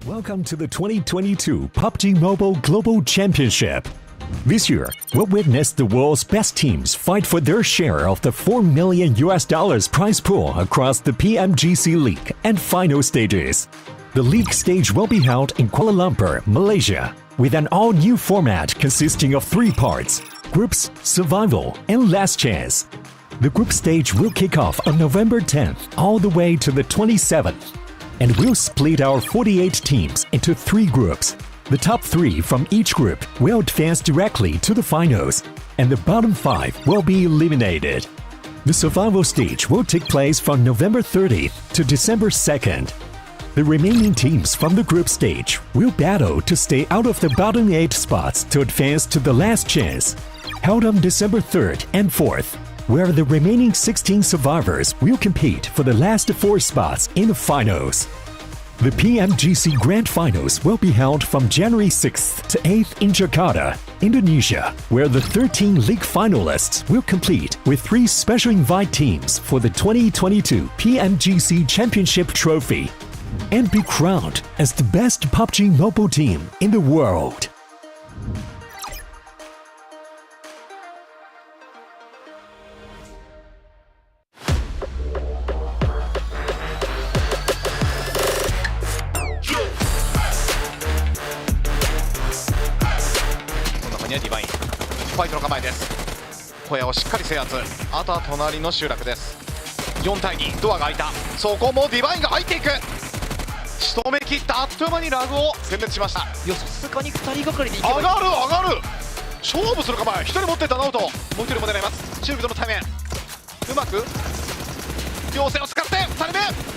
Welcome to the 2022 PUBG Mobile Global Championship. This year, we'll witness the world's best teams fight for their share of the $4 million prize pool across the PMGC League and final stages. The league stage will be held in Kuala Lumpur, Malaysia, with an all-new format consisting of 3 parts: groups, survival, and last chance. The group stage will kick off on November 10th all the way to the 27th. And we'll split our 48 teams into 3 groups. The top 3 from each group will advance directly to the finals, and the bottom 5 will be eliminated. The survival stage will take place from November 30th to December 2nd. The remaining teams from the group stage will battle to stay out of the bottom 8 spots to advance to the last chance, held on December 3rd and 4th, where the remaining 16 survivors will compete for the last 4 spots in the finals. The PMGC Grand Finals will be held from January 6th to 8th in Jakarta, Indonesia, where the 13 league finalists will compete with 3 special invite teams for the 2022 PMGC Championship Trophy and be crowned as the best PUBG Mobile team in the world.ディバインファイトの構えです。小屋をしっかり制圧。あとは隣の集落です。4対2、ドアが開いた。そこもディバインが入っていく。仕留め切った。あっという間にラグを殲滅しました。いや、さすがに2人がかりでいけばいい。上がる上がる。勝負する構え。1人持っていったナウト、もう1人も狙います。シールドの対面、うまく両線を使って2人目。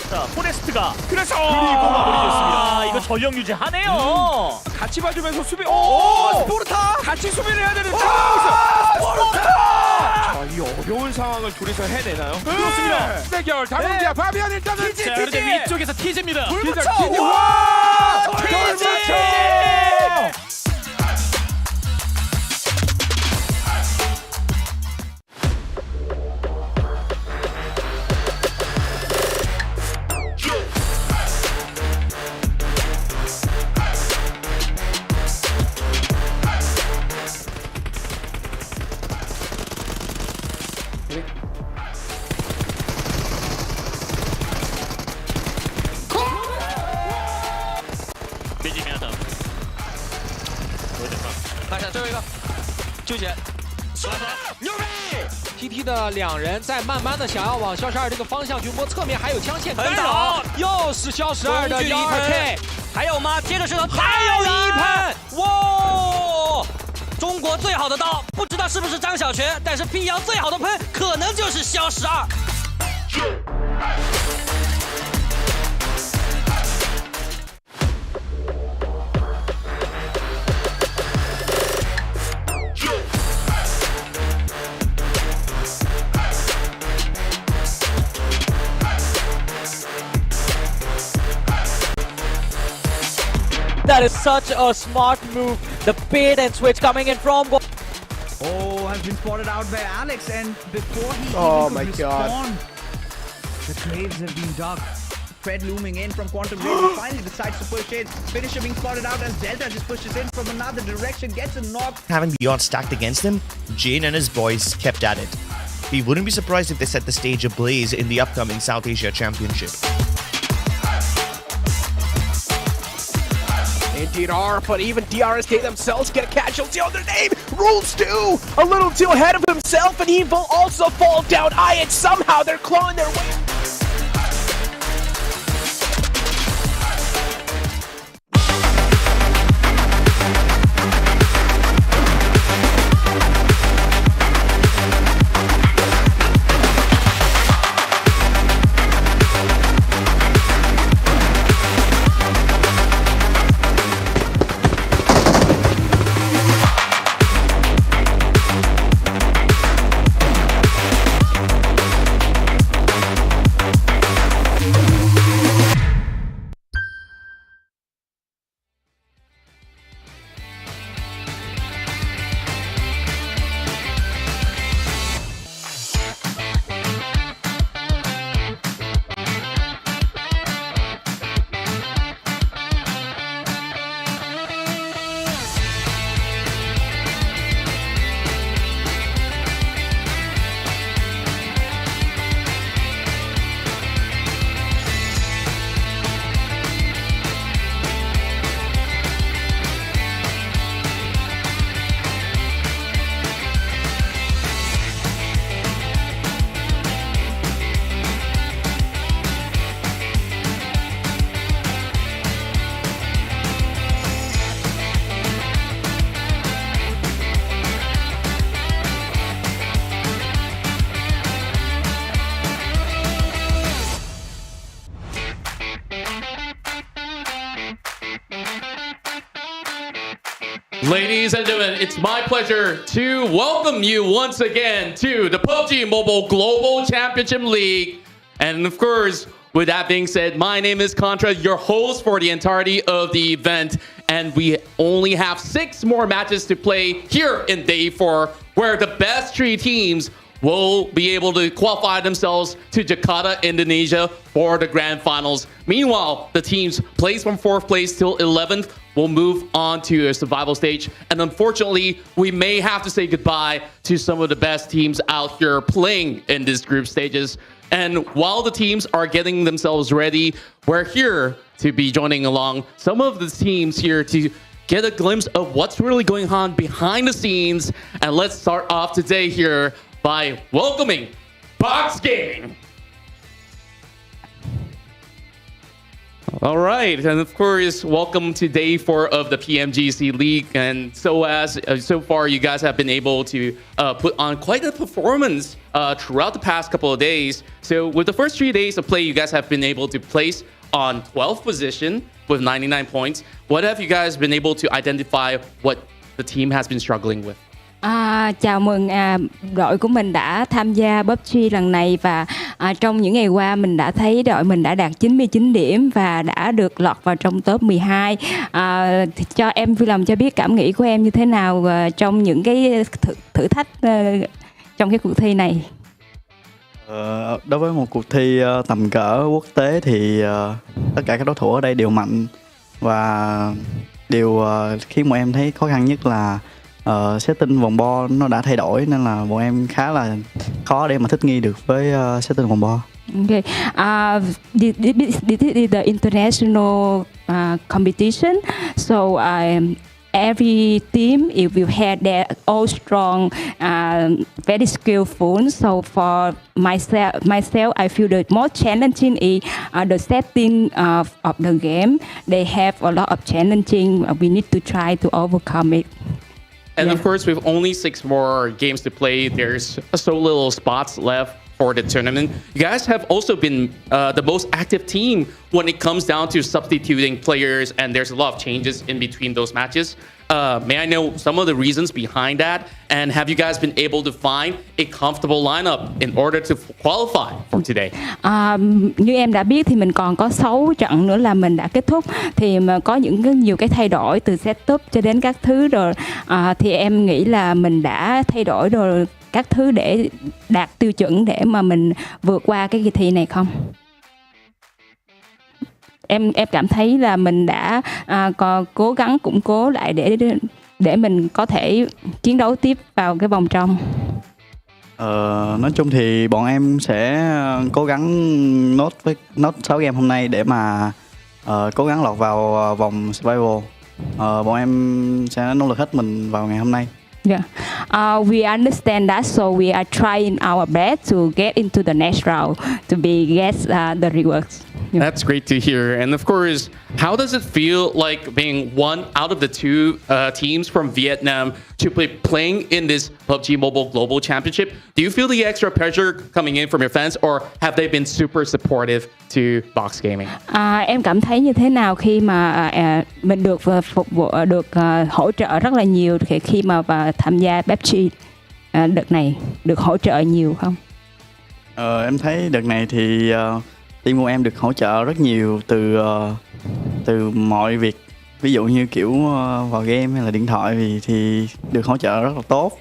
자, 포레스트가 그래서 그리고가 이거 전력 유지하네요. 같이 봐주면서 수비. 스포르타 같이 수비를 해야 되는 스포르타. 자, 이 어려운 상황을 둘이서 해내나요? 그렇습니다. 대결 다롱기야 파비안 일단은 자, 그런데 위쪽에서 티즈입니다. 티즈. 와! 티즈! TT 的2人在慢慢的想要往肖12这个方向去摸，侧面还有枪线干扰，又是肖12的12K， 还有吗？接着是他，还有一喷，哇！中国最好的刀，不知道是不是张小泉，但是辟谣最好的喷，可能就是肖12。That is such a smart move. The bait and switch coming in from. Oh, has been spotted out by Alex, and before he even could respond, the graves have been dug. Fred looming in from Quantum Raven finally decides to push in. Finisher being spotted out as Delta just pushes in from another direction, gets a knock. Having the odds stacked against him, Jane and his boys kept at it. We wouldn't be surprised if they set the stage ablaze in the upcoming South Asia Championship. Indeed are, but even DRSK themselves get a casualty on their name. Rules too, a little too ahead of himself, and Evil also fall down. And somehow they're clawing their way. Ladies and gentlemen, it's my pleasure to welcome you once again to the PUBG Mobile Global Championship League. And of course, with that being said, my name is Contra, your host for the entirety of the event. And we only have 6 more matches to play here in day 4, where the best 3 teams will be able to qualify themselves to Jakarta, Indonesia for the grand finals. Meanwhile, the teams placed from 4th place till 11th will move on to a survival stage. And unfortunately, we may have to say goodbye to some of the best teams out here playing in these group stages. And while the teams are getting themselves ready, we're here to be joining along some of the teams here to get a glimpse of what's really going on behind the scenes. And let's start off today here by welcoming Box Gaming. All right, and of course, welcome to day 4 of the PMGC League. And so far, you guys have been able to put on quite a performance throughout the past couple of days. So with the first 3 days of play, you guys have been able to place on 12th position with 99 points. What have you guys been able to identify what the team has been struggling with? Chào mừng đội của mình đã tham gia PUBG lần này và trong những ngày qua mình đã thấy đội mình đã đạt 99 điểm và đã được lọt vào trong top 12. Cho em vui lòng cho biết cảm nghĩ của em như thế nào trong những cái thử thách trong cái cuộc thi này. Đối với một cuộc thi tầm cỡ quốc tế thì tất cả các đối thủ ở đây đều mạnh và điều khiến bọn em thấy khó khăn nhất là setting vòng bo nó đã thay đổi nên là bọn em khá là khó để mà thích nghi được với setting vòng bo. Okay. This is the international competition. So every team, if you had, they're all strong, very skillful. So for myself, I feel the most challenging is the setting of the game. They have a lot of challenging. We need to try to overcome it. And of course, with only 6 more games to play, there's so little spots left for the tournament. You guys have also been the most active team when it comes down to substituting players, and there's a lot of changes in between those matches. May I know some of the reasons behind that? And have you guys been able to find a comfortable lineup in order to qualify for today? Như em đã biết thì mình còn có 6 trận nữa là mình đã kết thúc. Thì mà có nhiều cái thay đổi từ setup cho đến các thứ rồi. Thì em nghĩ là mình đã thay đổi rồi các thứ để đạt tiêu chuẩn để mà mình vượt qua cái kỳ thi này không? Em cảm thấy là mình đã còn cố gắng củng cố lại để mình có thể chiến đấu tiếp vào cái vòng trong. Nói chung thì bọn em sẽ cố gắng nốt 6 game hôm nay để mà cố gắng lọt vào vòng survival. Bọn em sẽ nỗ lực hết mình vào ngày hôm nay. Yeah, we understand that, so we are trying our best to get into the next round to get the rewards. Yeah. That's great to hear. And of course, how does it feel like being one out of the 2 teams from Vietnam to be playing in this PUBG Mobile Global Championship? Do you feel the extra pressure coming in from your fans, or have they been super supportive to Box Gaming? Em cảm thấy như thế nào khi mà mình được phục vụ, được hỗ trợ rất là nhiều khi mà tham gia PUBG đợt này, được hỗ trợ nhiều không? Em thấy đợt này thì team của em được hỗ trợ rất nhiều từ mọi việc, ví dụ như kiểu vào game hay là điện thoại thì được hỗ trợ rất là tốt.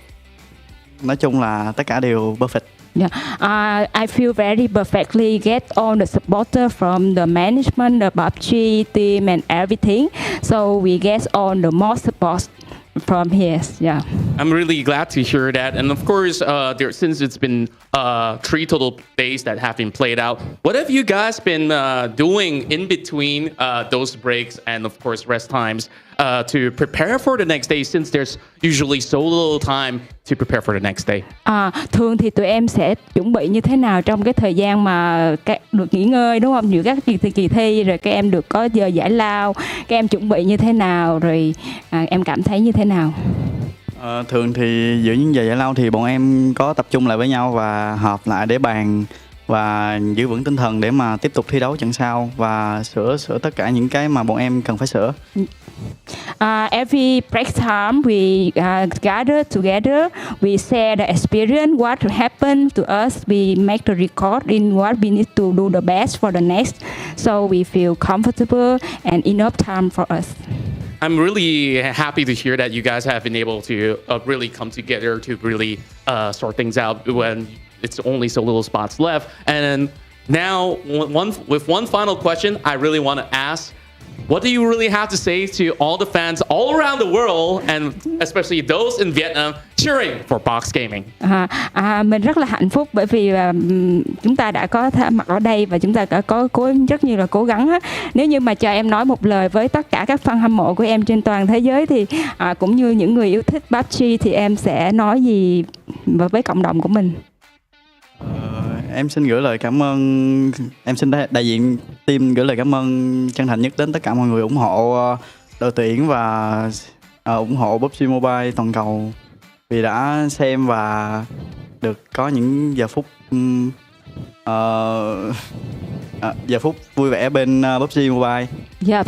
Nói chung là tất cả đều perfect. Yeah, I feel very perfectly get all the supporter from the management, the PUBG team and everything. So we get all the more support from here. Yeah, I'm really glad to hear that. And of course, since it's been 3 total days that have been played out, what have you guys been doing in between those breaks and of course rest times to prepare for the next day, since there's usually so little time to prepare for the next day? Thường thì tụi em sẽ chuẩn bị như thế nào trong cái thời gian mà được nghỉ ngơi, đúng không? Giữa các kỳ thi rồi các em được có giờ giải lao, các em chuẩn bị như thế nào, rồi em cảm thấy như thế nào? Thường thì giữa những giờ giải lao thì bọn em có tập trung lại với nhau và họp lại để bàn và giữ vững tinh thần để mà tiếp tục thi đấu trận sau và sửa tất cả những cái mà bọn em cần phải sửa. Every break time we gather together, we share the experience, what happened to us, we make the record in what we need to do the best for the next, so we feel comfortable and enough time for us. I'm really happy to hear that you guys have been able to really come together to really sort things out when it's only so little spots left. And now, with one final question, I really want to ask, what do you really have to say to all the fans all around the world, and especially those in Vietnam cheering for Box Gaming? Mình rất là hạnh phúc bởi vì chúng ta đã có mặt ở đây và chúng ta đã có rất nhiều là cố gắng. Nếu như mà cho em nói một lời với tất cả các fan hâm mộ của em trên toàn thế giới thì cũng như những người yêu thích PUBG thì em sẽ nói gì với cộng đồng của mình? Em xin gửi lời cảm ơn, em xin đại diện team gửi lời cảm ơn chân thành nhất đến tất cả mọi người ủng hộ đội tuyển và ủng hộ PUBG Mobile toàn cầu vì đã xem và được có những giờ phút vui vẻ bên PUBG Mobile. Yep.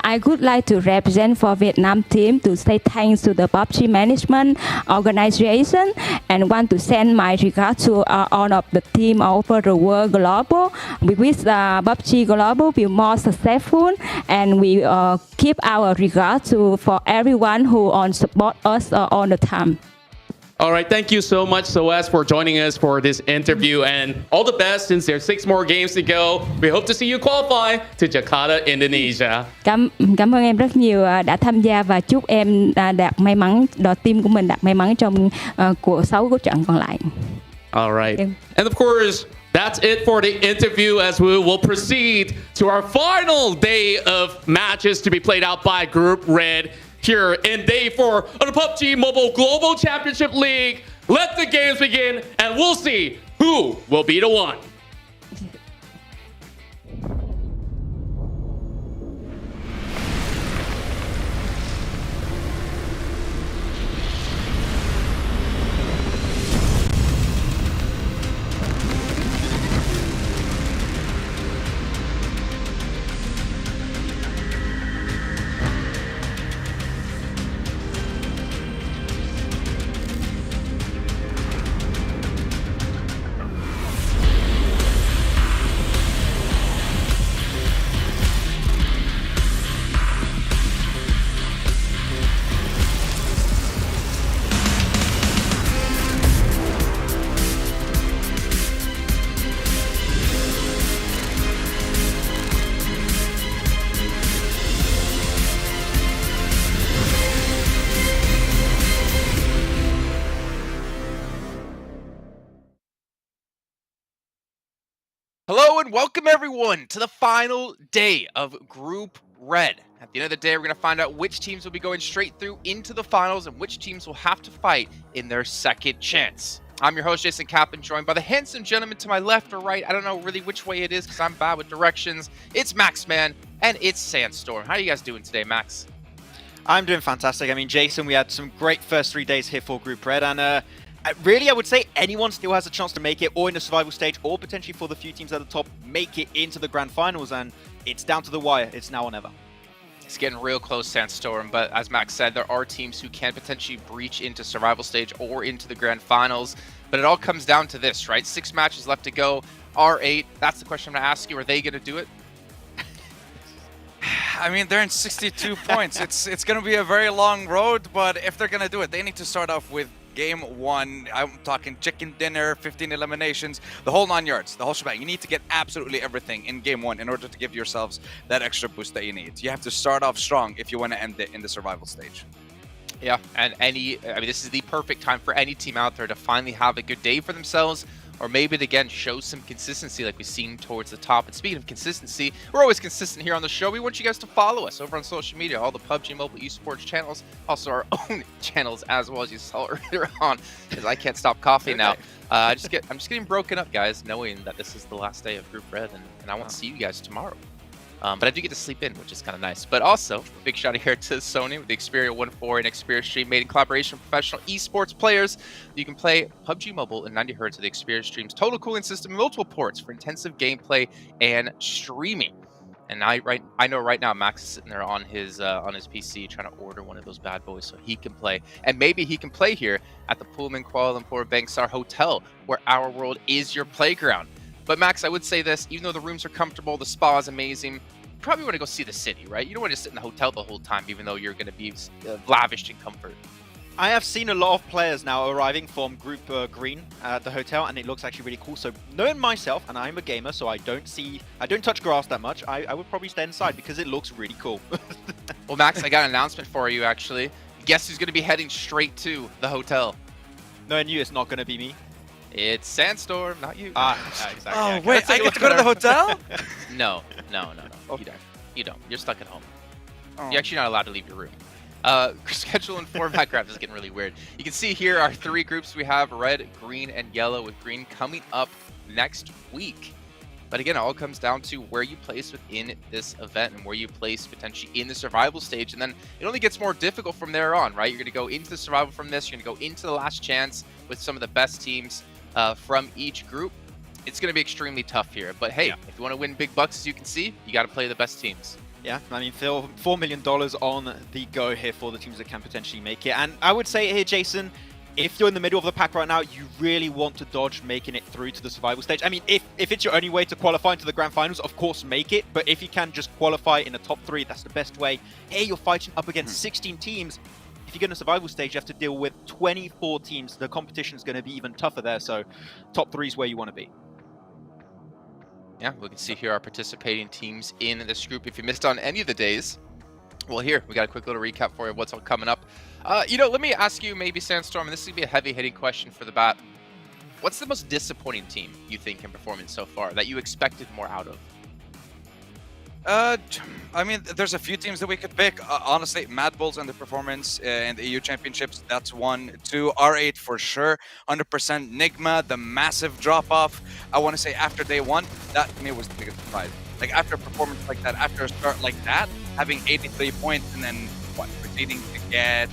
I would like to represent for Vietnam team to say thanks to the PUBG management organization and want to send my regards to all of the team all over the world global. We wish PUBG Global be more successful and we keep our regards for everyone who support us all the time. All right, thank you so much, Soaz, for joining us for this interview, and all the best since there's 6 more games to go. We hope to see you qualify to Jakarta, Indonesia. Cảm ơn em rất nhiều đã tham gia và chúc em đạt may mắn, đội team của mình đạt may mắn trong cuộc 6 của trận còn lại. All right. And of course, that's it for the interview as we will proceed to our final day of matches to be played out by Group Red here in day 4 of the PUBG Mobile Global Championship League. Let the games begin and we'll see who will be the one. Hello and welcome everyone to the final day of Group Red. At the end of the day, we're going to find out which teams will be going straight through into the finals and which teams will have to fight in their second chance. I'm your host, Jason Kaplan, joined by the handsome gentleman to my left or right. I don't know really which way it is because I'm bad with directions. It's Max, man, and it's Sandstorm. How are you guys doing today, Max? I'm doing fantastic. I mean, Jason, we had some great first 3 days here for Group Red, and really, I would say anyone still has a chance to make it, or in the survival stage, or potentially for the few teams at the top, make it into the grand finals, and it's down to the wire. It's now or never. It's getting real close, Sandstorm, but as Max said, there are teams who can potentially breach into survival stage or into the grand finals, but it all comes down to this, right? 6 matches left to go, R8, that's the question I'm going to ask you. Are they going to do it? I mean, they're in 62 points. It's going to be a very long road, but if they're going to do it, they need to start off with Game 1. I'm talking chicken dinner, 15 eliminations, the whole 9 yards, the whole shebang. You need to get absolutely everything in Game 1 in order to give yourselves that extra boost that you need. You have to start off strong if you want to end it in the survival stage. Yeah, and this is the perfect time for any team out there to finally have a good day for themselves, or maybe again show some consistency like we've seen towards the top. And speaking of consistency, we're always consistent here on the show. We want you guys to follow us over on social media, all the PUBG Mobile esports channels, also our own channels as well, as you saw earlier on, because I can't stop coughing now. I'm just getting broken up, guys, knowing that this is the last day of Group Red, and I want to see you guys tomorrow. But I do get to sleep in, which is kind of nice. But also, a big shout out here to Sony with the Xperia 1.4 and Xperia Stream, made in collaboration with professional esports players. You can play PUBG Mobile in 90 Hz of the Xperia Stream's total cooling system and multiple ports for intensive gameplay and streaming. And I know right now Max is sitting there on his PC trying to order one of those bad boys so he can play. And maybe he can play here at the Pullman Kuala Lumpur Bangsar Hotel, where our world is your playground. But Max, I would say this, even though the rooms are comfortable, the spa is amazing, you probably want to go see the city, right? You don't want to sit in the hotel the whole time, even though you're going to be lavished in comfort. I have seen a lot of players now arriving from Group Green at the hotel, and it looks actually really cool. So knowing myself, and I'm a gamer, so I don't touch grass that much, I would probably stay inside because it looks really cool. Well, Max, I got an announcement for you, actually. Guess who's going to be heading straight to the hotel? No, I knew it's not going to be me. It's Sandstorm, not you. Exactly. Oh, wait, I get to go to the hotel? No. You don't. You're stuck at home. Oh. You're actually not allowed to leave your room. Schedule and format graph is getting really weird. You can see here our 3 groups we have: red, green, and yellow, with green coming up next week. But again, it all comes down to where you place within this event and where you place potentially in the survival stage. And then it only gets more difficult from there on, right? You're going to go into the survival from this. You're going to go into the last chance with some of the best teams from each group. It's going to be extremely tough here. But hey, if you want to win big bucks, as you can see, you got to play the best teams. Yeah, I mean, $4 million on the go here for the teams that can potentially make it. And I would say here, Jason, if you're in the middle of the pack right now, you really want to dodge making it through to the survival stage. I mean, if it's your only way to qualify into the grand finals, of course, make it. But if you can just qualify in the top 3, that's the best way. Hey, you're fighting up against 16 teams. If you get in a survival stage, you have to deal with 24 teams. The competition is going to be even tougher there. So top 3 is where you want to be. Yeah, we can see here our participating teams in this group. If you missed on any of the days, well, here, we got a quick little recap for you of what's all coming up. Let me ask you, maybe Sandstorm, and this is going to be a heavy-hitting question for the bat. What's the most disappointing team you think in performance so far that you expected more out of? I mean, there's a few teams that we could pick. Honestly, Mad Bulls and the performance in the EU Championships, that's 1. 2, R8 for sure. 100% Nigma, the massive drop-off. I want to say after day 1, that to me was the biggest surprise. Like, after a performance like that, after a start like that, having 83 points and then, proceeding to get,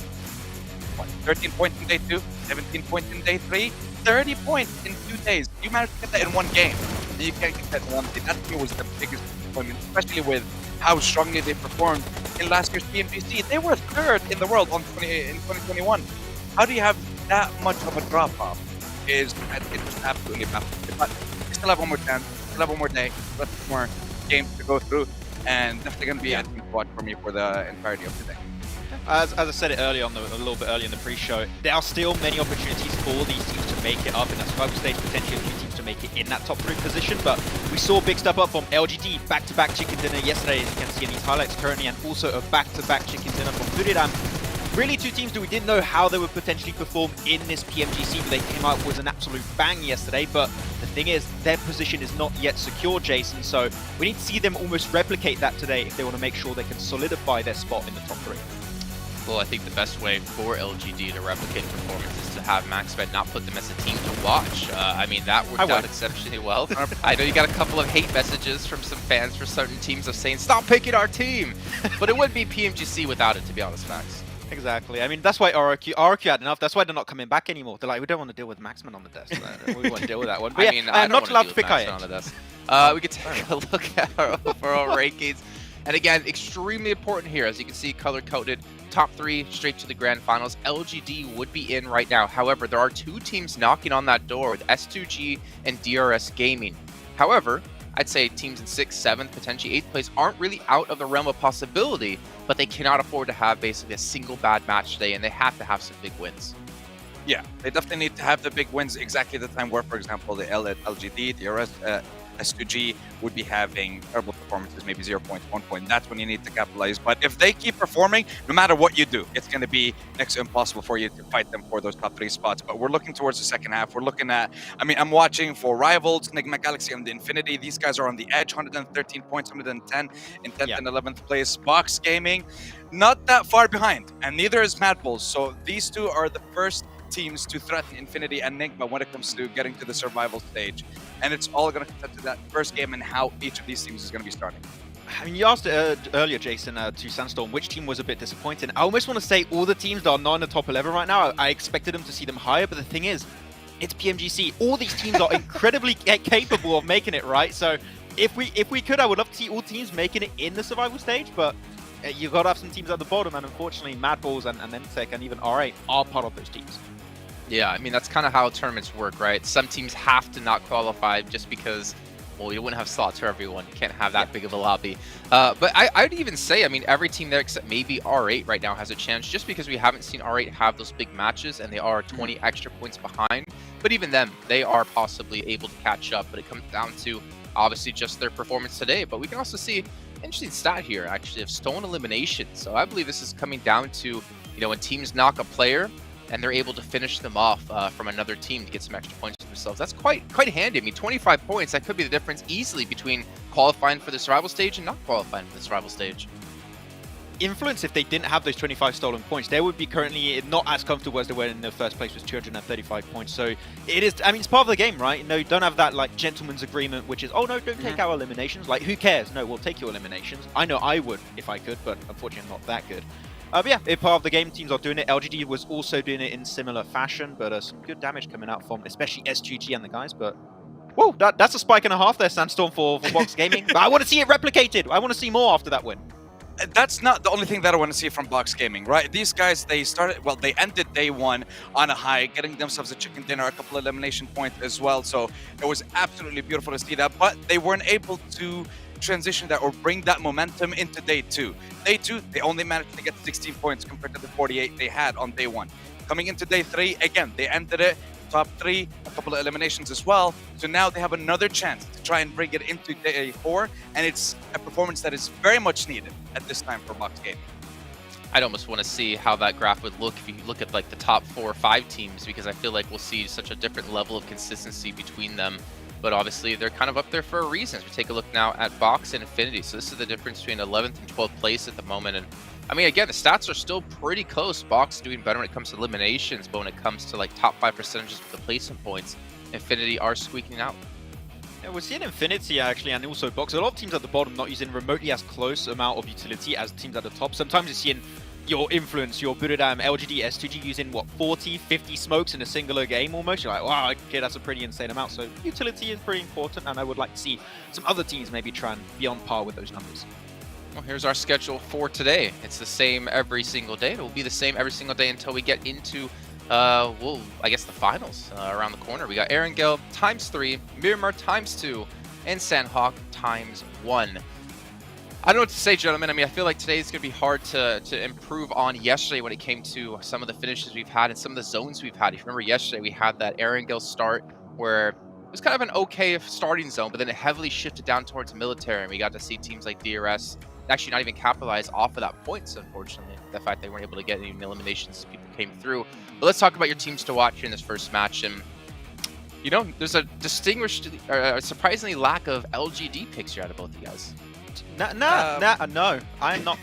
13 points in day 2, 17 points in day 3, 30 points in 2 days. You managed to get that in 1 game. You can't get that in 1 day. That to me was the biggest disappointment, especially with how strongly they performed in last year's PMGC. They were 3rd in the world in 2021. How do you have that much of a drop-off? It's just absolutely baffling. But we still have one more chance, still have one more day, still have more games to go through, and definitely going to be a team to watch for me for the entirety of the day. As I said it earlier a little bit earlier in the pre-show, there are still many opportunities for these teams to make it up in that survival stage, potentially a few teams to make it in that top 3 position, but we saw a big step up from LGD, back-to-back chicken dinner yesterday, as you can see in these highlights currently, and also a back-to-back chicken dinner from Buriram. Really 2 teams that we didn't know how they would potentially perform in this PMGC, but they came out with an absolute bang yesterday. But the thing is, their position is not yet secure, Jason, so we need to see them almost replicate that today if they want to make sure they can solidify their spot in the top 3. Well, I think the best way for LGD to replicate performance is to have MaxBet not put them as a team to watch. I mean, that worked out exceptionally well. I know you got a couple of hate messages from some fans for certain teams of saying, stop picking our team! But it wouldn't be PMGC without it, to be honest, Max. Exactly. I mean, that's why RRQ had enough. That's why they're not coming back anymore. They're like, we don't want to deal with Maxman on the desk. We won't deal with that one. But I mean, I'm not allowed to pick on the desk. We could take a look at our overall rankings. And again, extremely important here. As you can see, color-coded, top 3 straight to the grand finals. LGD would be in right now. However, there are 2 teams knocking on that door with S2G and DRS Gaming. However, I'd say teams in 6th, 7th, potentially 8th place aren't really out of the realm of possibility, but they cannot afford to have basically a single bad match today, and they have to have some big wins. Yeah, they definitely need to have the big wins exactly the time where, for example, the LGD, DRS, S2G would be having terrible performances, maybe 0 points, 1 point. That's when you need to capitalize. But if they keep performing, no matter what you do, it's going to be next to impossible for you to fight them for those top 3 spots. But we're looking towards the second half. We're looking at, I mean, I'm watching for Rivals, Nigma Galaxy, and the Infinity. These guys are on the edge, 113 points, 110 in 10th and 11th place. Box Gaming, not that far behind, and neither is Mad Bulls. So these 2 are the first teams to threaten Infinity and Nigma when it comes to getting to the survival stage. And it's all going to come to that first game and how each of these teams is going to be starting. I mean, you asked earlier, Jason, to Sandstorm, which team was a bit disappointing. I almost want to say all the teams that are not in the top 11 right now, I expected them to see them higher, but the thing is, it's PMGC. All these teams are incredibly capable of making it, right? So if we could, I would love to see all teams making it in the survival stage, but you got to have some teams at the bottom, and unfortunately, Mad Balls and MTech and even R8 are part of those teams. Yeah, I mean, that's kind of how tournaments work, right? Some teams have to not qualify just because, well, you wouldn't have slots for everyone. You can't have that big of a lobby. But I'd even say, I mean, every team there except maybe R8 right now has a chance just because we haven't seen R8 have those big matches and they are 20 extra points behind. But even them, they are possibly able to catch up. But it comes down to, obviously, just their performance today. But we can also see interesting stat here, actually, of stolen elimination. So I believe this is coming down to, you know, when teams knock a player and they're able to finish them off from another team to get some extra points for themselves. That's quite handy. I mean, 25 points, that could be the difference easily between qualifying for the survival stage and not qualifying for the survival stage. Influence, if they didn't have those 25 stolen points, they would be currently not as comfortable as they were in the first place, with 235 points. So it is, I mean, it's part of the game, right? You know, you don't have that like gentleman's agreement, which is, oh no, don't take our eliminations. Like, who cares? No, we'll take your eliminations. I know I would if I could, but unfortunately I'm not that good. But yeah, it's part of the game. Teams are doing it. LGD was also doing it in similar fashion, but some good damage coming out from especially S2G and the guys. But whoa, that's a spike and a half there, Sandstorm, for Box Gaming. But I want to see it replicated. I want to see more after that win. That's not the only thing that I want to see from Box Gaming, right? These guys, they ended day one on a high, getting themselves a chicken dinner, a couple of elimination points as well. So it was absolutely beautiful to see that, but they weren't able to transition that or bring that momentum into day two. Day two, they only managed to get 16 points compared to the 48 they had on day one. Coming into day three, again, they ended it top three, a couple of eliminations as well. So now they have another chance to try and bring it into day four, and it's a performance that is very much needed at this time for Box Gaming. I'd almost want to see how that graph would look if you look at like the top 4 or 5 teams, because I feel like we'll see such a different level of consistency between them. But obviously they're kind of up there for a reason. As we take a look now at Box and Infinity. So this is the difference between 11th and 12th place at the moment. And I mean, again, the stats are still pretty close. Box doing better when it comes to eliminations, but when it comes to like top 5 percentages with the placement points, Infinity are squeaking out. Yeah, we're seeing Infinity actually, and also Box. A lot of teams at the bottom not using remotely as close amount of utility as teams at the top. Sometimes you're seeing your Influence, your Buradam, LGD, S2G using what, 40, 50 smokes in a singular game almost. You're like, wow, okay, that's a pretty insane amount. So utility is pretty important, and I would like to see some other teams maybe try and be on par with those numbers. Well, here's our schedule for today. It's the same every single day. It will be the same every single day until we get into, well, I guess the finals around the corner. We got Erangel ×3, Miramar ×2, and Sandhawk ×1. I don't know what to say, gentlemen. I mean, I feel like today is going to be hard to improve on yesterday when it came to some of the finishes we've had and some of the zones we've had. If you remember yesterday, we had that Erangel start where it was kind of an okay starting zone, but then it heavily shifted down towards military, and we got to see teams like DRS actually not even capitalize off of that points, unfortunately. The fact they weren't able to get any eliminations as people came through. But let's talk about your teams to watch in this first match. And, you know, there's a distinguished, surprisingly lack of LGD picks here out of both of you guys. No, I am not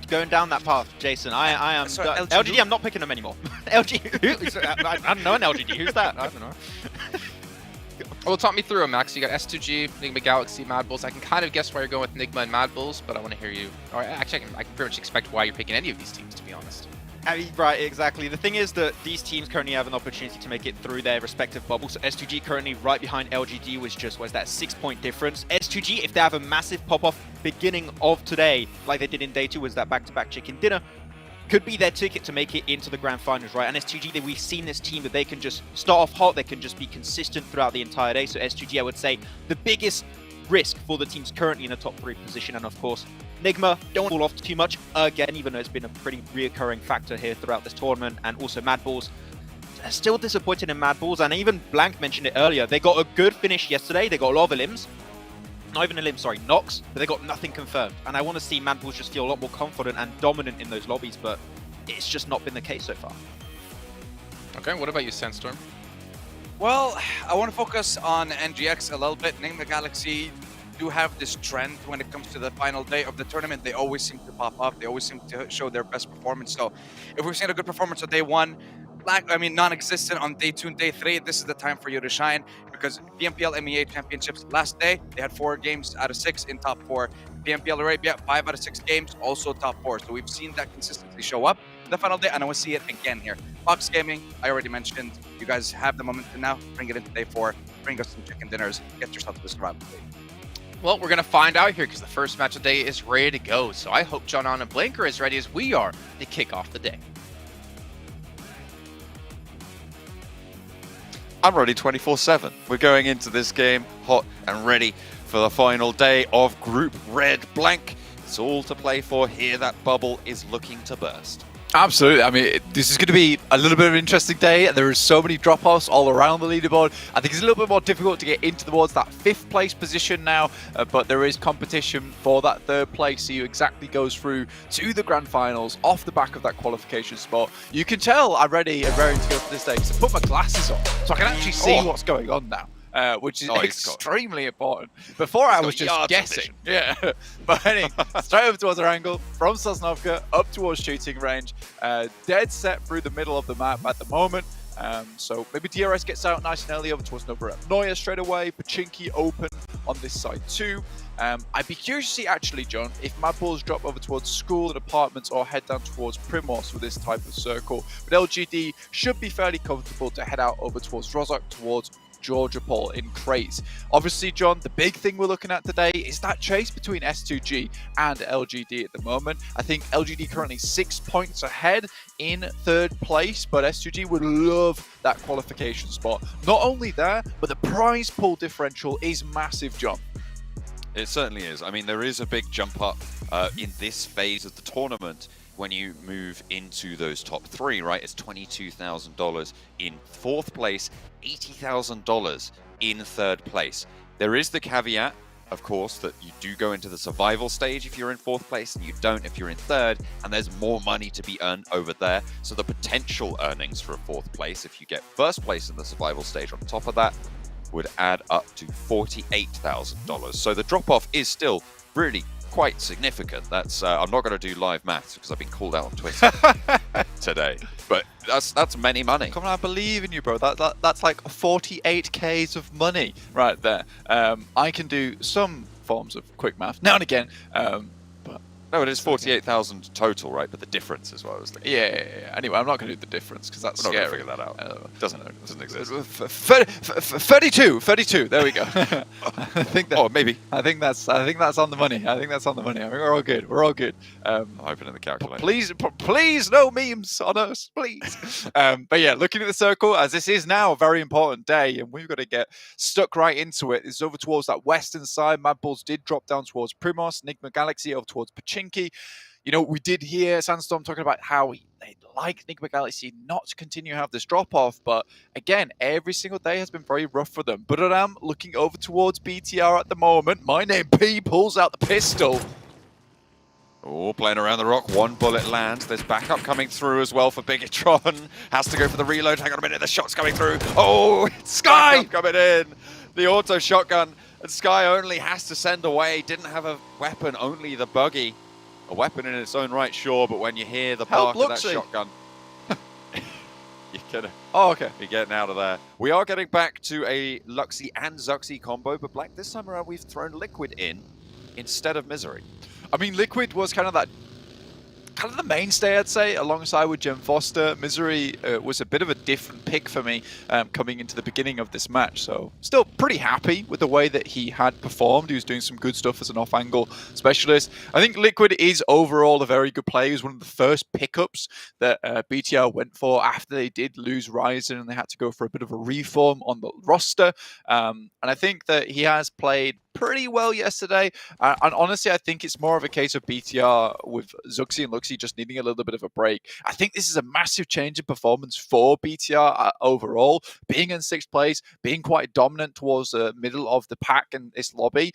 going down that path, Jason. I am. Sorry, LGD, I'm not picking them anymore. LG, I don't know an LGD. Who's that? I don't know. Well, talk me through them, Max. You got S2G, Nigma Galaxy, Mad Bulls. I can kind of guess why you're going with Nigma and Mad Bulls, but I want to hear you. Or actually, I can pretty much expect why you're picking any of these teams, to be honest. I mean, right, exactly. The thing is that these teams currently have an opportunity to make it through their respective bubbles. So S2G currently right behind LGD, which just was that 6-point difference. S2G, if they have a massive pop-off beginning of today, like they did in day 2, was that back-to-back chicken dinner, could be their ticket to make it into the grand finals, right? And S2G, we've seen this team that they can just start off hot, they can just be consistent throughout the entire day. So S2G, I would say, the biggest risk for the teams currently in the top 3 position. And of course, Nigma, don't fall off too much again, even though it's been a pretty reoccurring factor here throughout this tournament. And also Mad Balls, still disappointed in Mad Balls. And even Blank mentioned it earlier, they got a good finish yesterday. They got a lot of elims. Not even a limb, sorry, knocks, but they got nothing confirmed. And I want to see Mad Balls just feel a lot more confident and dominant in those lobbies, but it's just not been the case so far. Okay, what about you, Sandstorm? Well, I want to focus on NGX a little bit. Nigma Galaxy do have this trend when it comes to the final day of the tournament. They always seem to pop up. They always seem to show their best performance. So if we've seen a good performance on day 1, non-existent on day 2 and day 3. This is the time for you to shine, because PMPL MEA Championships last day, they had 4 games out of 6 in top 4. PMPL Arabia, 5 out of 6 games, also top 4. So we've seen that consistency show up in the final day, and I want to see it again here. Fox Gaming, I already mentioned, you guys have the momentum now. Bring it into day 4. Bring us some chicken dinners. Get yourself to the survival stage. Well, we're going to find out here because the first match of the day is ready to go. So I hope John On and Blinker are as ready as we are to kick off the day. I'm ready 24/7. We're going into this game hot and ready for the final day of Group Red Blank. It's all to play for here. That bubble is looking to burst. Absolutely. I mean, this is going to be a little bit of an interesting day, and there are so many drop-offs all around the leaderboard. I think it's a little bit more difficult to get into towards that 5th place position now, but there is competition for that 3rd place. See who exactly goes through to the grand finals off the back of that qualification spot. You can tell I'm ready and raring to go for this day because I put my glasses on, so I can actually see what's going on now. Which is extremely important. Before I was just guessing. Yeah. But heading straight over towards our angle, from Sosnovka up towards shooting range. Dead set through the middle of the map at the moment. So maybe DRS gets out nice and early over towards Noya straight away. Pachinki open on this side too. I'd be curious to see actually, John, if Mad Bulls drop over towards school and apartments or head down towards Primos with this type of circle. But LGD should be fairly comfortable to head out over towards Rozhok, towards Georgia Paul in crates. Obviously, John, the big thing we're looking at today is that chase between S2G and LGD at the moment. I think LGD currently 6 points ahead in 3rd place, but S2G would love that qualification spot. Not only there, but the prize pool differential is massive, John. It certainly is. I mean, there is a big jump up in this phase of the tournament when you move into those top 3, right? It's $22,000 in 4th place, $80,000 in 3rd place. There is the caveat, of course, that you do go into the survival stage if you're in 4th place, and you don't if you're in 3rd, and there's more money to be earned over there. So the potential earnings for a 4th place, if you get 1st place in the survival stage on top of that, would add up to $48,000. So the drop-off is still really quite significant. That's I'm not going to do live maths because I've been called out on Twitter today, but that's many money. Come on, I believe in you, bro. That's like 48Ks of money right there. I can do some forms of quick math now and again, but no, it is 48,000 total, right? But the difference is what I was thinking. Yeah. Anyway, I'm not going to do the difference because that's We're not scary. going to figure that out. Doesn't exist. 32. There we go. I think that. Oh, maybe. I think that's on the money. I think we're all good. We're all good. I'm opening the calculator. Please, no memes on us, please. But yeah, looking at the circle, as this is now a very important day, and we've got to get stuck right into it. It's over towards that western side. Mad Bulls did drop down towards Primos, Enigma Galaxy over towards Pachinki. You know, we did hear Sandstorm talking about how they'd like Enigma Galaxy not to continue to have this drop-off, but again, every single day has been very rough for them. But I'm looking over towards BTR at the moment. My name P pulls out the pistol. Oh, playing around the rock, 1 bullet lands. There's backup coming through as well for Bigatron. Has to go for the reload. Hang on a minute, the shot's coming through. Oh, Sky coming in. The auto shotgun, and Sky only has to send away. Didn't have a weapon, only the buggy. A weapon in its own right, sure, but when you hear the bark of that shotgun, you're getting out of there. We are getting back to a Luxie and Zuxie combo, but Black, this time around we've thrown Liquid in instead of Misery. I mean, Liquid was kind of the mainstay, I'd say, alongside with Jem Foster. Misery was a bit of a different pick for me coming into the beginning of this match. So still pretty happy with the way that he had performed. He was doing some good stuff as an off-angle specialist. I think Liquid is overall a very good player. He was one of the first pickups that BTR went for after they did lose Ryzen and they had to go for a bit of a reform on the roster. And I think that he has played pretty well yesterday, and honestly I think it's more of a case of BTR with Zuxie and Luxie just needing a little bit of a break. I think this is a massive change in performance for BTR overall, being in 6th place, being quite dominant towards the middle of the pack in this lobby.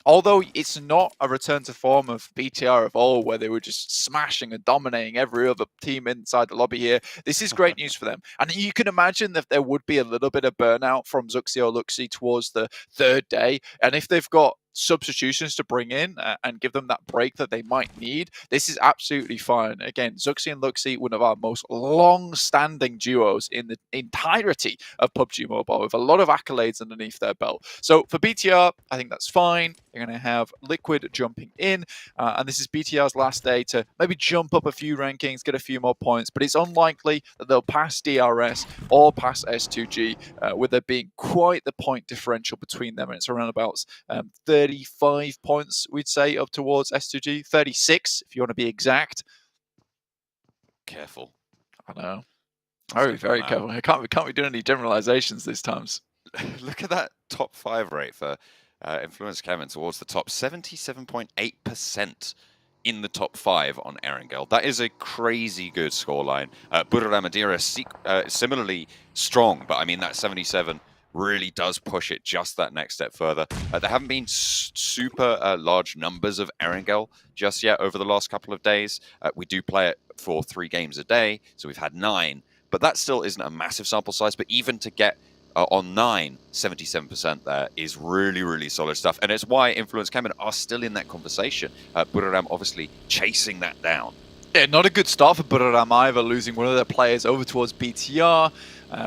Although it's not a return to form of BTR of old, where they were just smashing and dominating every other team inside the lobby here, this is great news for them. And you can imagine that there would be a little bit of burnout from Zuxie or Luxie towards the 3rd day. And if they've got substitutions to bring in and give them that break that they might need, this is absolutely fine. Again, Zuxi and Luxi, one of our most long-standing duos in the entirety of PUBG Mobile, with a lot of accolades underneath their belt. So for BTR, I think that's fine. They're going to have Liquid jumping in, and this is BTR's last day to maybe jump up a few rankings, get a few more points, but it's unlikely that they'll pass DRS or pass S2G, with there being quite the point differential between them, and it's around about 35 points, we'd say, up towards S2G. 36, if you want to be exact. Careful. I know. Very, very careful. We can't be doing any generalizations these times. Look at that top 5 rate for Influence Kevin towards the top. 77.8% in the top 5 on Erangel. That is a crazy good scoreline. Burra Madeira similarly strong, but I mean that 77 really does push it just that next step further. There haven't been super large numbers of Erangel just yet over the last couple of days. We do play it for 3 games a day, so we've had 9, but that still isn't a massive sample size. But even to get on 9, 77% there is really, really solid stuff. And it's why Influence Kemen are still in that conversation. Buraram obviously chasing that down. Yeah, not a good start for Buraram either, losing one of their players over towards BTR.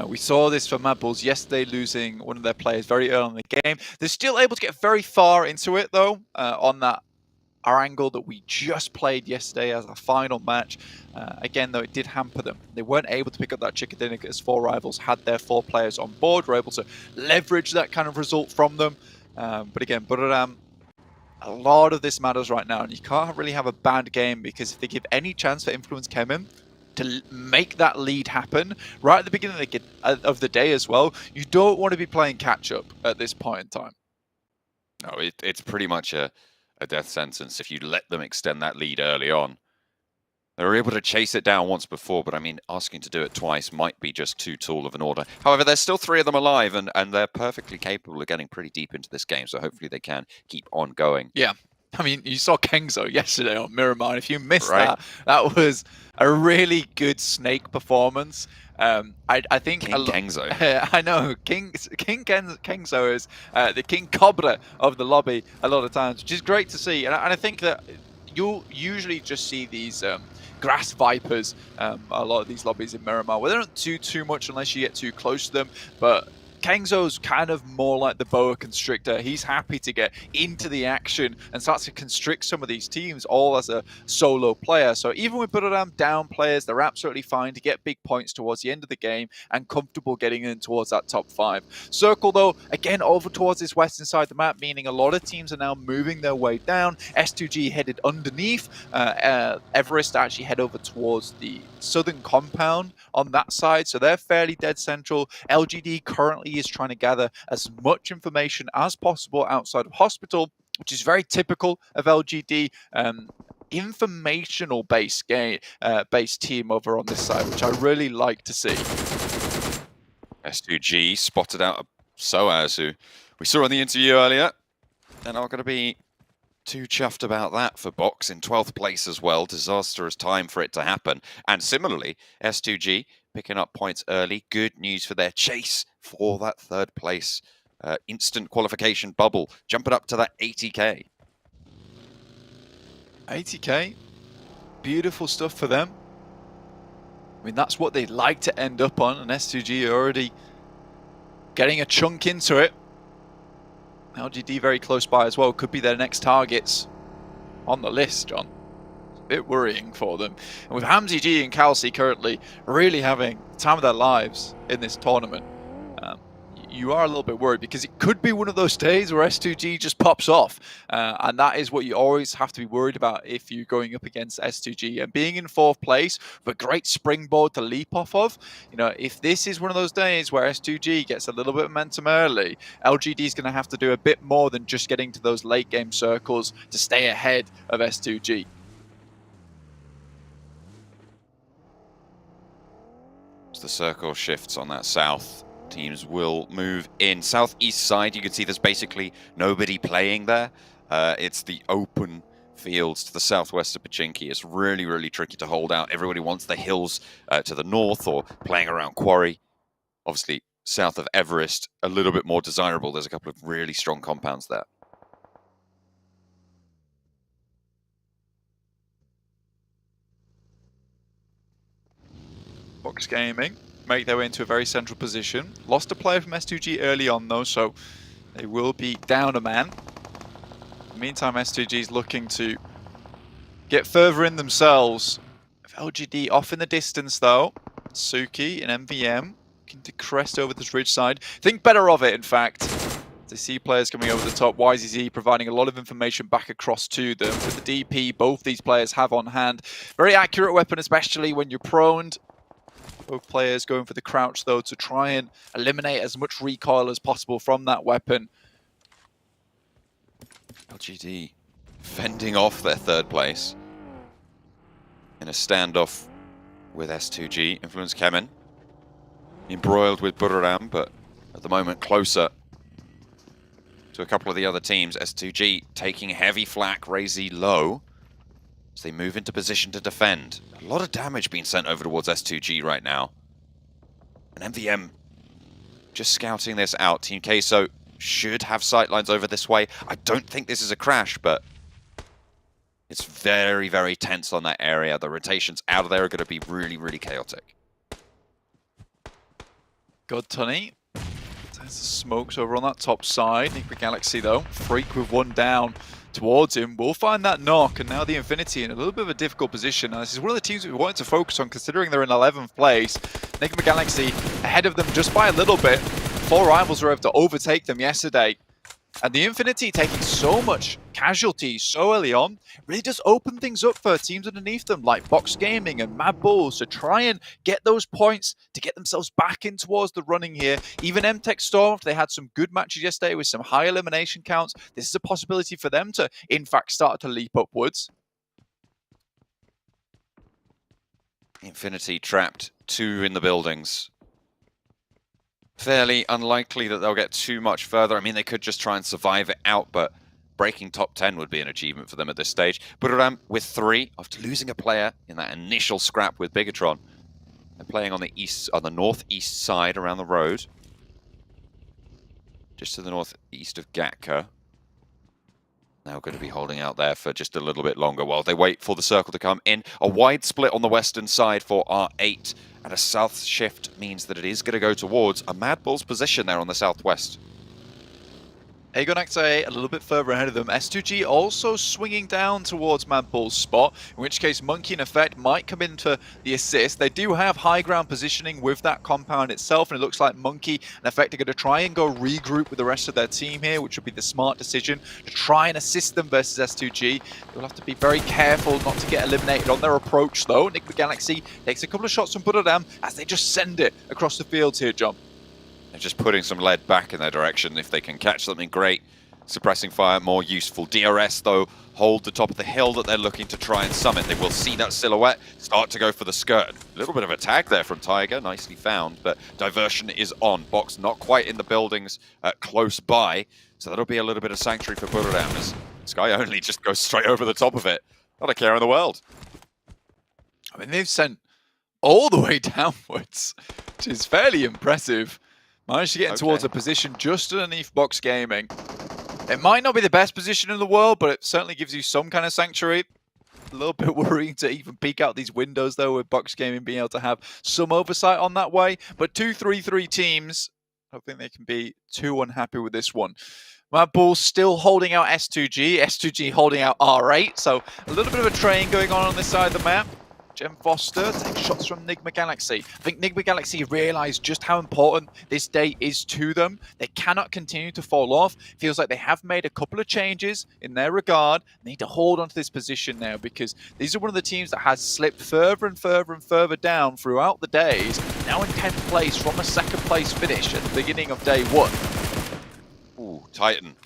We saw this for Mad Bulls yesterday, losing one of their players very early in the game. They're still able to get very far into it, though, on that angle that we just played yesterday as a final match. Again, though, it did hamper them. They weren't able to pick up that chicken dinner because 4 rivals had their 4 players on board, were able to leverage that kind of result from them. But again, Buraram, a lot of this matters right now, and you can't really have a bad game, because if they give any chance for Influence Kemen to make that lead happen right at the beginning of the day as well, you don't want to be playing catch-up at this point in time. No, it's pretty much a death sentence if you let them extend that lead early on. They were able to chase it down once before, but I mean, asking to do it twice might be just too tall of an order. However, there's still 3 of them alive, and they're perfectly capable of getting pretty deep into this game, so hopefully they can keep on going. Yeah. I mean, you saw Kengzo yesterday on Miramar. If you missed that was a really good Snake performance. I think King Kengzo. I know King Kengzo is the King Cobra of the lobby a lot of times, which is great to see. And I think that you'll usually just see these grass vipers, a lot of these lobbies in Miramar, where they don't do too much unless you get too close to them. But Kengzo's kind of more like the boa constrictor. He's happy to get into the action and start to constrict some of these teams all as a solo player. So even with Buraram down players, they're absolutely fine to get big points towards the end of the game and comfortable getting in towards that top 5. Circle, though, again, over towards this western side of the map, meaning a lot of teams are now moving their way down. S2G headed underneath. Everest actually head over towards the southern compound on that side, so they're fairly dead central. LGD currently is trying to gather as much information as possible outside of hospital, which is very typical of LGD. Informational based team over on this side, which I really like to see. S2G spotted out Soaz, who we saw in the interview earlier. They're not going to be too chuffed about that for Box in 12th place as well. Disastrous time for it to happen. And similarly, S2G picking up points early. Good news for their chase for that 3rd place. Instant qualification bubble, jumping up to that 80k. 80k, beautiful stuff for them. I mean, that's what they'd like to end up on, and S2G are already getting a chunk into it. LGD very close by as well, could be their next targets on the list, John. It's a bit worrying for them. And with Hamzy G and Kelsey currently really having the time of their lives in this tournament, you are a little bit worried, because it could be one of those days where S2G just pops off. And that is what you always have to be worried about if you're going up against S2G. And being in 4th place with a great springboard to leap off of, you know, if this is one of those days where S2G gets a little bit of momentum early, LGD is going to have to do a bit more than just getting to those late game circles to stay ahead of S2G. As the circle shifts on that south, teams will move in. Southeast side, you can see there's basically nobody playing there. It's the open fields to the southwest of Pachinki. It's really, really tricky to hold out. Everybody wants the hills to the north or playing around Quarry. Obviously, south of Everest, a little bit more desirable. There's a couple of really strong compounds there. Box Gaming make their way into a very central position. Lost a player from S2G early on though, so they will be down a man. In the meantime, S2G is looking to get further in themselves. LGD off in the distance though. Suki and MVM looking to crest over this ridge side. Think better of it, in fact. They see players coming over the top. YZZ providing a lot of information back across to them. With the DP, both these players have on hand. Very accurate weapon, especially when you're prone. Both players going for the crouch, though, to try and eliminate as much recoil as possible from that weapon. LGD fending off their third place in a standoff with S2G. Influence Kemen embroiled with Buriram, but at the moment closer to a couple of the other teams. S2G taking heavy flak, Razy low, as they move into position to defend. A lot of damage being sent over towards S2G right now. And MVM just scouting this out. Team Queso should have sightlines over this way. I don't think this is a crash, but it's very, very tense on that area. The rotations out of there are going to be really, really chaotic. God, Tunny. There's the smokes over on that top side. Nick Galaxy, though, Freak with one down towards him. Will find that knock, and now the Infinity in a little bit of a difficult position. This is one of the teams we wanted to focus on, considering they're in 11th place. Nick Galaxy ahead of them just by a little bit. 4 rivals were able to overtake them yesterday. And the Infinity taking so much casualties so early on really does open things up for teams underneath them like Box Gaming and Mad Bulls to try and get those points to get themselves back in towards the running here. Even MTech Storm, they had some good matches yesterday with some high elimination counts. This is a possibility for them to, in fact, start to leap upwards. Infinity trapped 2 in the buildings. Fairly unlikely that they'll get too much further. I mean, they could just try and survive it out, but breaking top 10 would be an achievement for them at this stage. Buriram with 3 after losing a player in that initial scrap with Bigatron. They're playing on the northeast side around the road, just to the northeast of Gatka. Now going to be holding out there for just a little bit longer while they wait for the circle to come in. A wide split on the western side for R8, and a south shift means that it is going to go towards a Mad Bull's position there on the southwest. Aegon Acte a little bit further ahead of them. S2G also swinging down towards Mad Bull's spot, in which case Monkey in effect might come in for the assist. They do have high ground positioning with that compound itself, and it looks like Monkey in effect are going to try and go regroup with the rest of their team here, which would be the smart decision to try and assist them versus S2G. They'll have to be very careful not to get eliminated on their approach though. Nick the Galaxy takes a couple of shots from Buriram as they just send it across the fields here, John. They're just putting some lead back in their direction. If they can catch something, great. Suppressing fire, more useful. DRS, though, hold the top of the hill that they're looking to try and summit. They will see that silhouette, start to go for the skirt. A little bit of a tag there from Tiger, nicely found, but diversion is on. Box not quite in the buildings close by, so that'll be a little bit of sanctuary for Buriram as Sky Only just goes straight over the top of it. Not a care in the world. I mean, they've sent all the way downwards, which is fairly impressive. Managed to get towards a position just underneath Box Gaming. It might not be the best position in the world, but it certainly gives you some kind of sanctuary. A little bit worrying to even peek out these windows, though, with Box Gaming being able to have some oversight on that way. But 2-3-3 teams, I don't think they can be too unhappy with this one. Mad Bull still holding out S2G, S2G holding out R8, so a little bit of a train going on this side of the map. Gem Foster takes shots from Nigma Galaxy. I think Nigma Galaxy realised just how important this day is to them. They cannot continue to fall off. Feels like they have made a couple of changes in their regard. They need to hold on to this position now because these are one of the teams that has slipped further and further and further down throughout the days. Now in 10th place from a 2nd place finish at the beginning of day 1. Ooh, Titan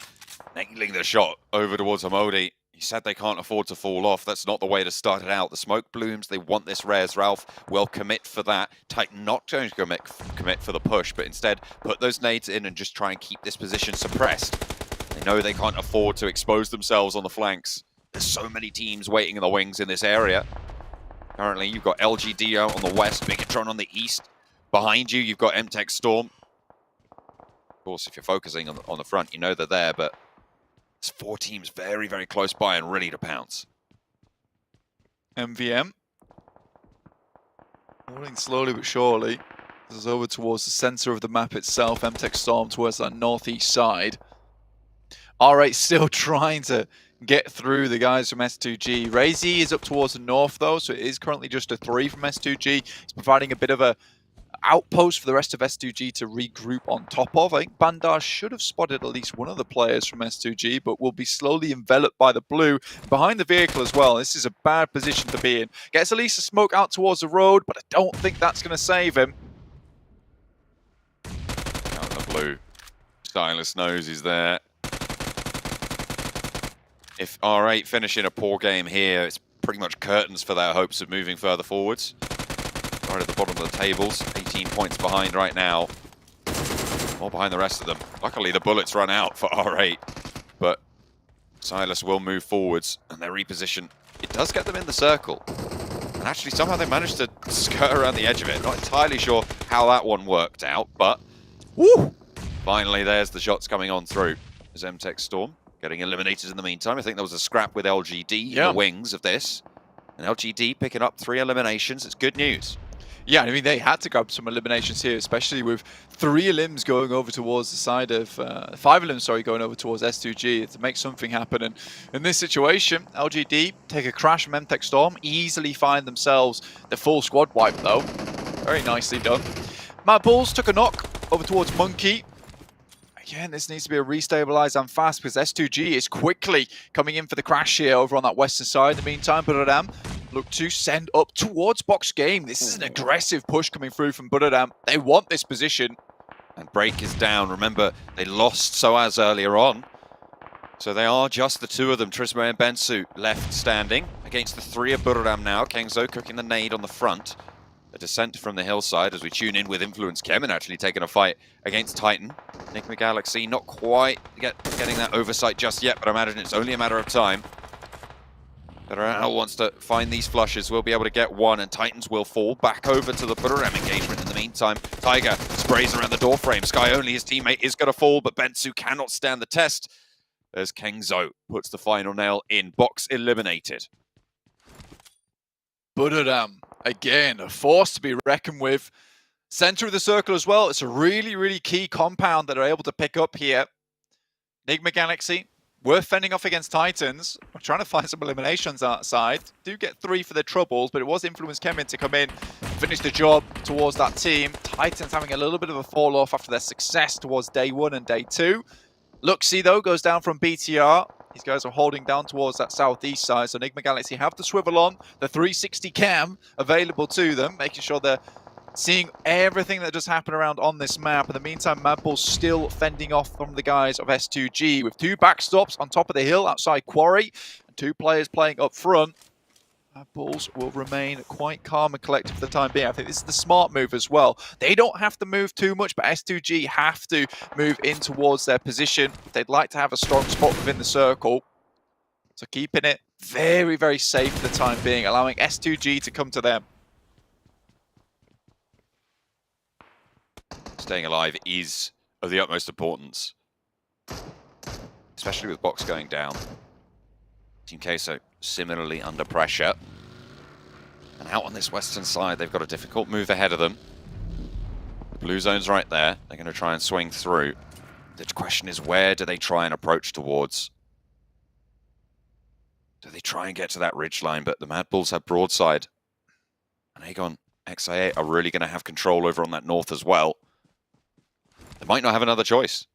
nailing the shot over towards Hamodi. He said they can't afford to fall off. That's not the way to start it out. The smoke blooms. They want this res. Ralph will commit for that. Titan not going to commit for the push, but instead put those nades in and just try and keep this position suppressed. They know they can't afford to expose themselves on the flanks. There's so many teams waiting in the wings in this area. Currently, you've got LGDO on the west, Bigatron on the east. Behind you, you've got MTech Storm. Of course, if you're focusing on the front, you know they're there, but there's 4 teams very, very close by and ready to pounce. MVM Rolling slowly but surely. This is over towards the center of the map itself. MTech Storm towards that northeast side. R8 still trying to get through the guys from S2G. Razy is up towards the north though, so it is currently just a 3 from S2G. It's providing a bit of a outpost for the rest of S2G to regroup on top of. I think Bandar should have spotted at least one of the players from S2G, but will be slowly enveloped by the blue behind the vehicle as well. This is a bad position to be in. Gets at least a smoke out towards the road, but I don't think that's going to save him. Out in the blue. Silas knows he's there. If R8 finish in a poor game here, it's pretty much curtains for their hopes of moving further forwards. Right at the bottom of the tables, 18 points behind right now. More behind the rest of them. Luckily, the bullets run out for R8, but Silas will move forwards and their reposition. It does get them in the circle. And actually, somehow they managed to skirt around the edge of it. Not entirely sure how that one worked out, but woo! Finally, there's the shots coming on through. As MTech Storm getting eliminated in the meantime. I think there was a scrap with LGD in the wings of this. And LGD picking up 3 eliminations. It's good news. Yeah, I mean, they had to grab some eliminations here, especially with 3 elims going over towards the side of... 5 elims, sorry, going over towards S2G to make something happen. And in this situation, LGD take a crash from MTech Storm, easily find themselves the full squad wipe, though. Very nicely done. Matt Bulls took a knock over towards Monkey. Again, this needs to be a restabilize and fast because S2G is quickly coming in for the crash here over on that western side. In the meantime, Buradam look to send up towards box game. This is an aggressive push coming through from Buradam. They want this position. And break is down. Remember, they lost Soaz earlier on. So they are just the 2 of them, Trismo and Bensu, left standing against the 3 of Buradam now. Kengzo cooking the nade on the front. A descent from the hillside as we tune in with Influence Kemen actually taking a fight against Titan. Enigma Galaxy not quite getting that oversight just yet, but I imagine it's only a matter of time. Buradam wants to find these flushes, will be able to get one, and Titans will fall back over to the Buradam engagement in the meantime. Tiger sprays around the door frame. Sky only, his teammate is going to fall, but Bensu cannot stand the test as Kengzo puts the final nail in. Box eliminated. Buradam, again, a force to be reckoned with. Center of the circle as well. It's a really, really key compound that are able to pick up here. Enigma Galaxy, worth fending off against Titans. We're trying to find some eliminations outside. Do get 3 for their troubles, but it was Influence Kemen to come in, finish the job towards that team. Titans having a little bit of a fall off after their success towards day 1 and day 2. Luxy, though, goes down from BTR. These guys are holding down towards that southeast side, so Enigma Galaxy have the swivel on, the 360 cam available to them, making sure they're seeing everything that just happened around on this map. In the meantime, Mad Bull's still fending off from the guys of S2G with 2 backstops on top of the hill outside Quarry, and 2 players playing up front. Mad Bulls will remain quite calm and collected for the time being. I think this is the smart move as well. They don't have to move too much, but S2G have to move in towards their position. They'd like to have a strong spot within the circle. So keeping it very, very safe for the time being, allowing S2G to come to them. Staying alive is of the utmost importance, especially with box going down. Team Queso similarly under pressure. And out on this western side, they've got a difficult move ahead of them. The blue zone's right there. They're going to try and swing through. The question is, where do they try and approach towards? Do they try and get to that ridge line? But the Mad Bulls have broadside. And Aegon, XIA are really going to have control over on that north as well. They might not have another choice.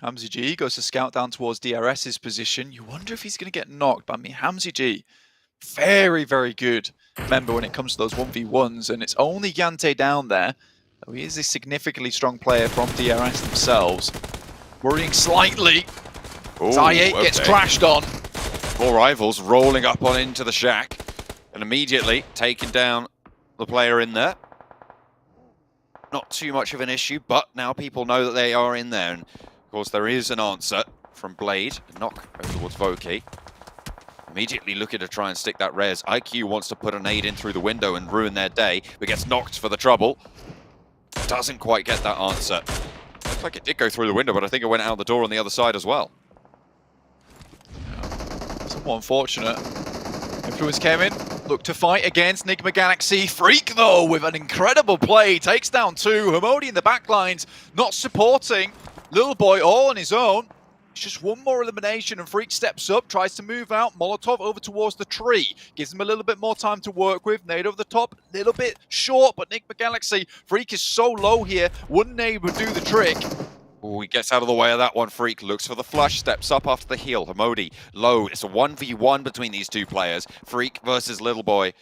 Hamzy G goes to scout down towards DRS's position. You wonder if he's going to get knocked, but I mean, Hamzy G, very, very good member when it comes to those 1v1s, and it's only Yante down there. Though he is a significantly strong player from DRS themselves. Worrying slightly. I8 gets crashed on. 4 rivals rolling up on into the shack, and immediately taking down the player in there. Not too much of an issue, but now people know that they are in there. And of course, there is an answer from Blade. A knock over towards Voki. Immediately looking to try and stick that res. IQ wants to put a nade in through the window and ruin their day, but gets knocked for the trouble. Doesn't quite get that answer. Looks like it did go through the window, but I think it went out the door on the other side as well. Somewhat unfortunate. Influence came in. look to fight against Enigma Galaxy. Freak, though, with an incredible play, takes down 2. Hamodi in the backlines, not supporting. Little Boy all on his own. It's just one more elimination, and Freak steps up, tries to move out. Molotov over towards the tree. Gives him a little bit more time to work with. Nade over the top, a little bit short, but Enigma Galaxy, Freak is so low here. One nade would do the trick. Oh, he gets out of the way of that one. Freak looks for the flush, steps up after the heal. Hamodi low. It's a 1v1 between these two players. Freak versus Little Boy.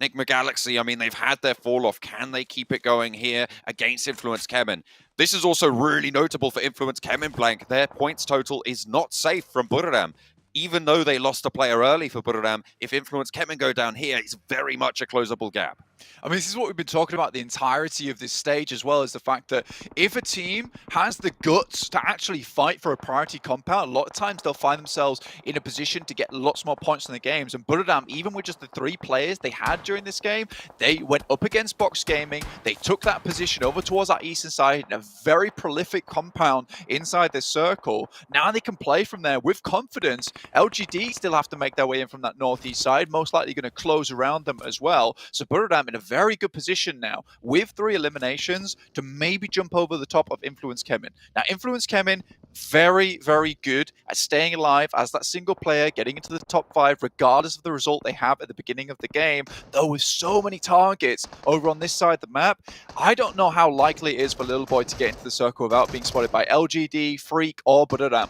Enigma Galaxy, I mean, they've had their fall off. Can they keep it going here against Influence Kemen? This is also really notable for Influence Kemen Blank. Their points total is not safe from Buriram. Even though they lost a player early for Buriram, if Influence Kemen go down here, it's very much a closable gap. I mean, this is what we've been talking about the entirety of this stage, as well as the fact that if a team has the guts to actually fight for a priority compound, a lot of times they'll find themselves in a position to get lots more points in the games. And Buriram, even with just the 3 players they had during this game, they went up against Box Gaming. They took that position over towards that eastern side in a very prolific compound inside this circle. Now they can play from there with confidence. LGD still have to make their way in from that northeast side, most likely going to close around them as well. So Buriram in a very good position now with 3 eliminations to maybe jump over the top of Influence Kemen. Now, Influence Kemen, very, very good at staying alive as that single player, getting into the top 5, regardless of the result they have at the beginning of the game. Though with so many targets over on this side of the map, I don't know how likely it is for Little Boy to get into the circle without being spotted by LGD, Freak, or Buriram.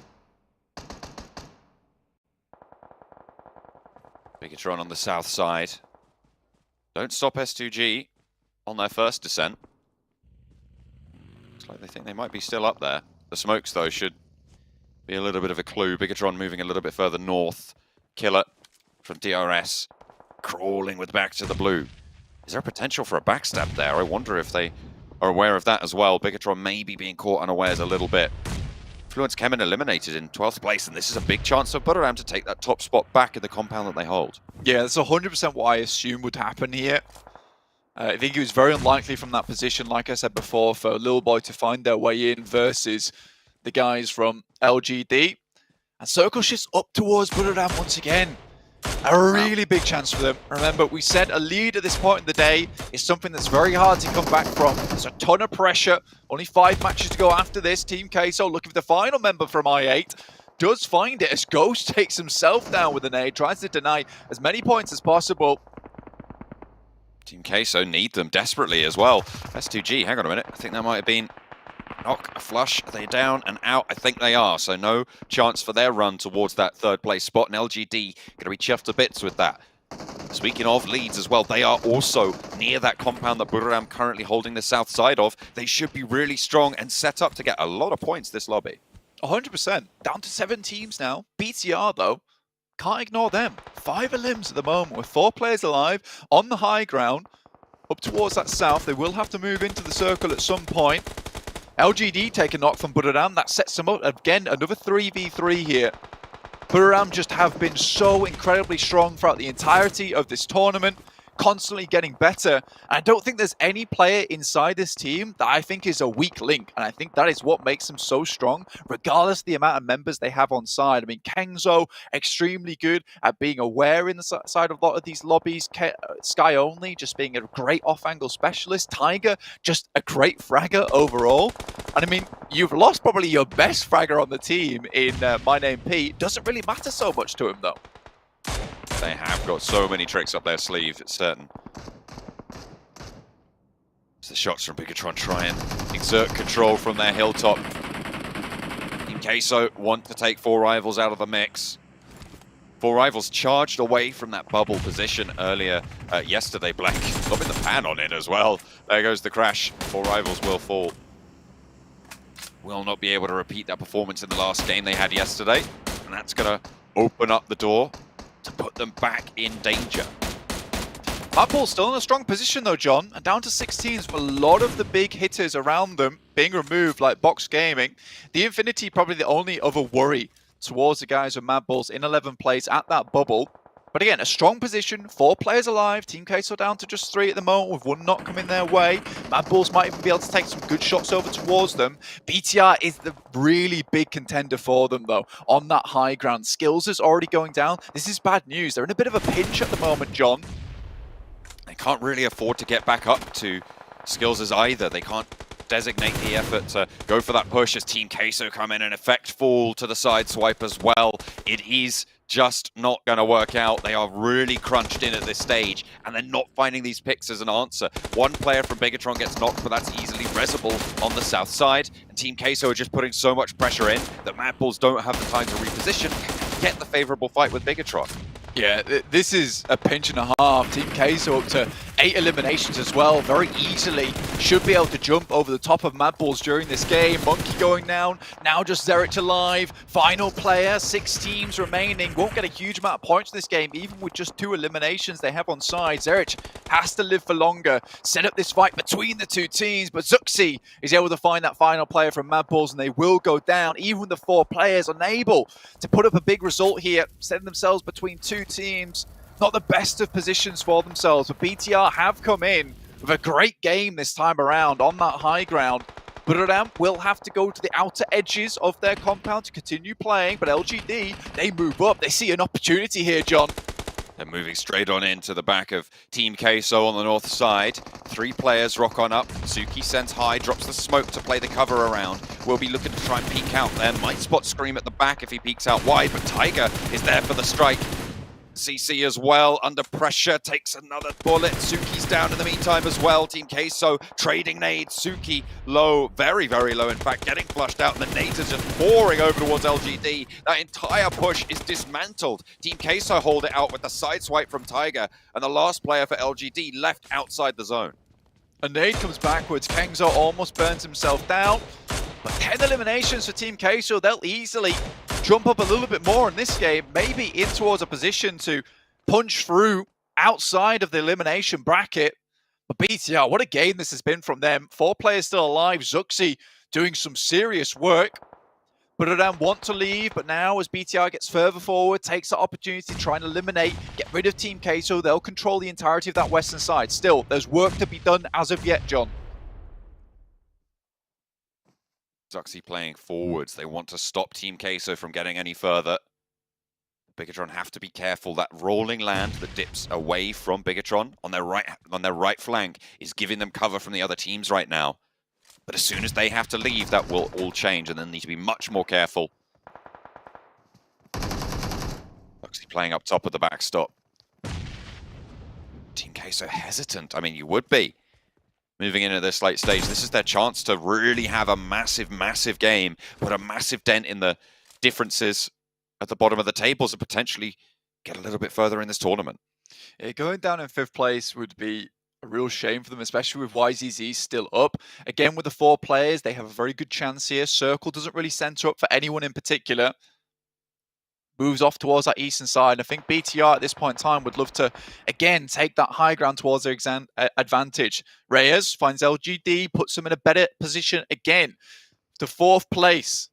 Bigatron on the south side. Don't stop S2G on their first descent. Looks like they think they might be still up there. The smokes, though, should be a little bit of a clue. Bigatron moving a little bit further north. Killer from DRS crawling with back to the blue. Is there a potential for a backstab there? I wonder if they are aware of that as well. Bigatron maybe being caught unawares a little bit. Influence Kemen eliminated in 12th place, and this is a big chance for Buriram to take that top spot back in the compound that they hold. Yeah, that's 100% what I assume would happen here. I think it was very unlikely from that position, like I said before, for Little Boy to find their way in versus the guys from LGD. And circle shifts up towards Buriram once again. A really big chance for them. Remember, we said a lead at this point in the day is something that's very hard to come back from. There's a ton of pressure. Only 5 matches to go after this. Team Queso looking for the final member from I8. Does find it as Ghost takes himself down with an A. Tries to deny as many points as possible. Team Queso need them desperately as well. S2G, hang on a minute. I think that might have been knock, a flush. Are they down and out? I think they are. So no chance for their run towards that 3rd place spot. And LGD going to be chuffed to bits with that. Speaking of leads as well, they are also near that compound that Buriram currently holding the south side of. They should be really strong and set up to get a lot of points this lobby. 100%. Down to 7 teams now. BTR, though, can't ignore them. 5 elims at the moment with 4 players alive on the high ground. Up towards that south, they will have to move into the circle at some point. LGD take a knock from Buriram. That sets them up again, another 3v3 here. Buriram just have been so incredibly strong throughout the entirety of this tournament, constantly getting better. And I don't think there's any player inside this team that I think is a weak link. And I think that is what makes them so strong, regardless of the amount of members they have on side. I mean, Kengzo, extremely good at being aware in the side of a lot of these lobbies. Sky Only, just being a great off-angle specialist. Tiger, just a great fragger overall. And I mean, you've lost probably your best fragger on the team in My Name Pete. Doesn't really matter so much to him, though. They have got so many tricks up their sleeve, it's certain. As the shots from Bigatron try and exert control from their hilltop. Team Queso want to take 4 Rivals out of the mix. 4 Rivals charged away from that bubble position earlier yesterday. Black lobbing the pan on it as well. There goes the crash. 4 Rivals will fall. Will not be able to repeat that performance in the last game they had yesterday. And that's going to open up the door to put them back in danger. Madball's still in a strong position though, John, and down to 16s with a lot of the big hitters around them being removed, like Box Gaming. The Infinity probably the only other worry towards the guys with Madballs in 11th place at that bubble. But again, a strong position, 4 players alive, Team Queso down to just 3 at the moment with 1 knock coming their way. Mad Bulls might even be able to take some good shots over towards them. BTR is the really big contender for them though, on that high ground. Skills is already going down. This is bad news. They're in a bit of a pinch at the moment, John. They can't really afford to get back up to Skills either. They can't designate the effort to go for that push as Team Queso come in and effect fall to the side swipe as well. It is just not going to work out. They are really crunched in at this stage, and they're not finding these picks as an answer. One player from Bigatron gets knocked, but that's easily resable on the south side, and Team Queso are just putting so much pressure in that Mad Bulls don't have the time to reposition and get the favorable fight with Bigatron. Yeah, this is a pinch and a half. Team Queso up to 8 eliminations as well, very easily. Should be able to jump over the top of Mad Bulls during this game. Monkey going down, now just Zerich alive. Final player, 6 teams remaining. Won't get a huge amount of points in this game, even with just 2 eliminations they have on side. Zerich has to live for longer, set up this fight between the 2 teams, but Zuxi is able to find that final player from Mad Bulls, and they will go down, even with the 4 players unable to put up a big result here, setting themselves between 2 teams. Not the best of positions for themselves, but BTR have come in with a great game this time around on that high ground. Buradam will have to go to the outer edges of their compound to continue playing, but LGD, they move up. They see an opportunity here, John. They're moving straight on into the back of Team Queso on the north side. 3 players rock on up. Suki sends high, drops the smoke to play the cover around. Will be looking to try and peek out there. Might spot Scream at the back if he peeks out wide, but Tiger is there for the strike. CC as well, under pressure, takes another bullet. Suki's down in the meantime as well. Team Queso trading nades. Suki low, very, very low, in fact, getting flushed out. And the nades are just pouring over towards LGD. That entire push is dismantled. Team Queso hold it out with the side swipe from Tiger, and the last player for LGD left outside the zone. A nade comes backwards. Kengzo almost burns himself down. But 10 eliminations for Team Queso. They'll easily jump up a little bit more in this game, maybe in towards a position to punch through outside of the elimination bracket. But BTR, what a game this has been from them. 4 players still alive. Zuxi doing some serious work. Buradam want to leave, but now as BTR gets further forward, takes the opportunity to try and eliminate, get rid of Team Queso. They'll control the entirety of that western side. Still, there's work to be done as of yet, John. Zuxi playing forwards. They want to stop Team Queso from getting any further. Bigatron have to be careful. That rolling land that dips away from Bigatron on their right flank is giving them cover from the other teams right now. But as soon as they have to leave, that will all change, and they'll need to be much more careful. Zuxi playing up top of the backstop. Team Queso hesitant. I mean, you would be. Moving into this late stage, this is their chance to really have a massive, massive game, put a massive dent in the differences at the bottom of the tables and potentially get a little bit further in this tournament. Yeah, going down in 5th place would be a real shame for them, especially with YZZ still up. Again, with the 4 players, they have a very good chance here. Circle doesn't really center up for anyone in particular. Moves off towards that eastern side. I think BTR at this point in time would love to, again, take that high ground towards their advantage. Reyes finds LGD, puts them in a better position again. To 4th place,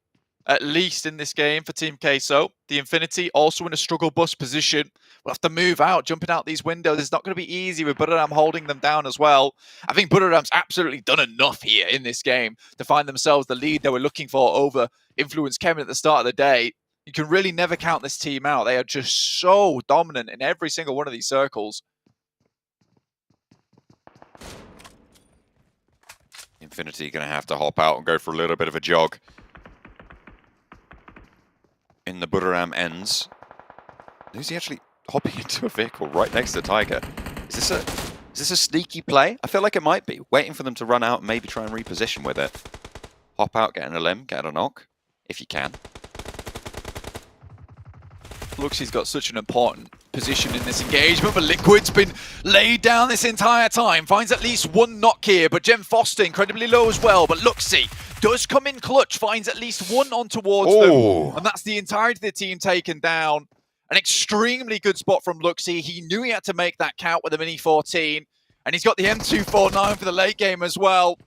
at least in this game for Team Queso. The Infinity also in a struggle bus position. We'll have to move out, jumping out these windows. It's not going to be easy with Buradam holding them down as well. I think Buradam's absolutely done enough here in this game to find themselves the lead they were looking for over Influence Kevin at the start of the day. You can really never count this team out. They are just so dominant in every single one of these circles. Infinity going to have to hop out and go for a little bit of a jog. In the Buradam ends. Who's he actually hopping into a vehicle right next to Tiger? Is this a sneaky play? I feel like it might be. Waiting for them to run out and maybe try and reposition with it. Hop out, get an limb, get a knock, if you can. Looks he's got such an important position in this engagement, but Liquid's been laid down this entire time. Finds at least 1 knock here, but Gem Foster incredibly low as well. But Luxie does come in clutch, finds at least 1 on towards them. And that's the entirety of the team taken down. An extremely good spot from Luxie. He knew he had to make that count with a Mini 14. And he's got the M249 for the late game as well.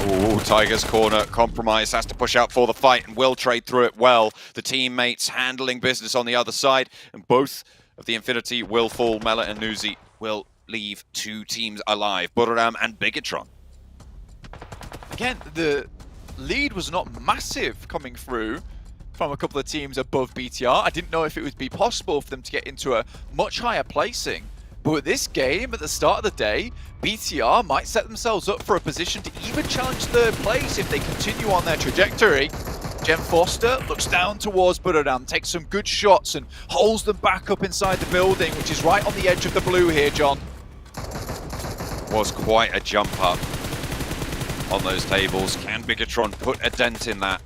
Ooh, Tiger's corner compromise, has to push out for the fight and will trade through it well. The teammates handling business on the other side, and both of the Infinity will fall. Mela and Nuzi will leave 2 teams alive, Budoram and Bigatron. Again, the lead was not massive coming through from a couple of teams above BTR. I didn't know if it would be possible for them to get into a much higher placing. But with this game, at the start of the day, BTR might set themselves up for a position to even challenge 3rd place if they continue on their trajectory. Jem Foster looks down towards Budoram, takes some good shots and holds them back up inside the building, which is right on the edge of the blue here, John. Was quite a jump up on those tables. Can Bigatron put a dent in that?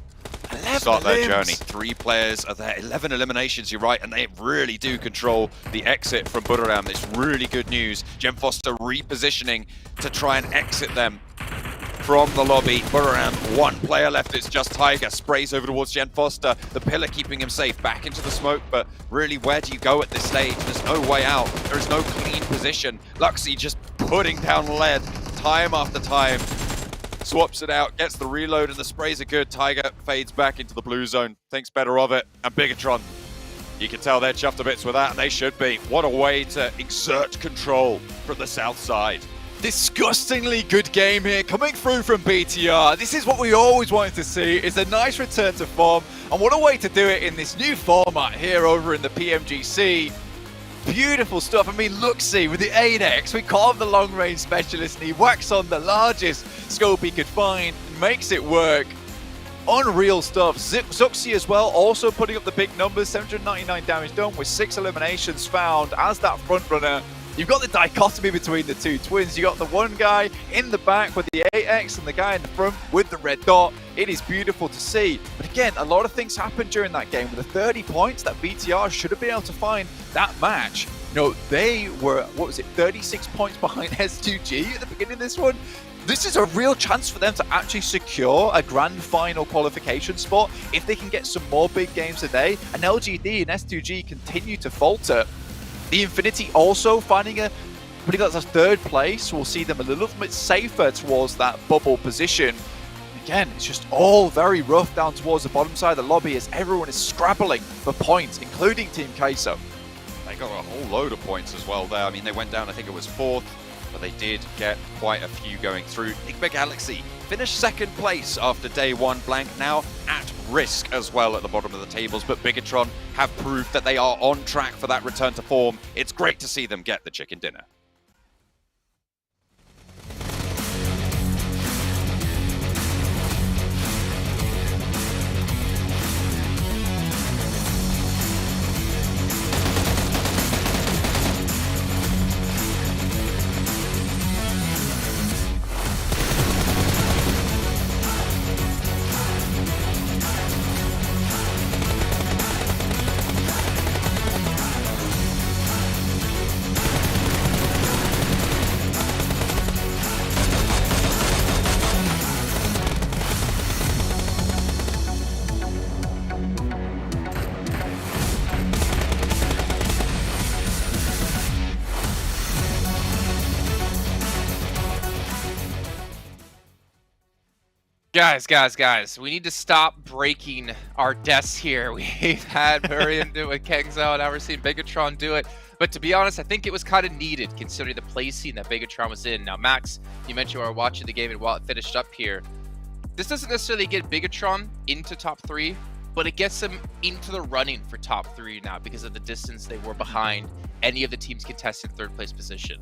Start their journey. 3 players are there, 11 eliminations, you're right, and they really do control the exit from Budoram. It's really good news. Jem Foster repositioning to try and exit them from the lobby. Budoram, 1 player left, it's just Tiger. Sprays over towards Jem Foster. The pillar keeping him safe, back into the smoke, but really, where do you go at this stage? There's no way out. There is no clean position. Luxy just putting down lead time after time. Swaps it out, gets the reload, and the sprays are good. Tiger fades back into the blue zone, thinks better of it. And Bigatron, you can tell they're chuffed to bits with that, and they should be. What a way to exert control from the south side. Disgustingly good game here coming through from BTR. This is what we always wanted to see. It's a nice return to form, and what a way to do it in this new format here over in the PMGC. Beautiful stuff. I mean, Luxy with the 8x, we call him the long-range specialist, and he whacks on the largest scope he could find and makes it work. Unreal stuff. Zuxi as well, also putting up the big numbers, 799 damage done with 6 eliminations found as that front runner. You've got the dichotomy between the 2 twins. You got the one guy in the back with the 8x and the guy in the front with the red dot. It is beautiful to see. But again, a lot of things happened during that game. With the 30 points that BTR should have been able to find that match. You know, they were, 36 points behind S2G at the beginning of this one. This is a real chance for them to actually secure a grand final qualification spot if they can get some more big games today. And LGD and S2G continue to falter. The Infinity also putting us a 3rd place will see them a little bit safer towards that bubble position. Again, it's just all very rough down towards the bottom side of the lobby as everyone is scrabbling for points, including Team Queso. They got a whole load of points as well there. I mean, they went down, I think it was 4th, but they did get quite a few going through. Enigma Galaxy finished 2nd place after day 1. Blank now at risk as well at the bottom of the tables, but Bigatron have proved that they are on track for that return to form. It's great to see them get the chicken dinner. Guys, we need to stop breaking our desks here. We've had Miriam do it, Kengzo, now we're seeing Bigatron do it. But to be honest, I think it was kind of needed considering the placing that Bigatron was in. Now, Max, you mentioned we were watching the game and while it finished up here, this doesn't necessarily get Bigatron into top 3, but it gets them into the running for top 3 now because of the distance they were behind any of the teams contesting 3rd place position.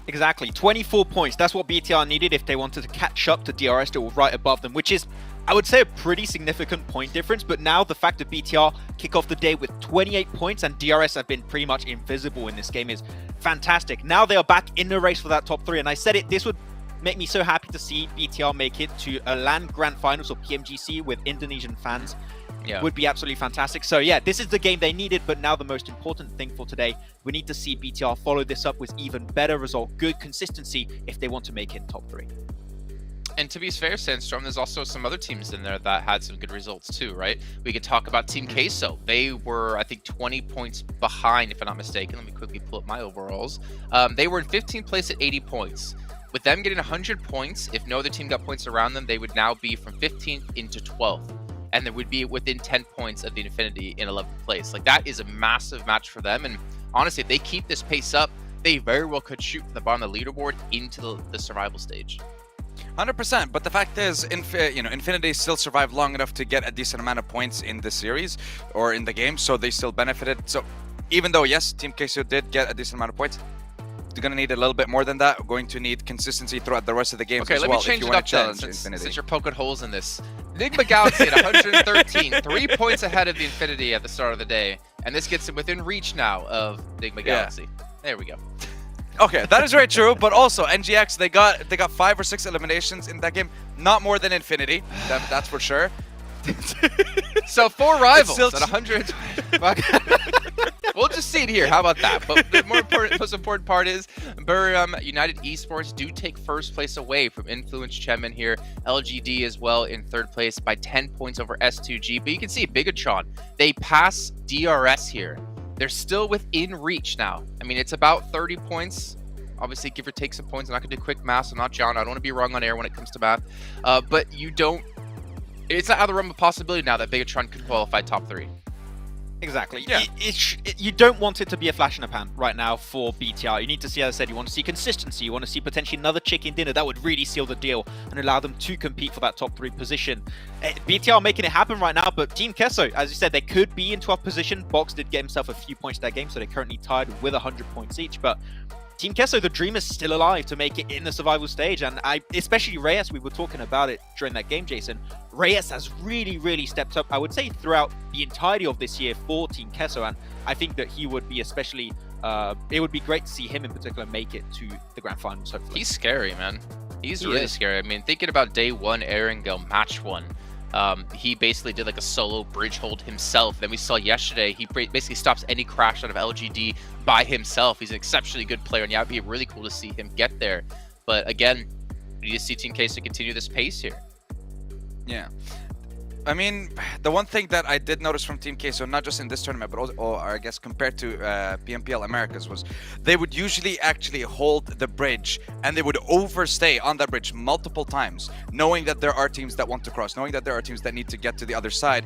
Exactly, 24 points. That's what BTR needed if they wanted to catch up to DRS that were right above them, which is, I would say, a pretty significant point difference. But now the fact that BTR kick off the day with 28 points and DRS have been pretty much invisible in this game is fantastic. Now they are back in the race for that top 3. And I said it, this would make me so happy to see BTR make it to a LAN Grand Finals or PMGC with Indonesian fans. Yeah. Would be absolutely fantastic. So yeah, this is the game they needed, but now the most important thing for today, we need to see BTR follow this up with even better result, good consistency if they want to make it in top 3. And to be fair, Sandstorm, there's also some other teams in there that had some good results too, right? We could talk about Team Queso. They were, I think, 20 points behind, if I'm not mistaken. Let me quickly pull up my overalls. They were in 15th place at 80 points. With them getting 100 points, if no other team got points around them, they would now be from 15th into 12th. And they would be within 10 points of the Infinity in 11th place. Like, that is a massive match for them. And honestly, if they keep this pace up, they very well could shoot from the bottom of the leaderboard into the survival stage. 100%, but the fact is, Infinity still survived long enough to get a decent amount of points in the series or in the game, so they still benefited. So even though, yes, Team Queso did get a decent amount of points, they're going to need a little bit more than that. We're going to need consistency throughout the rest of the games as well. Okay, let me change it up then, since you're poking holes in this. Enigma Galaxy at 113, 3 points ahead of the Infinity at the start of the day, and this gets them within reach now of Enigma Galaxy. There we go. Okay, that is very true, but also NGX, they got 5 or 6 eliminations in that game, not more than Infinity, that's for sure. So 4 rivals at 100. We'll just see it here. How about that? But the most important part is United Esports do take first place away from Influence Chemin here. LGD as well in third place by 10 points over S2G. But you can see Bigatron, they pass DRS here. They're still within reach now. I mean, it's about 30 points. Obviously, give or take some points. I'm not going to do quick math. I'm not John. I don't want to be wrong on air when it comes to math. But you don't... It's not out of the realm of possibility now that Bigatron could qualify top 3. Exactly. Yeah. You don't want it to be a flash in the pan right now for BTR. You need to see, as I said, you want to see consistency. You want to see potentially another chicken dinner that would really seal the deal and allow them to compete for that top 3 position. BTR making it happen right now, but Team Queso, as you said, they could be in 12th position. Box did get himself a few points that game, so they're currently tied with 100 points each. But Team Queso, the dream is still alive to make it in the survival stage, and especially Reyes, we were talking about it during that game, Jason. Reyes has really stepped up, I would say, throughout the entirety of this year for Team Queso, and I think that he would be especially, it would be great to see him in particular make it to the grand finals, hopefully. He's scary, man. He's really scary. I mean, thinking about day 1, Erangel, match 1, he basically did like a solo bridge hold himself. Then we saw yesterday, he basically stops any crash out of LGD by himself. He's an exceptionally good player, and yeah, it'd be really cool to see him get there. But again, we need to see Team Queso continue this pace here. Yeah. I mean, the one thing that I did notice from Team Queso, not just in this tournament, but also, or I guess compared to PMPL Americas, was they would usually actually hold the bridge and they would overstay on that bridge multiple times, knowing that there are teams that want to cross, knowing that there are teams that need to get to the other side,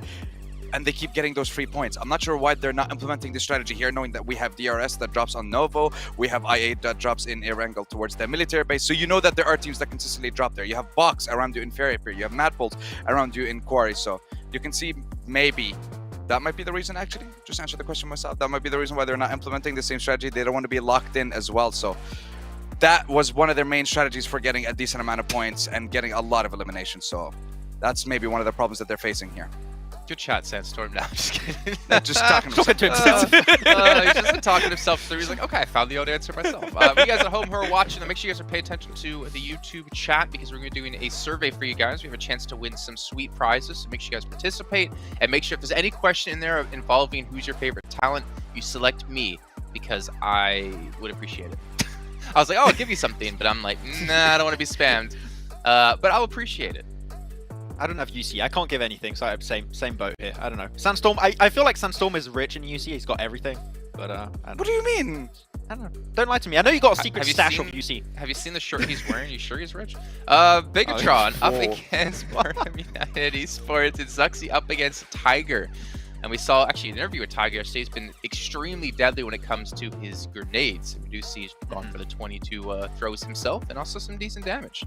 and they keep getting those free points. I'm not sure why they're not implementing this strategy here, knowing that we have DRS that drops on Novo, we have I8 that drops in Erangel towards the military base, so you know that there are teams that consistently drop there. You have Box around you in Fairy Pier, you have Madbolt around you in Quarry, so you can see maybe that might be the reason, actually. Just answer the question myself. That might be the reason why they're not implementing the same strategy. They don't want to be locked in as well, so that was one of their main strategies for getting a decent amount of points and getting a lot of eliminations, so that's maybe one of the problems that they're facing here. Good chat, Sandstorm. Now, I'm just kidding. Just talking to himself. He's just been talking to himself through. He's like, okay, I found the old answer myself. You guys at home who are watching, make sure you guys are paying attention to the YouTube chat, because we're going to be doing a survey for you guys. We have a chance to win some sweet prizes, so make sure you guys participate. And make sure if there's any question in there involving who's your favorite talent, you select me, because I would appreciate it. I was like, oh, I'll give you something, but I'm like, nah, I don't want to be spammed. But I'll appreciate it. I don't have UC. I can't give anything, so I have same boat here. I don't know. Sandstorm, I feel like Sandstorm is rich in UC. He's got everything. But what do you mean? I don't know. Don't lie to me. I know you got a secret stash of UC. Have you seen the shirt he's wearing? You sure he's rich? Bigatron up against United Esports, and Zuxi up against Tiger. And we saw actually an interview with Tiger yesterday. He's been extremely deadly when it comes to his grenades. We do see he's gone for the 22 throws himself, and also some decent damage.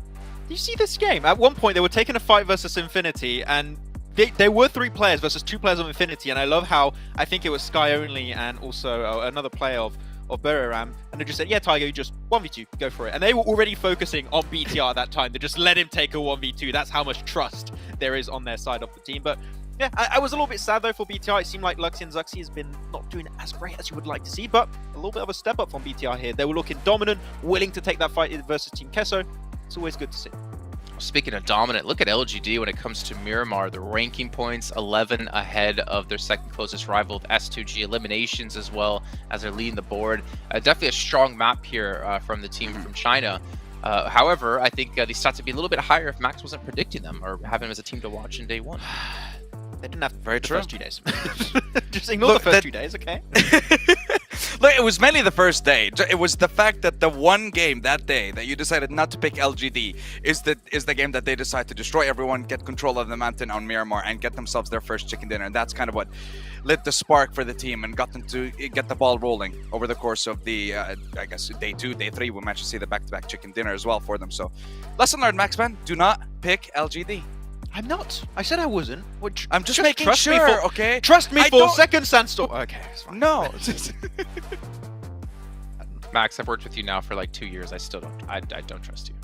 Do you see this game? At one point, they were taking a fight versus Infinity, and they were 3 players versus 2 players of Infinity. And I love how I think it was Sky Only and also another player of Buriram, and they just said, yeah, Tiger, you just 1v2, go for it. And they were already focusing on BTR at that time. They just let him take a 1v2. That's how much trust there is on their side of the team. But yeah, I was a little bit sad though for BTR. It seemed like Luxy and Zuxi has been not doing as great as you would like to see, but a little bit of a step up from BTR here. They were looking dominant, willing to take that fight versus Team Queso. It's always good to see. Speaking of dominant, look at LGD when it comes to Miramar. The ranking points 11 ahead of their second closest rival with S2G. Eliminations as well as they're leading the board. Definitely a strong map here from the team from China. However, I think these stats would be a little bit higher if Max wasn't predicting them or having them as a team to watch in day 1. They didn't have the first 2 days. Just ignore the first 2 days, okay? Look, it was mainly the first day. It was the fact that the one game that day that you decided not to pick LGD is the game that they decide to destroy everyone, get control of the mountain on Miramar, and get themselves their first chicken dinner. And that's kind of what lit the spark for the team and got them to get the ball rolling over the course of the, I guess, day 2, day 3. We managed to see the back-to-back chicken dinner as well for them. So, lesson learned, Maxman. Do not pick LGD. I'm not. I said I wasn't. I'm just making sure, okay? Trust me for a second, Sandstorm. Okay, it's fine. No. Max, I've worked with you now for like 2 years. I still don't. I don't trust you.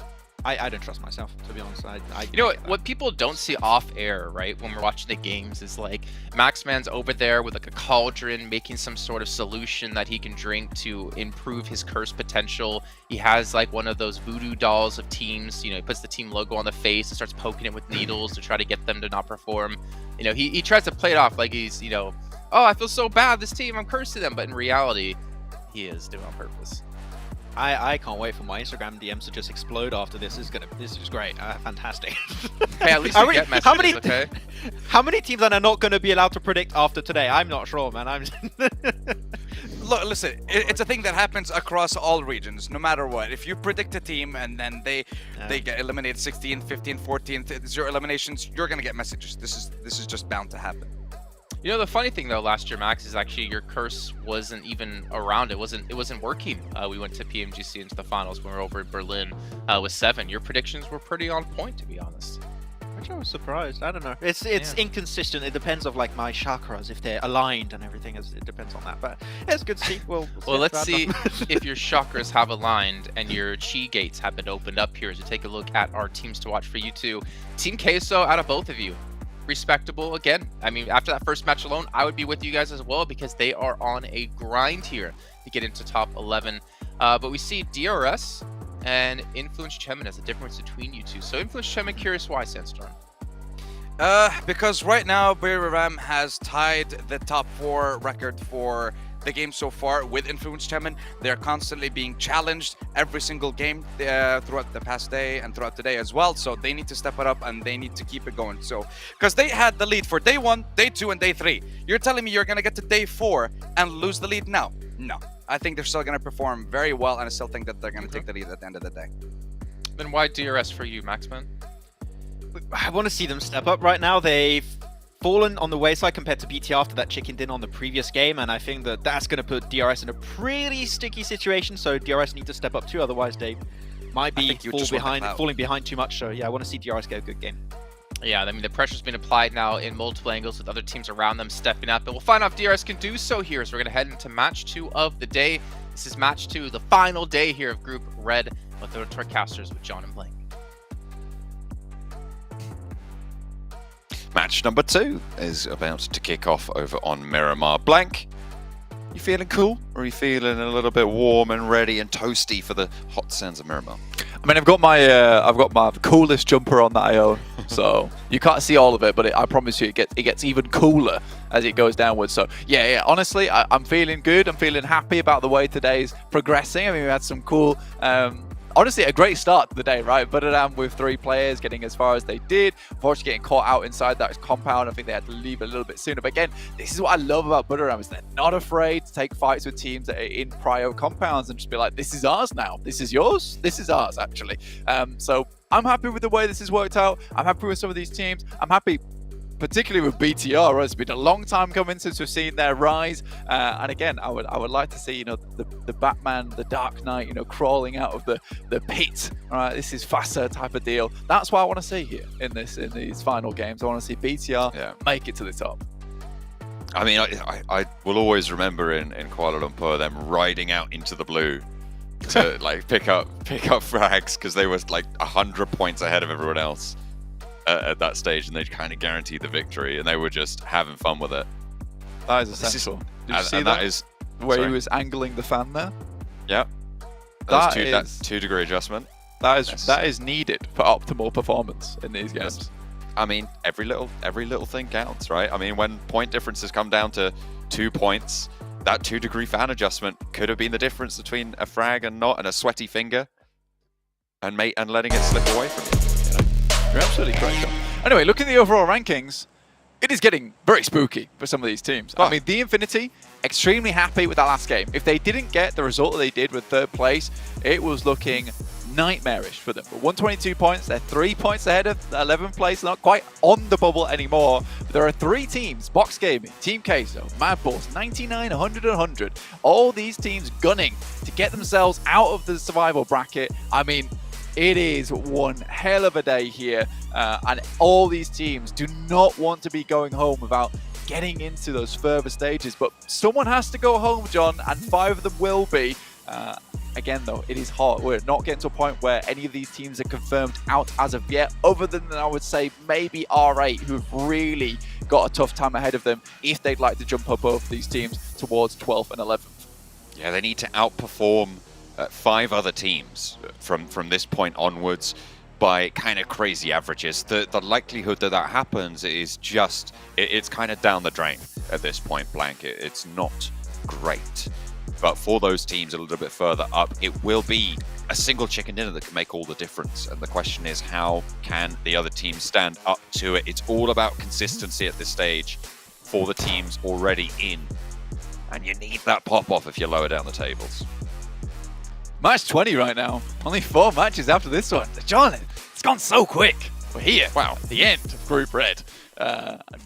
I don't trust myself, to be honest. You know what people don't see off air, right, when we're watching the games is like Maxman's over there with like a cauldron making some sort of solution that he can drink to improve his curse potential. He has like one of those voodoo dolls of teams, you know, he puts the team logo on the face and starts poking it with needles to try to get them to not perform. You know, he tries to play it off like he's, you know, oh, I feel so bad, this team, I'm cursing them, but in reality, he is doing it on purpose. I can't wait for my Instagram DMs to just explode after this. This is great. Fantastic. Hey, at least you get messages, okay? How many teams are not going to be allowed to predict after today? I'm not sure, man. Look, listen, it's a thing that happens across all regions, no matter what. If you predict a team and then they get eliminated 16, 15, 14, 0 eliminations, you're going to get messages. This is just bound to happen. You know, the funny thing though, last year, Max, is actually your curse wasn't even around. It wasn't working. We went to PMGC into the finals when we were over in Berlin with 7. Your predictions were pretty on point, to be honest. Which I was surprised. I don't know. It's inconsistent. It depends of like my chakras, if they're aligned and everything. It depends on that. But it's good to see. Well, let's see if your chakras have aligned and your chi gates have been opened up here as we take a look at our teams to watch for you two. Team Queso, out of both of you, respectable again. I mean, after that first match alone, I would be with you guys as well because they are on a grind here to get into top 11. But we see DRS and Influence Chemin as the difference between you two. So Influence Chemin, curious why, Sandstorm? Because right now Buriram has tied the top 4 record for the game so far with Influence Chemin. They're constantly being challenged every single game throughout the past day and throughout today as well. So they need to step it up and they need to keep it going. So, because they had the lead for day 1, day 2, and day 3. You're telling me you're going to get to day 4 and lose the lead now? No. I think they're still going to perform very well, and I still think that they're going to take the lead at the end of the day. Then why DRS for you, Maxman? I want to see them step up right now. They've fallen on the wayside compared to BT after that chicken dinner on the previous game, and I think that that's going to put DRS in a pretty sticky situation, so DRS need to step up too, otherwise they might be falling behind too much. So yeah, I want to see DRS get a good game. Yeah, I mean, the pressure's been applied now in multiple angles with other teams around them stepping up, and we'll find out if DRS can do so here. So we're going to head into match 2 of the day. This is match 2, the final day here of Group Red with the Torcasters with John and Blank. Match number 2 is about to kick off over on Miramar. Blank, you feeling cool? Or are you feeling a little bit warm and ready and toasty for the hot sands of Miramar? I mean, I've got my coolest jumper on that I own, so you can't see all of it, but I promise you it gets even cooler as it goes downwards. So yeah, honestly, I'm feeling good. I'm feeling happy about the way today's progressing. I mean, we had some cool, honestly, a great start to the day, right? Buriram with 3 players getting as far as they did. Unfortunately, getting caught out inside that compound. I think they had to leave a little bit sooner. But again, this is what I love about Buriram, is they're not afraid to take fights with teams that are in prio compounds and just be like, this is ours now. This is yours. This is ours, actually. So I'm happy with the way this has worked out. I'm happy with some of these teams. I'm happy particularly with BTR. Right? It's been a long time coming since we've seen their rise, and again, I would like to see, you know, the Batman, the Dark Knight, you know, crawling out of the pit. All right, this is FASA type of deal. That's what I want to see here in these final games. I want to see BTR make it to the top. I mean, I will always remember in Kuala Lumpur them riding out into the blue to like pick up frags because they were like 100 points ahead of everyone else at that stage, and they kind of guaranteed the victory, and they were just having fun with it. That is essential. Did you see that? That is the way he was angling the fan there? Yep. That's 2-degree adjustment. That is needed for optimal performance in these games. Yes. I mean, every little thing counts, right? I mean, when point differences come down to 2 points, that 2-degree fan adjustment could have been the difference between a frag and not, and a sweaty finger, and letting it slip away from you. You're absolutely correct, John. Anyway, looking at the overall rankings, it is getting very spooky for some of these teams. I mean, the Infinity, extremely happy with that last game. If they didn't get the result that they did with 3rd place, it was looking nightmarish for them. But 122 points, they're 3 points ahead of 11th place, not quite on the bubble anymore. But there are 3 teams, Box Gaming, Team Queso, Mad Balls, 99, 100, 100. All these teams gunning to get themselves out of the survival bracket. I mean, it is one hell of a day here, and all these teams do not want to be going home without getting into those further stages. But someone has to go home, John, and 5 of them will be. Again, though, it is hard. We're not getting to a point where any of these teams are confirmed out as of yet, other than, I would say, maybe R8, who've really got a tough time ahead of them if they'd like to jump up over these teams towards 12th and 11th. Yeah, they need to outperform 5 other teams from this point onwards by kind of crazy averages. The likelihood that that happens is just, it's kind of down the drain at this point blank. It's not great. But for those teams a little bit further up, it will be a single chicken dinner that can make all the difference. And the question is, how can the other teams stand up to it? It's all about consistency at this stage for the teams already in. And you need that pop-off if you're lower down the tables. Match 20 right now. Only 4 matches after this one. John, it's gone so quick. We're here. Wow, at the end of Group Red.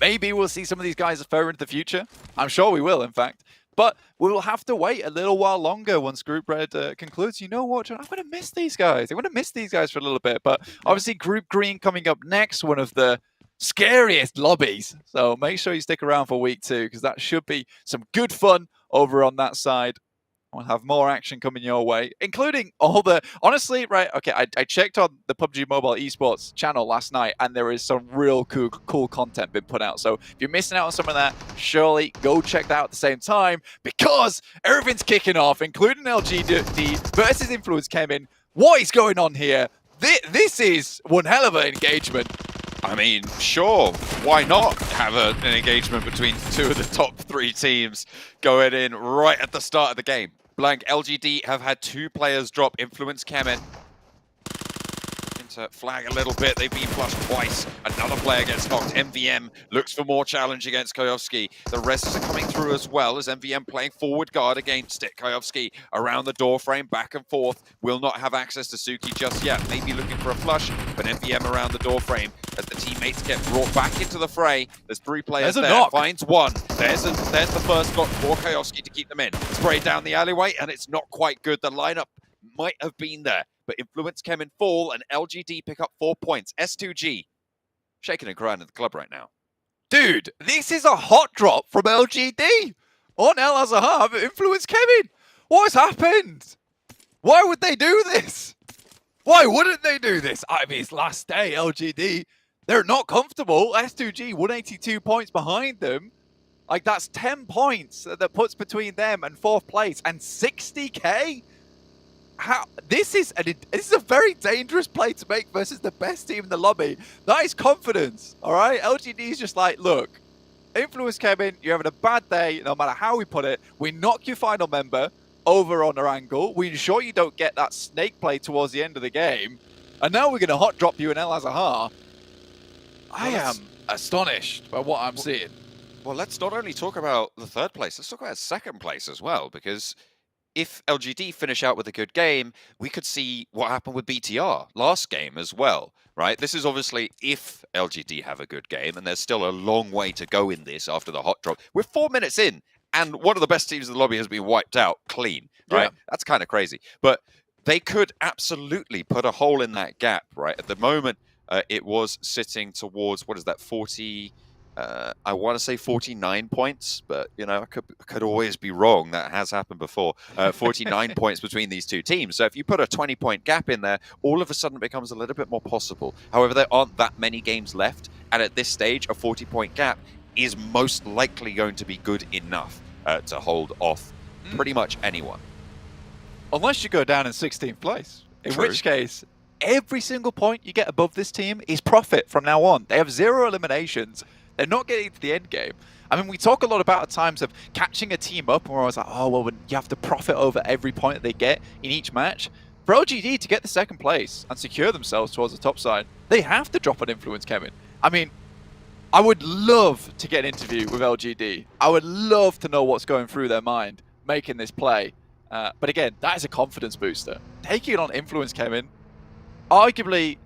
Maybe we'll see some of these guys further into the future. I'm sure we will, in fact. But we will have to wait a little while longer once Group Red concludes. You know what, John? I'm going to miss these guys. I'm going to miss these guys for a little bit. But obviously, Group Green coming up next, one of the scariest lobbies. So make sure you stick around for week 2, because that should be some good fun over on that side. We'll have more action coming your way, including all the... Honestly, right, okay, I checked on the PUBG Mobile esports channel last night, and there is some real cool content being put out. So if you're missing out on some of that, surely go check that out at the same time, because everything's kicking off, including LGD versus Influence Kemin. What is going on here? This is one hell of an engagement. I mean, sure, why not have an engagement between 2 of the top 3 teams going in right at the start of the game? Blank, LGD have had 2 players drop. Influence Kemin into flag a little bit. They've been flushed twice. Another player gets knocked. MVM looks for more challenge against Kojovski. The rest are coming through as well as MVM playing forward guard against it. Kojovski around the door frame, back and forth. Will not have access to Suki just yet. Maybe looking for a flush, but MVM around the door frame as the teammates get brought back into the fray. There's 3 players there. Knock. Finds 1. There's the first knock for Kojovski to keep them in. Spray down the alleyway, and it's not quite good. The lineup might have been there, but Influence Kemin fall, and LGD pick up 4 points. S2G shaking and crying at the club right now. Dude, this is a hot drop from LGD on El Azahar, but Influence Kemin. What has happened? Why would they do this? Why wouldn't they do this? I mean, it's last day, LGD. They're not comfortable. S2G, 182 points behind them. Like, that's 10 points that puts between them and 4th place, and 60k? How? This is a very dangerous play to make versus the best team in the lobby. That is confidence, all right? LGD is just like, look, Influence Kemin, you're having a bad day, no matter how we put it. We knock your final member over on our angle. We ensure you don't get that snake play towards the end of the game. And now we're going to hot drop you in El Azahar. I am astonished by what I'm seeing. Well, let's not only talk about the 3rd place, let's talk about 2nd place as well, because if LGD finish out with a good game, we could see what happened with BTR last game as well, right? This is obviously if LGD have a good game, and there's still a long way to go in this after the hot drop. We're 4 minutes in, and one of the best teams in the lobby has been wiped out clean, right? Yeah. That's kind of crazy. But they could absolutely put a hole in that gap, right? At the moment, it was sitting towards, what is that, 40... I want to say 49 points, but, you know, I could always be wrong. That has happened before. 49 points between these 2 teams. So if you put a 20-point gap in there, all of a sudden it becomes a little bit more possible. However, there aren't that many games left. And at this stage, a 40-point gap is most likely going to be good enough to hold off pretty much anyone. Unless you go down in 16th place, in True. which case, every single point you get above this team is profit from now on. They have 0 eliminations. They're not getting to the end game. I mean, we talk a lot about at times of catching a team up, and we're always like, oh, well, you have to profit over every point that they get in each match. For LGD to get the 2nd place and secure themselves towards the top side, they have to drop an Influence Kemin. I mean, I would love to get an interview with LGD. I would love to know what's going through their mind making this play. But again, that is a confidence booster. Taking it on Influence, Kevin, arguably,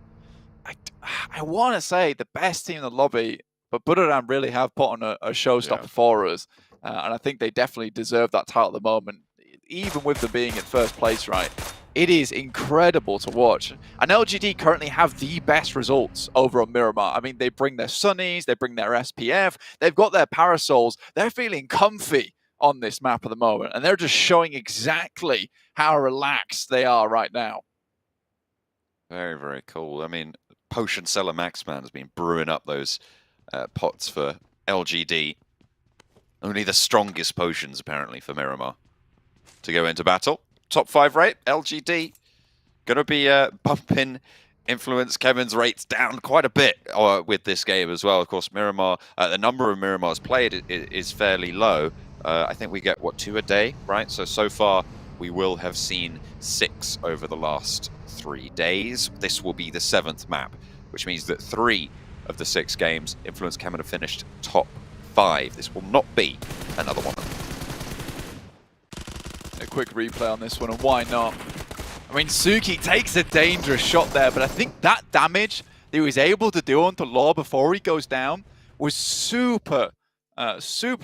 I want to say the best team in the lobby, but Budoran really have put on a showstopper for us. And I think they definitely deserve that title at the moment, even with them being in first place, right? It is incredible to watch. And LGD currently have the best results over on Miramar. I mean, they bring their Sunnies, they bring their SPF, they've got their Parasols. They're feeling comfy on this map at the moment, and they're just showing exactly how relaxed they are right now. Very, very cool. I mean, Potion Seller Maxman has been brewing up those pots for LGD. Only the strongest potions, apparently, for Miramar to go into battle. Top 5 rate, LGD. Going to be bumping Influence Kevin's rates down quite a bit with this game as well. Of course, Miramar, the number of Miramars played is fairly low. I think we get, what, 2 a day, right? So far, we will have seen 6 over the last 3 days. This will be the 7th map, which means that 3 of the 6 games, Influence Kevin have finished top 5. This will not be another one. A quick replay on this one, and why not? I mean, Suki takes a dangerous shot there, but I think that damage that he was able to do onto Law before he goes down was super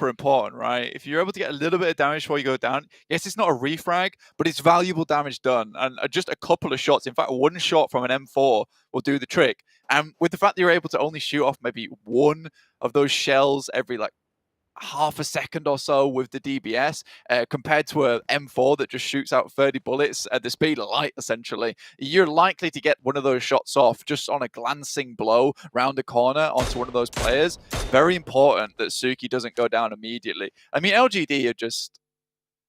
important, right? If you're able to get a little bit of damage before you go down, yes, it's not a refrag, but it's valuable damage done. And just a couple of shots, in fact, one shot from an M4 will do the trick. And with the fact that you're able to only shoot off maybe one of those shells every, like, half a second or so with the DBS, compared to a M4 that just shoots out 30 bullets at the speed of light, essentially, you're likely to get one of those shots off just on a glancing blow round the corner onto one of those players. Very important that Suki doesn't go down immediately. I mean, LGD are just,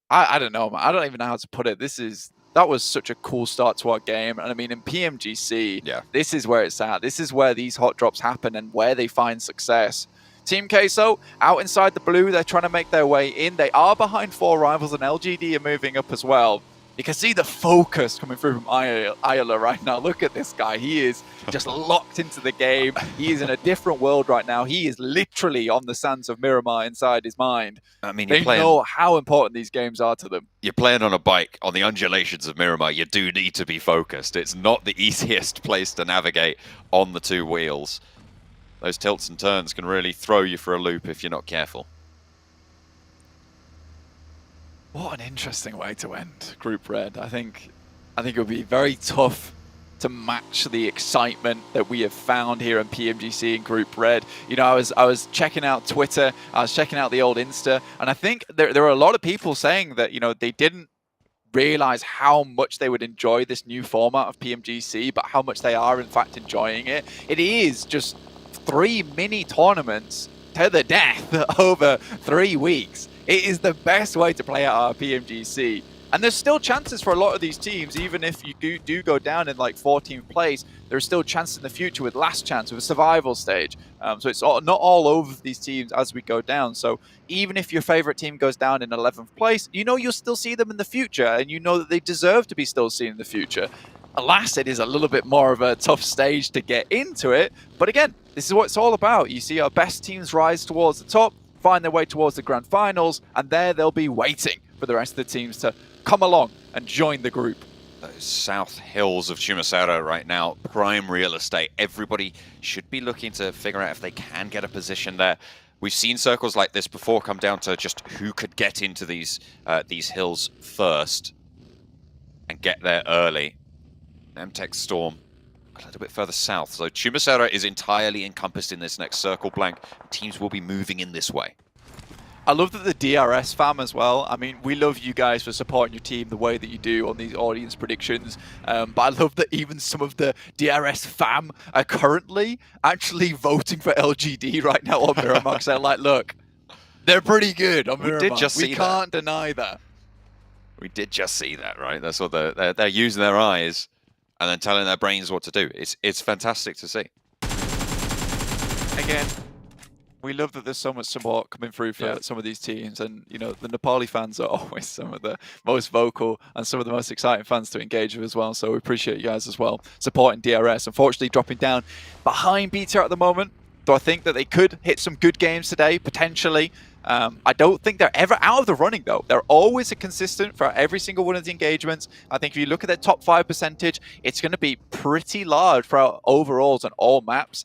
I don't know, man. I don't even know how to put it. That was such a cool start to our game. And I mean, in PMGC, this is where it's at. This is where these hot drops happen and where they find success. Team Queso, out inside the blue, they're trying to make their way in. They are behind 4 rivals, and LGD are moving up as well. You can see the focus coming through from Ayala right now. Look at this guy. He is just locked into the game. He is in a different world right now. He is literally on the sands of Miramar inside his mind. I mean, they know how important these games are to them. You're playing on a bike on the undulations of Miramar. You do need to be focused. It's not the easiest place to navigate on the 2 wheels. Those tilts and turns can really throw you for a loop if you're not careful. What an interesting way to end Group Red. I think it would be very tough to match the excitement that we have found here in PMGC in Group Red. You know, I was checking out Twitter, I was checking out the old Insta, and I think there are a lot of people saying that, you know, they didn't realize how much they would enjoy this new format of PMGC, but how much they are in fact enjoying it. It is just 3 mini tournaments to the death over 3 weeks. It is the best way to play out our PMGC. And there's still chances for a lot of these teams, even if you do go down in like 14th place, there's still chances in the future with last chance, with a survival stage. So it's not all over these teams as we go down. So even if your favorite team goes down in 11th place, you know you'll still see them in the future, and you know that they deserve to be still seen in the future. Alas, it is a little bit more of a tough stage to get into it. But again, this is what it's all about. You see our best teams rise towards the top, find their way towards the grand finals, and there they'll be waiting for the rest of the teams to come along and join the group. Those south hills of Chumasera right now, prime real estate. Everybody should be looking to figure out if they can get a position there. We've seen circles like this before come down to just who could get into these hills first and get there early. MTech Storm a little bit further south. So Chumasera is entirely encompassed in this next circle blank. Teams will be moving in this way. I love that the DRS fam as well. I mean, we love you guys for supporting your team the way that you do on these audience predictions. But I love that even some of the DRS fam are currently actually voting for LGD right now on Miramar. Because they're like, look, they're pretty good on Miramar. We can't deny that. We did just see that, right? That's what they're using their eyes and then telling their brains what to do. It's fantastic to see. Again, we love that there's so much support coming through for some of these teams, and you know the Nepali fans are always some of the most vocal and some of the most exciting fans to engage with as well. So we appreciate you guys as well supporting DRS. Unfortunately, dropping down behind BTR at the moment. Do I think that they could hit some good games today? Potentially. I don't think they're ever out of the running, though. They're always a consistent for every single one of the engagements. I think if you look at their top 5 percentage, it's going to be pretty large for our overalls on all maps.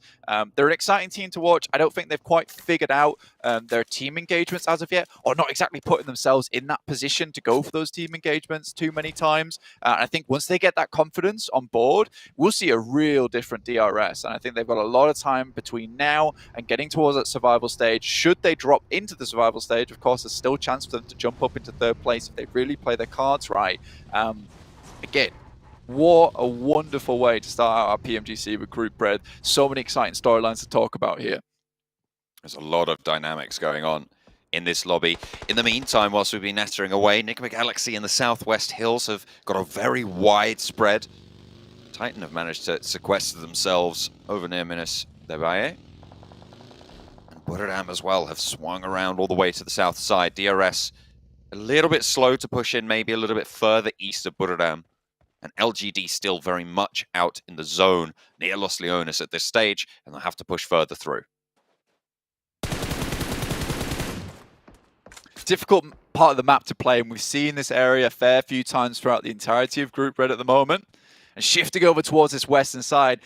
They're an exciting team to watch. I don't think they've quite figured out their team engagements as of yet, or not exactly putting themselves in that position to go for those team engagements too many times. I think once they get that confidence on board, we'll see a real different DRS. And I think they've got a lot of time between now and getting towards that survival stage. Should they drop into the survival stage, of course, there's still a chance for them to jump up into 3rd place if they really play their cards right. Again, what a wonderful way to start out our PMGC with Group Red. So many exciting storylines to talk about here. There's a lot of dynamics going on in this lobby. In the meantime, whilst we've been nattering away, Enigma Galaxy in the Southwest Hills have got a very wide spread. Titan have managed to sequester themselves over near Minas de Valle. Buradam as well have swung around all the way to the south side. DRS a little bit slow to push in, maybe a little bit further east of Buradam. And LGD still very much out in the zone near Los Leones at this stage, and they'll have to push further through. Difficult part of the map to play, and we've seen this area a fair few times throughout the entirety of Group Red at the moment. And shifting over towards this western side,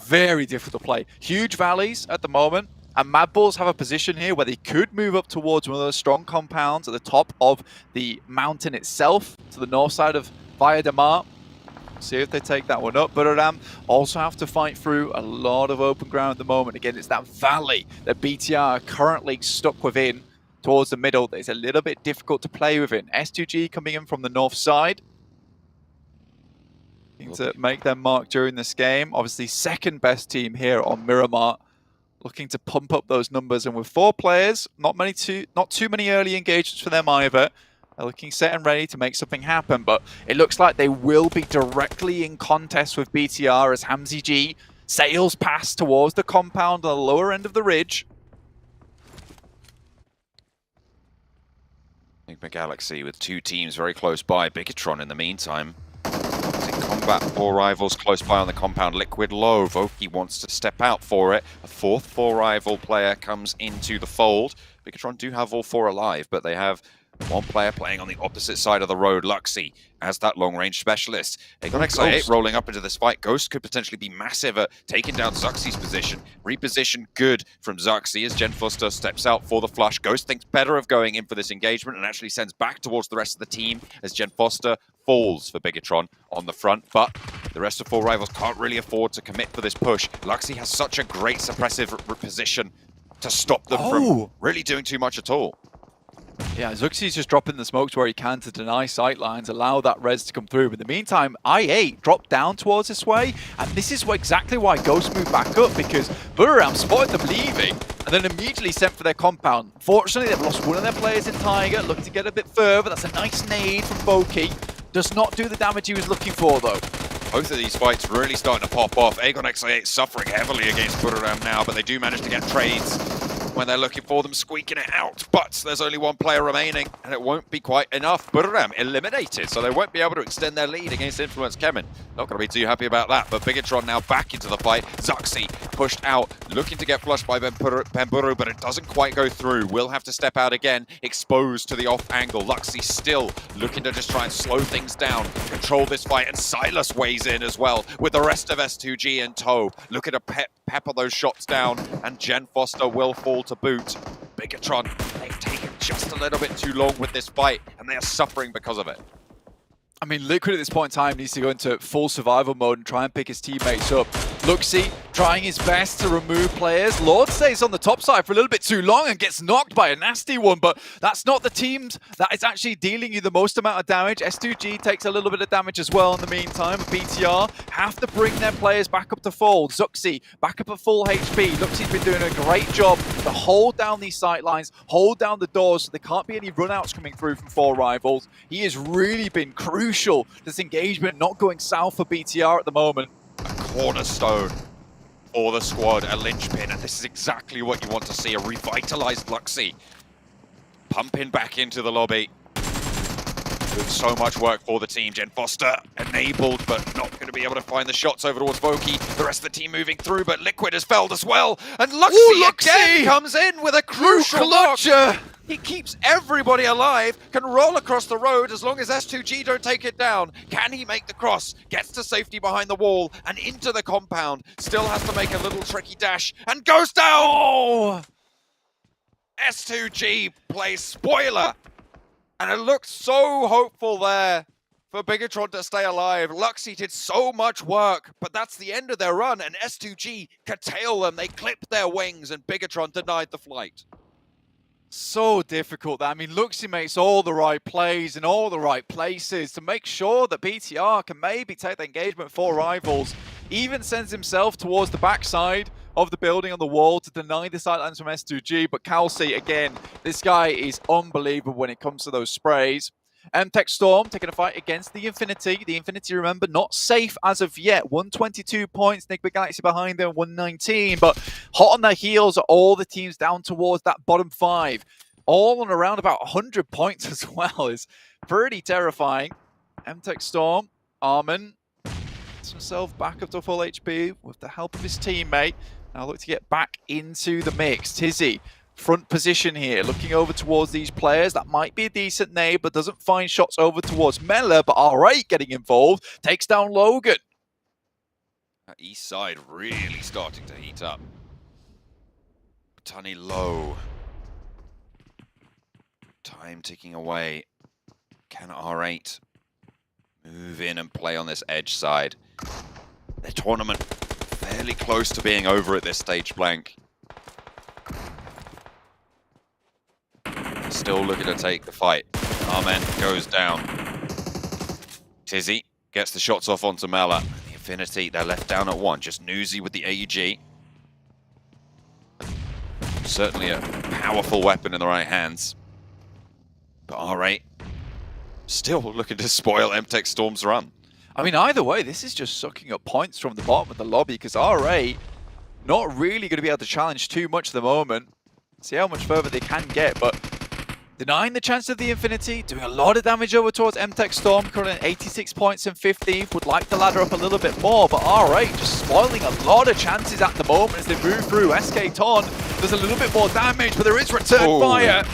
very difficult to play. Huge valleys at the moment. And Mad Bulls have a position here where they could move up towards one of those strong compounds at the top of the mountain itself, to the north side of Valle de Mar. See if they take that one up. Buradam also have to fight through a lot of open ground at the moment. Again, it's that valley that BTR are currently stuck within towards the middle that is a little bit difficult to play within. S2G coming in from the north side, to make their mark during this game. Obviously, second best team here on Miramar, looking to pump up those numbers. And with 4 players, not too many early engagements for them either. They're looking set and ready to make something happen, but it looks like they will be directly in contest with BTR as Hamzy G sails past towards the compound on the lower end of the ridge. Enigma Galaxy with 2 teams very close by. Bigatron in the meantime. Combat 4 rivals close by on the compound. Liquid low. Voki wants to step out for it. A 4th 4 rival player comes into the fold. Bigatron do have all 4 alive, but they have 1 player playing on the opposite side of the road. Luxy as that long-range specialist. They got XI8 rolling up into this fight. Ghost could potentially be massive at taking down Zuxy's position. Reposition good from Zuxy as Jen Foster steps out for the flush. Ghost thinks better of going in for this engagement and actually sends back towards the rest of the team as Jen Foster falls for Bigatron on the front, but the rest of 4 rivals can't really afford to commit for this push. Luxy has such a great suppressive position to stop them from really doing too much at all. Yeah, Zuxy's just dropping the smokes where he can to deny sightlines, allow that res to come through. But in the meantime, I8 dropped down towards this way, and this is exactly why Ghost moved back up, because Buradam spotted them leaving and then immediately sent for their compound. Fortunately, they've lost one of their players in Tiger, looking to get a bit further. That's a nice nade from Voki. Does not do the damage he was looking for, though. Both of these fights really starting to pop off. Aegon XI8 suffering heavily against Buradam now, but they do manage to get trades when they're looking for them, squeaking it out. But there's only 1 player remaining, and it won't be quite enough. Buradam eliminated, so they won't be able to extend their lead against Influence Kemen. Not going to be too happy about that, but Bigatron now back into the fight. Zuxy pushed out, looking to get flushed by Pemburu, but it doesn't quite go through. Will have to step out again, exposed to the off angle. Luxy still looking to just try and slow things down, control this fight, and Silas weighs in as well, with the rest of S2G in tow. Looking to pepper those shots down, and Jen Foster will fall to boot. Bigatron, they've taken just a little bit too long with this fight, and they are suffering because of it. I mean, Liquid at this point in time needs to go into full survival mode and try and pick his teammates up. Luxy trying his best to remove players. Lord stays on the top side for a little bit too long and gets knocked by a nasty one, but that's not the teams that is actually dealing you the most amount of damage. S2G takes a little bit of damage as well in the meantime. BTR have to bring their players back up to full. Zuxy back up at full HP. Luxy's been doing a great job to hold down these sight lines, hold down the doors so there can't be any runouts coming through from 4 rivals. He has really been crucial. This engagement not going south for BTR at the moment. A cornerstone for the squad, a linchpin, and this is exactly what you want to see, a revitalized Luxy pumping back into the lobby. Doing so much work for the team. Jen Foster enabled, but not going to be able to find the shots over towards Voki. The rest of the team moving through, but Liquid has felled as well. And Luxy again comes in with a crucial knock. He keeps everybody alive, can roll across the road as long as S2G don't take it down. Can he make the cross? Gets to safety behind the wall and into the compound. Still has to make a little tricky dash and goes down. Oh! S2G plays spoiler. And it looked so hopeful there for Bigatron to stay alive. Luxy did so much work, but that's the end of their run, and S2G curtail them. They clipped their wings, and Bigatron denied the flight. So difficult. I mean, Luxy makes all the right plays in all the right places to make sure that BTR can maybe take the engagement for rivals. Even sends himself towards the backside of the building on the wall to deny the sightlines from S2G. But Kalsi, again, this guy is unbelievable when it comes to those sprays. MTech Storm taking a fight against the Infinity. The Infinity, remember, not safe as of yet. 122 points, Nick Galaxy behind them, 119. But hot on their heels are all the teams down towards that bottom 5. All on around about 100 points as well. Is pretty terrifying. MTech Storm, Armin, gets himself back up to full HP with the help of his teammate. Now look to get back into the mix. Tizzy, front position here, looking over towards these players. That might be a decent nade, but doesn't find shots over towards Mela. But alright, getting involved. Takes down Logan. That east side really starting to heat up. Tunny low. Time ticking away. Can R8 move in and play on this edge side? The tournament fairly close to being over at this stage, Blank. Still looking to take the fight. Armen goes down. Tizzy gets the shots off onto Mela. The Infinity, they're left down at 1. Just Newsy with the AUG. Certainly a powerful weapon in the right hands. But R8 still looking to spoil MTech Storm's run. I mean, either way, this is just sucking up points from the bottom of the lobby because R8 not really going to be able to challenge too much at the moment. See how much further they can get, but denying the chance of the Infinity, doing a lot of damage over towards MTech Storm, currently at 86 points and 15th, would like to ladder up a little bit more, but R8 just spoiling a lot of chances at the moment as they move through. SK Ton does a little bit more damage, but there is return fire.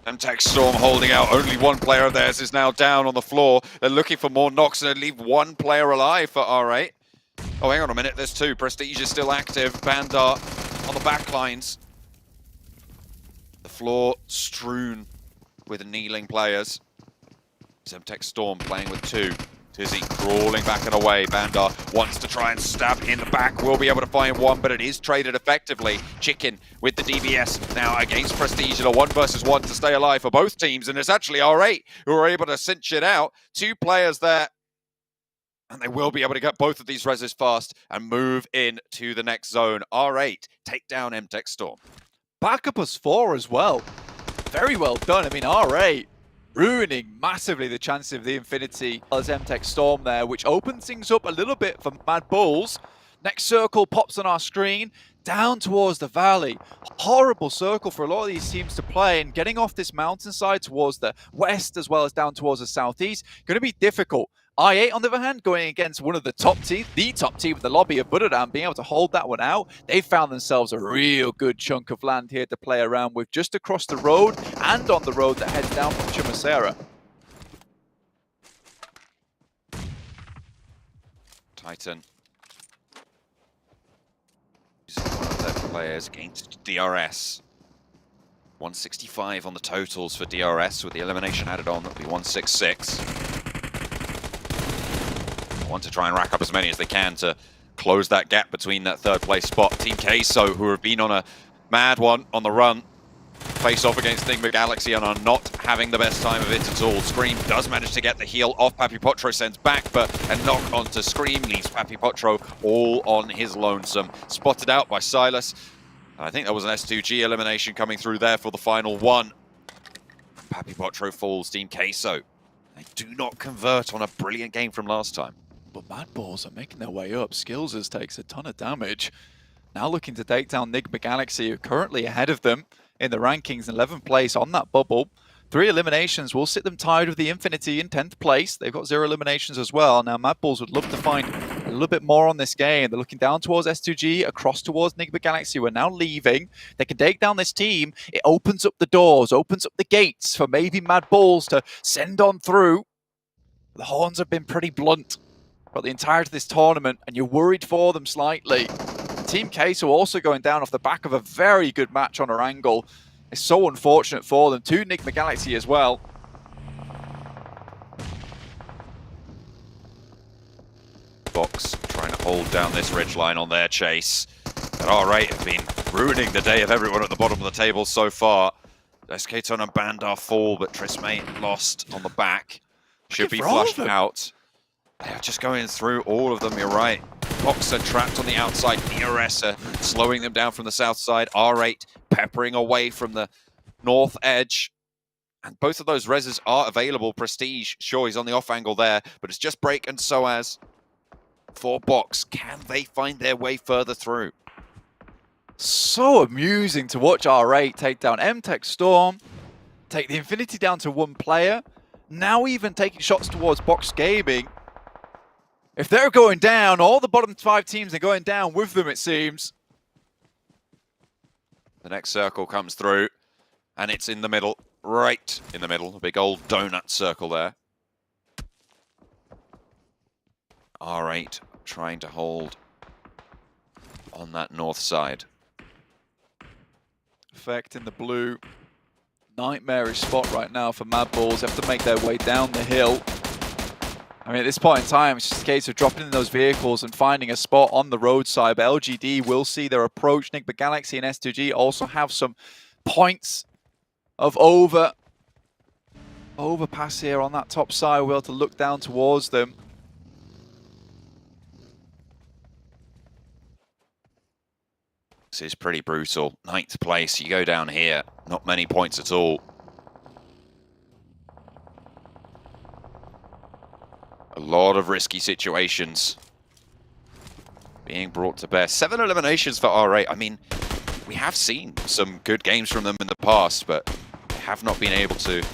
MTech Storm holding out. Only one player of theirs is now down on the floor. They're looking for more knocks and they leave one player alive for R8. Oh, hang on a minute. There's 2. Prestige is still active. Bandar on the back lines. The floor strewn with kneeling players. MTech Storm playing with 2. Tizzy crawling back and away. Bandar wants to try and stab in the back. Will be able to find one, but it is traded effectively. Chicken with the DBS now against Prestige in a 1 versus 1 to stay alive for both teams. And it's actually R8 who are able to cinch it out. 2 players there. And they will be able to get both of these reses fast and move in to the next zone. R8 take down MTech Storm. Back up as 4 as well. Very well done. I mean, R8 ruining massively the chance of the Infinity as MTech Storm there, which opens things up a little bit for Mad Bulls. Next circle pops on our screen, down towards the valley. Horrible circle for a lot of these teams to play, and getting off this mountainside towards the west as well as down towards the southeast, going to be difficult. I8, on the other hand, going against one of the top teams, the top team of the lobby of Budodan, being able to hold that one out. They found themselves a real good chunk of land here to play around with, just across the road and on the road that heads down from Chumacera. Titan using one of their players against DRS. 165 on the totals for DRS with the elimination added on. That'll be 166. Want to try and rack up as many as they can to close that gap between that 3rd place spot. Team Queso, who have been on a mad one on the run, face off against Enigma Galaxy and are not having the best time of it at all. Scream does manage to get the heal off. Papi Potro sends back, but a knock onto Scream leaves Papi Potro all on his lonesome. Spotted out by Silas. And I think that was an S2G elimination coming through there for the final one. Papi Potro falls. Team Queso, they do not convert on a brilliant game from last time. But Mad Balls are making their way up. Skills's takes a ton of damage. Now looking to take down Enigma Galaxy, who are currently ahead of them in the rankings, 11th place on that bubble. 3 eliminations will sit them tied with the Infinity in 10th place. They've got 0 eliminations as well. Now, Mad Bulls would love to find a little bit more on this game. They're looking down towards S2G, across towards Enigma Galaxy, who are now leaving. They can take down this team. It opens up the doors, opens up the gates for maybe Mad Bulls to send on through. The horns have been pretty blunt for the entirety of this tournament, and you're worried for them slightly. Team Queso also going down off the back of a very good match on her angle. It's so unfortunate for them. 2 Enigma Galaxy as well. Box trying to hold down this ridge line on their chase. And R8 have been ruining the day of everyone at the bottom of the table so far. SK-Ton and Bandar fall, but Trismate lost on the back. Should be flushed out. They are just going through all of them, you're right. Box are trapped on the outside. DRS are slowing them down from the south side. R8 peppering away from the north edge. And both of those reses are available. Prestige, sure, he's on the off angle there, but it's just Break and Soaz for Box. Can they find their way further through? So amusing to watch R8 take down MTech Storm, take the Infinity down to 1 player, now even taking shots towards Box Gaming. If they're going down, all the bottom 5 teams are going down with them, it seems. The next circle comes through, and it's in the middle, right in the middle. A big old donut circle there. R8 trying to hold on that north side. Effect in the blue. Nightmarish spot right now for Mad Bulls. They have to make their way down the hill. I mean, at this point in time, it's just a case of dropping in those vehicles and finding a spot on the roadside. But LGD will see their approach. Enigma Galaxy and S2G also have some points of overpass here on that top side. We'll be able to look down towards them. This is pretty brutal. 9th place, you go down here. Not many points at all. A lot of risky situations being brought to bear. 7 eliminations for R8. I mean, we have seen some good games from them in the past, but they have not been able to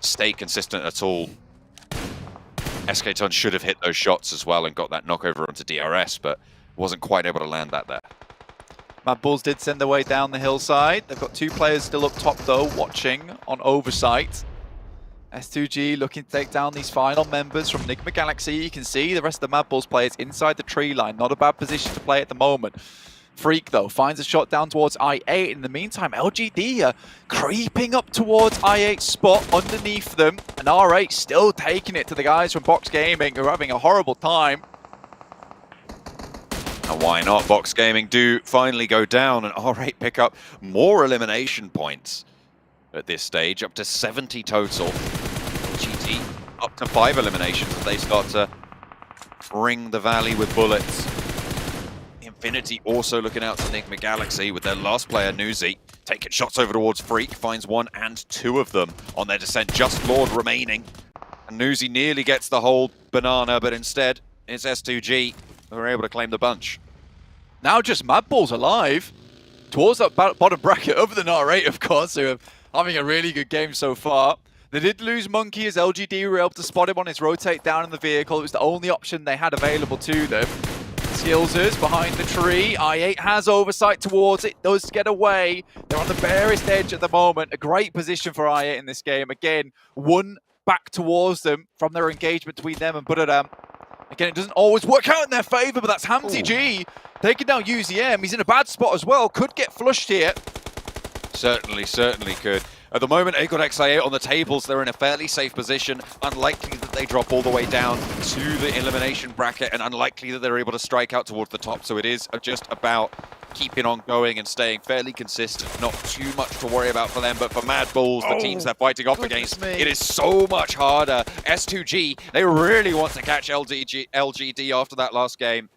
stay consistent at all. SK-Ton should have hit those shots as well and got that knockover onto DRS, but wasn't quite able to land that there. Mad Bulls did send their way down the hillside. They've got 2 players still up top though, watching on oversight. S2G looking to take down these final members from Enigma Galaxy. You can see the rest of the Mad Bulls players inside the tree line. Not a bad position to play at the moment. Freak, though, finds a shot down towards I8. In the meantime, LGD are creeping up towards I8's spot underneath them. And R8 still taking it to the guys from Box Gaming, who are having a horrible time. And why not? Box Gaming do finally go down, and R8 pick up more elimination points at this stage, up to 70 total. GT up to 5 eliminations as they start to ring the valley with bullets. Infinity also looking out to Enigma Galaxy with their last player, Nuzi, taking shots over towards Freak, finds 1 and 2 of them on their descent, just Lord remaining. And Nuzi nearly gets the whole banana, but instead it's S2G who are able to claim the bunch. Now just Mad Bulls alive towards that bottom bracket, other than R8, of course, who are having a really good game so far. They did lose Monkey as LGD were able to spot him on his rotate down in the vehicle. It was the only option they had available to them. Skillsers behind the tree. I8 has oversight towards it, does get away. They're on the barest edge at the moment. A great position for I8 in this game. Again, 1 back towards them from their engagement between them and Buradam. Again, it doesn't always work out in their favor, but that's Hamty G taking down UZM. He's in a bad spot as well. Could get flushed here. Certainly could. At the moment, Aegon XIA on the tables, they're in a fairly safe position. Unlikely that they drop all the way down to the elimination bracket, and unlikely that they're able to strike out towards the top. So it is just about keeping on going and staying fairly consistent. Not too much to worry about for them, but for Mad Bulls, the teams they're fighting off against, it is so much harder. S2G, they really want to catch LGD after that last game,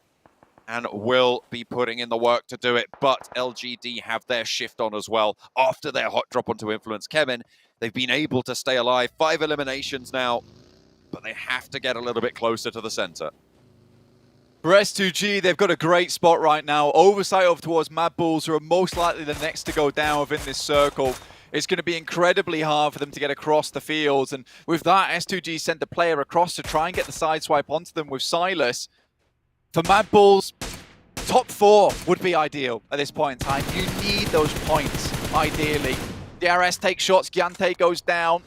and will be putting in the work to do it, but LGD have their shift on as well. After their hot drop onto Influence Kevin, they've been able to stay alive. 5 eliminations now, but they have to get a little bit closer to the center. For S2G, they've got a great spot right now. Oversight over towards Mad Bulls, who are most likely the next to go down within this circle. it's going to be incredibly hard for them to get across the fields. And with that, S2G sent the player across to try and get the sideswipe onto them with Silas. For Mad Bulls, top 4 would be ideal at this point in time. You need those points, ideally. DRS takes shots, Giante goes down.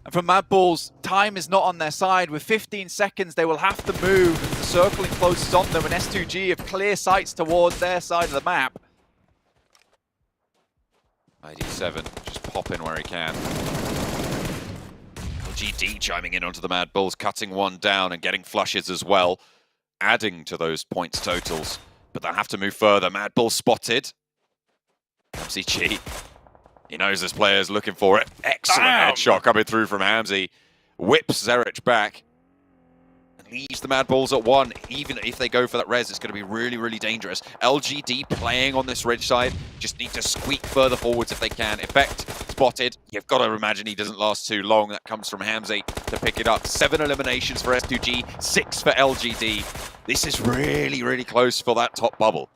And for Mad Bulls, time is not on their side. With 15 seconds, they will have to move as the circling closes on them, and S2G have clear sights towards their side of the map. ID7 just popping where he can. LGD chiming in onto the Mad Bulls, cutting one down and getting flushes as well, adding to those points totals. But they'll have to move further. Mad Bulls spotted. MCG. He knows this player's looking for it. Excellent headshot coming through from Hamzy. Whips Zerich back. And leaves the Mad Bulls at 1. Even if they go for that res, it's going to be really, really dangerous. LGD playing on this ridge side. Just need to squeak further forwards if they can. Effect spotted. You've got to imagine he doesn't last too long. That comes from Hamzy to pick it up. 7 eliminations for S2G, 6 for LGD. This is really, really close for that top bubble.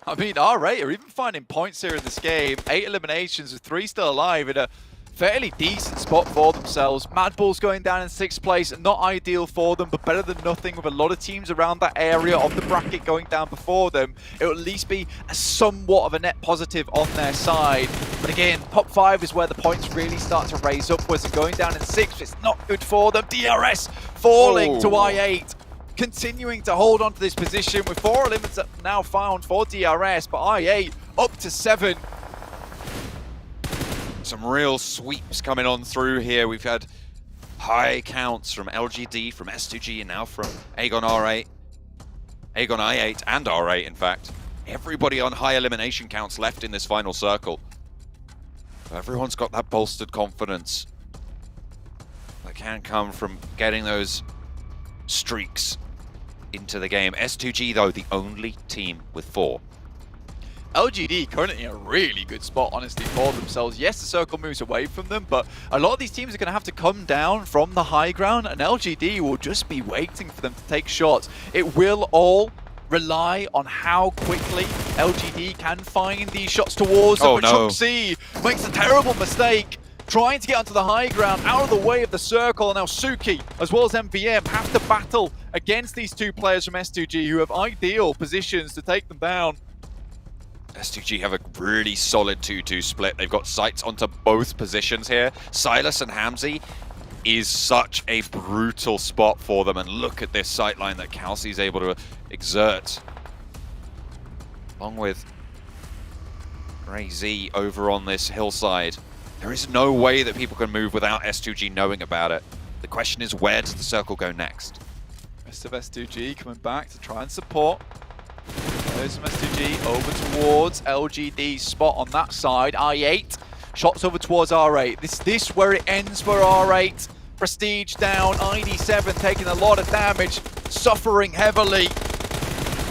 I mean, R8 are even finding points here in this game. 8 eliminations with 3 still alive in a fairly decent spot for themselves. Mad Bulls going down in 6th place. Not ideal for them, but better than nothing with a lot of teams around that area of the bracket going down before them. It will at least be a somewhat of a net positive on their side. But again, top 5 is where the points really start to raise upwards, and going down in 6th, it's not good for them. DRS falling to I8. Continuing to hold on to this position with 4 limits now found for DRS, but I8 up to 7. Some real sweeps coming on through here. We've had high counts from LGD, from S2G, and now from Aegon R8. Aegon I8 and R8, in fact. Everybody on high elimination counts left in this final circle. Everyone's got that bolstered confidence that can come from getting those streaks into the game. S2G, though, the only team with 4. LGD currently in a really good spot, honestly, for themselves. Yes, the circle moves away from them, but a lot of these teams are going to have to come down from the high ground, and LGD will just be waiting for them to take shots. It will all rely on how quickly LGD can find these shots towards them. But Chunksy makes a terrible mistake, trying to get onto the high ground, out of the way of the circle, and now Suki, as well as MVM, have to battle against these 2 players from S2G who have ideal positions to take them down. S2G have a really solid 2-2 split. They've got sights onto both positions here. Silas and Hamzy is such a brutal spot for them, and look at this sight line that Kelsey's able to exert. Along with Ray Z over on this hillside. There is no way that people can move without S2G knowing about it. The question is, where does the circle go next? Rest of S2G coming back to try and support. There's some S2G over towards LGD's spot on that side. I8 shots over towards R8. This where it ends for R8. Prestige down. ID7 taking a lot of damage, suffering heavily.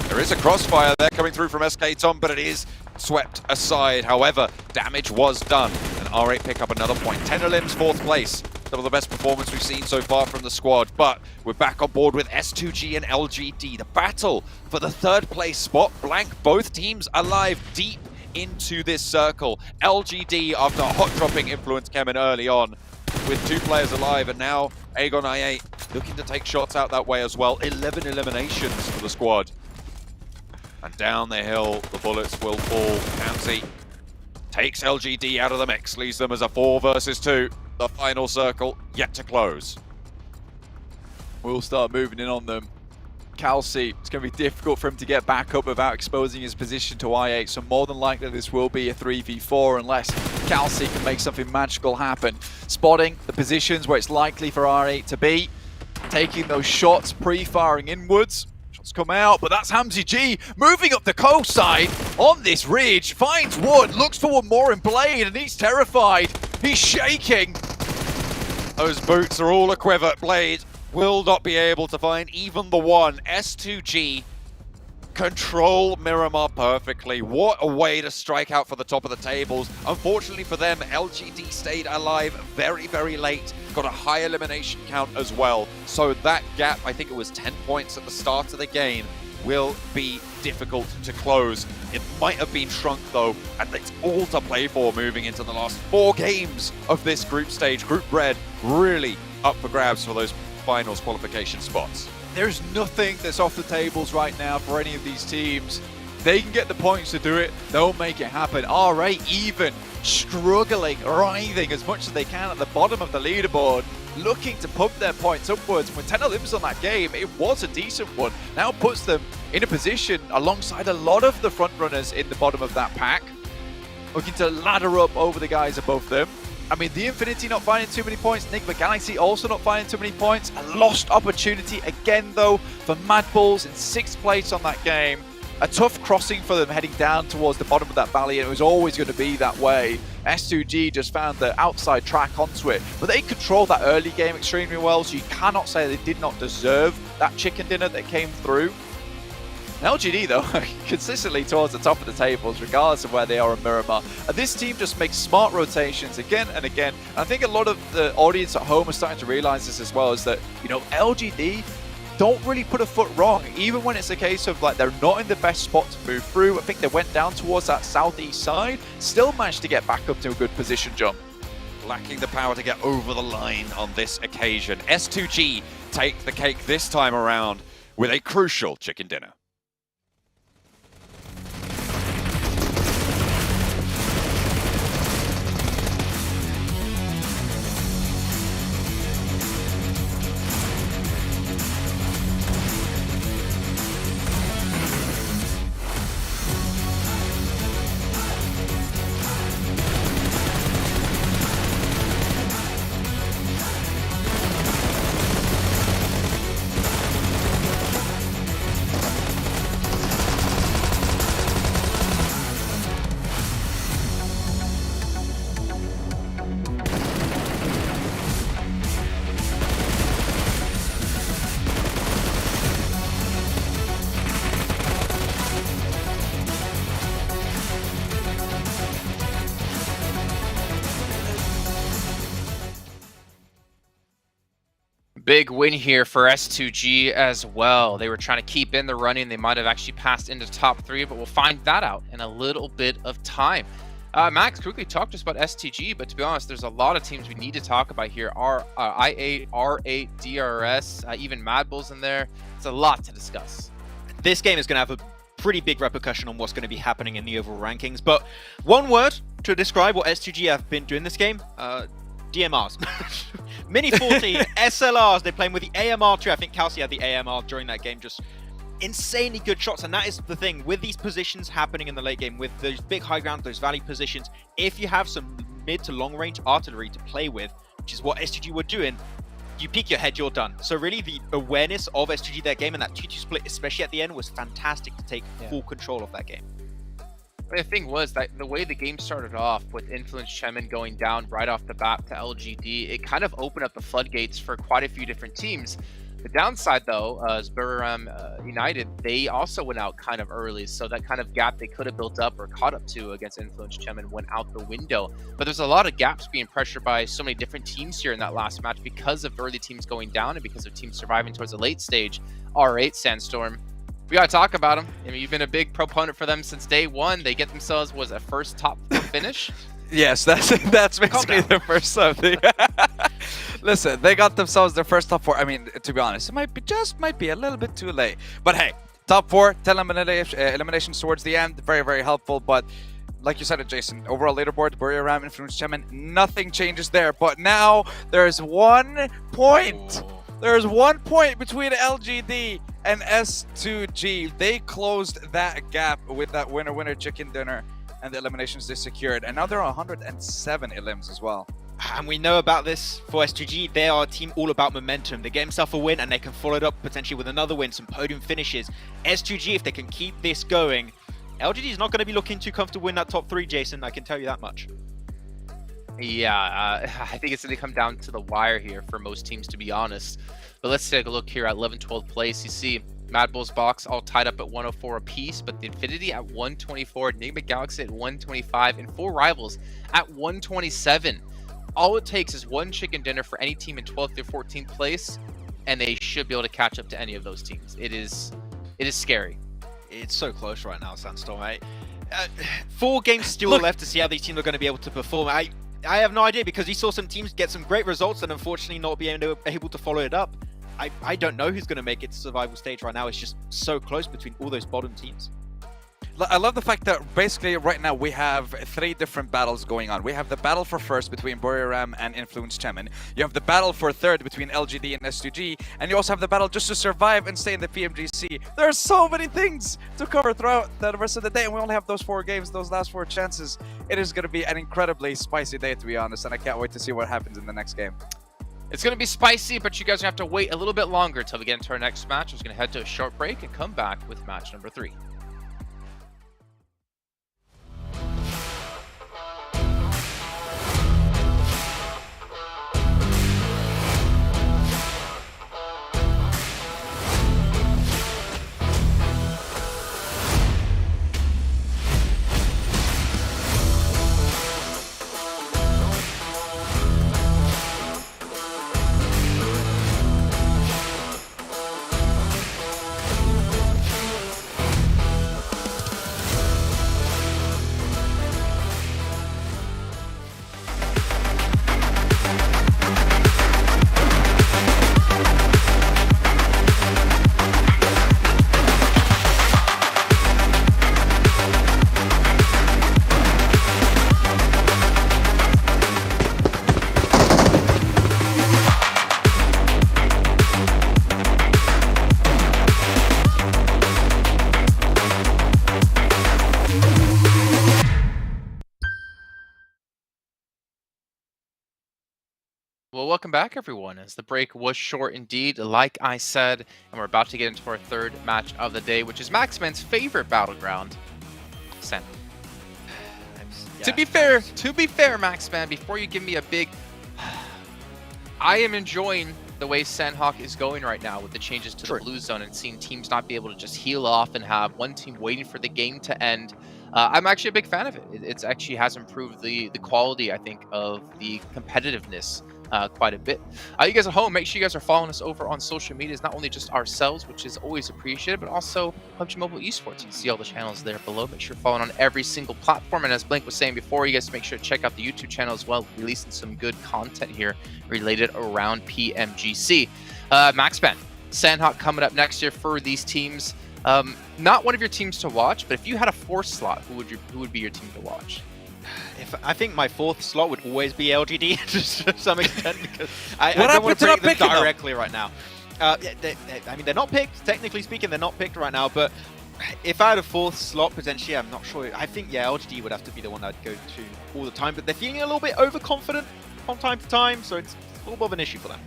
There is a crossfire there coming through from SK Tom, but it is swept aside. However, damage was done, and R8 pick up another point. 10 elims, 4th place. Some of the best performance we've seen so far from the squad, but we're back on board with S2G and LGD. The battle for the 3rd place spot, blank, both teams alive deep into this circle. LGD, after hot dropping influence came in early on with 2 players alive, and now Aegon I8 looking to take shots out that way as well. 11 eliminations for the squad. And down the hill, the bullets will fall. Hamzy takes LGD out of the mix, leaves them as a 4 versus 2. The final circle yet to close. We'll start moving in on them. Kelsey, it's going to be difficult for him to get back up without exposing his position to I8, so more than likely this will be a 3v4 unless Kelsey can make something magical happen. Spotting the positions where it's likely for R8 to be, taking those shots, pre-firing inwards. Shots come out, but that's Hamzy G moving up the coast side on this ridge, finds wood, looks for one more in Blade, and he's terrified. He's shaking. Those boots are all a quiver. Blade will not be able to find even the one. S2G control Miramar perfectly. What a way to strike out for the top of the tables. Unfortunately for them, LGD stayed alive very, very late. Got a high elimination count as well. So that gap, I think it was 10 points at the start of the game, will be difficult to close. It might have been shrunk though, and it's all to play for moving into the last 4 games of this group stage. Group Red really up for grabs for those finals qualification spots. There's nothing that's off the tables right now for any of these teams. They can get the points to do it, they'll make it happen. RA even struggling, writhing as much as they can at the bottom of the leaderboard, looking to pump their points upwards. With 10 elims on that game, it was a decent one. Now puts them in a position alongside a lot of the front runners in the bottom of that pack, looking to ladder up over the guys above them. I mean, the Infinity not finding too many points, Enigma Galaxy also not finding too many points. A lost opportunity again though for Mad Bulls in 6th place on that game. A tough crossing for them heading down towards the bottom of that valley, and it was always going to be that way. S2G just found the outside track onto it, but they controlled that early game extremely well, so you cannot say they did not deserve that chicken dinner that came through. LGD though, consistently towards the top of the tables, regardless of where they are in Miramar. And this team just makes smart rotations again and again. And I think a lot of the audience at home are starting to realize this as well, is that, you know, LGD don't really put a foot wrong, even when it's a case of like they're not in the best spot to move through. I think they went down towards that southeast side, still managed to get back up to a good position jump. Lacking the power to get over the line on this occasion. S2G take the cake this time around with a crucial chicken dinner. Big win here for S2G as well. They were trying to keep in the running. They might have actually passed into top 3, but we'll find that out in a little bit of time. Max, quickly talk to us about STG, but to be honest, there's a lot of teams we need to talk about here. I8, R8, DRS, even Mad Bulls in there. It's a lot to discuss. This game is going to have a pretty big repercussion on what's going to be happening in the overall rankings, but one word to describe what STG have been doing this game, DMRs. Mini 14, SLRs, they're playing with the AMR too. I think Kelsey had the AMR during that game, just insanely good shots. And that is the thing, with these positions happening in the late game, with those big high ground, those valley positions, if you have some mid to long range artillery to play with, which is what STG were doing, you peek your head, you're done. So really the awareness of STG, their game, and that 2-2 split, especially at the end, was fantastic to take full control of that game. The thing was that the way the game started off with Influence Chemin going down right off the bat to LGD, it kind of opened up the floodgates for quite a few different teams. The downside though, as Buriram United, they also went out kind of early, so that kind of gap they could have built up or caught up to against Influence Chemin went out the window. But there's a lot of gaps being pressured by so many different teams here in that last match because of early teams going down and because of teams surviving towards the late stage. R8 Sandstorm, we gotta talk about them. I mean, you've been a big proponent for them since day one. They get themselves, was a first top 4 finish? Yes, that's basically their first something. Listen, they got themselves their first top 4. I mean, to be honest, it might be a little bit too late. But hey, top 4, 10 eliminations towards the end, very, very helpful. But like you said, Jason, overall leaderboard, Buriram, Influence Chemin, nothing changes there. But now there's 1 point. There's 1 point between LGD and S2G. They closed that gap with that winner chicken dinner and the eliminations they secured. And now they're on 107 elims as well. And we know about this for S2G. They are a team all about momentum. They get themselves a win and they can follow it up potentially with another win, some podium finishes. S2G, if they can keep this going, LGD is not going to be looking too comfortable in that top 3, Jason. I can tell you that much. Yeah, I think it's going to come down to the wire here for most teams, to be honest. But let's take a look here at 11th, 12th place. You see Mad Bulls box all tied up at 104 apiece, but the Infinity at 124, Enigma Galaxy at 125, and 4 rivals at 127. All it takes is 1 chicken dinner for any team in 12th or 14th place, and they should be able to catch up to any of those teams. It is It is scary. It's so close right now, Sandstorm. 4 games still left to see how these teams are going to be able to perform. I have no idea, because we saw some teams get some great results and unfortunately not be able to follow it up. I don't know who's going to make it to survival stage right now. It's just so close between all those bottom teams. I love the fact that basically right now we have 3 different battles going on. We have the battle for first between Buriram and Influence Chemin. You have the battle for third between LGD and S2G. And you also have the battle just to survive and stay in the PMGC. There are so many things to cover throughout the rest of the day. And we only have those 4 games, those last 4 chances. It is going to be an incredibly spicy day, to be honest. And I can't wait to see what happens in the next game. It's going to be spicy, but you guys are going to have to wait a little bit longer until we get into our next match. We're going to head to a short break and come back with match number 3. Well, welcome back, everyone, as the break was short indeed, like I said, and we're about to get into our 3rd match of the day, which is Maxman's favorite battleground, Sen. Yeah. To be fair, Maxman, before you give me a big... I am enjoying the way Sandhawk is going right now with the changes to the blue zone and seeing teams not be able to just heal off and have one team waiting for the game to end. I'm actually a big fan of it. It actually has improved the quality, I think, of the competitiveness quite a bit. You guys at home, make sure you guys are following us over on social medias, not only just ourselves, which is always appreciated, but also PUBG Mobile Esports. You can see all the channels there below. Make sure you're following on every single platform. And as Blink was saying before, you guys make sure to check out the YouTube channel as well. We're releasing some good content here related around PMGC. Maxman, Sandhawk coming up next year for these teams. Not one of your teams to watch, but if you had a 4th slot, who would be your team to watch? I think my 4th slot would always be LGD to some extent, because I don't want to pick them directly right now. I mean, they're not picked. Technically speaking, they're not picked right now, but if I had a 4th slot, potentially, I'm not sure. I think, yeah, LGD would have to be the one I'd go to all the time, but they're feeling a little bit overconfident from time to time, so it's a little bit of an issue for them.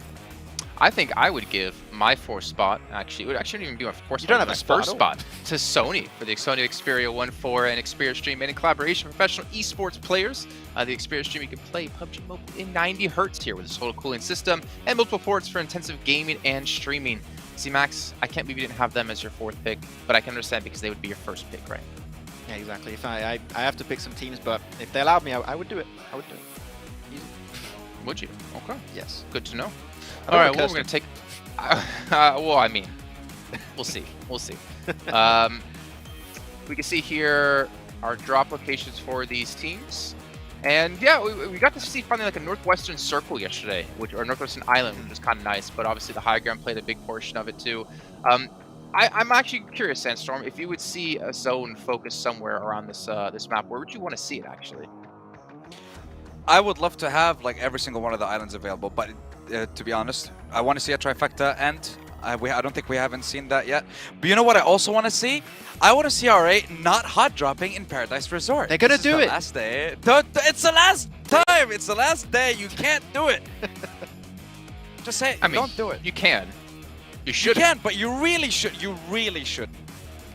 I think I would give my 4th spot, actually, it would actually not even be my 4th spot. You don't have a spot first spot to Sony for the Sony Xperia 1.4 and Xperia Stream, made in collaboration with professional esports players. The Xperia Stream, you can play PUBG Mobile in 90 Hz here with a total cooling system and multiple ports for intensive gaming and streaming. See, Max, I can't believe you didn't have them as your 4th pick, but I can understand because they would be your 1st pick, right? Yeah, exactly. If I have to pick some teams, but if they allowed me, I would do it. I would do it. Easy. Would you? Okay. Yes. Good to know. All right, well, we're going to take... well, I mean, we'll see. We'll see. We can see here our drop locations for these teams. And yeah, we got to see finally like a northwestern circle yesterday, or northwestern island, which was kind of nice. But obviously the high ground played a big portion of it too. I'm actually curious, Sandstorm, if you would see a zone focused somewhere around this this map, where would you want to see it actually? I would love to have like every single one of the islands available, but to be honest, I want to see a trifecta, and I don't think we haven't seen that yet. But you know what I also want to see? I want to see RA not hot dropping in Paradise Resort. They're gonna do it. Last day. It's the last time. It's the last day. You can't do it. Just say it. I mean, don't do it. You can. You should. You can, but you really should. You really should.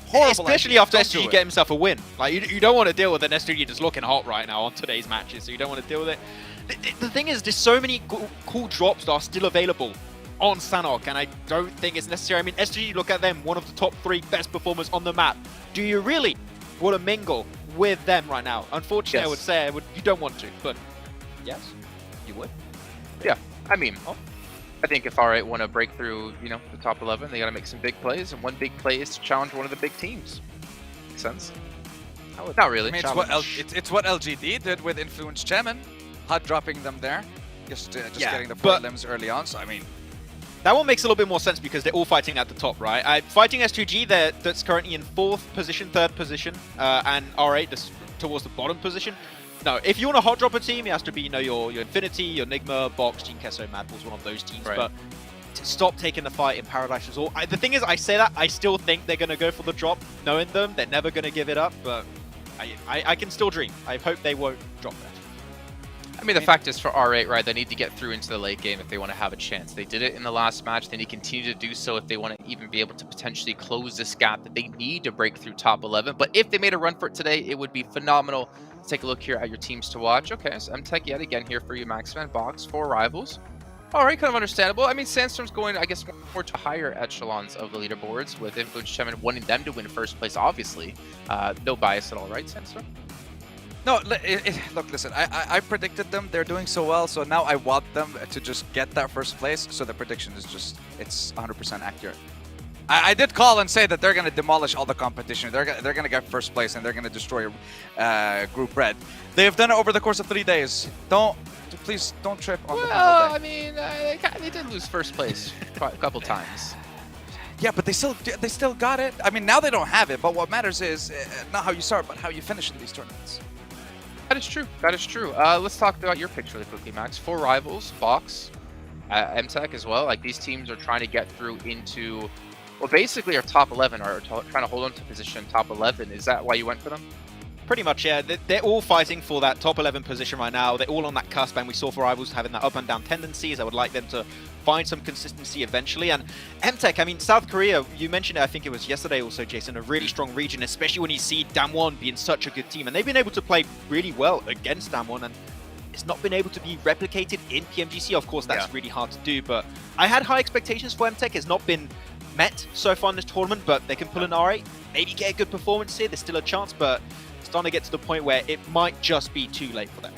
Horrible. Especially after SG get himself a win. Like you don't want to deal with an SG just looking hot right now on today's matches, so you don't want to deal with it. The thing is, there's so many cool drops that are still available on Sanhok, and I don't think it's necessary. I mean, SG, look at them, one of the top 3 best performers on the map. Do you really want to mingle with them right now? Unfortunately, yes. I would say you don't want to, but yes, you would. Yeah, I mean, I think if R8 want to break through, you know, the top 11, they got to make some big plays, and one big play is to challenge one of the big teams. Makes sense? Not really. I mean, it's what LGD did with Influence Chairman, hot dropping them there, just getting the prelims early on. So I mean, that one makes a little bit more sense because they're all fighting at the top, right? Fighting S2G, that's currently in 4th position, 3rd position, and R8 is towards the bottom position. No, if you want to hot drop a team, it has to be, you know, your Infinity, your Nigma, Box, Team Kesso, Madballs, one of those teams. Right. But to stop taking the fight in Paradise Resort, the thing is, I say that, I still think they're going to go for the drop, knowing them. They're never going to give it up, but I can still dream. I hope they won't drop that. I mean, the fact is for R8, right, they need to get through into the late game if they want to have a chance. They did it in the last match. They need to continue to do so if they want to even be able to potentially close this gap that they need to break through top 11. But if they made a run for it today, it would be phenomenal. Let's take a look here at your teams to watch. Okay, so MTech yet again here for you, Maxman. Box, 4 rivals. All right, kind of understandable. I mean, Sandstorm's going, I guess, more to higher echelons of the leaderboards with Influence Chairman wanting them to win first place, obviously. No bias at all, right, Sandstorm? no, look, listen, I predicted them. They're doing so well, so now I want them to just get that first place. So the prediction is just, it's 100% accurate. I did call and say that they're going to demolish all the competition. They're going to get first place and they're going to destroy Group Red. They've done it over the course of 3 days. Please don't trip on the final day. I mean, they did lose first place a couple times. Yeah, but they still got it. I mean, now they don't have it, but what matters is not how you start, but how you finish in these tournaments. That is true. That is true. Let's talk about your picks really quickly, Max. 4 rivals, Fox, MTech as well. Like, these teams are trying to get through into, well, basically our top 11, or trying to hold on to position top 11. Is that why you went for them? Pretty much, yeah. They're all fighting for that top 11 position right now. They're all on that cusp, and we saw for rivals having that up and down tendencies. I would like them to find some consistency eventually. And MTech, I mean, South Korea, you mentioned it, I think it was yesterday also, Jason, a really strong region, especially when you see Damwon being such a good team. And they've been able to play really well against Damwon, and it's not been able to be replicated in PMGC. Of course, that's really hard to do, but I had high expectations for MTech. It's not been met so far in this tournament, but they can pull an R8, maybe get a good performance here. There's still a chance, but it's starting to get to the point where it might just be too late for them.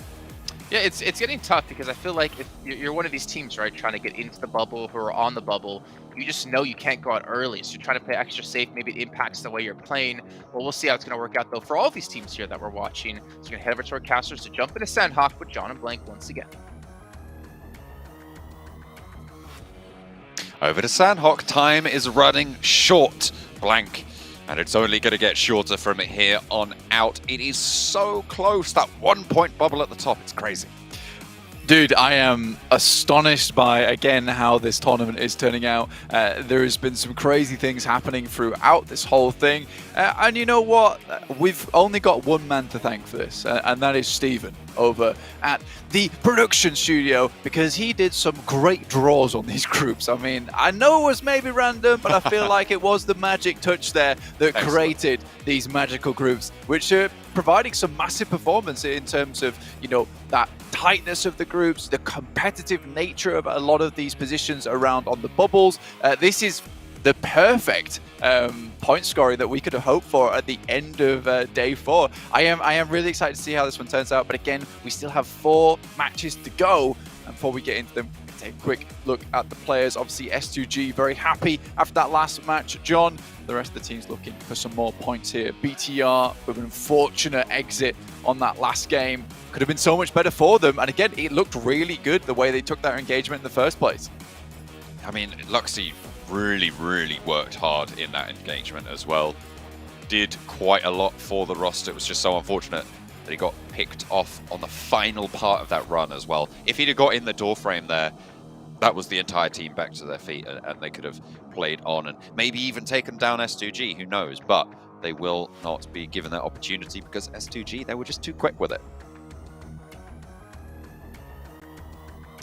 Yeah, it's getting tough because I feel like if you're one of these teams, right, trying to get into the bubble, who are on the bubble, you just know you can't go out early. So you're trying to play extra safe. Maybe it impacts the way you're playing. Well, we'll see how it's going to work out, though, for all of these teams here that we're watching. So you're going to head over to our casters to jump into Sandhawk with John and Blank once again. Over to Sandhawk, time is running short. Blank. And it's only going to get shorter from here on out. It is so close. That 1 point bubble at the top. It's crazy. Dude, I am astonished by, again, how this tournament is turning out. There has been some crazy things happening throughout this whole thing. And you know what? We've only got one man to thank for this, and that is Steven over at the production studio, because he did some great draws on these groups. I mean, I know it was maybe random, but I feel like it was the magic touch there that created these magical groups, which are providing some massive performance in terms of, you know, that tightness of the groups, the competitive nature of a lot of these positions around on the bubbles. This is the perfect point scoring that we could have hoped for at the end of day 4. I am really excited to see how this one turns out, but again, we still have 4 matches to go. And before we get into them, take a quick look at the players. Obviously, S2G very happy after that last match. John, the rest of the team's looking for some more points here. BTR with an unfortunate exit on that last game. Could have been so much better for them. And again, it looked really good the way they took that engagement in the first place. I mean, Luxy really worked hard in that engagement as well. Did quite a lot for the roster. It was just so unfortunate that he got picked off on the final part of that run as well. If he'd have got in the door frame there, that was the entire team back to their feet, and they could have played on and maybe even taken down S2G, who knows, but they will not be given that opportunity because S2G, they were just too quick with it.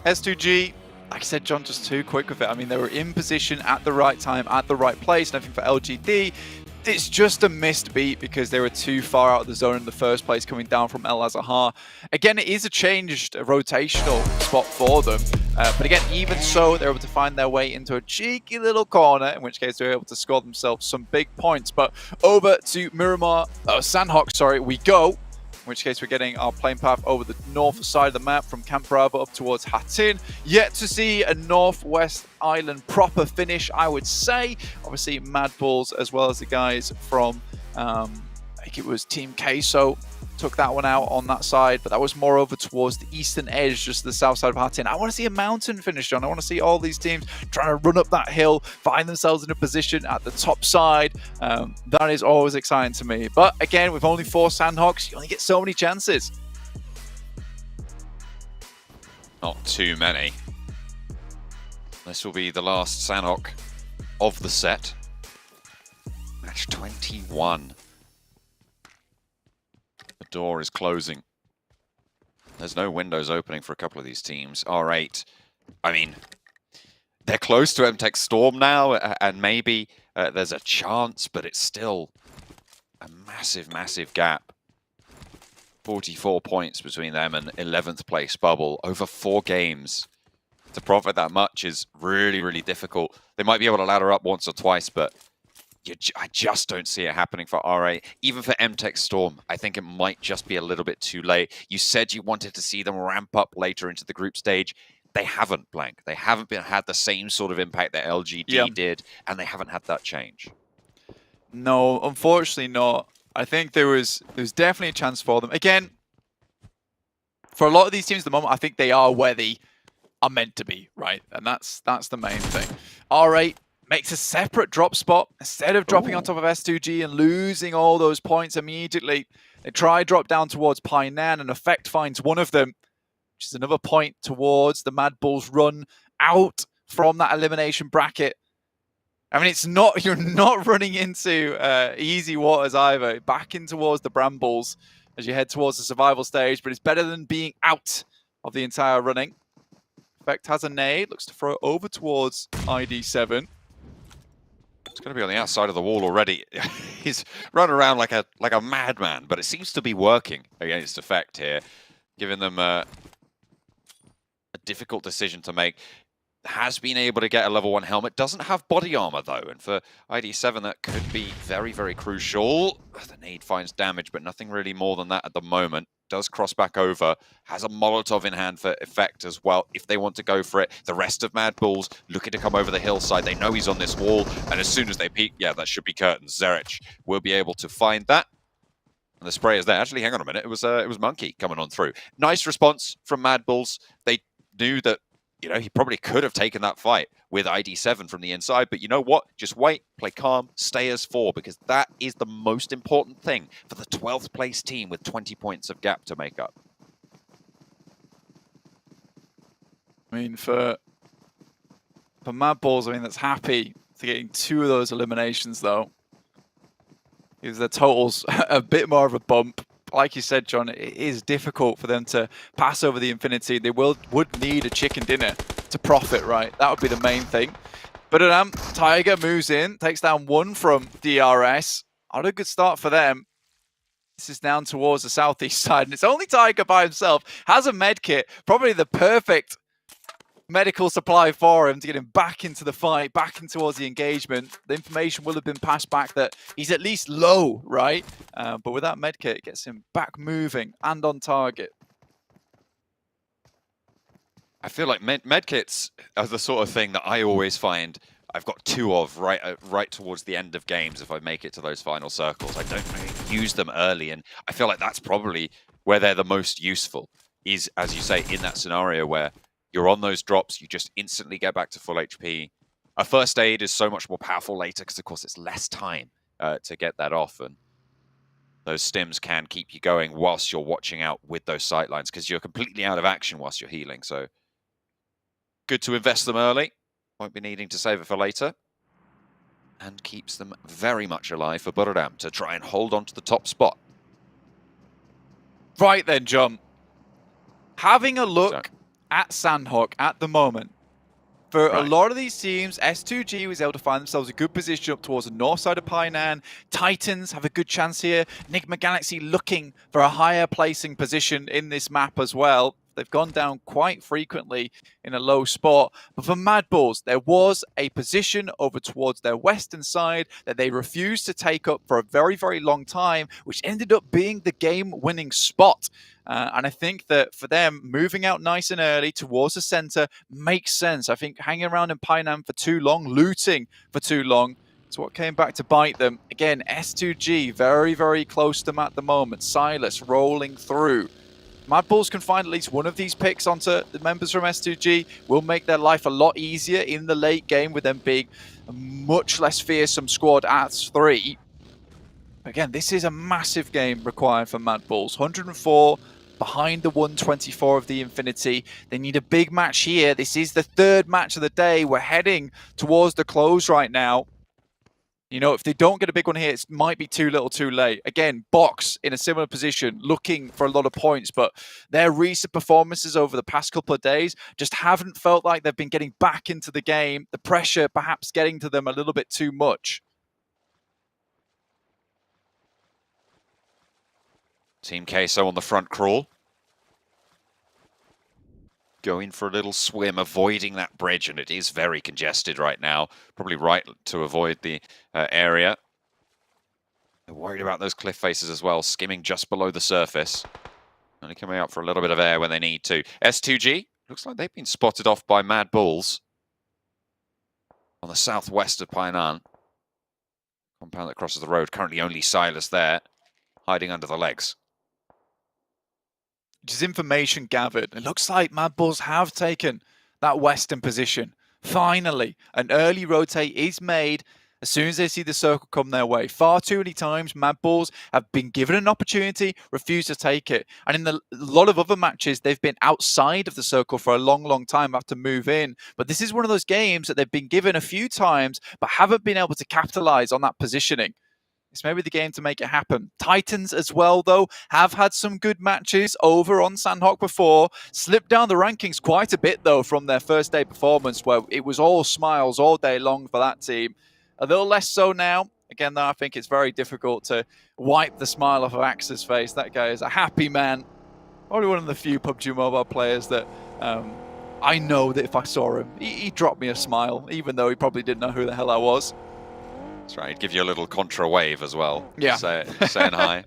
S2G, like I said, John, just too quick with it. I mean, they were in position at the right time, at the right place, and I think for LGD, it's just a missed beat because they were too far out of the zone in the first place coming down from El Azahar. Again, it is a changed rotational spot for them. But again, even so, they're able to find their way into a cheeky little corner, in which case they're able to score themselves some big points. But over to Sandhawk, sorry, we go. which case we're getting our plane path over the north side of the map from Camp Bravo up towards Hattin. Yet to see a Northwest Island proper finish, I would say. Obviously, Mad Bulls, as well as the guys from, I think it was Team Queso, took that one out on that side, but that was more over towards the eastern edge, just the south side of Hattin. I want to see a mountain finish, John. I want to see all these teams trying to run up that hill, find themselves in a position at the top side. That is always exciting to me. But again, with only 4 Sandhawks, you only get so many chances. Not too many. This will be the last Sandhawk of the set. Match 21. The door is closing. There's no windows opening for a couple of these teams. R8, I mean, they're close to MTech Storm now, and maybe there's a chance, but it's still a massive, massive gap. 44 points between them and 11th place Bubble over 4 games. To profit that much is really, really difficult. They might be able to ladder up once or twice, but I just don't see it happening for R8. Even for MTech Storm, I think it might just be a little bit too late. You said you wanted to see them ramp up later into the group stage. They haven't, Blank. They haven't had the same sort of impact that LGD did, and they haven't had that change. No, unfortunately not. I think there was definitely a chance for them. Again, for a lot of these teams at the moment, I think they are where they are meant to be, right? And that's the main thing. R8 makes a separate drop spot. Instead of dropping on top of S2G and losing all those points immediately, they try drop down towards Painan, and Effect finds one of them, which is another point towards the Mad Bulls run out from that elimination bracket. I mean, it's not, you're not running into easy waters either. Back in towards the Brambles as you head towards the survival stage, but it's better than being out of the entire running. Effect has a nade, looks to throw it over towards ID7. It's going to be on the outside of the wall already. He's running around like a madman, but it seems to be working against Effect here, giving them a difficult decision to make. Has been able to get a level 1 helmet, doesn't have body armor though, and for ID7 that could be very, very crucial. The nade finds damage, but nothing really more than that at the moment. Does cross back over, has a Molotov in hand for Effect as well, if they want to go for it. The rest of Mad Bulls looking to come over the hillside. They know he's on this wall, and as soon as they peek, yeah, that should be curtains. Zerich will be able to find that. And the spray is there. Actually, hang on a minute, it was Monkey coming on through. Nice response from Mad Bulls. They knew that, you know, he probably could have taken that fight with ID7 from the inside, but you know what? Just wait, play calm, stay as 4, because that is the most important thing for the 12th place team with 20 points of gap to make up. I mean, for Mad Bulls, I mean, that's happy to getting 2 of those eliminations, though. Because their total's a bit more of a bump. Like you said, John, it is difficult for them to pass over the Infinity. They would need a chicken dinner to profit, right? That would be the main thing. But Tiger moves in, takes down 1 from DRS. Not a good start for them. This is down towards the southeast side, and it's only Tiger by himself. Has a med kit, probably the perfect medical supply for him to get him back into the fight, back in towards the engagement. The information will have been passed back that he's at least low, right? But with that medkit, it gets him back moving and on target. I feel like medkits are the sort of thing that I always find I've got 2 of right towards the end of games if I make it to those final circles. I don't really use them early, and I feel like that's probably where they're the most useful, is, as you say, in that scenario where you're on those drops, you just instantly get back to full HP. A first aid is so much more powerful later because, of course, it's less time to get that off. And those stims can keep you going whilst you're watching out with those sightlines because you're completely out of action whilst you're healing. So good to invest them early. Won't be needing to save it for later. And keeps them very much alive for Buradam to try and hold on to the top spot. Right then, John. Having a look at Sandhawk at the moment. For a lot of these teams, S2G was able to find themselves a good position up towards the north side of Painan. Titans have a good chance here. Enigma Galaxy looking for a higher placing position in this map as well. They've gone down quite frequently in a low spot. But for Mad Bulls, there was a position over towards their western side that they refused to take up for a very, very long time, which ended up being the game-winning spot. And I think that for them, moving out nice and early towards the center makes sense. I think hanging around in Painan for too long, looting for too long, it's what came back to bite them. Again, S2G very, very close to them at the moment. Silas rolling through. Mad Bulls can find at least one of these picks onto the members from S2G. Will make their life a lot easier in the late game with them being a much less fearsome squad at 3. Again, this is a massive game required for Mad Bulls. 104 behind the 124 of the Infinity. They need a big match here. This is the 3rd match of the day. We're heading towards the close right now. You know, if they don't get a big one here, it might be too little too late. Again, Box in a similar position, looking for a lot of points, but their recent performances over the past couple of days just haven't felt like they've been getting back into the game. The pressure perhaps getting to them a little bit too much. Team Queso on the front crawl. Going for a little swim, avoiding that bridge, and it is very congested right now. Probably right to avoid the area. They're worried about those cliff faces as well, skimming just below the surface. Only coming out for a little bit of air when they need to. S2G, looks like they've been spotted off by Mad Bulls on the southwest of Painan. Compound that crosses the road, currently only Silas there, hiding under the legs. Just information gathered. It looks like Mad Bulls have taken that western position. Finally, an early rotate is made as soon as they see the circle come their way. Far too many times, Mad Bulls have been given an opportunity, refused to take it. And in a lot of other matches, they've been outside of the circle for a long, long time after move in. But this is one of those games that they've been given a few times, but haven't been able to capitalize on that positioning. It's maybe the game to make it happen. Titans as well, though, have had some good matches over on Sandhawk before. Slipped down the rankings quite a bit, though, from their first day performance, where it was all smiles all day long for that team. A little less so now. Again, though, I think it's very difficult to wipe the smile off of Axe's face. That guy is a happy man. Probably one of the few PUBG Mobile players that I know that if I saw him, he'd drop me a smile, even though he probably didn't know who the hell I was. That's right, he'd give you a little contra wave as well. Yeah. Saying hi.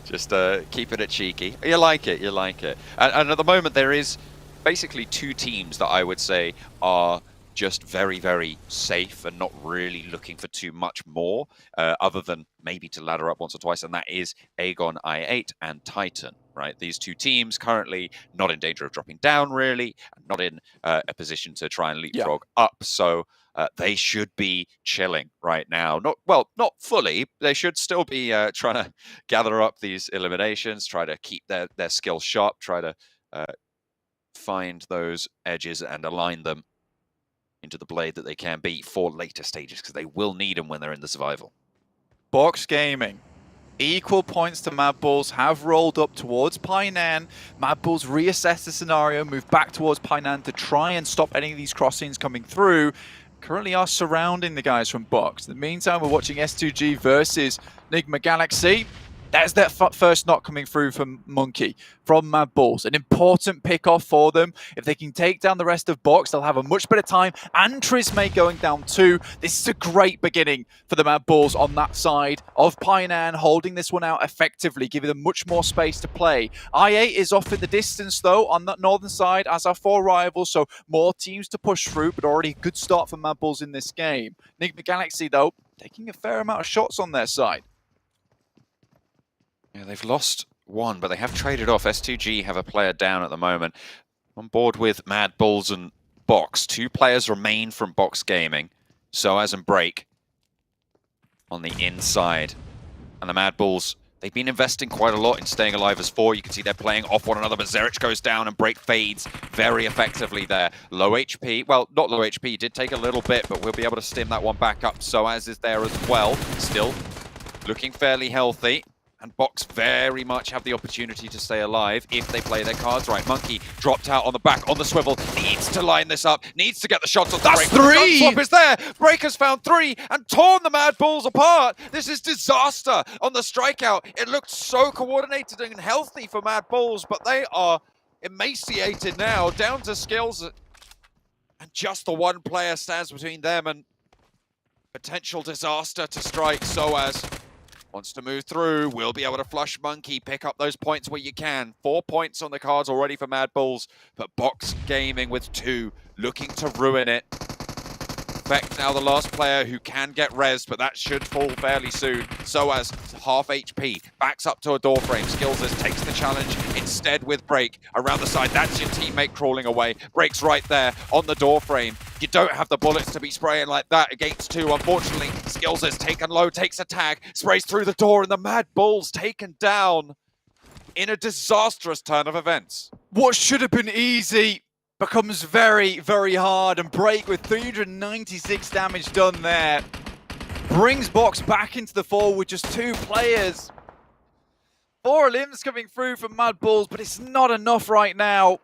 Just keeping it cheeky. You like it, you like it. And at the moment, there is basically 2 teams that I would say are just very, very safe and not really looking for too much more, other than maybe to ladder up once or twice, and that is Aegon I8 and Titan. Right, these 2 teams currently not in danger of dropping down, really, and not in a position to try and leapfrog up. So they should be chilling right now. Not fully. They should still be trying to gather up these eliminations, try to keep their skill sharp, try to find those edges and align them into the blade that they can be for later stages, because they will need them when they're in the survival. Box Gaming. Equal points to Mad Bulls, have rolled up towards Painan. Mad Bulls reassess the scenario, move back towards Painan to try and stop any of these crossings coming through. Currently are surrounding the guys from Box. In the meantime, we're watching S2G versus Enigma Galaxy. There's that first knock coming through from Monkey, from Mad Bulls. An important pick-off for them. If they can take down the rest of Box, they'll have a much better time. And Trismay going down too. This is a great beginning for the Mad Bulls on that side of Painan, holding this one out effectively, giving them much more space to play. I8 is off in the distance, though, on that northern side, as our 4 rivals, so more teams to push through, but already a good start for Mad Bulls in this game. Enigma Galaxy, though, taking a fair amount of shots on their side. Yeah, they've lost 1, but they have traded off. S2G have a player down at the moment. On board with Mad Bulls and Box. 2 players remain from Box Gaming. Soaz and Break on the inside. And the Mad Bulls, they've been investing quite a lot in staying alive as 4. You can see they're playing off one another, but Zerich goes down and Break fades very effectively there. Low HP, well, not low HP, did take a little bit, but we'll be able to stim that one back up. Soaz is there as well, still looking fairly healthy. And Box very much have the opportunity to stay alive if they play their cards right. Monkey dropped out on the back, on the swivel, needs to line this up, needs to get the shots off the break. That's 3! The swap is there. Breaker's found 3 and torn the Mad Bulls apart. This is disaster on the strikeout. It looked so coordinated and healthy for Mad Bulls, but they are emaciated now, down to skills. And just the one player stands between them and potential disaster to strike. Soaz wants to move through, will be able to flush Monkey, pick up those points where you can. 4 points on the cards already for Mad Bulls, but Box Gaming with 2, looking to ruin it. Beck now the last player who can get rezzed, but that should fall fairly soon. Soaz, half HP, backs up to a door frame. Skills's takes the challenge instead with Break. Around the side, that's your teammate crawling away. Break's right there on the door frame. You don't have the bullets to be spraying like that against 2. Unfortunately, Skills is taken low, takes a tag, sprays through the door, and the Mad Bulls taken down in a disastrous turn of events. What should have been easy becomes very, very hard, and Break with 396 damage done there brings Box back into the fold with just 2 players. 4 limbs coming through from Mad Bulls, but it's not enough right now.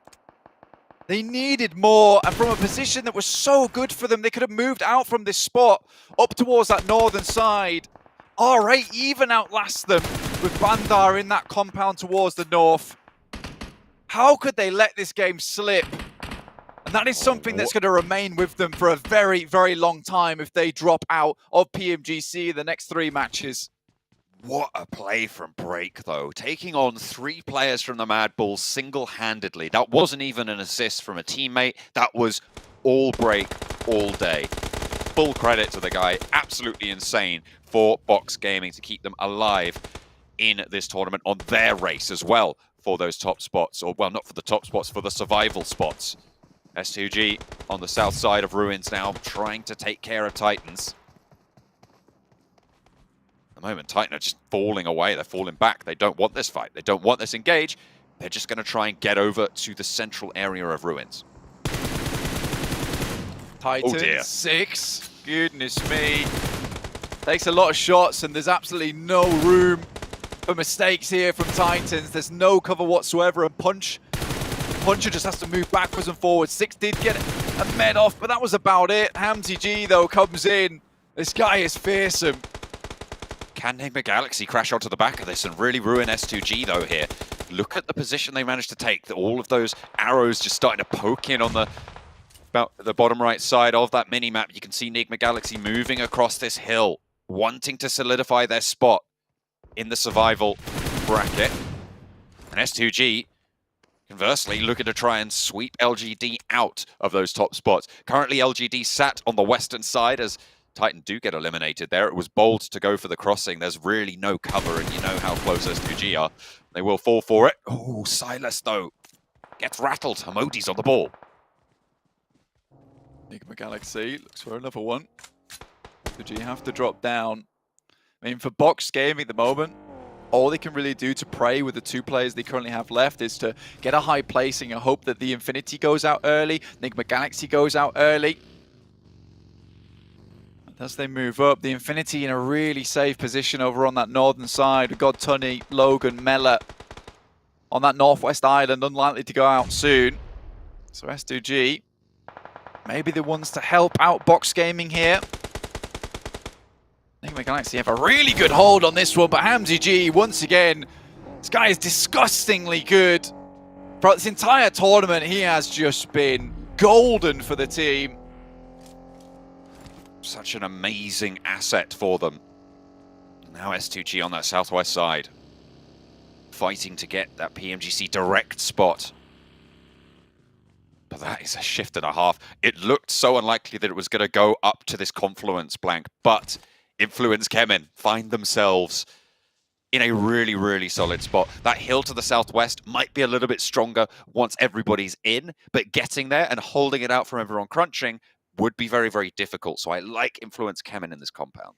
They needed more, and from a position that was so good for them, they could have moved out from this spot up towards that northern side. R8 even outlasts them with Bandar in that compound towards the north. How could they let this game slip? And that is something that's going to remain with them for a very, very long time if they drop out of PMGC the next 3 matches. What a play from Break, though. Taking on 3 players from the Mad Bulls single-handedly. That wasn't even an assist from a teammate. That was all Break, all day. Full credit to the guy. Absolutely insane for Box Gaming to keep them alive in this tournament on their race as well for those top spots. Or, well, not for the top spots, for the survival spots. S2G on the south side of Ruins now, trying to take care of Titans. At the moment, Titan are just falling away. They're falling back. They don't want this fight. They don't want this engage. They're just going to try and get over to the central area of Ruins. Titan, oh dear. 6. Goodness me. Takes a lot of shots, and there's absolutely no room for mistakes here from Titans. There's no cover whatsoever, and Puncher just has to move backwards and forwards. 6 did get a med off, but that was about it. Hamzy G, though, comes in. This guy is fearsome. Can Enigma Galaxy crash onto the back of this and really ruin S2G, though, here? Look at the position they managed to take. All of those arrows just starting to poke in on about the bottom right side of that mini-map. You can see Enigma Galaxy moving across this hill, wanting to solidify their spot in the survival bracket. And S2G, conversely, looking to try and sweep LGD out of those top spots. Currently, LGD sat on the western side as Titan do get eliminated there. It was bold to go for the crossing. There's really no cover, and you know how close S2G are. They will fall for it. Oh, Silas, though, gets rattled. Hamodi's on the ball. Enigma Galaxy looks for another one. S2G have to drop down. I mean, for Box Gaming at the moment, all they can really do to pray with the 2 players they currently have left is to get a high placing and hope that the Infinity goes out early, Enigma Galaxy goes out early. And as they move up, the Infinity in a really safe position over on that northern side. We've got Tunny, Logan, Mela on that northwest island, unlikely to go out soon. So S2G, maybe the ones to help out Box Gaming here. Enigma Galaxy have a really good hold on this one, but Hamzy G, once again, this guy is disgustingly good. Throughout this entire tournament, he has just been golden for the team. Such an amazing asset for them. Now S2G on that southwest side, fighting to get that PMGC direct spot. But that is a shift and a half. It looked so unlikely that it was going to go up to this confluence blank, but Influence Kemen find themselves in a really, really solid spot. That hill to the southwest might be a little bit stronger once everybody's in, but getting there and holding it out from everyone crunching would be very, very difficult. So I like Influence Kemen in this compound.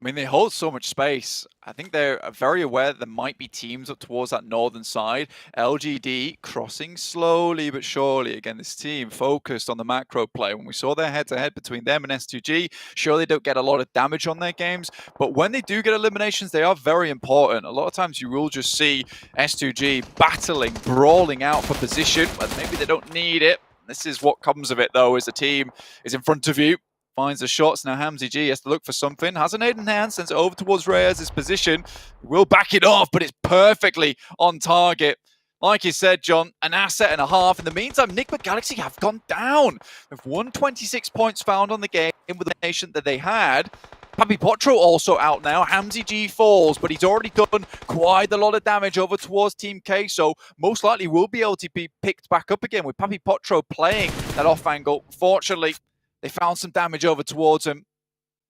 I mean, they hold so much space. I think they're very aware that there might be teams up towards that northern side. LGD crossing slowly but surely. Again, this team focused on the macro play. When we saw their head-to-head between them and S2G, sure, they don't get a lot of damage on their games, but when they do get eliminations, they are very important. A lot of times you will just see S2G battling, brawling out for position, but maybe they don't need it. This is what comes of it, though, as the team is in front of you. Finds the shots. Now Hamzy G has to look for something. Has an aid in hand, sends it over towards Reyes' position. Will back it off, but it's perfectly on target. Like you said, John, an asset and a half. In the meantime, Enigma Galaxy have gone down. With 126 points found on the game with the nation that they had. Papi Potro also out now. Hamzy G falls, but he's already done quite a lot of damage over towards Team K, so most likely will be able to be picked back up again with Papi Potro playing that off angle. Fortunately, they found some damage over towards him.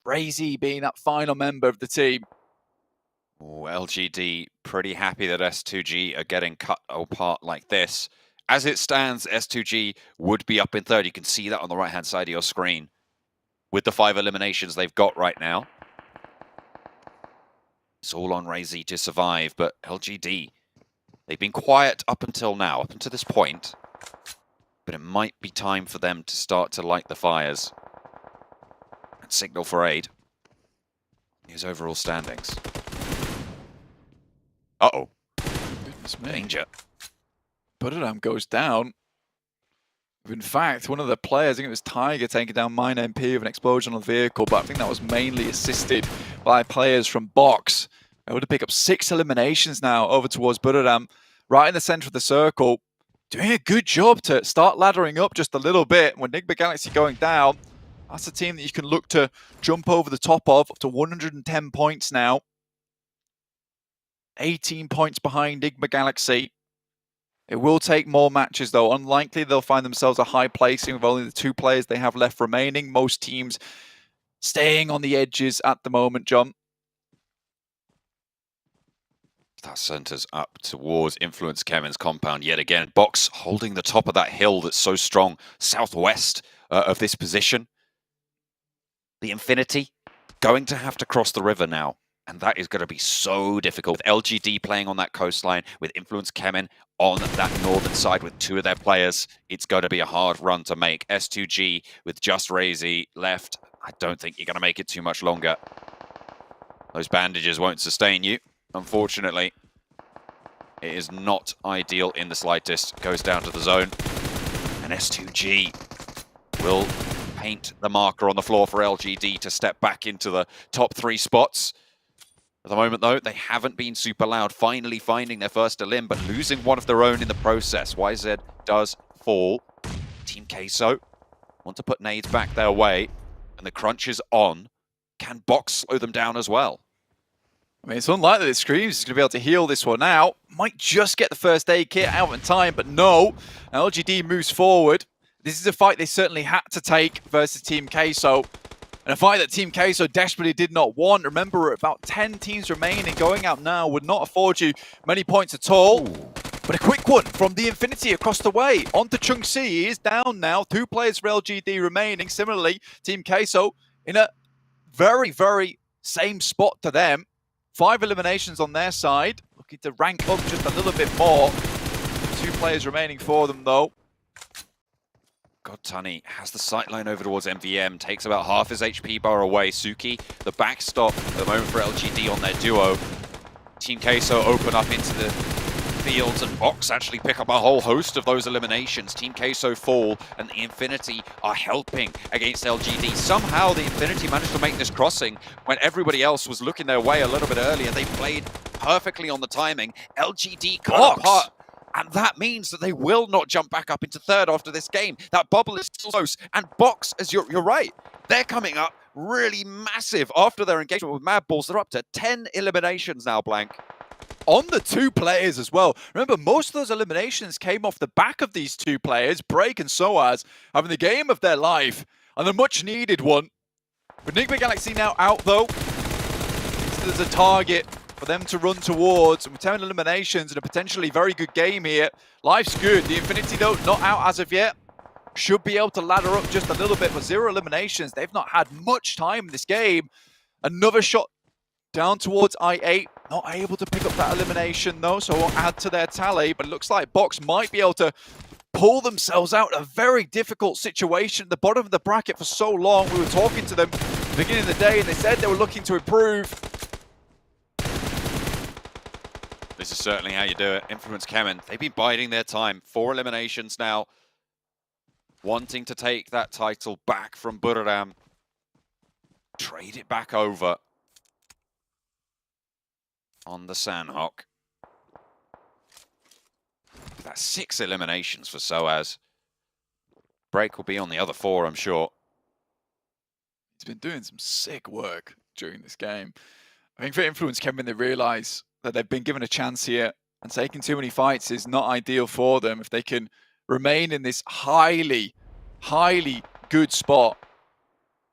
Brazy being that final member of the team. Oh, LGD pretty happy that S2G are getting cut apart like this. As it stands, S2G would be up in third. You can see that on the right-hand side of your screen with the 5 eliminations they've got right now. It's all on Brazy to survive, but LGD, they've been quiet up until now, up until this point. But it might be time for them to start to light the fires and signal for aid. His overall standings. Uh-oh. Goodness me. Danger. Butterdam goes down. In fact, one of the players, I think it was Tiger, taking down Mine MP with an explosion on the vehicle, but I think that was mainly assisted by players from Box. Able to pick up 6 eliminations now over towards Butterdam, right in the center of the circle. Doing a good job to start laddering up just a little bit. When Enigma Galaxy going down, that's a team that you can look to jump over the top of, up to 110 points now. 18 points behind Enigma Galaxy. It will take more matches, though. Unlikely they'll find themselves a high placing with only the 2 players they have left remaining. Most teams staying on the edges at the moment, John. That centers up towards Influence Kevin's compound yet again. Box holding the top of that hill that's so strong southwest of this position. The Infinity going to have to cross the river now. And that is going to be so difficult. With LGD playing on that coastline, with Influence Kemin on that northern side with 2 of their players, it's going to be a hard run to make. S2G with just Brazy left. I don't think you're going to make it too much longer. Those bandages won't sustain you. Unfortunately, it is not ideal in the slightest. Goes down to the zone. And S2G will paint the marker on the floor for LGD to step back into the top 3 spots. At the moment, though, they haven't been super loud, finally finding their first elim, but losing one of their own in the process. YZ does fall. Team Queso want to put nades back their way, and the crunch is on. Can Box slow them down as well? I mean, it's unlikely that Screams is going to be able to heal this one out. Might just get the first aid kit out in time, but no. LGD moves forward. This is a fight they certainly had to take versus Team Queso. And a fight that Team Queso desperately did not want. Remember, about 10 teams remaining. Going out now would not afford you many points at all. Ooh. But a quick one from the Infinity across the way. On to Chung Si. He is down now. 2 players for LGD remaining. Similarly, Team Queso in a very, very same spot to them. 5 eliminations on their side. Looking to rank up just a little bit more. 2 players remaining for them, though. Godtani has the sight line over towards MVM, takes about half his HP bar away. Suki, the backstop at the moment for LGD on their duo. Team Queso open up into the fields, and Box actually pick up a whole host of those eliminations. Team Queso fall, and the Infinity are helping against LGD. Somehow the Infinity managed to make this crossing when everybody else was looking their way a little bit earlier. They played perfectly on the timing. LGD cut apart. And that means that they will not jump back up into third after this game. That bubble is still close. And Box, as you're right, they're coming up really massive after their engagement with Mad Balls. They're up to 10 eliminations now, Blank. On the 2 players as well. Remember, most of those eliminations came off the back of these 2 players, Break and Soaz, having the game of their life. And a much-needed one. With Enigma Galaxy now out, though, there's a target for them to run towards, and with 10 eliminations and a potentially very good game here, life's good. The Infinity, though, not out as of yet. Should be able to ladder up just a little bit, but 0 eliminations. They've not had much time in this game. Another shot down towards I8. Not able to pick up that elimination though, so we'll add to their tally. But it looks like Box might be able to pull themselves out of a very difficult situation at the bottom of the bracket for so long. We were talking to them at the beginning of the day and they said they were looking to improve. This is certainly how you do it. Influence Kemen, they've been biding their time. 4 eliminations now. Wanting to take that title back from Buriram. Trade it back over on the Sandhawk. That's 6 eliminations for Soaz. Break will be on the other 4, I'm sure. He's been doing some sick work during this game. I think for Influence Kemen, they realise that they've been given a chance here, and taking too many fights is not ideal for them. If they can remain in this highly good spot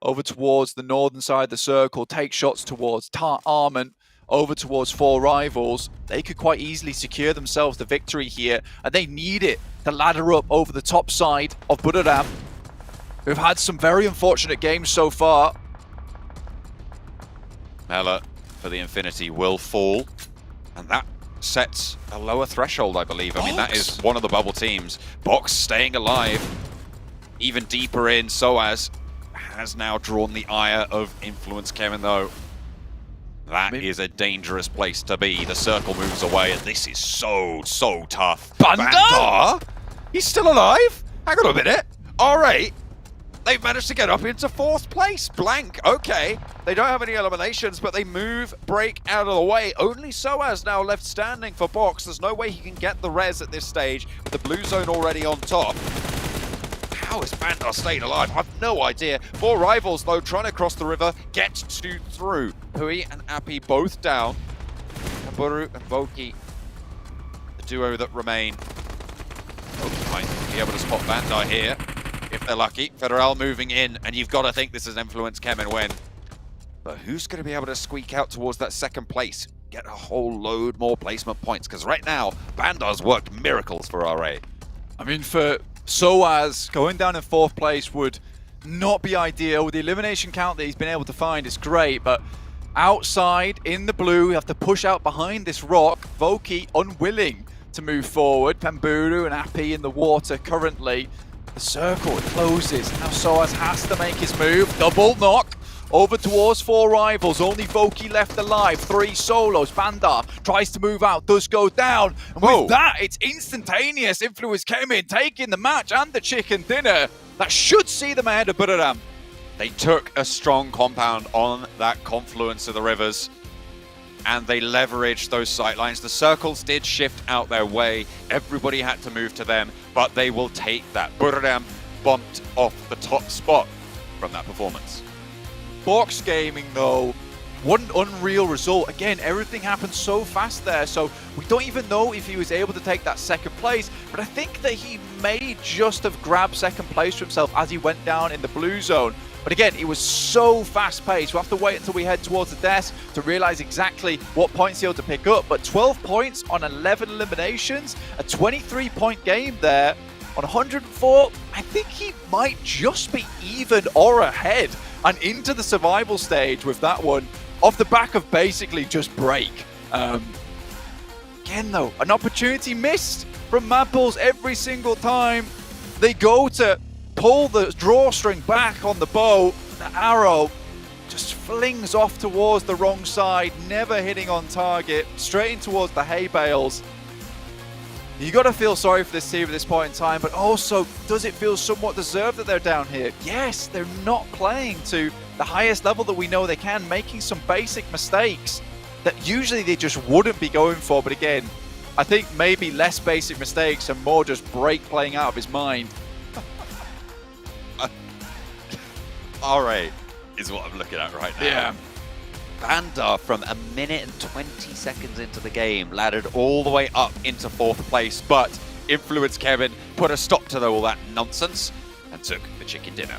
over towards the northern side of the circle, take shots towards Armand, over towards 4 rivals, they could quite easily secure themselves the victory here, and they need it to ladder up over the top side of Buriram, who've had some very unfortunate games so far. Mela for the Infinity will fall, and that sets a lower threshold, I believe. I mean, that is one of the bubble teams. Box staying alive, even deeper in. Soaz has now drawn the ire of Influence Kemen, though. That is a dangerous place to be. The circle moves away, and this is so tough. Bandar? He's still alive? Hang on a minute. All right. They've managed to get up into 4th place. Blank, okay. They don't have any eliminations, but they move Break out of the way. Only Soaz now left standing for Box. There's no way he can get the res at this stage, with the blue zone already on top. How is Bandar staying alive? I've no idea. 4 rivals, though, trying to cross the river, get through. Hui and Appy both down. Kaburu and Voki, the duo that remain. Voki might be able to spot Bandar here, if they're lucky. Federal moving in, and you've got to think this is Influence Kemen win. But who's going to be able to squeak out towards that 2nd place? Get a whole load more placement points, because right now, Bandar's worked miracles for RA. I mean, for Soaz, going down in 4th place would not be ideal. With the elimination count that he's been able to find, it's great, but outside in the blue, we have to push out behind this rock. Voki unwilling to move forward. Pemburu and Appy in the water currently. The circle closes. Now Soaz has to make his move. Double knock over towards 4 rivals. Only Voki left alive. 3 solos. Bandar tries to move out, does go down. And with that, it's instantaneous. Influence Kemen taking the match and the chicken dinner. That should see them ahead of Buriram. They took a strong compound on that confluence of the rivers, and they leveraged those sightlines. The circles did shift out their way. Everybody had to move to them, but they will take that. Buriram bumped off the top spot from that performance. Box Gaming, though, what an unreal result. Again, everything happened so fast there, so we don't even know if he was able to take that 2nd place, but I think that he may just have grabbed 2nd place for himself as he went down in the blue zone. But again, it was so fast-paced. We'll have to wait until we head towards the desk to realize exactly what points he'll to pick up. But 12 points on 11 eliminations, a 23-point game there on 104. I think he might just be even or ahead and into the survival stage with that one, off the back of basically just Break. Again, though, an opportunity missed from Mad Bulls every single time. They go to pull the drawstring back on the bow. The arrow just flings off towards the wrong side, never hitting on target, straight in towards the hay bales. You got to feel sorry for this team at this point in time, but also, does it feel somewhat deserved that they're down here? Yes, they're not playing to the highest level that we know they can, making some basic mistakes that usually they just wouldn't be going for. But again, I think maybe less basic mistakes and more just Break playing out of his mind. RA is what I'm looking at right now. Yeah. Bandar, from a minute and 20 seconds into the game, laddered all the way up into 4th place, but Influence Kemen put a stop to all that nonsense and took the chicken dinner.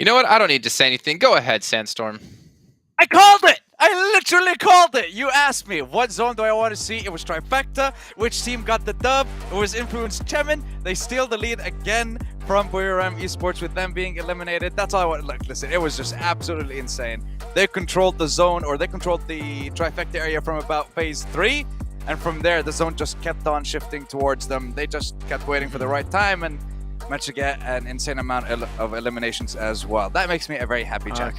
You know what? I don't need to say anything. Go ahead, Sandstorm. I called it! I literally called it! You asked me, what zone do I want to see? It was Trifecta. Which team got the dub? It was Influence Chemin. They steal the lead again from Buriram Esports with them being eliminated. That's all I want. Look, listen, it was just absolutely insane. They controlled the zone, or they controlled the Trifecta area from about phase 3. And from there, the zone just kept on shifting towards them. They just kept waiting for the right time and managed to get an insane amount of eliminations as well. That makes me a very happy Jack.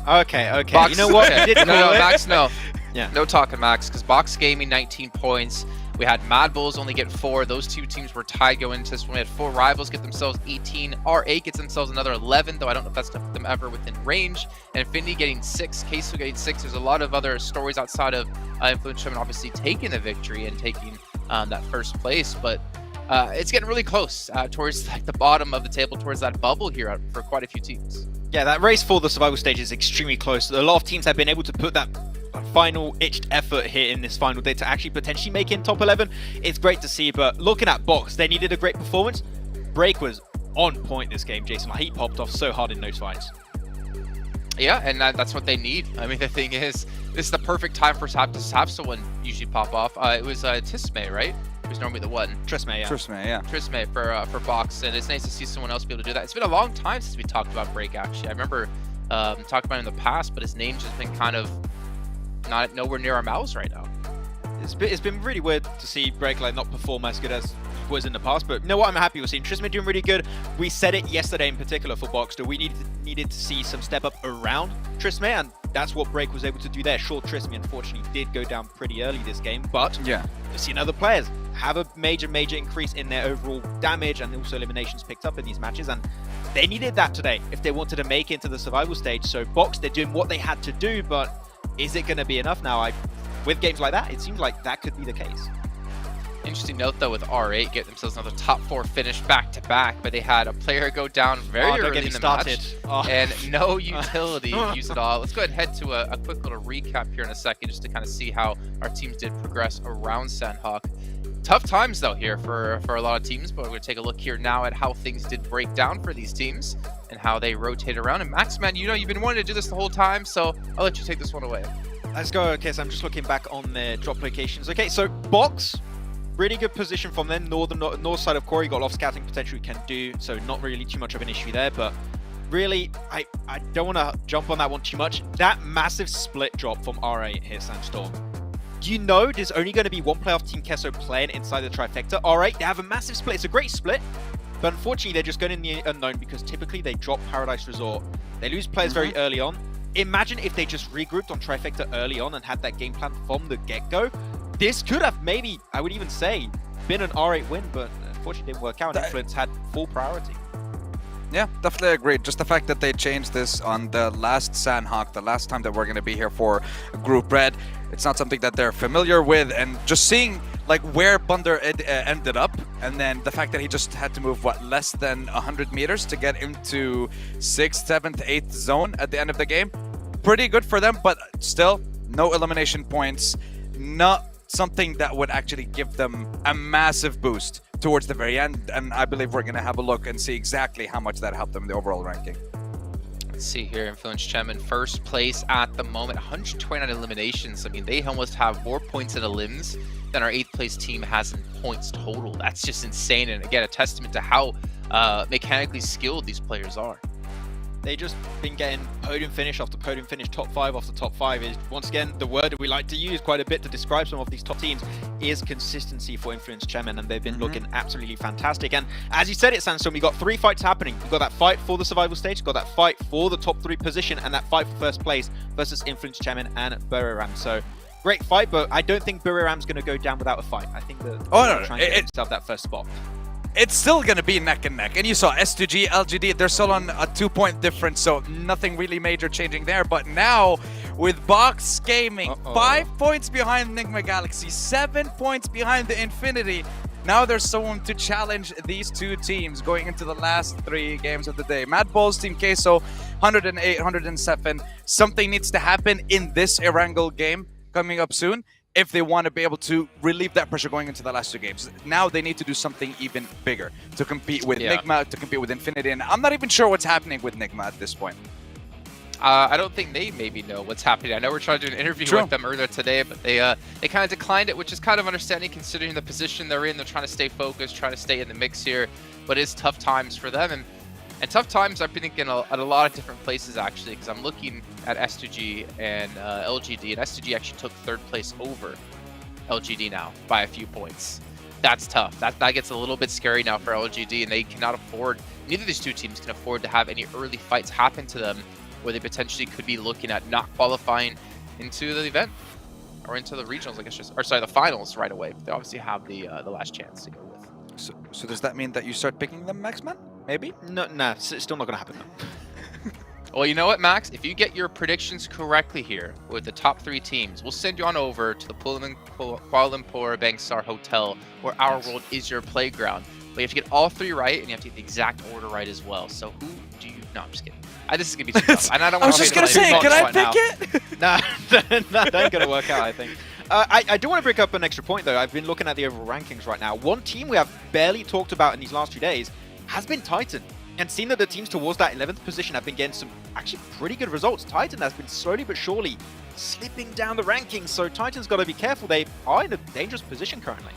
Okay. Box, You know what? okay. No, Max, no. Yeah. No talking, Max, because Box Gaming 19 points. We had Mad Bulls only get 4. Those two teams were tied going into this one. We had 4 rivals get themselves 18. R8 gets themselves another 11, though I don't know if that's to put them ever within range. And Infinity getting 6, Queso getting 6. There's a lot of other stories outside of Influence Showman obviously taking the victory and taking that first place, but it's getting really close towards like the bottom of the table, towards that bubble here for quite a few teams. Yeah, that race for the survival stage is extremely close. A lot of teams have been able to put that final itched effort here in this final day to actually potentially make it in top 11. It's great to see, but looking at Box, they needed a great performance. Break was on point this game, Jason. He popped off so hard in those fights. Yeah, and that's what they need. I mean, the thing is, this is the perfect time for to have someone usually pop off. It was Tisme, right? It was normally the one. Trisme, yeah. Trisme for Box, and it's nice to see someone else be able to do that. It's been a long time since we talked about Break, actually. I remember talking about it in the past, but his name's just been kind of nowhere near our mouths right now. It's been really weird to see Break like not perform as good as was in the past, but you know what, I'm happy with seeing Trisme doing really good. We said it yesterday in particular for Box that we needed to see some step up around Trisme, and that's what Break was able to do there. Sure, Trisme unfortunately did go down pretty early this game, but yeah, we've seen other players have a major increase in their overall damage and also eliminations picked up in these matches, and they needed that today if they wanted to make it into the survival stage. So Box, they're doing what they had to do, but is it going to be enough now? With games like that, it seems like that could be the case. Interesting note though with R8 get themselves another top 4 finish back-to-back, but they had a player go down very early in the match and no utility use at all. Let's go ahead and head to a quick little recap here in a second just to kind of see how our teams did progress around Sandhawk. Tough times though here for a lot of teams, but we're going to take a look here now at how things did break down for these teams and how they rotate around. And Max, man, you know you've been wanting to do this the whole time, so I'll let you take this one away. Let's go. Okay, so I'm just looking back on their drop locations. Okay, so Box, really good position from them. North side of Corey, got a lot of scouting potential we can do, so not really too much of an issue there, but really, I don't want to jump on that one too much. That massive split drop from R8 here, Sandstorm. You know there's only going to be one player of Team Kesso playing inside the Trifecta. R8, they have a massive split. It's a great split, but unfortunately, they're just going in the unknown because typically they drop Paradise Resort. They lose players very early on. Imagine if they just regrouped on Trifecta early on and had that game plan from the get-go. This could have maybe, I would even say, been an R8 win, but unfortunately didn't work out. Influence had full priority. Yeah, definitely agree. Just the fact that they changed this on the last Sandhawk, the last time that we're going to be here for Group Red, it's not something that they're familiar with, and just seeing like where Bunder ended up, and then the fact that he just had to move less than 100 meters to get into 6th, 7th, 8th zone at the end of the game. Pretty good for them, but still no elimination points. Not something that would actually give them a massive boost towards the very end, and I believe we're going to have a look and see exactly how much that helped them in the overall ranking. Let's see here, Influence Chem in first place at the moment, 129 eliminations. I mean, they almost have more points in elims than our 8th place team has in points total. That's just insane, and again, a testament to how mechanically skilled these players are. They just been getting podium finish after podium finish, top 5 after top 5. Is once again the word that we like to use quite a bit to describe some of these top teams is consistency for Influence Chairman, and they've been looking absolutely fantastic. And as you said it, Sandstorm, we got 3 fights happening. We've got that fight for the survival stage, got that fight for the top 3 position, and that fight for first place versus Influence Chairman and Buriram. So great fight, but I don't think Buriram's going to go down without a fight. I think they're trying to get themselves that first spot. It's still going to be neck and neck. And you saw S2G, LGD, they're still on a 2-point difference, so nothing really major changing there. But now, with Box Gaming, 5 points behind Enigma Galaxy, 7 points behind the Infinity, now there's someone to challenge these two teams going into the last 3 games of the day. Mad Bulls, Team Queso, 108, 107. Something needs to happen in this Erangel game coming up soon if they want to be able to relieve that pressure going into the last 2 games. Now they need to do something even bigger to compete with Nigma, to compete with Infinity, and I'm not even sure what's happening with Nigma at this point. I don't think they maybe know what's happening. I know we're trying to do an interview with them earlier today, but they kind of declined it, which is kind of understanding considering the position they're in. They're trying to stay focused, trying to stay in the mix here, but it's tough times for them. And tough times, I've been thinking at a lot of different places, actually, because I'm looking at S2G and LGD, and S2G actually took 3rd place over LGD now by a few points. That's tough. That gets a little bit scary now for LGD, and they cannot afford, neither of these 2 teams can afford to have any early fights happen to them where they potentially could be looking at not qualifying into the event or into the regionals, I guess, or sorry, the finals right away. They obviously have the last chance to go with. So does that mean that you start picking them, Maxman? Maybe? No, it's still not going to happen though. Well, you know what, Max? If you get your predictions correctly here with the top 3 teams, we'll send you on over to the Kuala Lumpur Bangsar Hotel, where our world is your playground. But you have to get all 3 right, and you have to get the exact order right as well. So who do you... No, I'm just kidding. This is going to be too tough. And I don't want I was just going to say, can I pick it? Nah, that ain't going to work out, I think. I do want to bring up an extra point, though. I've been looking at the overall rankings right now. One team we have barely talked about in these last 2 days has been Titan. And seeing that the teams towards that 11th position have been getting some actually pretty good results. Titan has been slowly but surely slipping down the rankings. So Titan's got to be careful. They are in a dangerous position currently.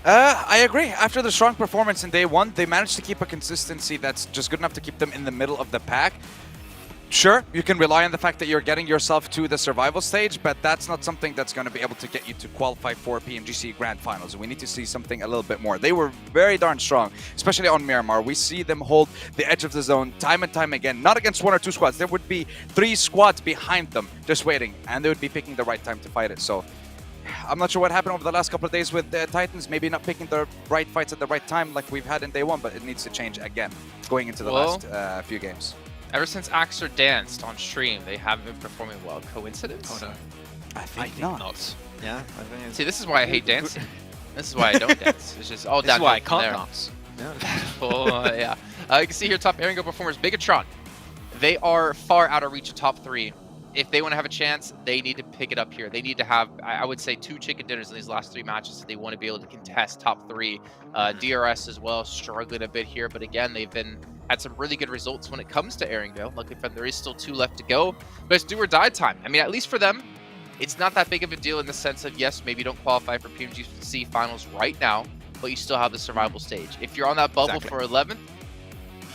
I agree. After the strong performance in day 1, they managed to keep a consistency that's just good enough to keep them in the middle of the pack. Sure, you can rely on the fact that you're getting yourself to the survival stage, but that's not something that's going to be able to get you to qualify for PMGC Grand Finals. We need to see something a little bit more. They were very darn strong, especially on Miramar. We see them hold the edge of the zone time and time again, not against 1 or 2 squads. There would be 3 squads behind them just waiting, and they would be picking the right time to fight it. So I'm not sure what happened over the last couple of days with the Titans, maybe not picking the right fights at the right time like we've had in day 1, but it needs to change again going into the last few games. Ever since Axer danced on stream, they haven't been performing well. Coincidence? Oh, no. I think not. Yeah, I think See, this is why I hate dancing. This is why I don't dance. It's just all down. This is why I can't dance. Yeah. You can see here top Erringo performers, Bigatron. They are far out of reach of top 3. If they want to have a chance, they need to pick it up here. They need to have, I would say, 2 chicken dinners in these last 3 matches if they want to be able to contest top 3. DRS as well, struggling a bit here, but again, they've had some really good results when it comes to Erringo. Luckily for them, there is still 2 left to go, but it's do or die time. I mean, at least for them, it's not that big of a deal in the sense of, yes, maybe you don't qualify for PMGC Finals right now, but you still have the survival stage. If you're on that bubble for 11th,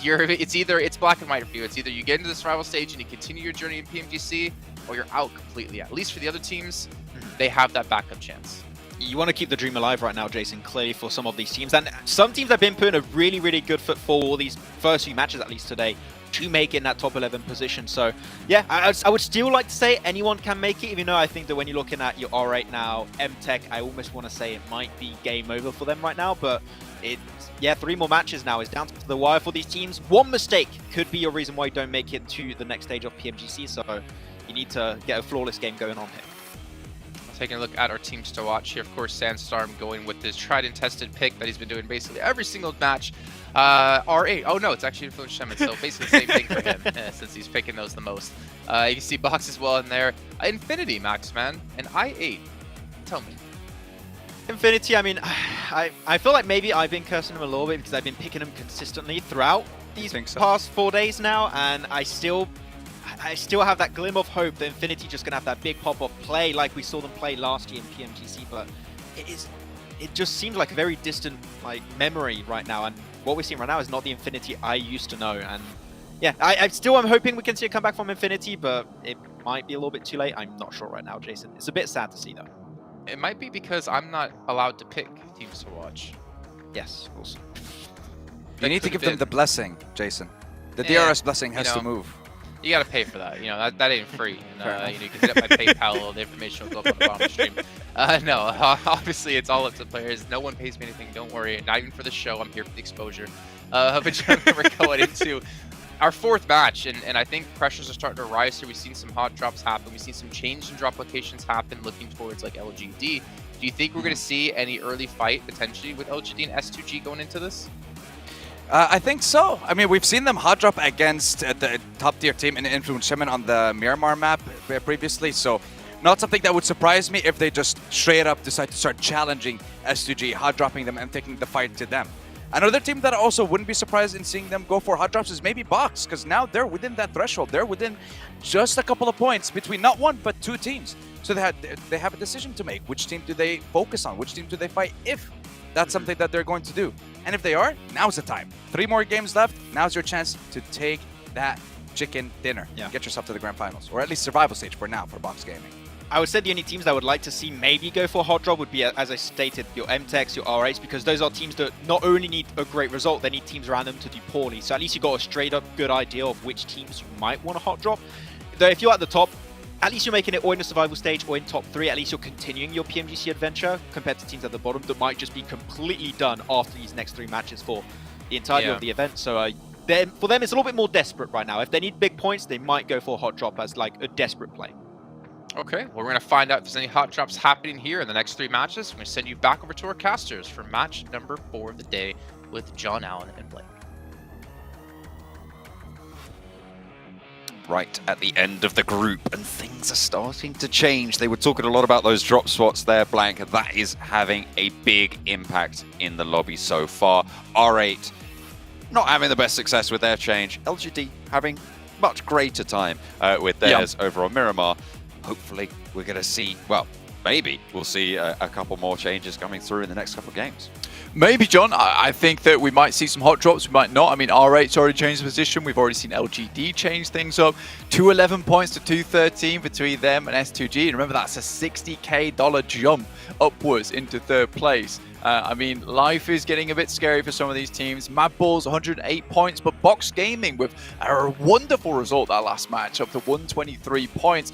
it's black and white for you. It's either you get into the survival stage and you continue your journey in PMGC, or you're out completely. At least for the other teams, they have that backup chance. You want to keep the dream alive right now, Jason, clearly for some of these teams. And some teams have been putting a really, really good foot forward these first few matches, at least today, to make it in that top 11 position. So, yeah, I would still like to say anyone can make it, even though I think that when you're looking at your R8 now, M-Tech, I almost want to say it might be game over for them right now. But, 3 more matches now is down to the wire for these teams. One mistake could be a reason why you don't make it to the next stage of PMGC. So, you need to get a flawless game going on here. Taking a look at our teams to watch here, of course, Sandstorm going with his tried and tested pick that he's been doing basically every single match. R8, oh no, it's actually Influence Shemin, so basically the same thing for him since he's picking those the most. You can see Box as well in there. Infinity, Maxman, and I8. Tell me. Infinity, I mean, I feel like maybe I've been cursing him a little bit because I've been picking him consistently throughout these past 4 days now, and I still have that glimmer of hope that Infinity just gonna have that big pop of play like we saw them play last year in PMGC, but it just seems like a very distant memory right now, and what we're seeing right now is not the Infinity I used to know. And yeah, I'm hoping we can see a comeback from Infinity, but it might be a little bit too late. I'm not sure right now, Jason. It's a bit sad to see though. It might be because I'm not allowed to pick teams to watch. Yes, we'll see. You need to give them the blessing, Jason. The DRS blessing has to move. You gotta pay for that. You know, that ain't free. And, you can hit up my PayPal. The information will go up on the bottom of the stream. No, obviously it's all up to players. No one pays me anything. Don't worry. Not even for the show. I'm here for the exposure. But we're going into our 4th match, and I think pressures are starting to rise here. We've seen some hot drops happen. We've seen some change in drop locations happen, looking towards like LGD. Do you think we're gonna see any early fight potentially with LGD and S2G going into this? I think so. I mean, we've seen them hot drop against the top tier team in Influence Shaman on the Miramar map previously, so not something that would surprise me if they just straight up decide to start challenging S2G, hot dropping them and taking the fight to them. Another team that I also wouldn't be surprised in seeing them go for hot drops is maybe Box, because now they're within that threshold. They're within just a couple of points between not one, but two teams. So they have a decision to make. Which team do they focus on? Which team do they fight if that's something that they're going to do? And if they are, now's the time. 3 more games left. Now's your chance to take that chicken dinner. Yeah. Get yourself to the grand finals, or at least survival stage for now for Box Gaming. I would say the only teams that I would like to see maybe go for a hot drop would be, as I stated, your MTechs, your R8s, because those are teams that not only need a great result, they need teams around them to do poorly. So at least you got a straight up good idea of which teams you might want a hot drop. Though if you're at the top, at least you're making it or in the survival stage or in top 3. At least you're continuing your PMGC adventure compared to teams at the bottom that might just be completely done after these next 3 matches for the entirety of the event. So for them, it's a little bit more desperate right now. If they need big points, they might go for a hot drop as like a desperate play. Okay, well, we're going to find out if there's any hot drops happening here in the next 3 matches. I'm going to send you back over to our casters for match number 4 of the day with John Allen and Blake. Right at the end of the group, and things are starting to change. They were talking a lot about those drop spots there, Blank. That is having a big impact in the lobby so far. R8 not having the best success with their change. LGD having much greater time with theirs over on Miramar. Hopefully we're going to see, well, maybe we'll see a couple more changes coming through in the next couple of games. Maybe, John. I think that we might see some hot drops, we might not. I mean, R8's already changed position. We've already seen LGD change things up. 211 points to 213 between them and S2G. And remember, that's a $60K jump upwards into 3rd place. I mean, life is getting a bit scary for some of these teams. Mad Bulls, 108 points, but Box Gaming with a wonderful result that last match, up to 123 points.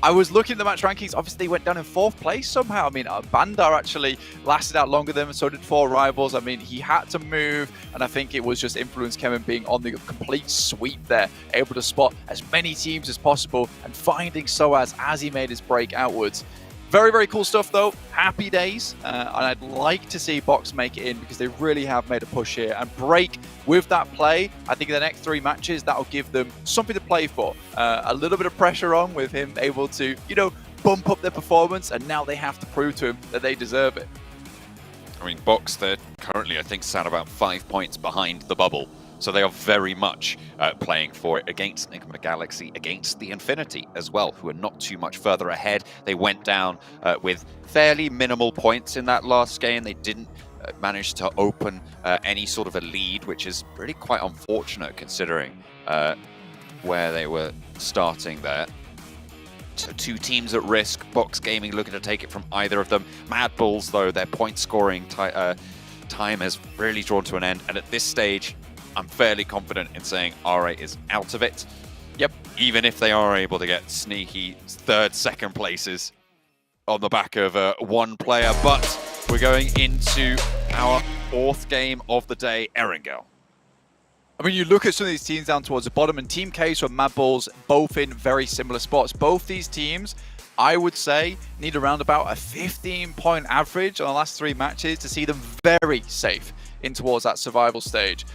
I was looking at the match rankings. Obviously, they went down in 4th place somehow. I mean, Bandar actually lasted out longer than him, so did 4 rivals. I mean, he had to move, and I think it was just Influence Kevin being on the complete sweep there, able to spot as many teams as possible and finding Soaz as he made his break outwards. Very, very cool stuff, though. Happy days. And I'd like to see Box make it in because they really have made a push here. And Break, with that play, I think in the next 3 matches, that'll give them something to play for. A little bit of pressure on with him able to, you know, bump up their performance. And now they have to prove to him that they deserve it. I mean, Box, they're currently, I think, sat about 5 points behind the bubble. So they are very much playing for it against Enigma Galaxy, against the Infinity as well, who are not too much further ahead. They went down with fairly minimal points in that last game. They didn't manage to open any sort of a lead, which is really quite unfortunate considering where they were starting there. So 2 teams at risk. Box Gaming looking to take it from either of them. Mad Bulls, though, their point scoring time has really drawn to an end. And at this stage, I'm fairly confident in saying R8 is out of it. Yep, even if they are able to get sneaky 3rd, 2nd places on the back of 1 player. But we're going into our 4th game of the day, Erangel. I mean, you look at some of these teams down towards the bottom, and Team Case or Mad Bulls both in very similar spots. Both these teams, I would say, need around about a 15-point average on the last 3 matches to see them very safe in towards that survival stage.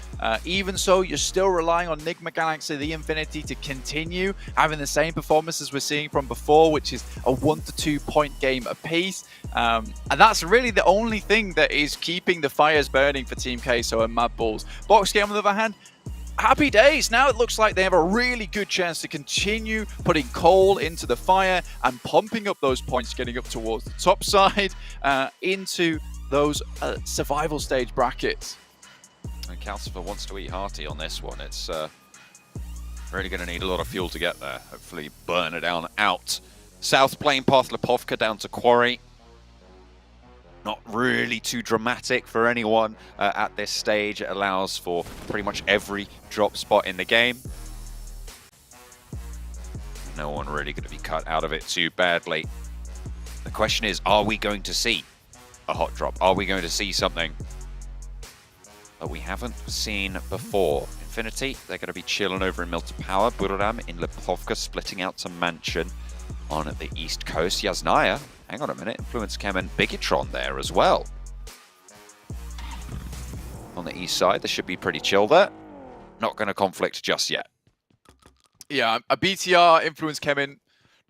Even so, you're still relying on Enigma Galaxy, the Infinity, to continue having the same performances we're seeing from before, which is a 1 to 2 point game apiece. And that's really the only thing that is keeping the fires burning for Team Queso and Mad Bulls. Box Game, on the other hand, happy days. Now it looks like they have a really good chance to continue putting coal into the fire and pumping up those points, getting up towards the top side into those survival stage brackets. And Calcifer wants to eat hearty on this one. It's really going to need a lot of fuel to get there. Hopefully burn it down out. South Plane path Lipovka down to Quarry. Not really too dramatic for anyone at this stage. It allows for pretty much every drop spot in the game. No one really going to be cut out of it too badly. The question is, are we going to see a hot drop? Are we going to see something that we haven't seen before? Infinity, they're going to be chilling over in Milta Power. Buram in Lipovka, splitting out to Mansion on the east coast. Yasnaya, hang on a minute, Influence Chem and Bigotron there as well. on the east side. This should be pretty chill there. Not going to conflict just yet. Yeah, a BTR influence came in,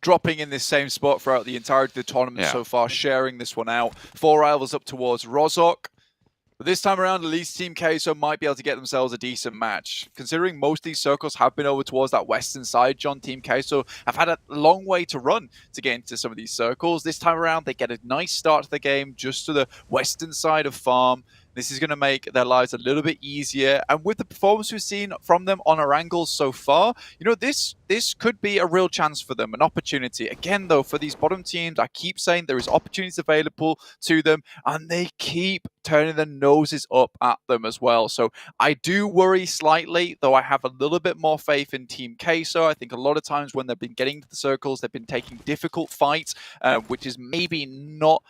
dropping in this same spot throughout the entirety of the tournament so far, sharing this one out. 4 rivals up towards Rozhok. But this time around, at least Team Queso might be able to get themselves a decent match. Considering most of these circles have been over towards that western side, John, Team Queso have had a long way to run to get into some of these circles. This time around, they get a nice start to the game just to the western side of Farm. This is going to make their lives a little bit easier. And with the performance we've seen from them on our angles so far, you know, this could be a real chance for them, an opportunity. Again, though, for these bottom teams, I keep saying there is opportunities available to them, and they keep turning their noses up at them as well. So I do worry slightly, though I have a little bit more faith in Team Queso. I think a lot of times when they've been getting to the circles, they've been taking difficult fights, which is maybe not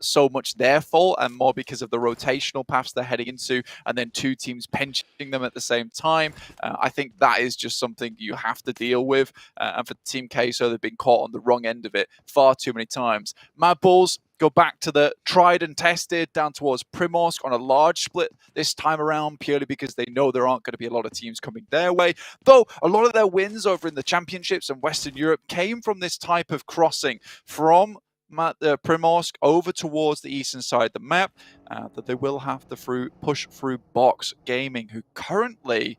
so much their fault and more because of the rotational paths they're heading into, and then 2 teams pinching them at the same time. I think that is just something you have to deal with. And for Team Queso, they've been caught on the wrong end of it far too many times. Mad Bulls go back to the tried and tested down towards Primorsk on a large split this time around, purely because they know there aren't going to be a lot of teams coming their way. Though a lot of their wins over in the championships and Western Europe came from this type of crossing from Primorsk over towards the eastern side of the map, that they will have to push through Box Gaming, who currently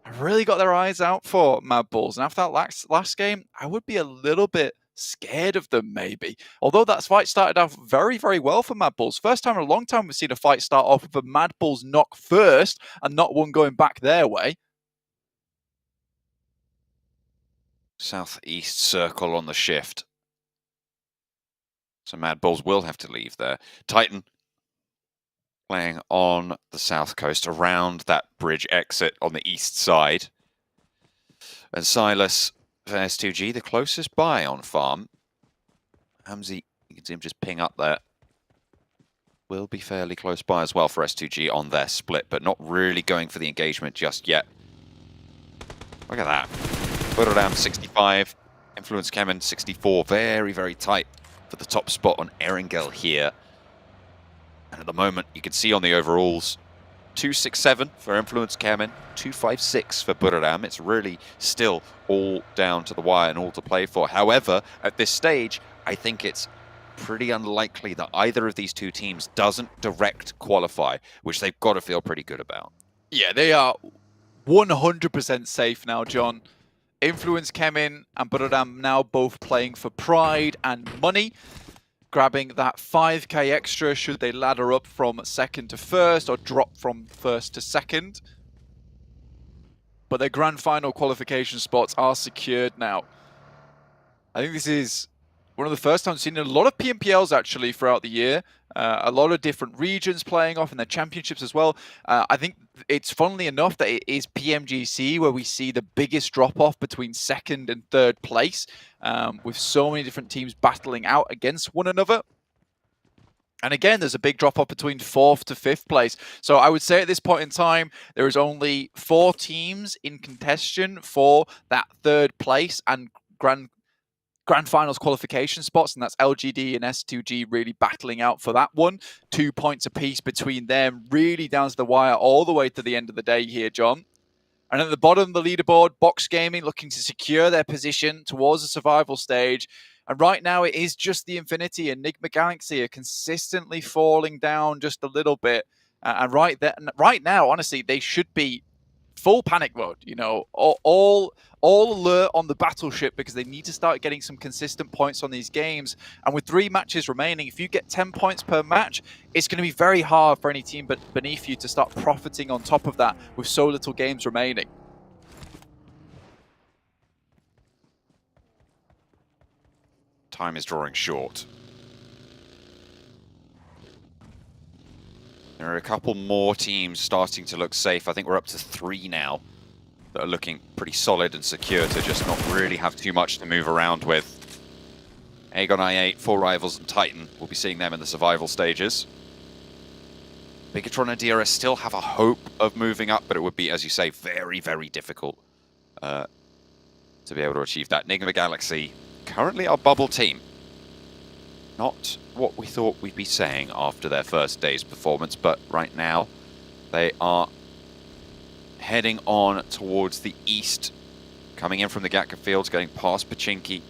have really got their eyes out for Mad Bulls. And after that last game, I would be a little bit scared of them, maybe. Although that fight started off very, very well for Mad Bulls. First time in a long time we've seen a fight start off with a Mad Bulls knock first and not one going back their way. Southeast circle on the shift. So Mad Bulls will have to leave there. Titan playing on the south coast around that bridge exit on the east side. And Silas for S2G, the closest by on farm. Hamzy, you can see him just ping up there. Will be fairly close by as well for S2G on their split, but not really going for the engagement just yet. Look at that. Buradam 65, Influence Kemen 64, very, very tight for the top spot on Erengel here. And at the moment, you can see on the overalls, 267 for Influence Kemen, 256 for Buradam. It's really still all down to the wire and all to play for. However, at this stage, I think it's pretty unlikely that either of these 2 teams doesn't direct qualify, which they've got to feel pretty good about. Yeah, they are 100% safe now, John. Influence Kemen and Buradam now both playing for pride and money, grabbing that 5k extra should they ladder up from second to first or drop from first to second. But their grand final qualification spots are secured now. I think this is one of the first times I've seen a lot of PMPLs actually throughout the year. A lot of different regions playing off in their championships as well. I think it's funnily enough that it is PMGC where we see the biggest drop-off between second and third place, with so many different teams battling out against one another. And again, there's a big drop-off between 4th to 5th place. So I would say at this point in time, there is only 4 teams in contention for that 3rd place and Grand Finals qualification spots, and that's LGD and S2G really battling out for that one. 2 points apiece between them, really down to the wire all the way to the end of the day here, John. And at the bottom of the leaderboard, Box Gaming looking to secure their position towards the survival stage. And right now it is just the Infinity and Enigma Galaxy are consistently falling down just a little bit. And right now, honestly, they should be full panic mode, you know, all alert on the battleship, because they need to start getting some consistent points on these games. And with 3 matches remaining, if you get 10 points per match, it's going to be very hard for any team but beneath you to start profiting on top of that with so little games remaining. Time is drawing short. There are a couple more teams starting to look safe. I think we're up to 3 now that are looking pretty solid and secure to just not really have too much to move around with. Aegon I8, 4 Rivals and Titan, we'll be seeing them in the survival stages. Bigatron and DRS still have a hope of moving up, but it would be, as you say, very, very difficult to be able to achieve that. Enigma Galaxy, currently our bubble team. Not what we thought we'd be saying after their first day's performance, but right now They are heading on towards the east, coming in from the Gatka fields, going past Pachinki,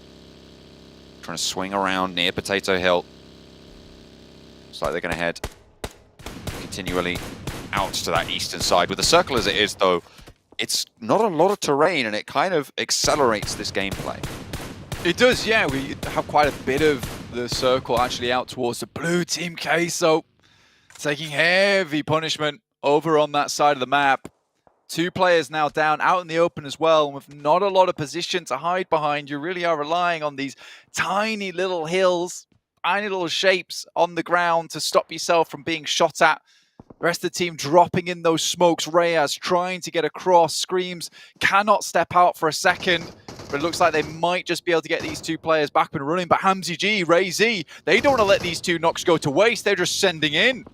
trying to swing around near Potato Hill. Looks like they're going to head continually out to that eastern side. With the circle as it is, though, it's not a lot of terrain, and it kind of accelerates this gameplay. It does, yeah. We have quite a bit of the circle actually out towards the blue team Queso, taking heavy punishment over on that side of the map. 2 players now down out in the open as well, and with not a lot of position to hide behind. You really are relying on these tiny little hills, tiny little shapes on the ground to stop yourself from being shot at. The rest of the team dropping in those smokes. Reyes trying to get across. Screams cannot step out for a second, but it looks like they might just be able to get these 2 players back and running. But Hamzy G, Ray Z, they don't want to let these 2 knocks go to waste. They're just sending in.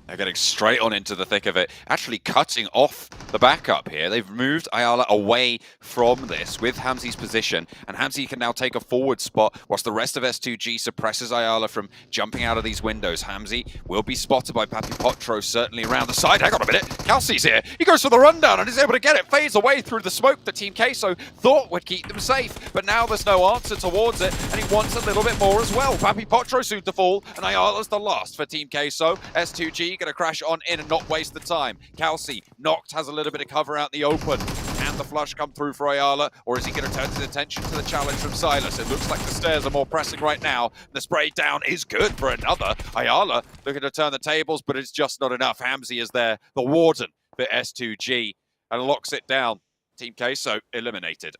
They're getting straight on into the thick of it, actually cutting off the backup here. They've moved Ayala away from this with Hamzy's position, and Hamzy can now take a forward spot whilst the rest of S2G suppresses Ayala from jumping out of these windows. Hamzy will be spotted by Papi Potro, certainly around the side. Hang on a minute, Kelsey's here. He goes for the rundown and is able to get it. Fades away through the smoke that Team Queso thought would keep them safe, but now there's no answer towards it, and he wants a little bit more as well. Papi Potro soon to fall, and Ayala's the last for Team Queso. S2G going to crash on in and not waste the time. Kelsey knocked, has a little bit of cover out in the open. Can the flush come through for Ayala, or is he going to turn his attention to the challenge from Silas? It looks like the stairs are more pressing right now. The spray down is good for another. Ayala looking to turn the tables, but it's just not enough. Hamzy is there, the warden for S2G, and locks it down. Team Queso eliminated.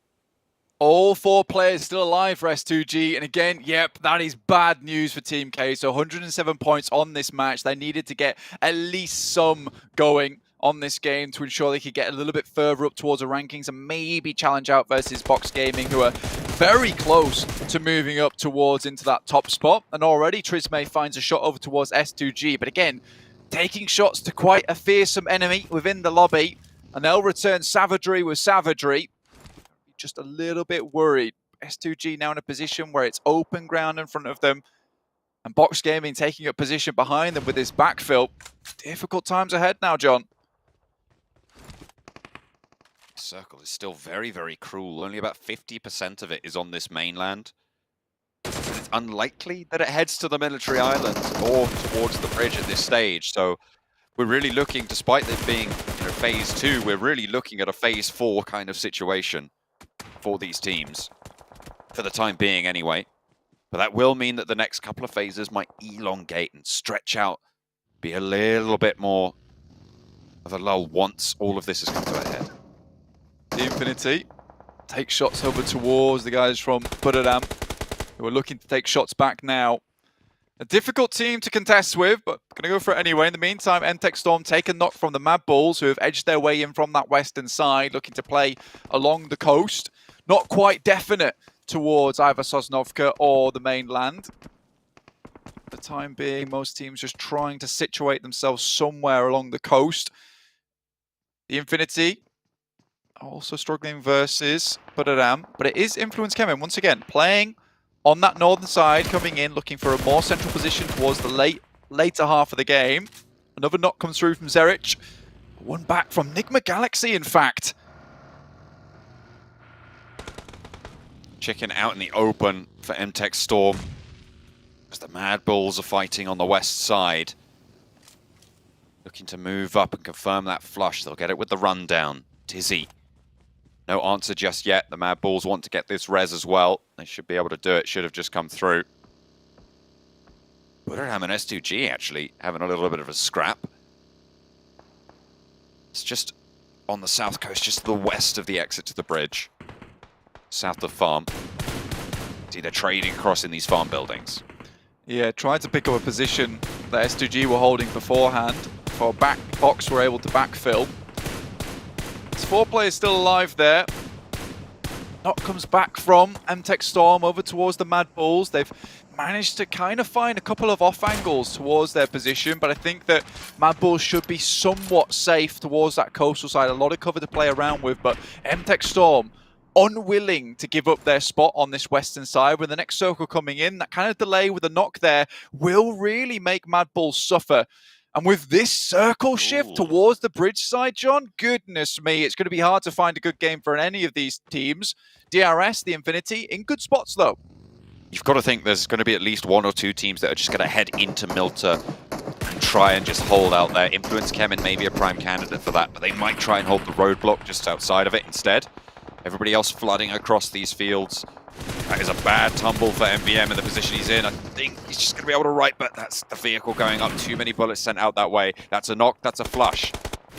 All 4 players still alive for S2G, and again, yep, that is bad news for Team K. So 107 points on this match. They needed to get at least some going on this game to ensure they could get a little bit further up towards the rankings and maybe challenge out versus Box Gaming, who are very close to moving up towards into that top spot. And already Trismay finds a shot over towards S2G, but again, taking shots to quite a fearsome enemy within the lobby, and they'll return savagery with savagery. Just a little bit worried. S2G now in a position where it's open ground in front of them, and Box Gaming taking up position behind them with this backfill. Difficult times ahead now, John. Circle is still very, very cruel. Only about 50% of it is on this mainland. And it's unlikely that it heads to the military island or towards the bridge at this stage. So we're really looking, despite it being phase 2, we're really looking at a phase 4 kind of situation for these teams, for the time being anyway. But that will mean that the next couple of phases might elongate and stretch out, be a little bit more of a lull once all of this has come to a head. The Infinity take shots over towards the guys from Puraram, who are looking to take shots back now. A difficult team to contest with, but going to go for it anyway. In the meantime, Entech Storm take a knock from the Mad Bulls, who have edged their way in from that western side, looking to play along the coast. Not quite definite towards either Sosnovka or the mainland. For the time being, most teams just trying to situate themselves somewhere along the coast. The Infinity also struggling versus Puraram, but it is Influence Kemen once again playing on that northern side, coming in, looking for a more central position towards the later half of the game. Another knock comes through from Zerich. One back from Nigma Galaxy, in fact. Chicken out in the open for Entech Storm, as the Mad Bulls are fighting on the west side. Looking to move up and confirm that flush. They'll get it with the rundown. Dizzy. No answer just yet. The Mad Bulls want to get this res as well. They should be able to do it. Should have just come through. Puraram and S2G actually having a little bit of a scrap. It's just on the south coast, just to the west of the exit to the bridge. South of farm. See, they're trading across in these farm buildings. Yeah, tried to pick up a position that S2G were holding beforehand. For Box were able to backfill. There's 4 players still alive there. Knock comes back from Entech Storm over towards the Mad Bulls. They've managed to kind of find a couple of off angles towards their position, but I think that Mad Bulls should be somewhat safe towards that coastal side. A lot of cover to play around with, but Entech Storm unwilling to give up their spot on this western side. With the next circle coming in, that kind of delay with a knock there will really make Mad Bulls suffer. And with this circle shift towards the bridge side, John, goodness me, it's going to be hard to find a good game for any of these teams. DRS, the Infinity, in good spots though. You've got to think there's going to be at least 1 or 2 teams that are just going to head into Milta and try and just hold out there. Influence Kemin may be a prime candidate for that, but they might try and hold the roadblock just outside of it instead. Everybody else flooding across these fields. That is a bad tumble for MVM in the position he's in. I think he's just going to be able to right, but that's the vehicle going up. Too many bullets sent out that way. That's a knock, that's a flush.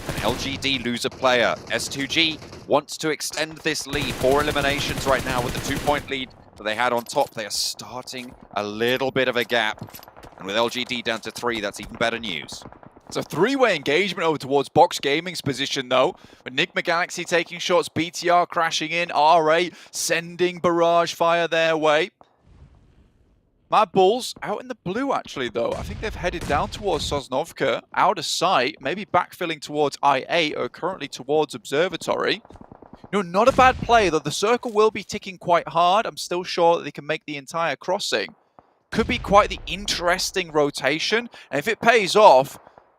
And LGD lose a player. S2G wants to extend this lead. 4 eliminations right now with the 2-point lead that they had on top. They are starting a little bit of a gap. And with LGD down to 3, that's even better news. It's a 3-way engagement over towards Box Gaming's position, though. With Enigma Galaxy taking shots, BTR crashing in, RA sending barrage fire their way. Mad Bulls out in the blue, actually, though. I think they've headed down towards Sosnovka, out of sight, maybe backfilling towards I-8, or currently towards Observatory. No, not a bad play, though the circle will be ticking quite hard. I'm still sure that they can make the entire crossing. Could be quite the interesting rotation, and if it pays off,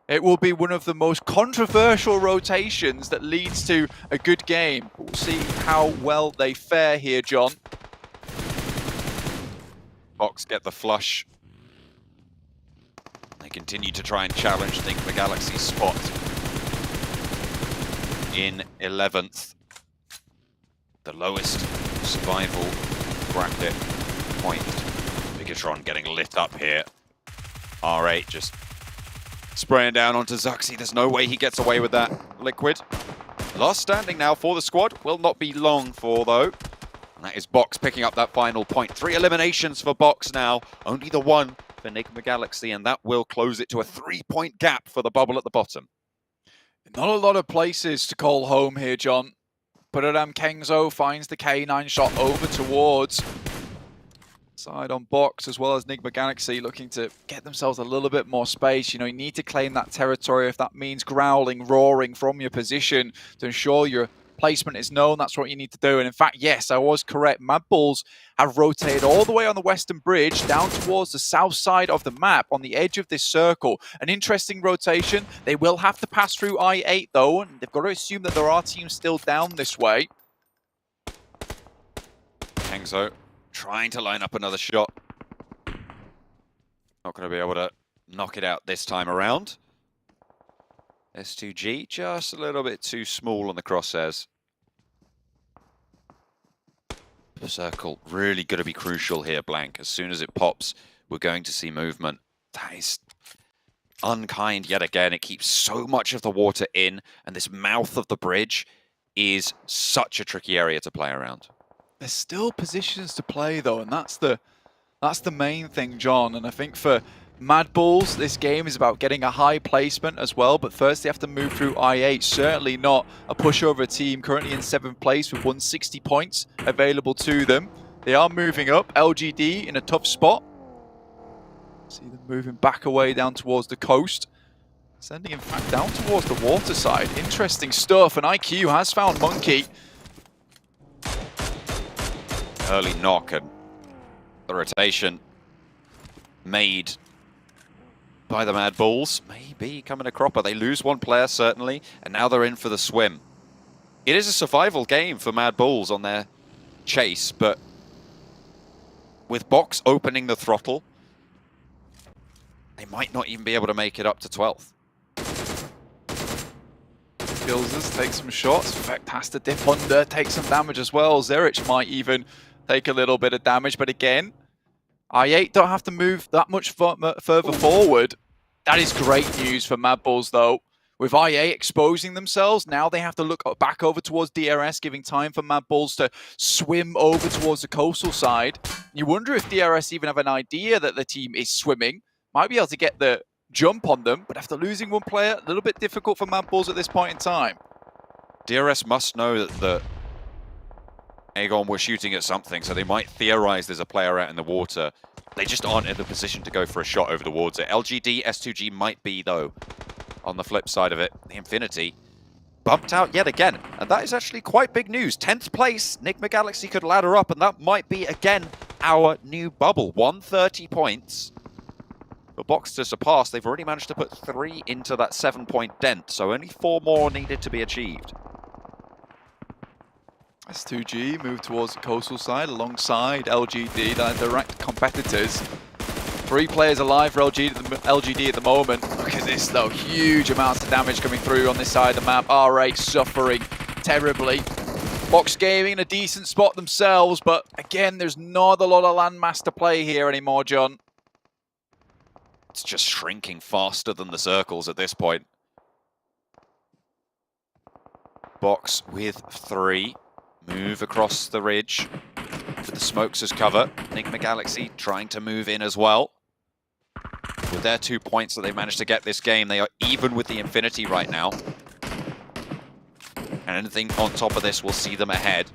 it will be one of the most controversial rotations that leads to a good game. We'll see how well they fare here, John. Box get the flush. They continue to try and challenge the Galaxy spot in 11th. The lowest survival bracket point. Bigatron getting lit up here. R8 just spraying down onto Zuxi. There's no way he gets away with that. Liquid. Last standing now for the squad. Will not be long for, though. And that is Box picking up that final point. 3 eliminations for Box now. Only the 1 for Enigma Galaxy, and that will close it to a 3-point gap for the bubble at the bottom. Not a lot of places to call home here, John. But Kengzo finds the K9 shot over towards side on Box, as well as Enigma Galaxy looking to get themselves a little bit more space. You know, you need to claim that territory if that means growling, roaring from your position to ensure your placement is known. That's what you need to do. And in fact, yes, I was correct. Mad Bulls have rotated all the way on the western bridge down towards the south side of the map on the edge of this circle. An interesting rotation. They will have to pass through I-8 though, and they've got to assume that there are teams still down this way. Kengzo trying to line up another shot. Not going to be able to knock it out this time around. S2G just a little bit too small on the crosshairs. The circle really going to be crucial here, Blank. As soon as it pops, we're going to see movement. That is unkind yet again. It keeps so much of the water in, and this mouth of the bridge is such a tricky area to play around. There's still positions to play though, and that's the main thing, John. And I think for Mad Bulls, this game is about getting a high placement as well, but first they have to move through I-8. Certainly not a pushover team, currently in 7th place with 160 points available to them. They are moving up. LGD in a tough spot. See them moving back away down towards the coast. Sending in fact down towards the water side. Interesting stuff, and IQ has found Monkey. Early knock, and the rotation made by the Mad Bulls may be coming a cropper. They lose 1 player, certainly, and now they're in for the swim. It is a survival game for Mad Bulls on their chase, but with Box opening the throttle, they might not even be able to make it up to 12th. Gilzers take some shots. Effect has to dip under, take some damage as well. Zerich might even take a little bit of damage, but again, I-8 don't have to move that much further forward. That is great news for Mad Bulls, though. With I-8 exposing themselves, now they have to look back over towards DRS, giving time for Mad Bulls to swim over towards the coastal side. You wonder if DRS even have an idea that the team is swimming. Might be able to get the jump on them, but after losing 1 player, a little bit difficult for Mad Bulls at this point in time. DRS must know that the Aegon were shooting at something, so they might theorize there's a player out in the water. They just aren't in the position to go for a shot over towards it. LGD, S2G might be, though, on the flip side of it. The Infinity bumped out yet again, and that is actually quite big news. 10th place, Enigma Galaxy could ladder up, and that might be, again, our new bubble. 130 points for Box to surpass. They've already managed to put 3 into that 7-point dent, so only 4 more needed to be achieved. S2G move towards the coastal side alongside LGD, their direct competitors. 3 players alive for LGD at the moment. Look at this though, huge amounts of damage coming through on this side of the map. R8 suffering terribly. Box Gaming in a decent spot themselves, but again, there's not a lot of landmass to play here anymore, John. It's just shrinking faster than the circles at this point. Box with 3. Move across the ridge with the smokes as cover. Enigma Galaxy trying to move in as well. With their 2 points that they've managed to get this game, they are even with the Infinity right now. And anything on top of this will see them ahead.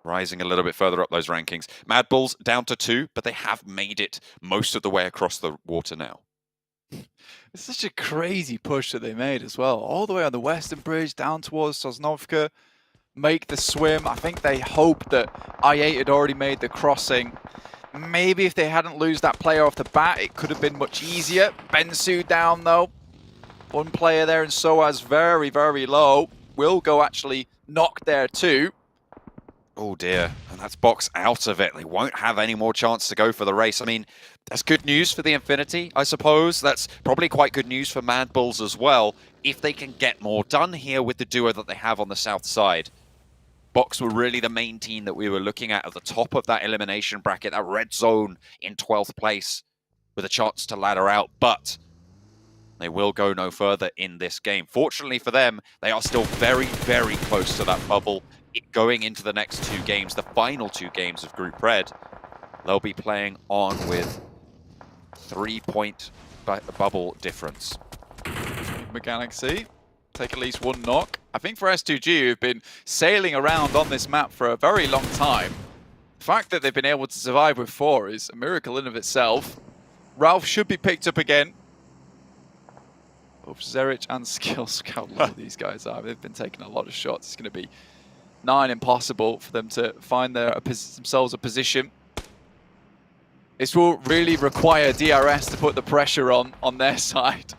Rising a little bit further up those rankings. Mad Bulls down to 2, but they have made it most of the way across the water now. It's such a crazy push that they made as well. All the way on the Western Bridge, down towards Sosnovka. Make the swim. I think they hoped that i8 had already made the crossing. Maybe if they hadn't lose that player off the bat, it could have been much easier. Bensu down though. 1 player there, and Soaz very, very low. Will go actually knock there too. Oh dear, and that's Box out of it. They won't have any more chance to go for the race. I mean, that's good news for the Infinity, I suppose. That's probably quite good news for Mad Bulls as well, if they can get more done here with the duo that they have on the south side. Box were really the main team that we were looking at the top of that elimination bracket, that red zone in 12th place with a chance to ladder out, but they will go no further in this game. Fortunately for them, they are still very, very close to that bubble. Going into the next 2 games, the final 2 games of Group Red, they'll be playing on with 3-point bubble difference. Galaxy take at least 1 knock. I think for S2G, who've been sailing around on this map for a very long time, the fact that they've been able to survive with 4 is a miracle in of itself. Ralph should be picked up again. Both Zerich and Skill Scout, what these guys are. They've been taking a lot of shots. It's going to be 9 impossible for them to find themselves a position. This will really require DRS to put the pressure on their side.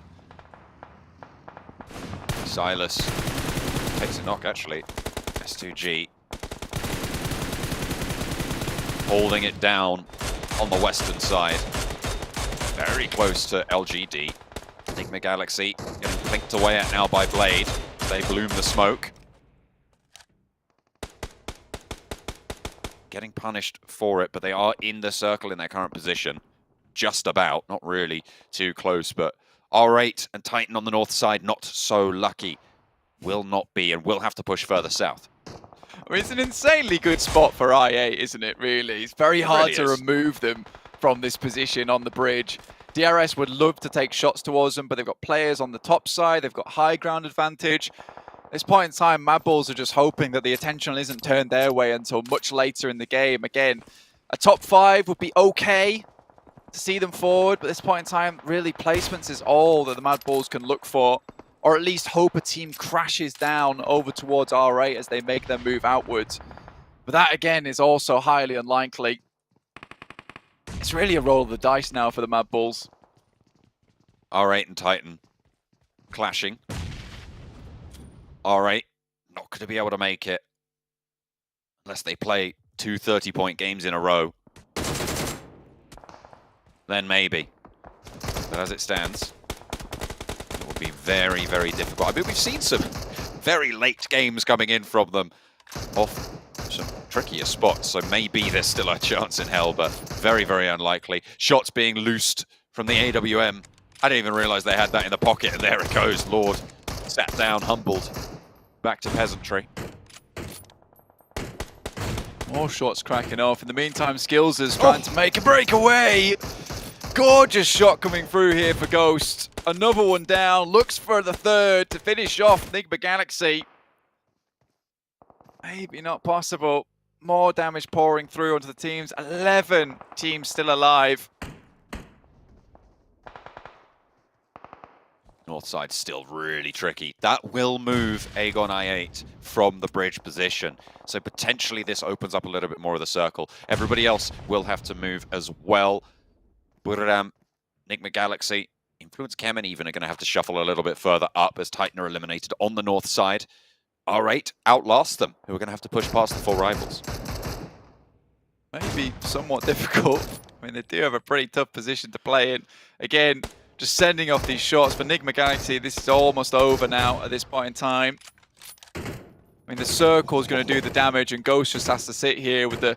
Silas takes a knock, actually. S2G holding it down on the western side. Very close to LGD. Enigma Galaxy getting clinked away at now by Blade. They bloom the smoke. Getting punished for it, but they are in the circle in their current position. Just about, not really too close, but R8 and Titan on the north side, not so lucky. Will not be, and will have to push further south. I mean, it's an insanely good spot for i8, isn't it, really? It's very hard to remove them from this position on the bridge. DRS would love to take shots towards them, but they've got players on the top side, they've got high ground advantage. At this point in time, Mad Bulls are just hoping that the attention isn't turned their way until much later in the game. Again, a top 5 would be okay to see them forward, but at this point in time, really placements is all that the Mad Bulls can look for, or at least hope a team crashes down over towards R8 as they make their move outwards. But that, again, is also highly unlikely. It's really a roll of the dice now for the Mad Bulls. R8 and Titan clashing. R8 not going to be able to make it unless they play 2 30-point games in a row. Then maybe. But as it stands, it will be very, very difficult. I mean, we've seen some very late games coming in from them off some trickier spots, so maybe there's still a chance in hell, but very, very unlikely. Shots being loosed from the AWM. I didn't even realize they had that in the pocket, and there it goes. Lord sat down, humbled. Back to peasantry. More shots cracking off. In the meantime, Skills is trying to make a breakaway. Gorgeous shot coming through here for Ghost. Another one down. Looks for the 3rd to finish off Enigma Galaxy. Maybe not possible. More damage pouring through onto the teams. 11 teams still alive. North side still really tricky. That will move Aegon I8 from the bridge position. So potentially this opens up a little bit more of the circle. Everybody else will have to move as well. Buradam, Enigma Galaxy, Influence Kemen even are going to have to shuffle a little bit further up as Titan are eliminated on the north side. R8 outlast them, who are going to have to push past the 4 rivals. Maybe somewhat difficult. I mean, they do have a pretty tough position to play in. Again, just sending off these shots for Enigma Galaxy. This is almost over now at this point in time. I mean, the circle is going to do the damage, and Ghost just has to sit here with the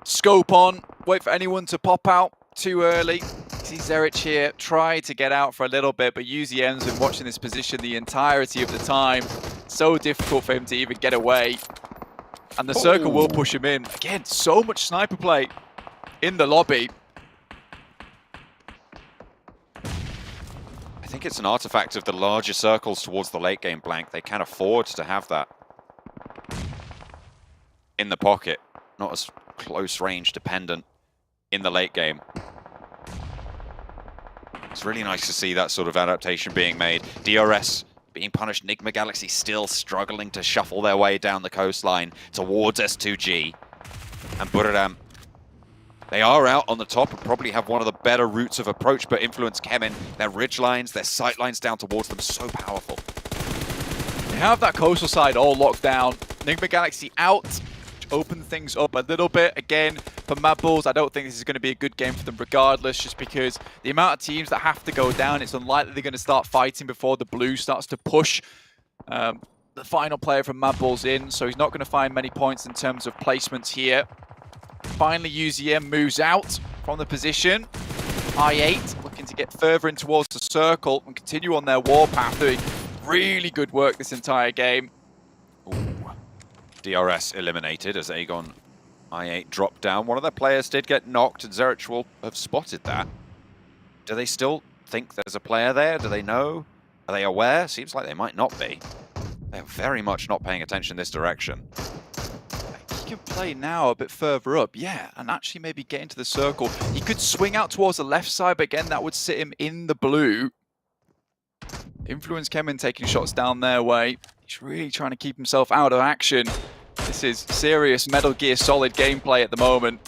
scope on, wait for anyone to pop out too early. See Zerich here, try to get out for a little bit, but UZM's been watching this position the entirety of the time. So difficult for him to even get away. And the circle will push him in. Again, so much sniper play in the lobby. I think it's an artifact of the larger circles towards the late game blank. They can afford to have that in the pocket, not as close range dependent in the late game. It's really nice to see that sort of adaptation being made. DRS being punished. Enigma Galaxy still struggling to shuffle their way down the coastline towards S2G. And Buradam, they are out on the top and probably have one of the better routes of approach, but Influence Kemen, their ridge lines, their sight lines down towards them, so powerful. They have that coastal side all locked down. Enigma Galaxy out, which opened things up a little bit. Again, for Mad Bulls, I don't think this is going to be a good game for them regardless, just because the amount of teams that have to go down, it's unlikely they're going to start fighting before the blue starts to push the final player from Mad Bulls in, so he's not going to find many points in terms of placements here. Finally, UZM moves out from the position. I8 looking to get further in towards the circle and continue on their warpath, doing really good work this entire game. Ooh. DRS eliminated as Aegon I8 dropped down. One of their players did get knocked, and Zerich will have spotted that. Do they still think there's a player there? Do they know? Are they aware? Seems like they might not be. They're very much not paying attention this direction. He can play now a bit further up, yeah, and actually maybe get into the circle. He could swing out towards the left side, but again, that would sit him in the blue. Influence Kemen taking shots down their way. He's really trying to keep himself out of action. This is serious Metal Gear Solid gameplay at the moment.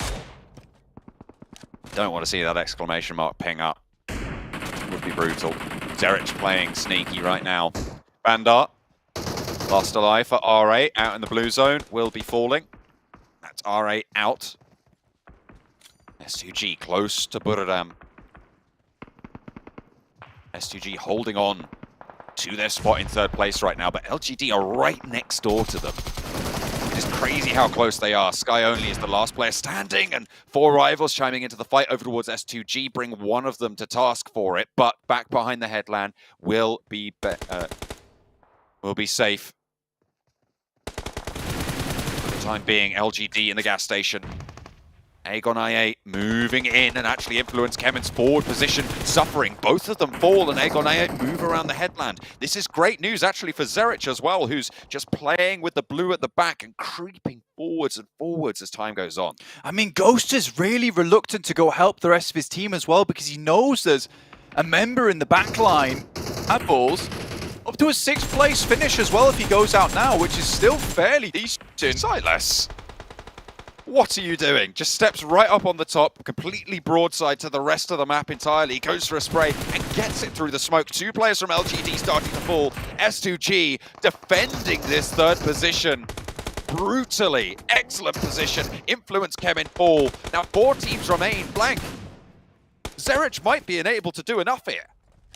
Don't want to see that exclamation mark ping up. Would be brutal. Zerich playing sneaky right now. Bandar, last alive for R8, out in the blue zone, will be falling. That's R8 out. S2G close to Buradam. S2G holding on to their spot in third place right now, but LGD are right next door to them. It's crazy how close they are. Sky Only is the last player standing, and 4 rivals chiming into the fight over towards S2G, bring one of them to task for it, but back behind the headland will be safe. For the time being, LGD in the gas station. Aegon I8 moving in and actually Influence Kemen's forward position suffering. Both of them fall and Aegon I8 move around the headland. This is great news actually for Zerich as well, who's just playing with the blue at the back and creeping forwards and forwards as time goes on. I mean, Ghost is really reluctant to go help the rest of his team as well because he knows there's a member in the back line at Bulls. Up to a 6th place finish as well if he goes out now, which is still fairly decent. Silas, what are you doing? Just steps right up on the top, completely broadside to the rest of the map entirely, goes for a spray and gets it through the smoke. 2 players from LGD starting to fall. S2G defending this 3rd position brutally. Excellent position. Influence Kemen fall. Now 4 teams remain blank. Zerich might be unable to do enough here.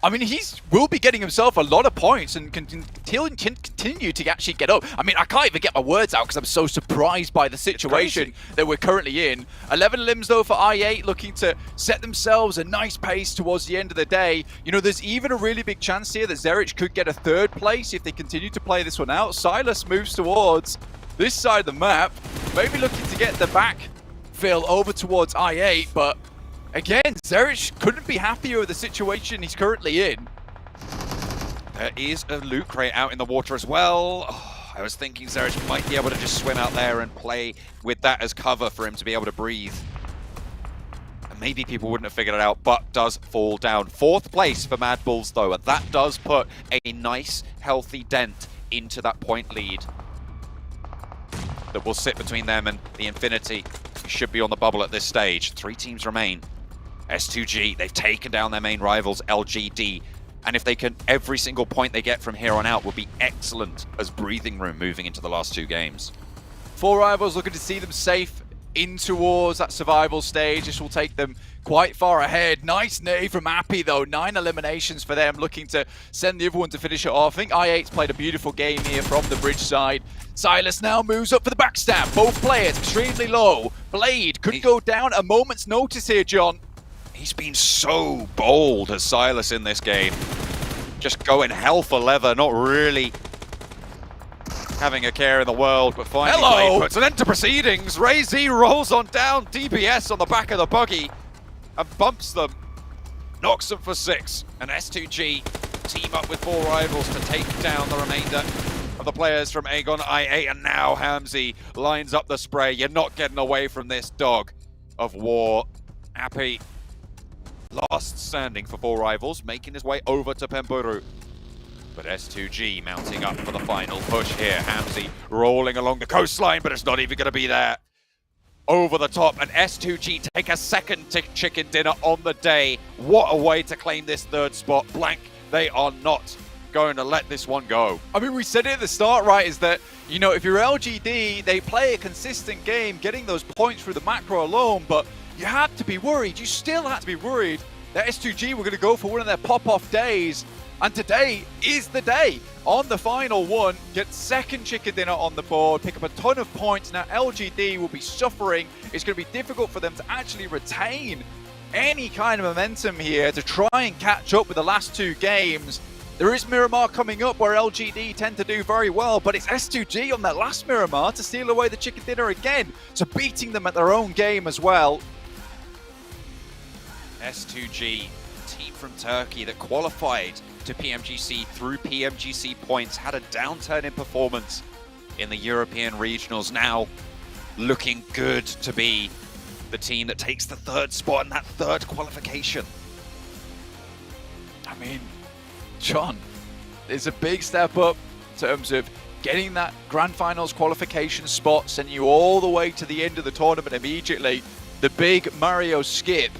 I mean, he will be getting himself a lot of points and can continue to actually get up. I mean, I can't even get my words out because I'm so surprised by the situation that we're currently in. 11 limbs, though, for I8, looking to set themselves a nice pace towards the end of the day. You know, there's even a really big chance here that Zerich could get a 3rd place if they continue to play this one out. Silas moves towards this side of the map, maybe looking to get the backfill over towards I8, but again, Zerich couldn't be happier with the situation he's currently in. There is a loot crate out in the water as well. Oh, I was thinking Zerich might be able to just swim out there and play with that as cover for him to be able to breathe. maybe people wouldn't have figured it out, but does fall down. 4th place for Mad Bulls, though, and that does put a nice, healthy dent into that point lead that will sit between them and the Infinity, who should be on the bubble at this stage. 3 teams remain. S2G, they've taken down their main rivals, LGD, and if they can, every single point they get from here on out will be excellent as breathing room moving into the last 2 games. 4 rivals looking to see them safe in towards that survival stage. This will take them quite far ahead. Nice nade from Appy though. 9 eliminations for them, looking to send the other one to finish it off. I think i8's played a beautiful game here from the bridge side. Silas now moves up for the backstab. Both players extremely low. Blade could go down a moment's notice here, John. He's been so bold as Silas in this game. Just going hell for leather, not really having a care in the world, but finally Blade puts an end to proceedings. Ray Z rolls on down, DBS on the back of the buggy and bumps them, knocks them for 6, and S2G team up with 4 rivals to take down the remainder of the players from Aegon i8, and now Hamzy lines up the spray. You're not getting away from this dog of war. Appy, last standing for 4 rivals, making his way over to Pemburu. But S2G mounting up for the final push here. Hamzy rolling along the coastline, but it's not even going to be there. Over the top, and S2G take a second chicken dinner on the day. What a way to claim this 3rd spot. Blank, they are not going to let this one go. I mean, we said it at the start, right, is that, you know, if you're LGD, they play a consistent game, getting those points through the macro alone, but you have to be worried. You still have to be worried that S2G were going to go for one of their pop-off days. And today is the day. On the final one, get 2nd chicken dinner on the board, pick up a ton of points. Now LGD will be suffering. It's going to be difficult for them to actually retain any kind of momentum here to try and catch up with the last 2 games. There is Miramar coming up where LGD tend to do very well, but it's S2G on that last Miramar to steal away the chicken dinner again. So beating them at their own game as well. S2G, team from Turkey that qualified to PMGC through PMGC points, had a downturn in performance in the European regionals. Now looking good to be the team that takes the 3rd spot and that 3rd qualification. I mean, John, it's a big step up in terms of getting that Grand Finals qualification spot, sending you all the way to the end of the tournament immediately. The big Mario skip,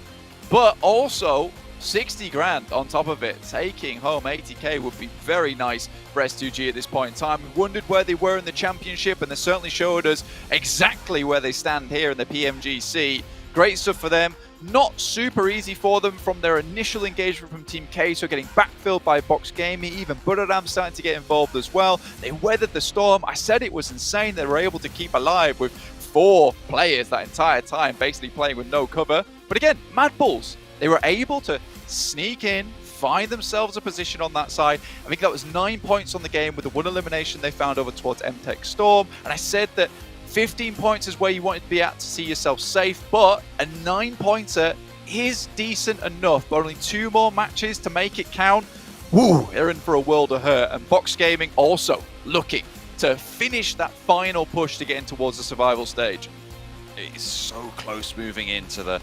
but also 60 grand on top of it. Taking home 80k would be very nice for S2G at this point in time. We wondered where they were in the championship, and they certainly showed us exactly where they stand here in the PMGC. Great stuff for them. Not super easy for them from their initial engagement from Team K, so getting backfilled by Box Gaming. Even Buradam starting to get involved as well. They weathered the storm. I said it was insane they were able to keep alive with 4 players that entire time, basically playing with no cover. But again, Mad Bulls, they were able to sneak in, find themselves a position on that side. I think that was 9 points on the game with the 1 elimination they found over towards MTech Storm. And I said that 15 points is where you wanted to be at to see yourself safe, but a 9-pointer is decent enough. But only 2 more matches to make it count. Woo, they're in for a world of hurt. And Box Gaming also looking to finish that final push to get in towards the survival stage. It is so close moving into the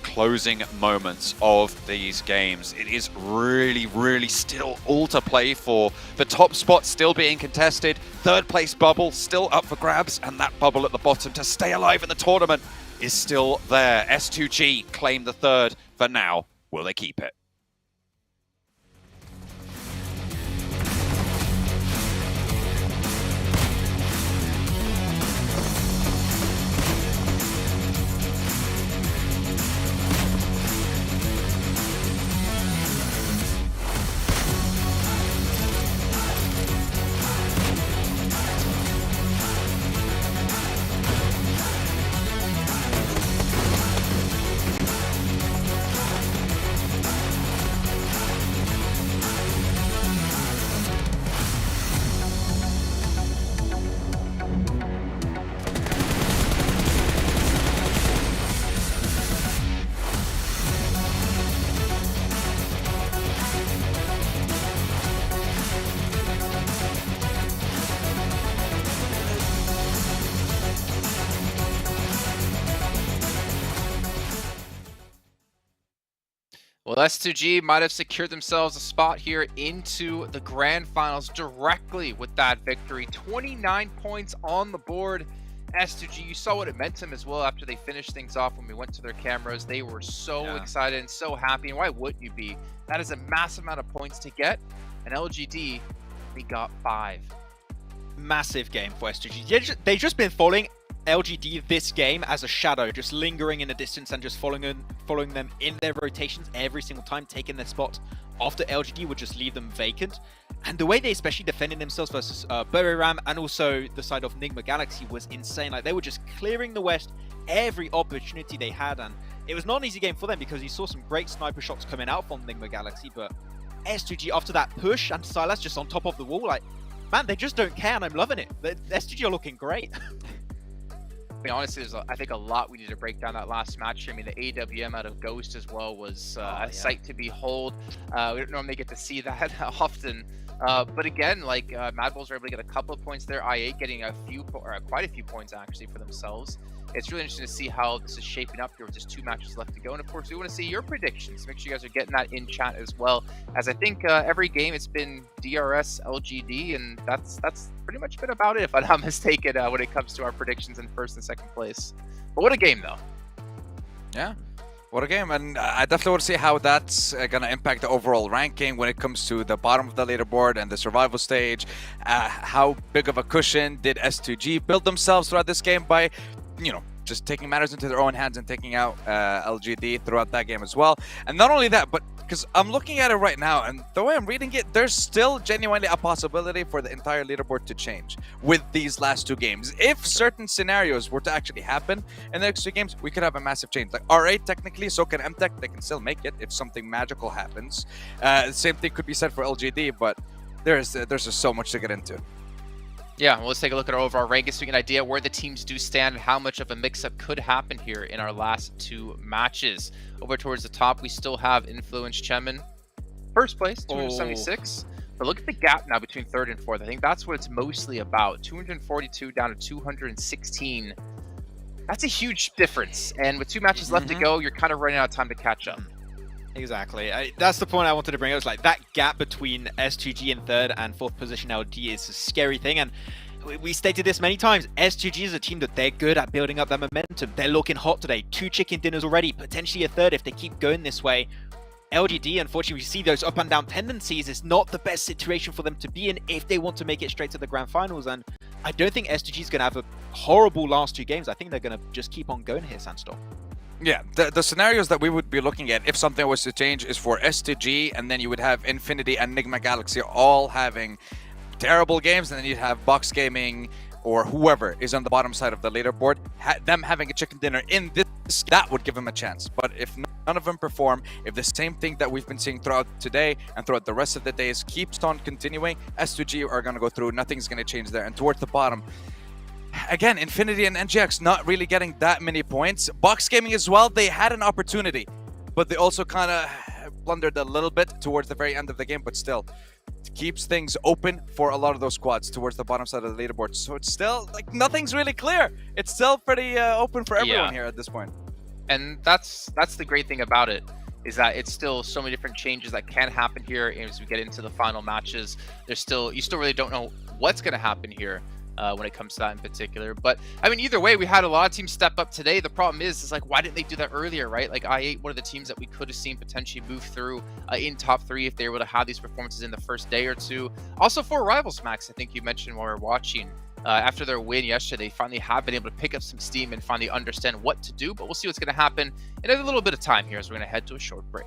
closing moments of these games. It is really, really still all to play for. The top spot still being contested. 3rd place bubble still up for grabs, and that bubble at the bottom to stay alive in the tournament is still there. S2G claim the 3rd for now. Will they keep it? Well, S2G might have secured themselves a spot here into the grand finals directly with that victory. 29 points on the board. S2G, you saw what it meant to them as well after they finished things off when we went to their cameras. They were so excited and so happy. And why wouldn't you be? That is a massive amount of points to get. And LGD, they got 5. Massive game for S2G. They've just been following LGD this game as a shadow, just lingering in the distance and just following them in their rotations every single time, taking their spot after LGD would just leave them vacant. And the way they especially defended themselves versus Ram and also the side of Nigma Galaxy was insane. Like, they were just clearing the West every opportunity they had, and it was not an easy game for them because you saw some great sniper shots coming out from Nigma Galaxy, but S2G after that push and Silas just on top of the wall, like, man, they just don't care and I'm loving it. The S2G are looking great. I mean, honestly, there's I think a lot we need to break down that last match. I mean, the AWM out of Ghost as well was a sight to behold. We don't normally get to see that often. But again, like Mad Bulls were able to get a couple of points there. I8 getting quite a few points actually for themselves. It's really interesting to see how this is shaping up here with just 2 matches left to go. And of course, we want to see your predictions. Make sure you guys are getting that in chat as well. As I think every game it's been DRS, LGD, and that's pretty much been about it, if I'm not mistaken, when it comes to our predictions in first and second place. But what a game, though. Yeah. What a game, and I definitely want to see how that's going to impact the overall ranking when it comes to the bottom of the leaderboard and the survival stage. How big of a cushion did S2G build themselves throughout this game by, you know, just taking matters into their own hands and taking out LGD throughout that game as well. And not only that, but because I'm looking at it right now, and the way I'm reading it, there's still genuinely a possibility for the entire leaderboard to change with these last 2 games. If certain scenarios were to actually happen in the next 2 games, we could have a massive change. Like R8 technically, so can MTech, they can still make it if something magical happens. The same thing could be said for LGD, but there's just so much to get into. Yeah, well, let's take a look at our overall rankings so we get an idea where the teams do stand and how much of a mix-up could happen here in our last 2 matches. Over towards the top, we still have Influence Chemin. First place, 276. But look at the gap now between 3rd and 4th. I think that's what it's mostly about. 242 down to 216. That's a huge difference. And with 2 matches left to go, you're kind of running out of time to catch up. Exactly. That's the point I wanted to bring up. It's like that gap between S2G in 3rd and 4th position LG is a scary thing. And we stated this many times. S2G is a team that they're good at building up their momentum. They're looking hot today. 2 chicken dinners already, potentially a 3rd if they keep going this way. LGD, unfortunately, we see those up and down tendencies. It's not the best situation for them to be in if they want to make it straight to the grand finals. And I don't think S2G is going to have a horrible last 2 games. I think they're going to just keep on going here, Sandstorm. Yeah, the scenarios that we would be looking at if something was to change is for S2G, and then you would have Infinity and Nigma Galaxy all having terrible games, and then you'd have Box Gaming or whoever is on the bottom side of the leaderboard, them having a chicken dinner in this, that would give them a chance. But if none of them perform, if the same thing that we've been seeing throughout today and throughout the rest of the days keeps on continuing, S2G are going to go through, nothing's going to change there. And towards the bottom, again, Infinity and NGX not really getting that many points. Box Gaming as well, they had an opportunity, but they also kind of blundered a little bit towards the very end of the game, but still it keeps things open for a lot of those squads towards the bottom side of the leaderboard. So it's still, like, nothing's really clear. It's still pretty open for everyone here at this point. And that's the great thing about it, is that it's still so many different changes that can happen here as we get into the final matches. You still really don't know what's going to happen here. When it comes to that in particular. But I mean, either way, we had a lot of teams step up today. The problem is like, why didn't they do that earlier, right? Like I8, one of the teams that we could have seen potentially move through in top 3 if they were able to have these performances in the first day or 2. Also for Rivals, Max, I think you mentioned while we were watching, after their win yesterday, they finally have been able to pick up some steam and finally understand what to do. But we'll see what's going to happen in a little bit of time here as we're going to head to a short break.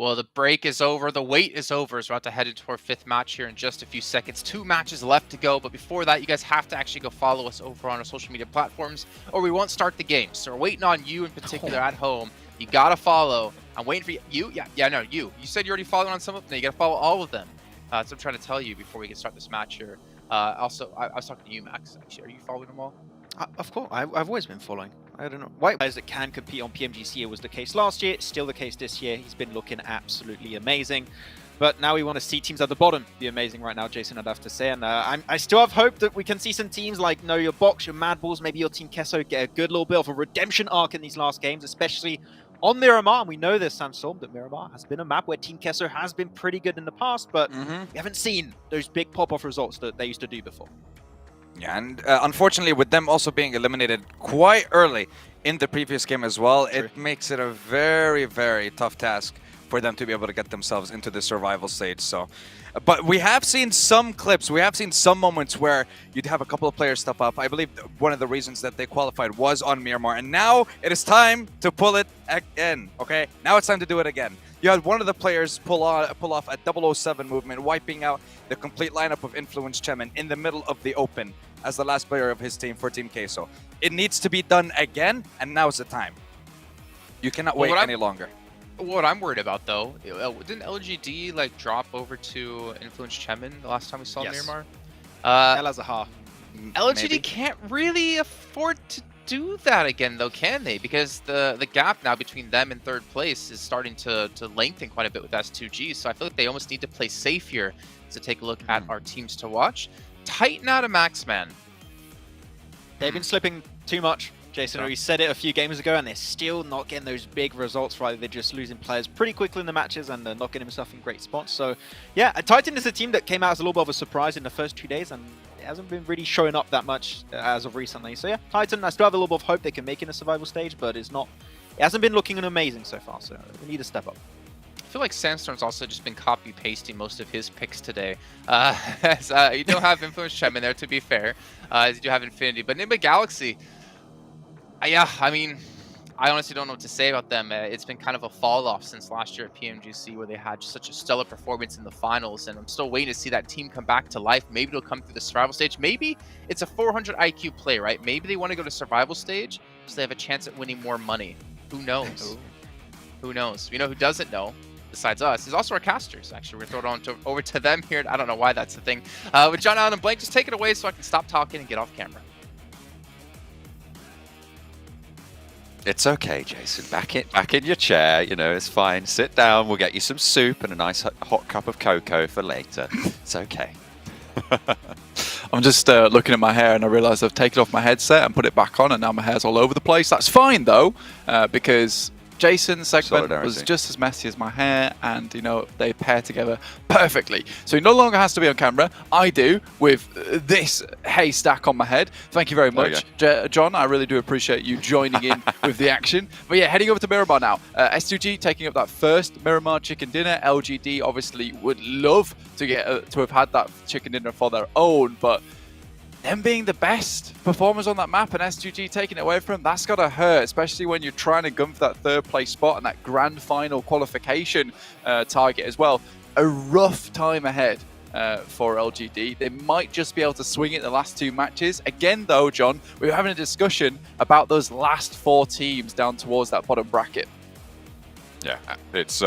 Well, the break is over. The wait is over. As we're about to head into our 5th match here in just a few seconds. 2 matches left to go. But before that, you guys have to actually go follow us over on our social media platforms, or we won't start the game. So we're waiting on you in particular at home. You got to follow. I'm waiting for you. No, you. You said you already followed on some of them. No, you got to follow all of them. So I'm trying to tell you before we can start this match here. Also, I was talking to you, Max. Actually, are you following them all? Of course, I've always been following. I don't know. White players that can compete on PMGC, it was the case last year, it's still the case this year. He's been looking absolutely amazing. But now we want to see teams at the bottom be amazing right now, Jason, I'd have to say. And I still have hope that we can see some teams like your Box, your Mad Bulls, maybe your Team Kesso get a good little bit of a redemption arc in these last games, especially on Miramar. And we know this, Samsung, that Miramar has been a map where Team Kesso has been pretty good in the past, but we haven't seen those big pop-off results that they used to do before. Yeah, and unfortunately, with them also being eliminated quite early in the previous game as well, it makes it a very, very tough task for them to be able to get themselves into the survival stage. So, but we have seen some clips, we have seen some moments where you'd have a couple of players step up. I believe one of the reasons that they qualified was on Miramar, and now it is time to pull it again. Okay, now it's time to do it again. You had one of the players pull off a 007 movement, wiping out the complete lineup of Influence Chemin in the middle of the open as the last player of his team for Team Queso. It needs to be done again, and now's the time. You cannot wait any longer. What I'm worried about, though, didn't LGD like drop over to Influence Chemin the last time we saw Miramar? LGD can't really afford to do that again, though, can they? Because the gap now between them and 3rd place is starting to lengthen quite a bit with S2G. So I feel like they almost need to play safe here to take a look at our teams to watch. Titan out of Maxman. They've been slipping too much, Jason. We said it a few games ago, and they're still not getting those big results, right? They're just losing players pretty quickly in the matches and not getting himself in great spots. So, yeah, Titan is a team that came out as a little bit of a surprise in the first 2 days, and it hasn't been really showing up that much as of recently. So, yeah, Titan, I still have a little bit of hope they can make it in a survival stage, but it hasn't been looking amazing so far, so we need to step up. I feel like Sandstorm's also just been copy-pasting most of his picks today. You don't have Influence Chemin there, to be fair. You do have Infinity. But Enigma Galaxy, yeah, I mean, I honestly don't know what to say about them. It's been kind of a fall-off since last year at PMGC, where they had just such a stellar performance in the finals, and I'm still waiting to see that team come back to life. Maybe it'll come through the survival stage. Maybe it's a 400 IQ play, right? Maybe they want to go to survival stage so they have a chance at winning more money. Who knows? Who knows? You know who doesn't know? Besides us, is also our casters. Actually, we're going to throw it over to them here. I don't know why that's the thing. With John Allen and Blake, just take it away so I can stop talking and get off camera. It's okay, Jason. Back in your chair. You know, it's fine. Sit down. We'll get you some soup and a nice hot cup of cocoa for later. It's okay. I'm just looking at my hair, and I realise I've taken off my headset and put it back on, and now my hair's all over the place. That's fine, though, because Jason's segment was just as messy as my hair, and they pair together perfectly. So he no longer has to be on camera. I do, with this haystack on my head. Thank you very much, John. I really do appreciate you joining in with the action. But yeah, heading over to Miramar now. S2G taking up that first Miramar chicken dinner. LGD obviously would love to have had that chicken dinner for their own, but them being the best performers on that map and S2G taking it away from them, that's got to hurt, especially when you're trying to gun for that 3rd place spot and that grand final qualification target as well. A rough time ahead for LGD. They might just be able to swing it the last 2 matches. Again, though, John, we were having a discussion about those last 4 teams down towards that bottom bracket. Yeah, it's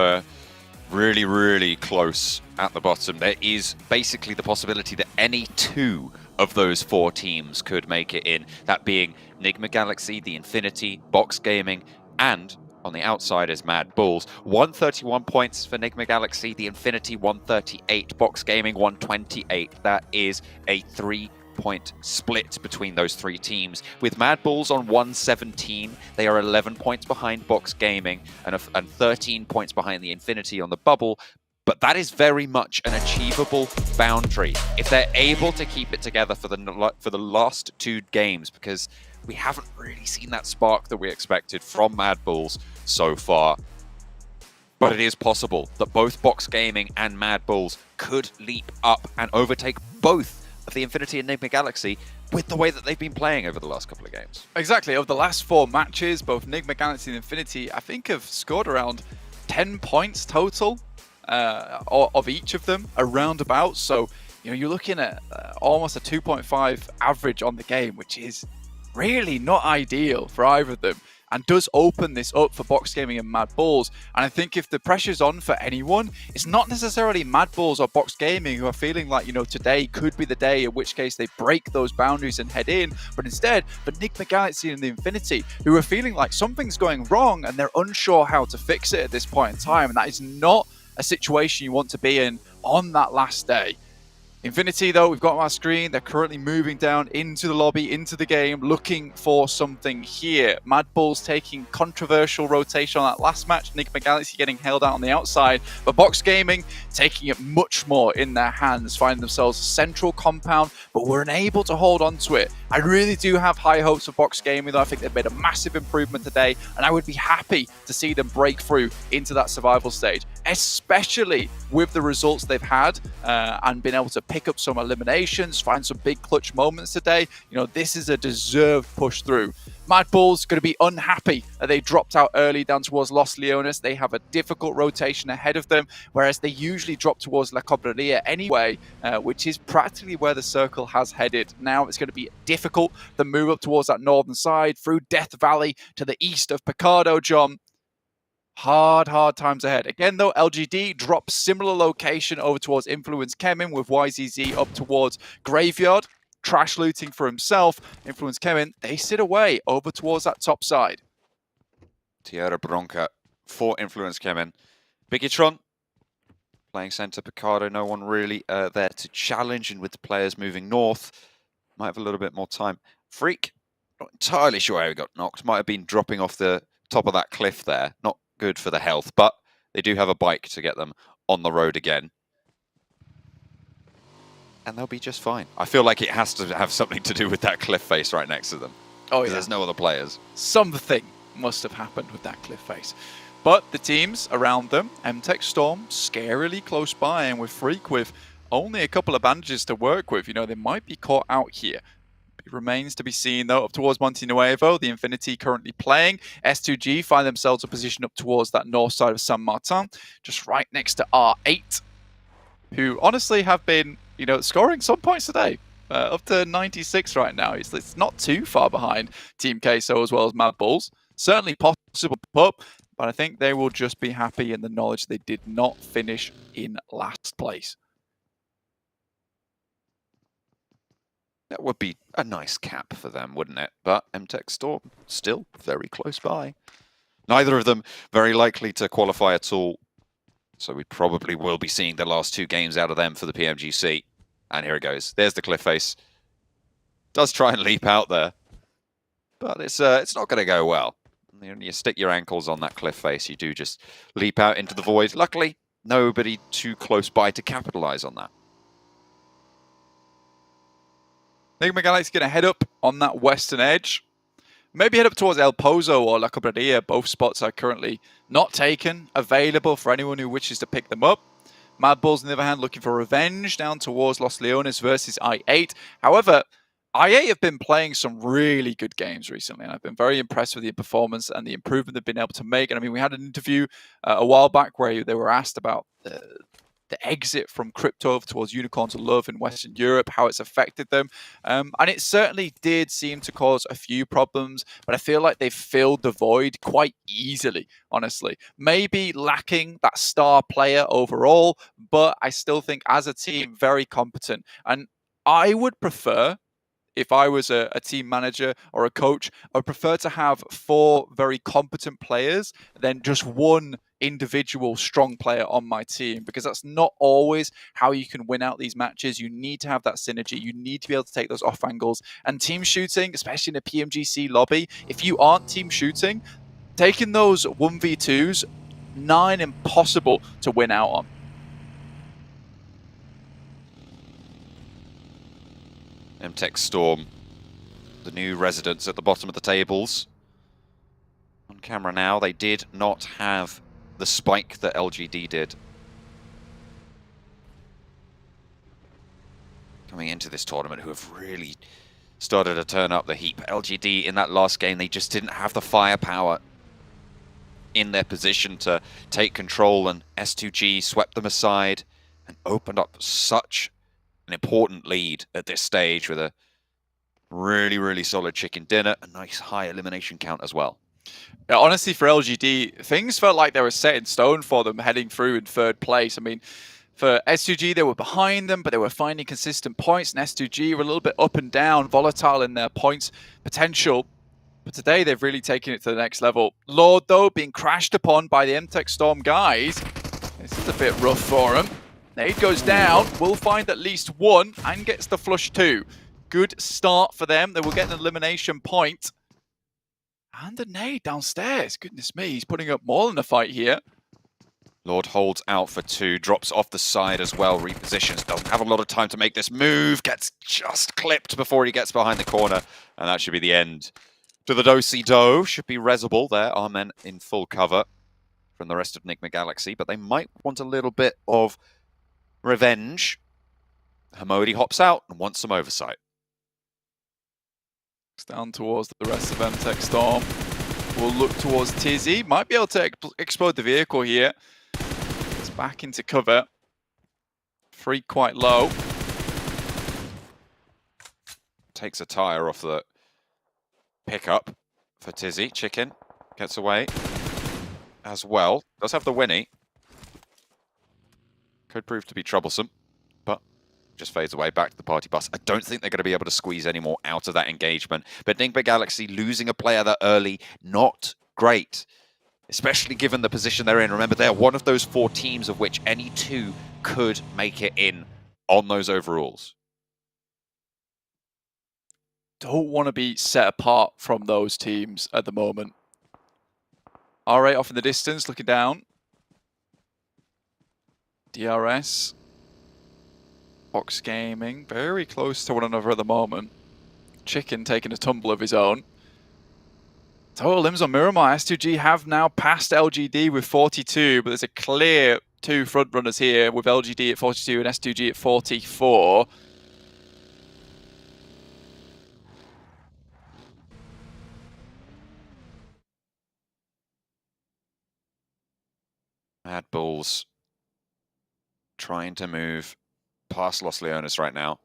really, really close at the bottom. There is basically the possibility that any 2 of those 4 teams could make it in, that being Enigma Galaxy, the Infinity, Box Gaming, and on the outside is Mad Bulls. 131 points for Enigma Galaxy, the Infinity 138, Box Gaming 128. That is a 3-point split between those 3 teams. With Mad Bulls on 117, they are 11 points behind Box Gaming and 13 points behind the Infinity on the bubble. But that is very much an achievable boundary if they're able to keep it together for the last 2 games, because we haven't really seen that spark that we expected from Mad Bulls so far. But it is possible that both Box Gaming and Mad Bulls could leap up and overtake both of the Infinity and Enigma Galaxy with the way that they've been playing over the last couple of games. Exactly. Over the last 4 matches, both Enigma Galaxy and Infinity, I think, have scored around 10 points total of each of them, around about. So, you know, you're looking at almost a 2.5 average on the game, which is really not ideal for either of them, and does open this up for Box Gaming and Mad Balls. And I think if the pressure's on for anyone, it's not necessarily Mad Balls or Box Gaming who are feeling like, you know, today could be the day, in which case they break those boundaries and head in, but instead for Enigma Galaxy and the Infinity, who are feeling like something's going wrong and they're unsure how to fix it at this point in time. And that is not a situation you want to be in on that last day. Infinity, though, we've got on our screen, they're currently moving down into the lobby, into the game, looking for something here. Mad Bulls taking controversial rotation on that last match, Enigma Galaxy getting held out on the outside, but Box Gaming taking it much more in their hands, finding themselves a central compound, but were unable to hold on to it. I really do have high hopes for Box Gaming, though. I think they've made a massive improvement today, and I would be happy to see them break through into that survival stage, especially with the results they've had and been able to pick up some eliminations, find some big clutch moments today. You know, this is a deserved push through. Mad Bulls going to be unhappy that they dropped out early down towards Los Leones. They have a difficult rotation ahead of them, whereas they usually drop towards La Cobreria anyway, which is practically where the circle has headed. Now it's going to be difficult to move up towards that northern side, through Death Valley to the east of Picardo, John. Hard times ahead. Again, though, LGD drops similar location over towards Influence Kemin, with YZZ up towards Graveyard. Trash looting for himself. Influence Kemin, they sit away over towards that top side. Tierra Bronca for Influence Kemin. Bigitron playing center Picardo. No one really there to challenge, and with the players moving north, might have a little bit more time. Freak, not entirely sure how he got knocked. Might have been dropping off the top of that cliff there. Not good for the health, but they do have a bike to get them on the road again. And they'll be just fine. I feel like it has to have something to do with that cliff face right next to them. Oh, yeah. There's no other players. Something must have happened with that cliff face. But the teams around them, MTech Storm, scarily close by, and with Freak with only a couple of bandages to work with, you know, they might be caught out here. It remains to be seen, though. Up towards Monte Nuevo, the Infinity currently playing. S2G find themselves a position up towards that north side of San Martin, just right next to R8, who honestly have been, you know, scoring some points today. Up to 96 right now. It's not too far behind Team Queso as well as Mad Bulls. Certainly possible up, but I think they will just be happy in the knowledge they did not finish in last place. That would be a nice cap for them, wouldn't it? But MTech Storm still very close by. Neither of them very likely to qualify at all. So we probably will be seeing the last two games out of them for the PMGC. And here it goes. There's the cliff face. Does try and leap out there, but it's not going to go well. When you stick your ankles on that cliff face, you do just leap out into the void. Luckily, nobody too close by to capitalize on that. Enigma Galaxy going to head up on that western edge. Maybe head up towards El Pozo or La Cobreria. Both spots are currently not taken, available for anyone who wishes to pick them up. Mad Bulls, on the other hand, looking for revenge down towards Los Leones versus I8. However, I8 have been playing some really good games recently, and I've been very impressed with the performance and the improvement they've been able to make. And I mean, we had an interview a while back where they were asked about the exit from crypto over towards Unicorns of Love in Western Europe, how it's affected them. And it certainly did seem to cause a few problems, but I feel like they've filled the void quite easily, honestly. Maybe lacking that star player overall, but I still think as a team, very competent. And I would prefer, if I was a team manager or a coach, I would prefer to have 4 very competent players than just one individual strong player on my team, because that's not always how you can win out these matches. You need to have that synergy. You need to be able to take those off angles. And team shooting, especially in a PMGC lobby, if you aren't team shooting, taking those 1v2s, 9 impossible to win out on. MTech Storm, the new residents at the bottom of the tables. On camera now, they did not have the spike that LGD did. Coming into this tournament, who have really started to turn up the heat. LGD in that last game, they just didn't have the firepower in their position to take control, and S2G swept them aside and opened up such an important lead at this stage with a really, really solid chicken dinner, a nice high elimination count as well. Yeah, honestly, for LGD, things felt like they were set in stone for them heading through in third place. I mean, for S2G, they were behind them, but they were finding consistent points, and S2G were a little bit up and down, volatile in their points potential. But today, they've really taken it to the next level. Lord, though, being crashed upon by the MTech Storm guys. This is a bit rough for him. Nade goes down, will find at least one, and gets the flush too. Good start for them. They will get an elimination point. And the nade downstairs. Goodness me, he's putting up more than a fight here. Lord holds out for two, drops off the side as well, repositions, doesn't have a lot of time to make this move, gets just clipped before he gets behind the corner, and that should be the end to the do-si-do. Should be Resable there, our men in full cover from the rest of Enigma Galaxy, but they might want a little bit of revenge. Hamodi hops out and wants some oversight. Down towards the rest of MTech Storm. We'll look towards Tizzy. Might be able to explode the vehicle here. It's back into cover. Free quite low. Takes a tire off the pickup for Tizzy. Chicken gets away as well. Does have the Winnie. Could prove to be troublesome, but just fades away back to the party bus. I don't think they're going to be able to squeeze any more out of that engagement. But Enigma Galaxy losing a player that early, not great. Especially given the position they're in. Remember, they're one of those 4 teams of which any 2 could make it in on those overalls. Don't want to be set apart from those teams at the moment. R8 off in the distance, looking down. DRS. Box Gaming, very close to one another at the moment. Chicken taking a tumble of his own. Total limbs on Miramar. S2G have now passed LGD with 42, but there's a clear 2 front runners here with LGD at 42 and S2G at 44. Mad Bulls trying to move past Los Leones right now.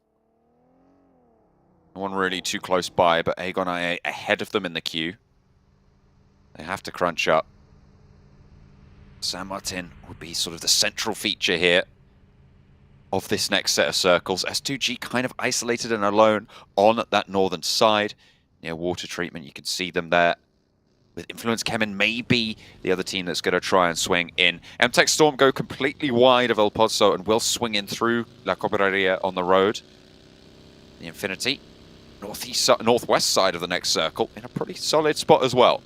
No one really too close by, but Aegon IA ahead of them in the queue. They have to crunch up. San Martin would be sort of the central feature here of this next set of circles. S2G kind of isolated and alone on that northern side. Near water treatment, you can see them there. With Influence Kemen maybe the other team that's going to try and swing in. MTech Storm go completely wide of El Pozo and will swing in through La Cobraria on the road. The Infinity, northwest side of the next circle, in a pretty solid spot as well.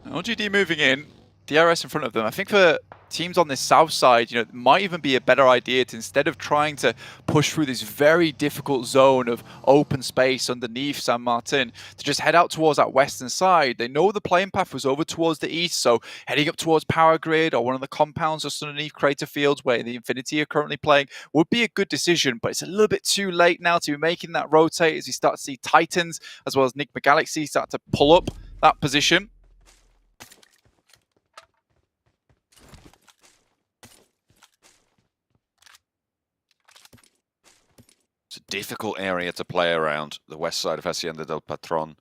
LGD moving in, DRS in front of them. I think for teams on this south side, it might even be a better idea to, instead of trying to push through this very difficult zone of open space underneath San Martin, to just head out towards that western side. They know the playing path was over towards the east, so heading up towards Power Grid or one of the compounds just underneath Crater Fields where the Infinity are currently playing would be a good decision, but it's a little bit too late now to be making that rotate as you start to see Titans as well as Enigma Galaxy start to pull up that position. It's a difficult area to play around, the west side of Hacienda del Patron.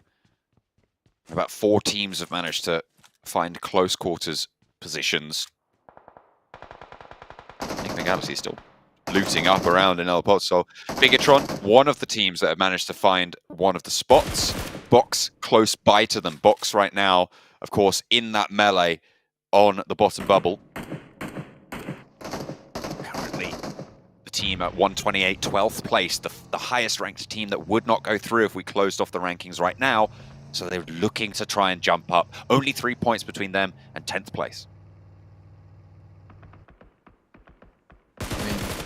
About 4 teams have managed to find close quarters positions. Enigma Galaxy still looting up around in El Pozo. Bigatron, one of the teams that have managed to find one of the spots. Box close by to them. Box right now, of course, in that melee on the bottom bubble. Team at 128, 12th place, the highest ranked team that would not go through if we closed off the rankings right now. So they're looking to try and jump up. Only 3 points between them and 10th place.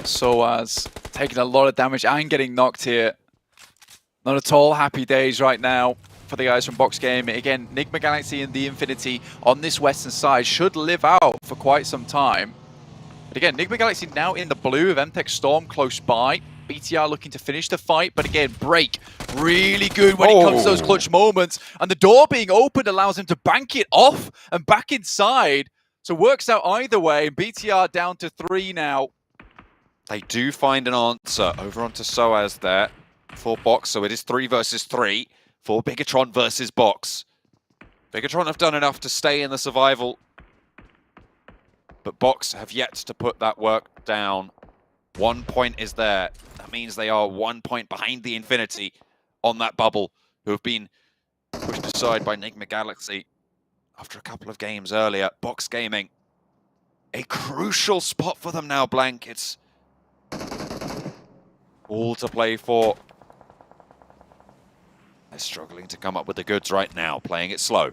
Soaz taking a lot of damage and getting knocked here. Not at all happy days right now for the guys from Box Gaming. Again, Enigma Galaxy and the Infinity on this western side should live out for quite some time. But again, Enigma Galaxy now in the blue of MTech Storm close by. BTR looking to finish the fight, but again, Break really good when it comes to those clutch moments. And the door being opened allows him to bank it off and back inside. So works out either way. BTR down to 3 now. They do find an answer over onto Soaz there for Box. So it is 3 versus 3 for Bigatron versus Box. Bigatron have done enough to stay in the survival, but Box have yet to put that work down. 1 point is there. That means they are 1 point behind the Infinity on that bubble, who have been pushed aside by Enigma Galaxy after a couple of games earlier. Box Gaming, a crucial spot for them now, Blank. It's all to play for. They're struggling to come up with the goods right now, playing it slow.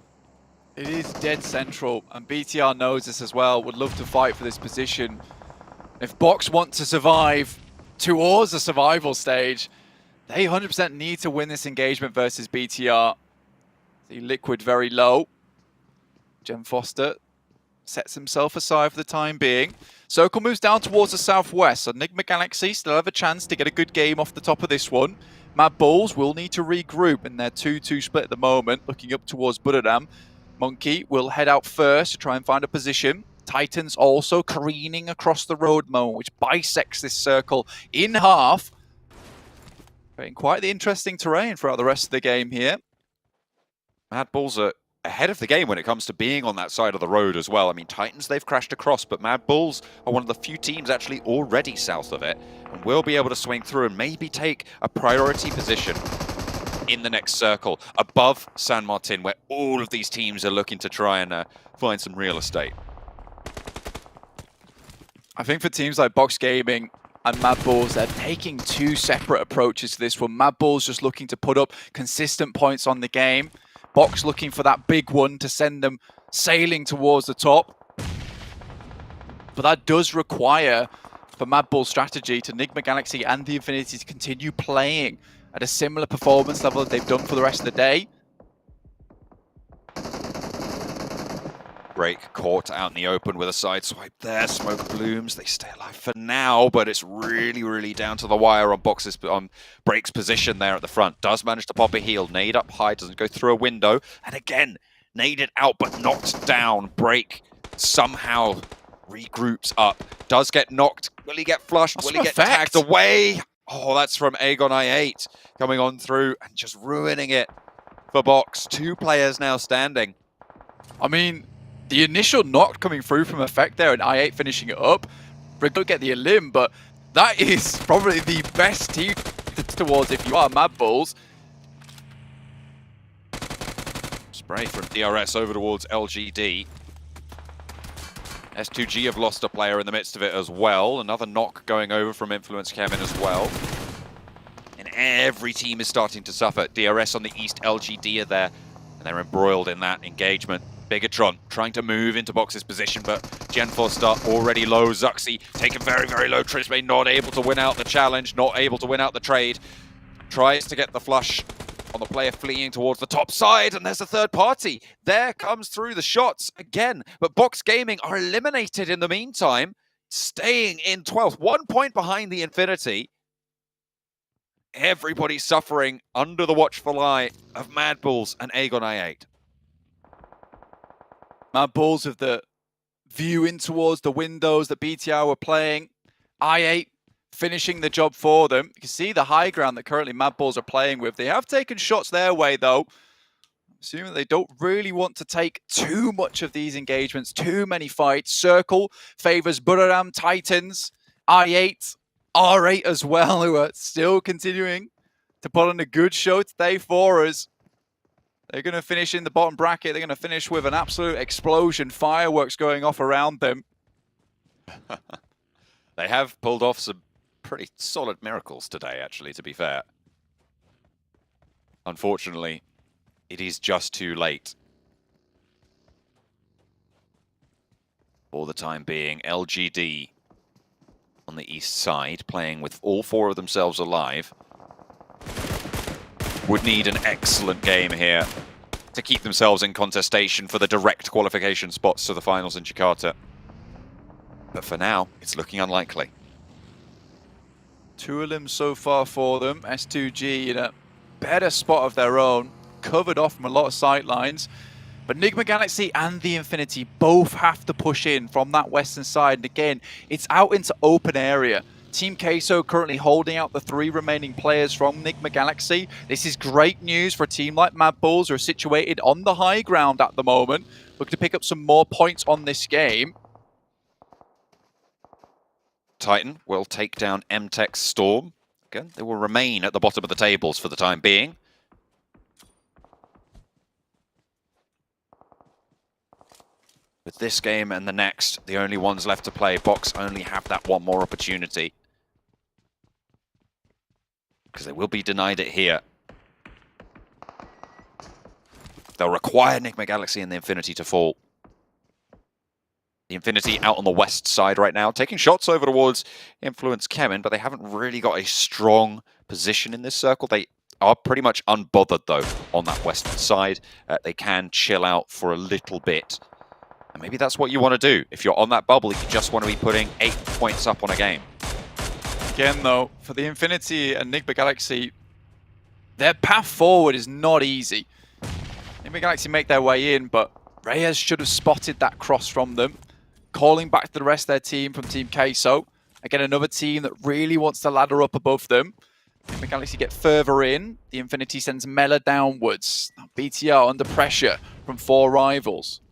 It is dead central, and BTR knows this as well, would love to fight for this position. If Box want to survive towards the survival stage, they 100% need to win this engagement versus BTR. The Liquid very low. Jem Foster sets himself aside for the time being. Circle moves down towards the southwest, so Enigma Galaxy still have a chance to get a good game off the top of this one. Mad Bulls will need to regroup in their 2-2 split at the moment, looking up towards Buradam. Monkey will head out first to try and find a position. Titans also careening across the road moment, which bisects this circle in half. Creating quite the interesting terrain throughout the rest of the game here. Mad Bulls are ahead of the game when it comes to being on that side of the road as well. I mean, Titans, they've crashed across, but Mad Bulls are one of the few teams actually already south of it, and will be able to swing through and maybe take a priority position in the next circle, above San Martin, where all of these teams are looking to try and find some real estate. I think for teams like Box Gaming and Mad Bulls, they're taking 2 separate approaches to this one. Mad Bulls just looking to put up consistent points on the game. Box looking for that big one to send them sailing towards the top. But that does require, for Mad Bull's strategy, to Enigma Galaxy and the Infinity to continue playing at a similar performance level that they've done for the rest of the day. Break caught out in the open with a side swipe there. Smoke blooms. They stay alive for now, but it's really, really down to the wire on Break's position there at the front. Does manage to pop a heal. Nade up high, doesn't go through a window. And again, naded out, but knocked down. Break somehow regroups up. Does get knocked. Will he get flushed? Will he get tagged away? Oh, that's from Aegon I8 coming on through and just ruining it for Box. 2 players now standing. I mean, the initial knock coming through from Effect there and I8 finishing it up. Brick don't get the elim, but that is probably the best team towards if you are Mad Bulls. Spray from DRS over towards LGD. S2G have lost a player in the midst of it as well. Another knock going over from Influence Kemin as well. And every team is starting to suffer. DRS on the east, LGD are there, and they're embroiled in that engagement. Bigatron trying to move into Box's position, but Jen Foster already low. Zuxi taken very, very low. Trisbane not able to win out the challenge, not able to win out the trade. Tries to get the flush on the player fleeing towards the top side, and there's a third party. There comes through the shots again, but Box Gaming are eliminated in the meantime, staying in 12th. 1 point behind the Infinity. Everybody suffering under the watchful eye of Mad Bulls and Aegon I8. Mad Bulls of the view in towards the windows that BTR were playing. I8 finishing the job for them. You can see the high ground that currently Mad Bulls are playing with. They have taken shots their way, though. Assuming they don't really want to take too much of these engagements, too many fights. Circle favors Buradam, Titans, I8, R8 as well, who are still continuing to put on a good show today for us. They're going to finish in the bottom bracket. They're going to finish with an absolute explosion. Fireworks going off around them. They have pulled off some pretty solid miracles today, actually, to be fair. Unfortunately, it is just too late. For the time being, LGD on the east side, playing with all 4 of themselves alive. Would need an excellent game here to keep themselves in contestation for the direct qualification spots to the finals in Jakarta. But for now, it's looking unlikely. 2 of them so far for them. S2G in a better spot of their own, covered off from a lot of sight lines. But Enigma Galaxy and the Infinity both have to push in from that western side. And again, it's out into open area. Team Queso currently holding out the 3 remaining players from Enigma Galaxy. This is great news for a team like Mad Bulls, who are situated on the high ground at the moment, looking to pick up some more points on this game. Titan will take down MTech's Storm. Again, they will remain at the bottom of the tables for the time being. With this game and the next, the only ones left to play, Box only have that one more opportunity. Because they will be denied it here. They'll require Enigma Galaxy and the Infinity to fall. The Infinity out on the west side right now, taking shots over towards Influence Kevin, but they haven't really got a strong position in this circle. They are pretty much unbothered, though, on that western side. They can chill out for a little bit. And maybe that's what you want to do. If you're on that bubble, you just want to be putting 8 points up on a game. Again, though, for the Infinity and Enigma Galaxy, their path forward is not easy. Enigma Galaxy make their way in, but Reyes should have spotted that cross from them. Calling back to the rest of their team from Team Queso. Again, another team that really wants to ladder up above them. Enigma Galaxy get further in. The Infinity sends Mela downwards. Now BTR under pressure from 4 rivals.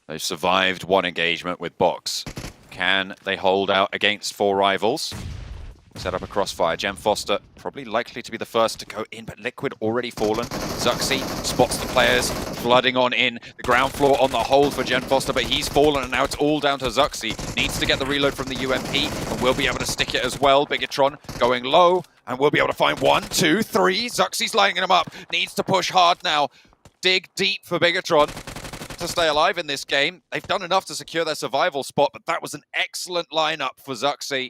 They've survived one engagement with Box. Can they hold out against 4 rivals? Set up a crossfire. Jem Foster probably likely to be the first to go in, but Liquid already fallen. Zuxi spots the players flooding on in. The ground floor on the hold for Jem Foster, but he's fallen, and now it's all down to Zuxi. Needs to get the reload from the UMP, and we'll be able to stick it as well. Bigatron going low, and we'll be able to find 1, 2, 3. Zuxi's lining him up. Needs to push hard now. Dig deep for Bigatron to stay alive in this game. They've done enough to secure their survival spot, but that was an excellent lineup for Zuxi.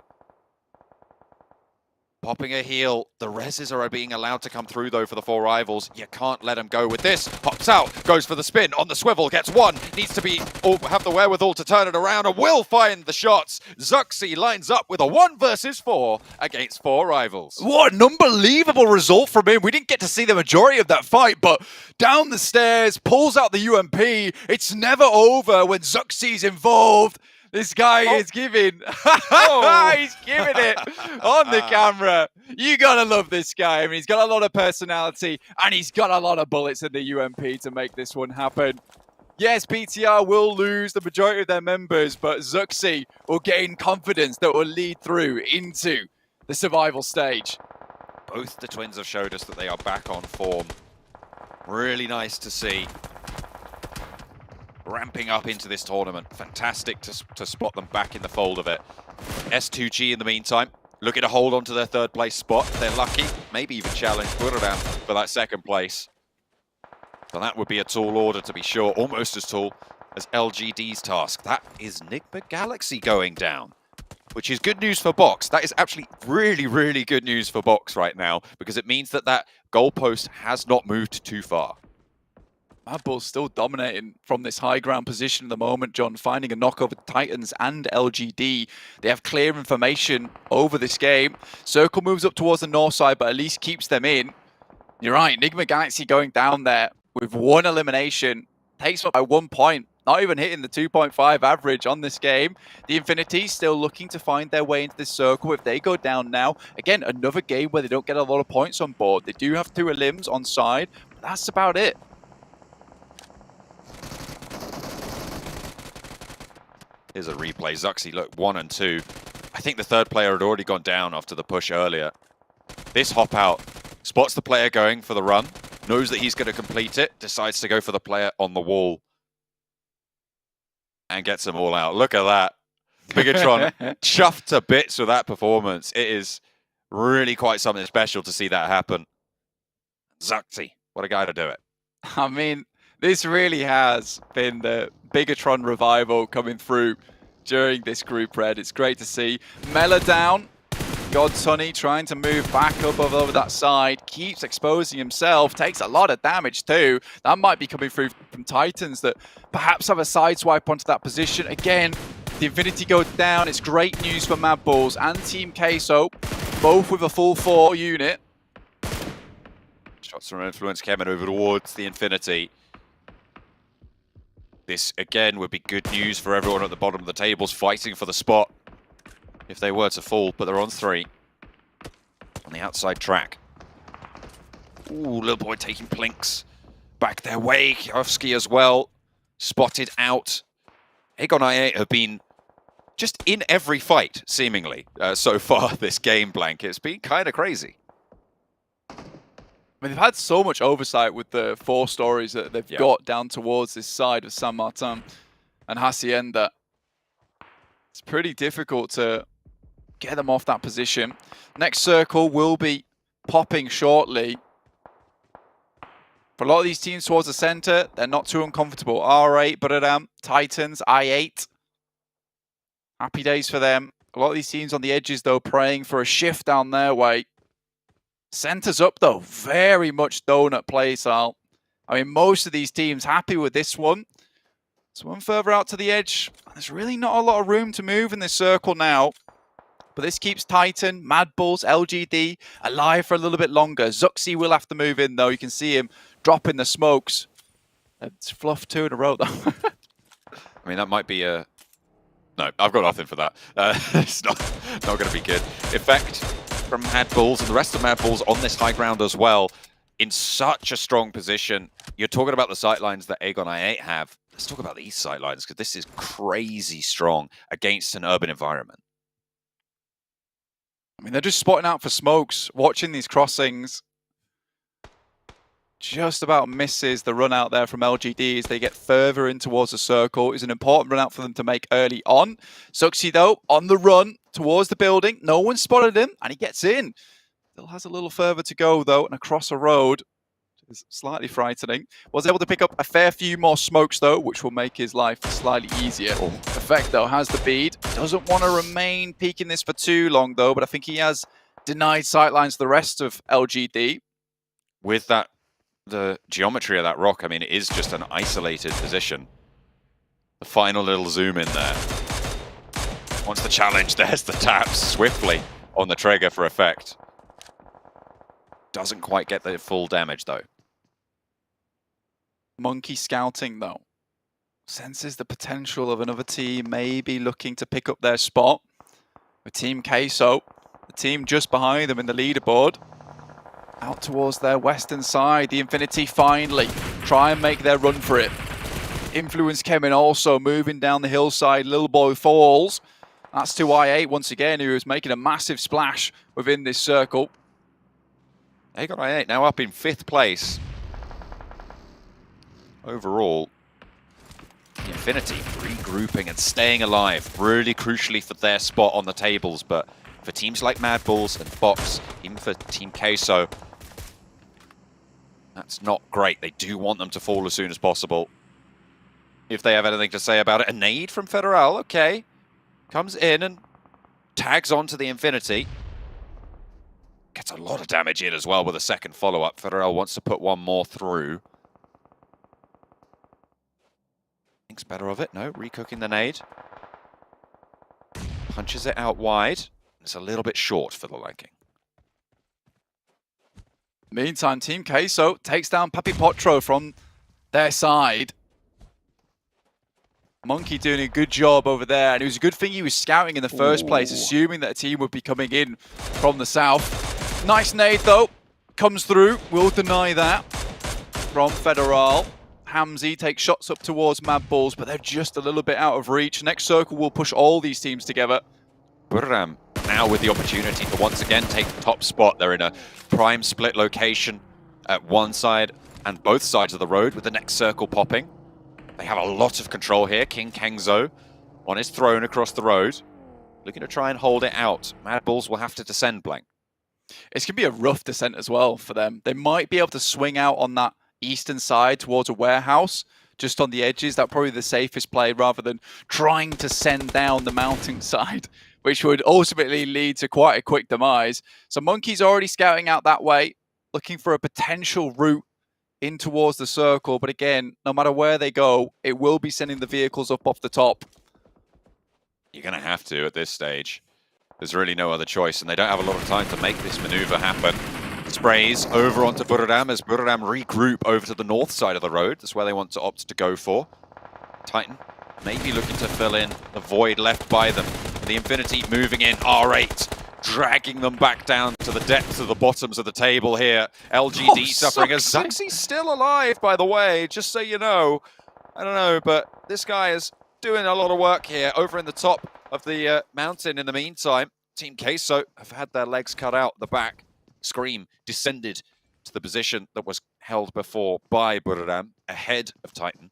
Popping a heal. The reses are being allowed to come through, though, for the 4 rivals. You can't let them go with this. Pops out, goes for the spin, on the swivel, gets 1. Needs to be have the wherewithal to turn it around, and will find the shots. Zuxi lines up with a 1 versus 4 against 4 rivals. What an unbelievable result from him. We didn't get to see the majority of that fight, but down the stairs, pulls out the UMP. It's never over when Zuxi's involved. This guy is giving, he's giving it on the camera. You gotta love this guy. I mean, he's got a lot of personality, and he's got a lot of bullets in the UMP to make this one happen. Yes, PTR will lose the majority of their members, but Zuxi will gain confidence that will lead through into the survival stage. Both the twins have showed us that they are back on form. Really nice to see. Ramping up into this tournament. Fantastic to spot them back in the fold of it. S2G in the meantime, looking to hold on to their 3rd place spot. They're lucky, maybe even challenge Buradam for that 2nd place. So that would be a tall order, to be sure, almost as tall as LGD's task. That is Enigma Galaxy going down, which is good news for Box. That is actually really, really good news for Box right now, because it means that that goalpost has not moved too far. Mad Bulls still dominating from this high ground position at the moment, John, finding a knock over Titans and LGD. They have clear information over this game. Circle moves up towards the north side, but at least keeps them in. You're right, Enigma Galaxy going down there with 1 elimination. Takes up by 1 point, not even hitting the 2.5 average on this game. The Infinity still looking to find their way into this circle. If they go down now, again, another game where they don't get a lot of points on board. They do have 2 elims on side, but that's about it. Here's a replay. Zuxi, look, 1 and 2. I think the 3rd player had already gone down after the push earlier. This hop out, spots the player going for the run, knows that he's going to complete it, decides to go for the player on the wall, and gets them all out. Look at that. Bigatron chuffed to bits with that performance. It is really quite something special to see that happen. Zuxi, what a guy to do it. I mean, this really has been the Bigatron revival coming through during this group red. It's great to see. Mela down. Godsunny trying to move back up over that side. Keeps exposing himself. Takes a lot of damage too. That might be coming through from Titans that perhaps have a sideswipe onto that position. Again, The Infinity goes down. It's great news for Mad Bulls and Team Queso, both with a full 4 unit. Shots from Influence coming over towards the Infinity. This, again, would be good news for everyone at the bottom of the tables fighting for the spot if they were to fall, but they're on 3. On the outside track. Ooh, little boy taking plinks back their way. Kiovski as well, spotted out. Aegon IA have been just in every fight, seemingly, so far this game, Blank. It's been kind of crazy. I mean, they've had so much oversight with the 4 stories that they've got down towards this side of San Martin and Hacienda. It's pretty difficult to get them off that position. Next circle will be popping shortly. For a lot of these teams towards the center, they're not too uncomfortable. R8, Buradam, Titans, I8. Happy days for them. A lot of these teams on the edges, though, praying for a shift down their way. Centers up, though. Very much donut play style. I mean, most of these teams happy with this one. It's one further out to the edge. There's really not a lot of room to move in this circle now. But this keeps Titan, Mad Bulls, LGD alive for a little bit longer. Zuxi will have to move in, though. You can see him dropping the smokes. It's fluff 2 in a row, though. I mean, that might be a... No, I've got nothing for that. It's not going to be good. Effect from Mad Bulls and the rest of Mad Bulls on this high ground as well. In such a strong position. You're talking about the sightlines that Aegon I8 have. Let's talk about these sightlines, because this is crazy strong against an urban environment. I mean, they're just spotting out for smokes, watching these crossings. Just about misses the run out there from LGD as they get further in towards the circle. It's an important run out for them to make early on. Zuxi, though, on the run towards the building. No one spotted him, and he gets in. Still has a little further to go, though, and across a road. It's slightly frightening. Was able to pick up a fair few more smokes, though, which will make his life slightly easier. Effect, though, has the bead. Doesn't want to remain peeking this for too long, though, but I think he has denied sightlines the rest of LGD. With that, the geometry of that rock, I mean, it is just an isolated position. The final little zoom in there. Once the challenge, there's the taps swiftly on the trigger for effect. Doesn't quite get the full damage, though. Monkey scouting, though. Senses the potential of another team maybe looking to pick up their spot. With Team Queso, the team just behind them in the leaderboard. Out towards their western side. The Infinity finally try and make their run for it. Influence came in also, moving down the hillside. Little boy falls. That's to I8 once again, who is making a massive splash within this circle. Aegon I8 now up in 5th place. Overall, the Infinity regrouping and staying alive, really crucially for their spot on the tables, but for teams like Mad Bulls and Fox, even for Team Queso, that's not great. They do want them to fall as soon as possible. If they have anything to say about it. A nade from Federal, okay. Comes in and tags onto the Infinity. Gets a lot of damage in as well with a second follow-up. Federal wants to put one more through. Thinks better of it. No, recooking the nade. Punches it out wide. It's a little bit short for the liking. Meantime, Team Queso takes down Papi Potro from their side. Monkey doing a good job over there, and it was a good thing he was scouting in the first place, assuming that a team would be coming in from the south. Nice nade, though. Comes through. Will deny that from Federal. Hamzy takes shots up towards Mad Bulls, but they're just a little bit out of reach. Next circle will push all these teams together. Buram now with the opportunity to once again take the top spot. They're in a prime split location at one side and both sides of the road with the next circle popping. They have a lot of control here. King Kengzo on his throne across the road, looking to try and hold it out. Mad Bulls will have to descend, Blank. It's going to be a rough descent as well for them. They might be able to swing out on that eastern side towards a warehouse, just on the edges. That's probably the safest play rather than trying to send down the mountain side, which would ultimately lead to quite a quick demise. So Monkey's already scouting out that way, looking for a potential route in towards the circle. But again, no matter where they go, it will be sending the vehicles up off the top. You're going to have to at this stage. There's really no other choice, and they don't have a lot of time to make this maneuver happen. Sprays over onto Buradam as Buradam regroup over to the north side of the road. That's where they want to opt to go for. Titan maybe looking to fill in the void left by them. The Infinity moving in, R8, dragging them back down to the depths of the bottoms of the table here. LGD suffering as Zuxy's still alive, by the way, just so you know. I don't know, but this guy is doing a lot of work here over in the top of the mountain in the meantime. Team Queso have had their legs cut out the back. Scream descended to the position that was held before by Buradam, ahead of Titan.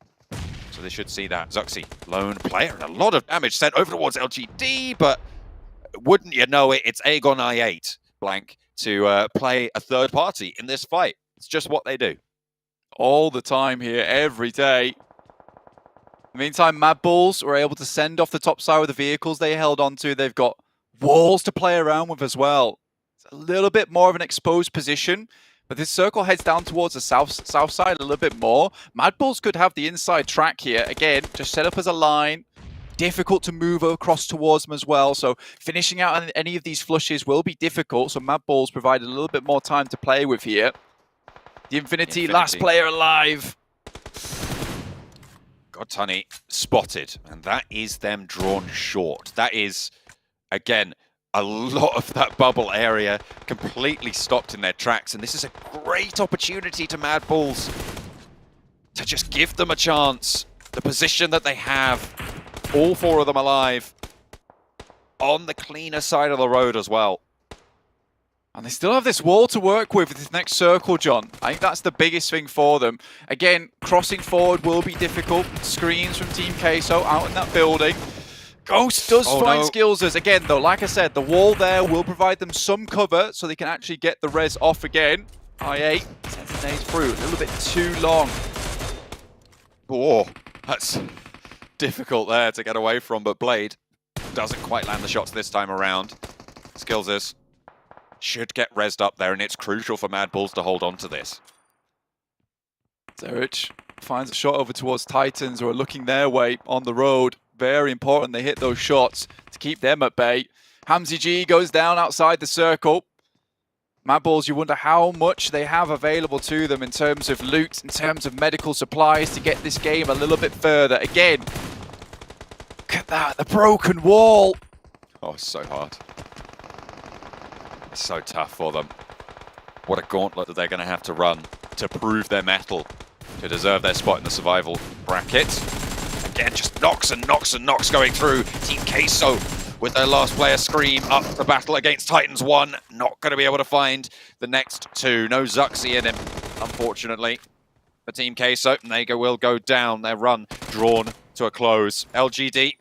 So they should see that. Zuxy, lone player, and a lot of damage sent over towards LGD, but wouldn't you know it, it's Aegon I8, Blank, to play a third party in this fight. It's just what they do. All the time here, every day. In the meantime, Mad Bulls were able to send off the top side of the vehicles they held onto. They've got walls to play around with as well. It's a little bit more of an exposed position, but this circle heads down towards the south side a little bit more. Mad Bulls could have the inside track here. Again, just set up as a line. Difficult to move across towards them as well. So finishing out on any of these flushes will be difficult. So Mad Bulls provided a little bit more time to play with here. The Infinity. Last player alive. Gotani spotted, and that is them drawn short. That is, again, a lot of that bubble area completely stopped in their tracks, and this is a great opportunity to Mad Bulls to just give them a chance. The position that they have, all four of them alive, on the cleaner side of the road as well. And they still have this wall to work with this next circle, John. I think that's the biggest thing for them. Again, crossing forward will be difficult. Screens from Team Queso out in that building. Ghost does find skills. Again, though, like I said, the wall there will provide them some cover so they can actually get the res off again. I8 sends the nades through. A little bit too long. Oh, that's difficult there to get away from, but Blade doesn't quite land the shots this time around. Skills's should get rezzed up there, and it's crucial for Mad Bulls to hold on to this. Zerich finds a shot over towards Titans, who are looking their way on the road. Very important they hit those shots to keep them at bay. Hamzy G goes down outside the circle. Mad Bulls, you wonder how much they have available to them in terms of loot, in terms of medical supplies to get this game a little bit further. Again, look at that, the broken wall. Oh, so hard. So tough for them. What a gauntlet that they're going to have to run to prove their mettle, to deserve their spot in the survival bracket. Again, just knocks and knocks and knocks going through. Team Queso with their last player Scream up the battle against Titans 1. Not going to be able to find the next two. No Zuxy in him, unfortunately. For Team Queso, and they will go down. Their run drawn to a close. LGD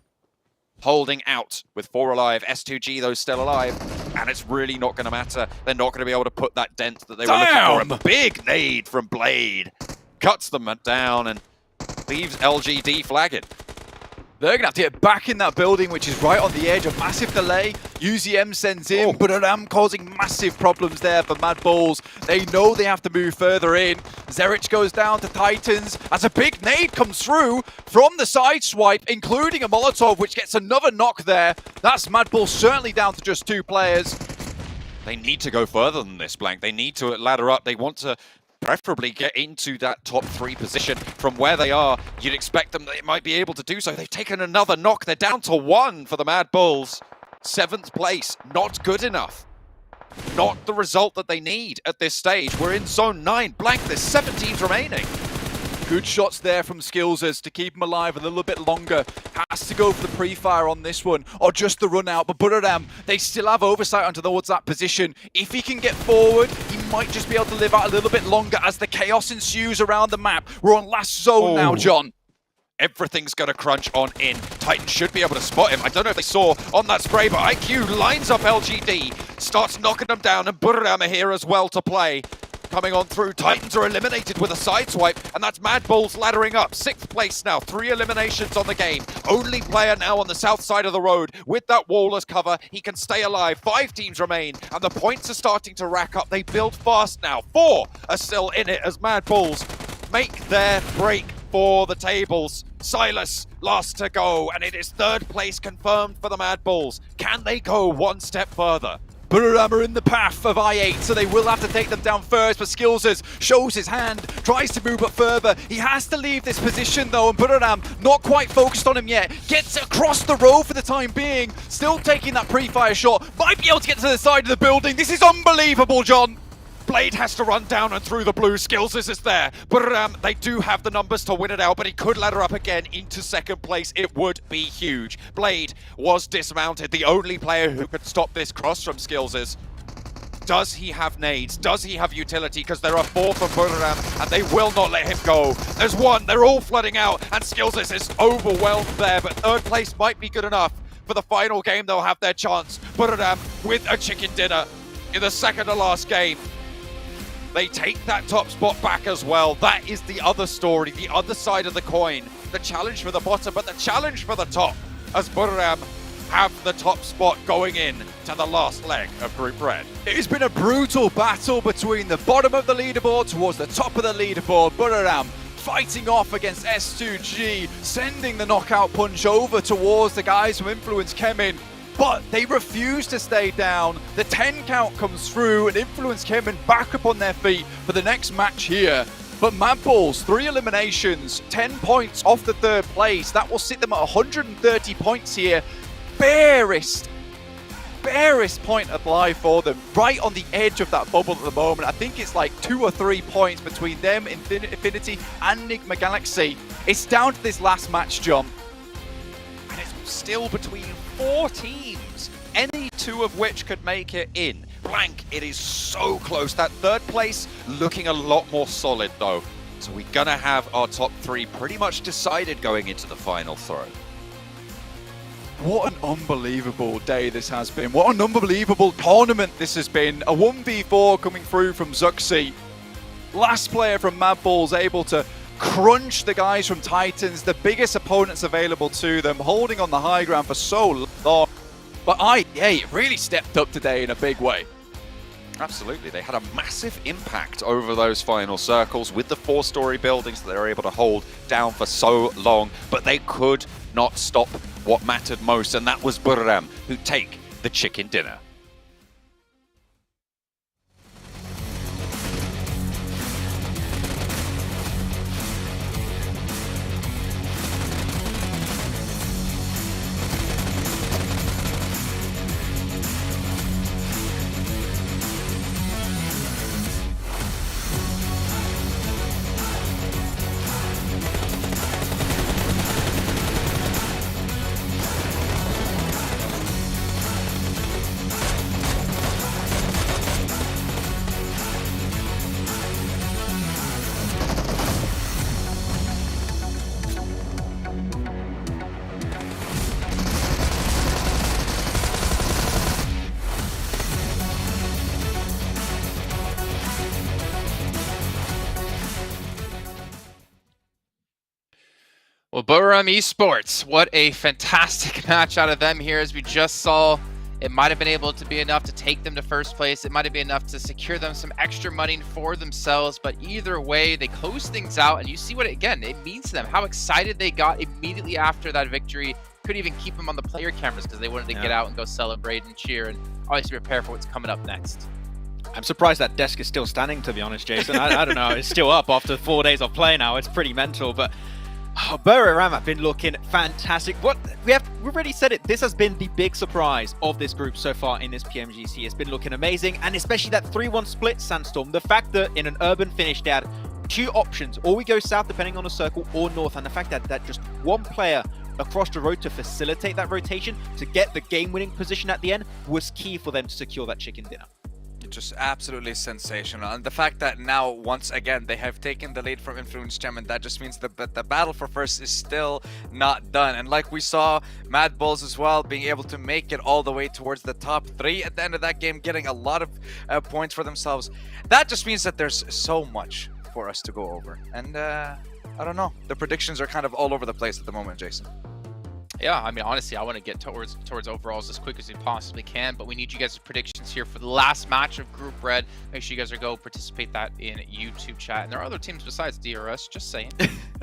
holding out with 4 alive. S2G, though, still alive. And it's really not going to matter. They're not going to be able to put that dent that they were looking for. A big nade from Blade. Cuts them down and leaves LGD flagging. They're going to have to get back in that building, which is right on the edge. A massive delay. UZM sends in, but Buradam causing massive problems there for Mad Bulls. They know they have to move further in. Zerich goes down to Titans as a big nade comes through from the side swipe, including a Molotov, which gets another knock there. That's Mad Bulls certainly down to just 2 players. They need to go further than this, Blank. They need to ladder up. They want to preferably get into that top 3 position. From where they are, you'd expect them, they might be able to do so. They've taken another knock. They're down to 1 for the Mad Bulls. 7th place, not good enough. Not the result that they need at this stage. We're in zone 9. Blank, there's 7 teams remaining. Good shots there from Skills's to keep him alive a little bit longer. Has to go for the pre-fire on this one, or just the run out. But Buradam, they still have oversight onto towards that position. If he can get forward, he might just be able to live out a little bit longer as the chaos ensues around the map. We're on last zone now, John. Everything's going to crunch on in. Titan should be able to spot him. I don't know if they saw on that spray, but IQ lines up LGD, starts knocking them down, and Buradam are here as well to play. Coming on through, Titans are eliminated with a sideswipe, and that's Mad Bulls laddering up. 6th place now, 3 eliminations on the game. Only player now on the south side of the road. With that wall as cover, he can stay alive. 5 teams remain, and the points are starting to rack up. They build fast now. 4 are still in it as Mad Bulls make their break for the tables. Silas, last to go, and it is third place confirmed for the Mad Bulls. Can they go one step further? Buriram are in the path of I8, so they will have to take them down first, but Skillses shows his hand, tries to move up further. He has to leave this position though, and Buriram not quite focused on him yet. Gets across the road for the time being, still taking that pre-fire shot. Might be able to get to the side of the building. This is unbelievable, John. Blade has to run down and through the blue. Skills is there. But they do have the numbers to win it out, but he could ladder up again into second place. It would be huge. Blade was dismounted. The only player who could stop this cross from Skills is. Does he have nades? Does he have utility? Because there are 4 for Buriram, and they will not let him go. There's 1. They're all flooding out, and Skills is overwhelmed there, but third place might be good enough. For the final game, they'll have their chance. Buriram with a chicken dinner in the second to last game. They take that top spot back as well. That is the other story, the other side of the coin. The challenge for the bottom, but the challenge for the top, as Buriram have the top spot going in to the last leg of Group Red. It has been a brutal battle between the bottom of the leaderboard towards the top of the leaderboard. Buriram fighting off against S2G, sending the knockout punch over towards the guys from Influence Kemin. But they refuse to stay down. The 10 count comes through and Influence Kemin back up on their feet for the next match here. But Mad Bulls, 3 eliminations, 10 points off the third place. That will sit them at 130 points here. Barest point of life for them. Right on the edge of that bubble at the moment. I think it's like 2 or 3 points between them, Infinity and Enigma Galaxy. It's down to this last match, John. And it's still between 4 teams, any 2 of which could make it in. Blank, it is so close. That third place looking a lot more solid though. So we're gonna have our top 3 pretty much decided going into the final throw. What an unbelievable day this has been. What an unbelievable tournament this has been. A 1v4 coming through from Zuxi. Last player from Mad Bulls able to crunch the guys from Titans, the biggest opponents available to them, holding on the high ground for so long. But it really stepped up today in a big way. Absolutely, they had a massive impact over those final circles with the 4-story buildings that they were able to hold down for so long, but they could not stop what mattered most, and that was Buriram, who take the chicken dinner. Well, Buriram Esports, what a fantastic match out of them here. As we just saw, it might have been able to be enough to take them to first place. It might have been enough to secure them some extra money for themselves. But either way, they close things out. And you see what, again, it means to them. How excited they got immediately after that victory. Couldn't even keep them on the player cameras because they wanted to get out and go celebrate and cheer and obviously prepare for what's coming up next. I'm surprised that desk is still standing, to be honest, Jason. I don't know. It's still up after 4 days of play now. It's pretty mental, but Buriram have been looking fantastic. We've already said it. This has been the big surprise of this group so far in this PMGC. It's been looking amazing, and especially that 3-1 split Sandstorm. The fact that in an urban finish they had 2 options, or we go south depending on the circle, or north, and the fact that just one player across the road to facilitate that rotation to get the game-winning position at the end was key for them to secure that chicken dinner. Just absolutely sensational, and the fact that now once again they have taken the lead from Influence Gem, and that just means the battle for first is still not done. And like we saw, Mad Bulls as well being able to make it all the way towards the top 3 at the end of that game, getting a lot of points for themselves. That just means that there's so much for us to go over, and I don't know, the predictions are kind of all over the place at the moment, Jason. Yeah, I mean, honestly, I want to get towards overalls as quick as we possibly can, but we need you guys' predictions here for the last match of Group Red. Make sure you guys go participate that in YouTube chat. And there are other teams besides DRS, just saying.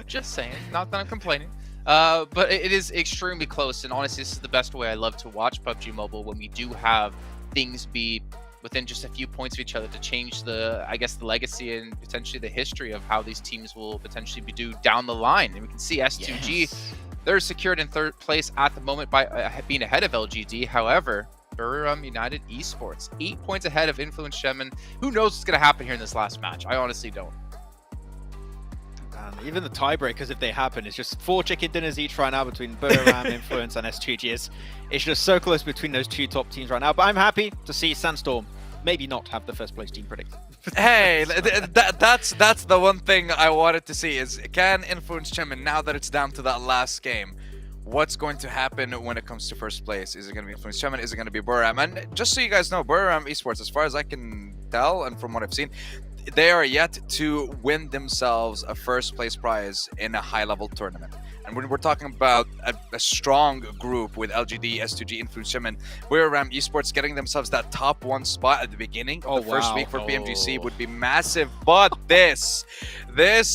Just saying. Not that I'm complaining. But it is extremely close, and honestly, this is the best way I love to watch PUBG Mobile, when we do have things be within just a few points of each other to change the legacy and potentially the history of how these teams will potentially be do down the line. And we can see S2G, they're secured in 3rd place at the moment by being ahead of LGD. However, Buriram United Esports 8 points ahead of Influence Shemin. Who knows what's going to happen here in this last match? I honestly don't. Even the tiebreakers, if they happen, it's just 4 chicken dinners each right now between Buriram, Influence, and S2G. It's just so close between those 2 top teams right now. But I'm happy to see Sandstorm maybe not have the 1st place team predicted. Hey, that's the one thing I wanted to see is, can Influence Shemin, now that it's down to that last game, what's going to happen when it comes to 1st place? Is it going to be Influence Shemin? Is it going to be Buriram? And just so you guys know, Buriram Esports, as far as I can tell and from what I've seen, they are yet to win themselves a 1st place prize in a high-level tournament. And when we're talking about a strong group with LGD, S2G, Influence Shemin, Buriram Esports getting themselves that top 1 spot at the beginning of the first week for PMGC would be massive. But this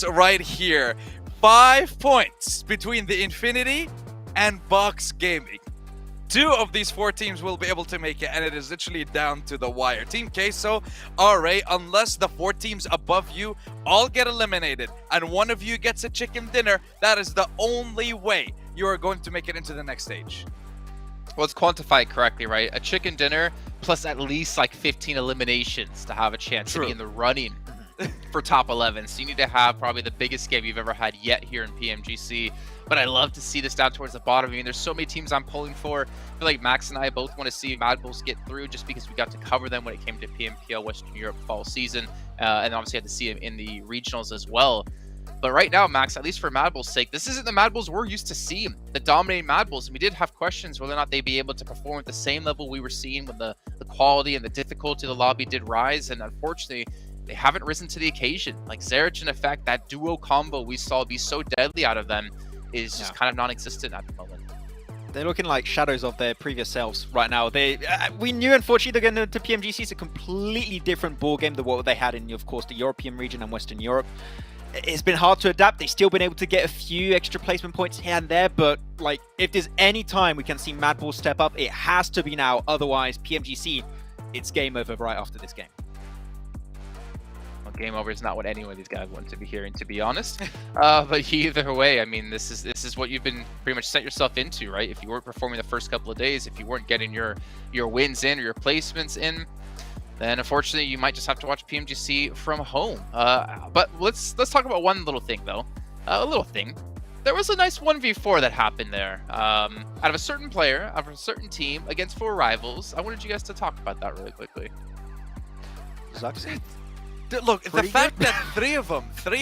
right here, 5 points between the Infinity and Box Gaming. 2 of these 4 teams will be able to make it, and it is literally down to the wire. Team Queso, RA, unless the 4 teams above you all get eliminated and one of you gets a chicken dinner, that is the only way you are going to make it into the next stage. Well, it's quantified correctly, right? A chicken dinner plus at least like 15 eliminations to have a chance to be in the running for top 11. So you need to have probably the biggest game you've ever had yet here in PMGC. But I love to see this down towards the bottom. I mean, there's so many teams I'm pulling for. I feel like Max and I both want to see Mad Bulls get through, just because we got to cover them when it came to PMPL Western Europe fall season. And obviously had to see them in the regionals as well. But right now, Max, at least for Mad Bulls' sake, this isn't the Mad Bulls we're used to seeing, the dominating Mad Bulls. And we did have questions whether or not they'd be able to perform at the same level we were seeing when the quality and the difficulty of the lobby did rise. And unfortunately, they haven't risen to the occasion. Like Zerich and Effect, that duo combo we saw be so deadly out of them is just kind of non-existent at the moment. They're looking like shadows of their previous selves right now. We knew, unfortunately, they're going to PMGC. It's a completely different ball game than what they had in, of course, the European region and Western Europe. It's been hard to adapt. They've still been able to get a few extra placement points here and there, but like, if there's any time we can see Mad Bulls step up, it has to be now. Otherwise, PMGC, it's game over right after this game. Game over is not what any of these guys want to be hearing, to be honest. But either way, I mean, this is what you've been pretty much set yourself into, right? If you weren't performing the first couple of days, if you weren't getting your wins in or your placements in, then unfortunately you might just have to watch PMGC from home. But let's talk about one little thing though. A little thing. There was a nice 1v4 that happened there. Out of a certain player, out of a certain team against 4 rivals. I wanted you guys to talk about that really quickly. Look, the fact that 3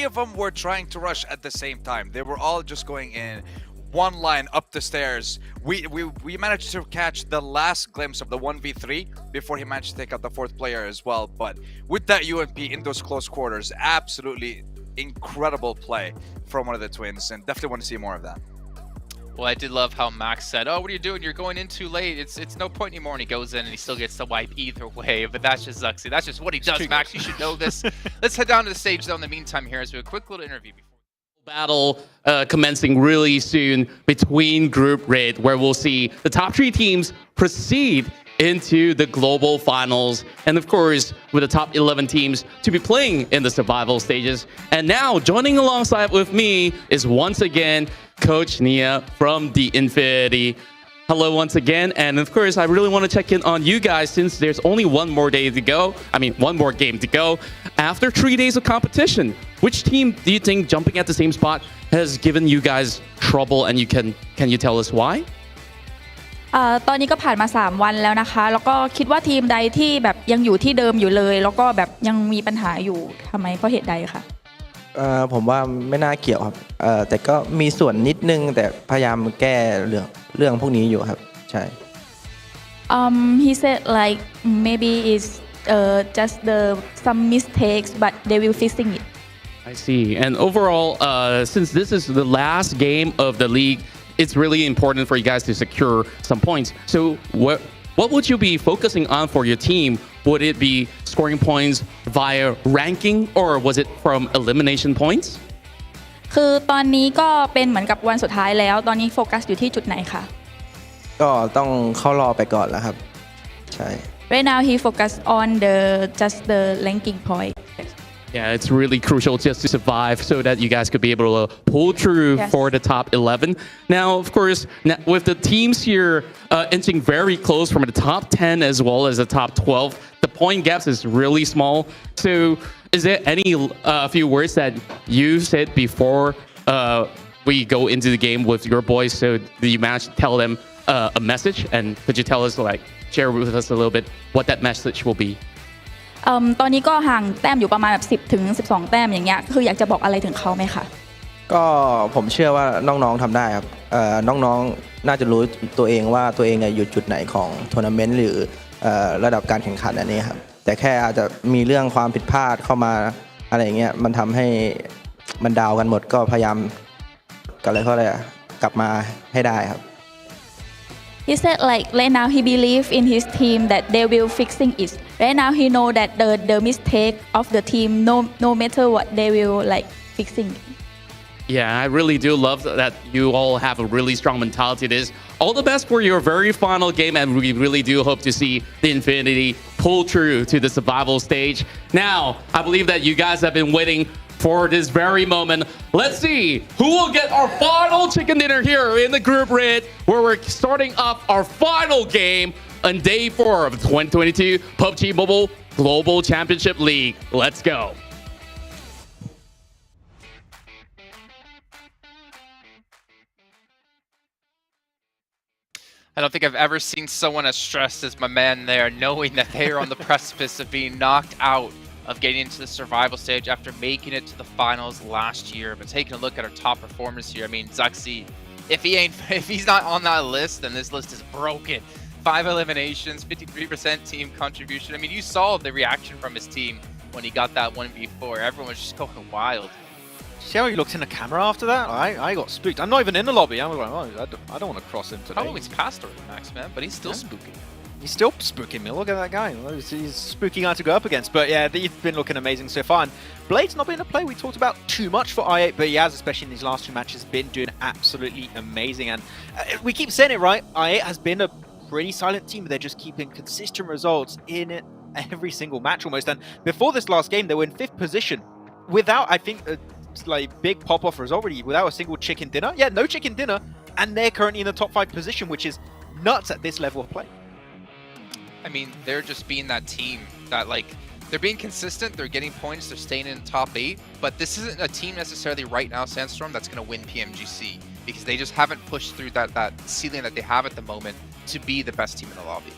of them were trying to rush at the same time. They were all just going in one line up the stairs. We managed to catch the last glimpse of the 1v3 before he managed to take out the 4th player as well. But with that UMP in those close quarters, absolutely incredible play from one of the twins, and definitely want to see more of that. Well, I did love how Max said, "Oh, what are you doing? You're going in too late. It's no point anymore." And he goes in and he still gets the wipe either way. But that's just Zuxy. That's just what he does, Max. You should know this. Let's head down to the stage though in the meantime here as we do a quick little interview before. Battle commencing really soon between Group Red, where we'll see the top 3 teams proceed into the global finals, and of course with the top 11 teams to be playing in the survival stages. And now joining alongside with me is once again Coach Nia from the Infinity. Hello once again, and of course I really want to check in on you guys since there's only one more day to go. I mean, one more game to go. After 3 days of competition, which team do you think jumping at the same spot has given you guys trouble, and can you tell us why? ตอนนี้ก็ผ่านมา3วันแล้วนะคะแล้วก็คิดว่าทีมใดที่แบบยังอยู่ที่เดิมอยู่เลยแล้วก็แบบยังมีปัญหาอยู่ทำไมเพราะเหตุใดคะผมว่าไม่น่าเกี่ยวครับแต่ก็มีส่วนนิดนึงแต่พยายามแก้เรื่องพวกนี้อยู่ครับใช่ he said like maybe it's just some mistakes but they will fixing it. I see. And overall, since this is the last game of the league, it's really important for you guys to secure some points. So what would you be focusing on for your team? Would it be scoring points via ranking, or was it from elimination points? คือตอนนี้ก็เป็นเหมือนกับวันสุดท้ายแล้วตอนนี้โฟกัสอยู่ที่จุดไหนคะก็ต้องเข้ารอบไปก่อนแล้วครับใช่ Right now he focus on just the ranking point. Yeah, it's really crucial just to survive so that you guys could be able to pull through for the top 11. Now, of course, with the teams here inching very close from the top 10 as well as the top 12, the point gaps is really small. So is there any few words that you said before we go into the game with your boys so that you managed to tell them a message? And could you tell us, like, share with us a little bit what that message will be? ตอนนี้ก็ห่างแต้มอยู่ประมาณแบบ10 ถึง 12 แต้มอย่างเงี้ยคืออยากจะบอกอะไรถึงเขาไหมคะก็ผมเชื่อว่าน้องๆทำได้ครับน้องๆน่าจะรู้ตัวเองว่าตัวเองอยู่จุดไหนของทัวร์นาเมนต์หรือระดับการแข่งขันอันนี้ครับแต่แค่อาจจะมีเรื่องความผิดพลาดเข้ามาอะไรอย่างเงี้ยมันทำให้มันดาวกันหมดก็พยายามกันเลยเขาเลยกลับมาให้ได้ครับHe said like right now he believe in his team that they will fixing it. Right now he know that the mistake of the team no matter what they will like fixing. Yeah, I really do love that you all have a really strong mentality. This all the best for your very final game, and we really do hope to see the Infinity pull through to the survival stage. Now, I believe that you guys have been waiting for this very moment. Let's see who will get our final chicken dinner here in the Group Red, where we're starting off our final game on day 4 of the 2022 PUBG Mobile Global Championship League. Let's go. I don't think I've ever seen someone as stressed as my man there, knowing that they are on the precipice of being knocked out of getting into the survival stage after making it to the finals last year. But taking a look at our top performers here, I mean, Zuxi, if he's not on that list, then this list is broken. 5 eliminations, 53% team contribution. I mean, you saw the reaction from his team when he got that 1v4. Everyone was just going wild. See how he looked in the camera after that? I got spooked. I'm not even in the lobby. I was like, oh, I don't want to cross him today. Halloween's past already, Max, man, but he's still spooky. He's still spooking me. Look at that guy. He's spooky guy to go up against. But yeah, he's been looking amazing so far. And Blade's not been a play we talked about too much for i8, but he has, especially in these last 2 matches, been doing absolutely amazing. And we keep saying it, right? i8 has been a pretty silent team. They're just keeping consistent results in every single match almost. And before this last game, they were in 5th position without, I think, like big pop-off result already, without a single chicken dinner. Yeah, no chicken dinner. And they're currently in the top 5 position, which is nuts at this level of play. I mean, they're just being that team that, like, they're being consistent, they're getting points, they're staying in the top 8, but this isn't a team necessarily right now, Sandstorm, that's going to win PMGC, because they just haven't pushed through that ceiling that they have at the moment to be the best team in the lobby.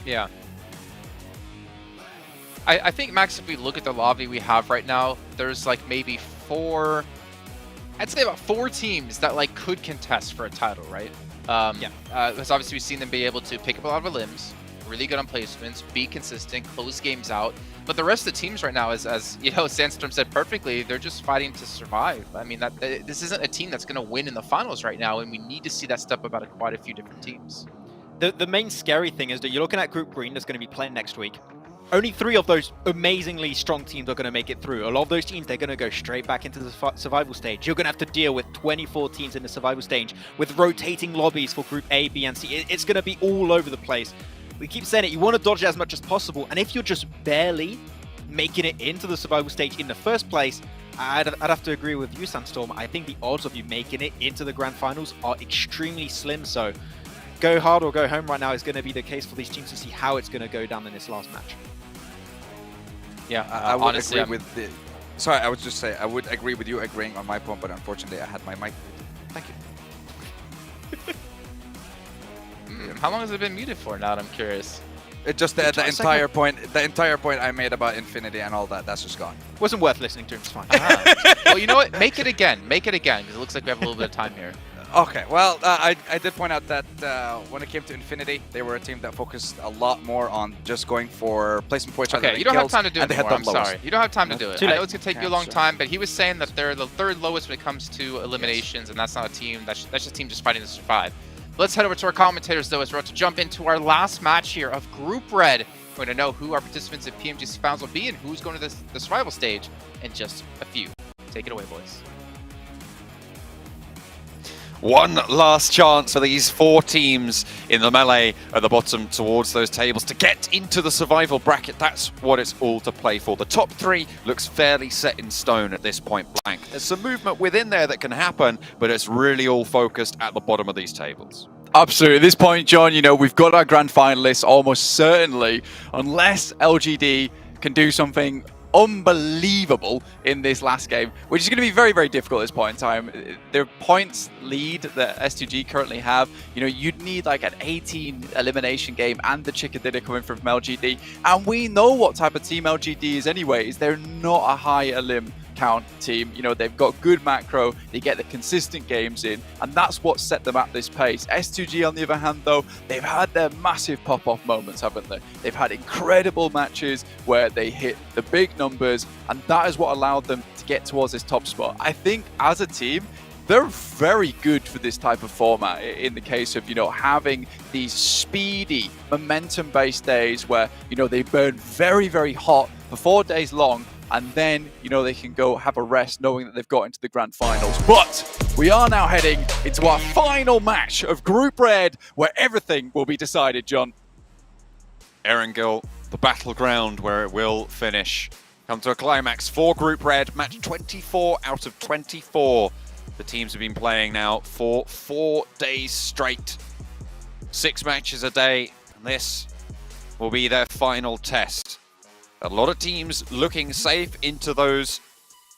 Yeah. I think, Max, if we look at the lobby we have right now, there's like maybe 4, I'd say about 4 teams that like could contest for a title, right? Because obviously we've seen them be able to pick up a lot of limbs, really good on placements, be consistent, close games out. But the rest of the teams right now, as you know, Sandstorm said perfectly, they're just fighting to survive. I mean, this isn't a team that's going to win in the finals right now, and we need to see that step up out of quite a few different teams. The main scary thing is that you're looking at Group Green that's going to be playing next week. Only 3 of those amazingly strong teams are going to make it through. A lot of those teams, they're going to go straight back into the survival stage. You're going to have to deal with 24 teams in the survival stage with rotating lobbies for Group A, B, and C. It's going to be all over the place. We keep saying it, you want to dodge it as much as possible. And if you're just barely making it into the survival stage in the first place, I'd have to agree with you, Sandstorm. I think the odds of you making it into the grand finals are extremely slim. So go hard or go home right now is going to be the case for these teams to see how it's going to go down in this last match. Yeah, I would honestly, agree with Sorry, I would just say I would agree with you agreeing on my point, but unfortunately I had my mic. Thank you. How long has it been muted for now? I'm curious. Just the entire point I made about Infinity and all that, that's just gone. Wasn't worth listening to. It's fine. Well, you know what? Make it again. Make it again, because it looks like we have a little bit of time here. Okay, well, I did point out that when it came to Infinity, they were a team that focused a lot more on just going for placement points. Okay, you don't have time to do it anymore, I'm sorry. You don't have time to do it. I know it's going to take you a long time, but he was saying that they're the third lowest when it comes to eliminations, and that's not a team, that's just a team just fighting to survive. Let's head over to our commentators, though, as we're about to jump into our last match here of Group Red. We're going to know who our participants at PMGC Finals will be and who's going to the survival stage in just a few. Take it away, boys. One last chance for these 4 teams in the melee at the bottom towards those tables to get into the survival bracket. That's what it's all to play for. The top 3 looks fairly set in stone at this point blank. There's some movement within there that can happen, but it's really all focused at the bottom of these tables. Absolutely. At this point, John, you know, we've got our grand finalists almost certainly, unless LGD can do something unbelievable in this last game, which is going to be very, very difficult at this point in time. Their points lead that S2G currently have, you know, you'd need like an 18 elimination game and the chicken dinner coming from LGD. And we know what type of team LGD is anyways. They're not a high elim count team. You know, they've got good macro, they get the consistent games in, and that's what set them at this pace. S2G, on the other hand, though, they've had their massive pop-off moments, haven't they? They've had incredible matches where they hit the big numbers, and that is what allowed them to get towards this top spot. I think as a team, they're very good for this type of format in the case of, you know, having these speedy, momentum-based days where, you know, they burn very, very hot for 4 days long, and then, you know, they can go have a rest knowing that they've got into the grand finals. But we are now heading into our final match of Group Red, where everything will be decided, John. Erangel, the battleground where it will finish. Come to a climax for Group Red, match 24 out of 24. The teams have been playing now for 4 days straight. 6 matches a day, and this will be their final test. A lot of teams looking safe into those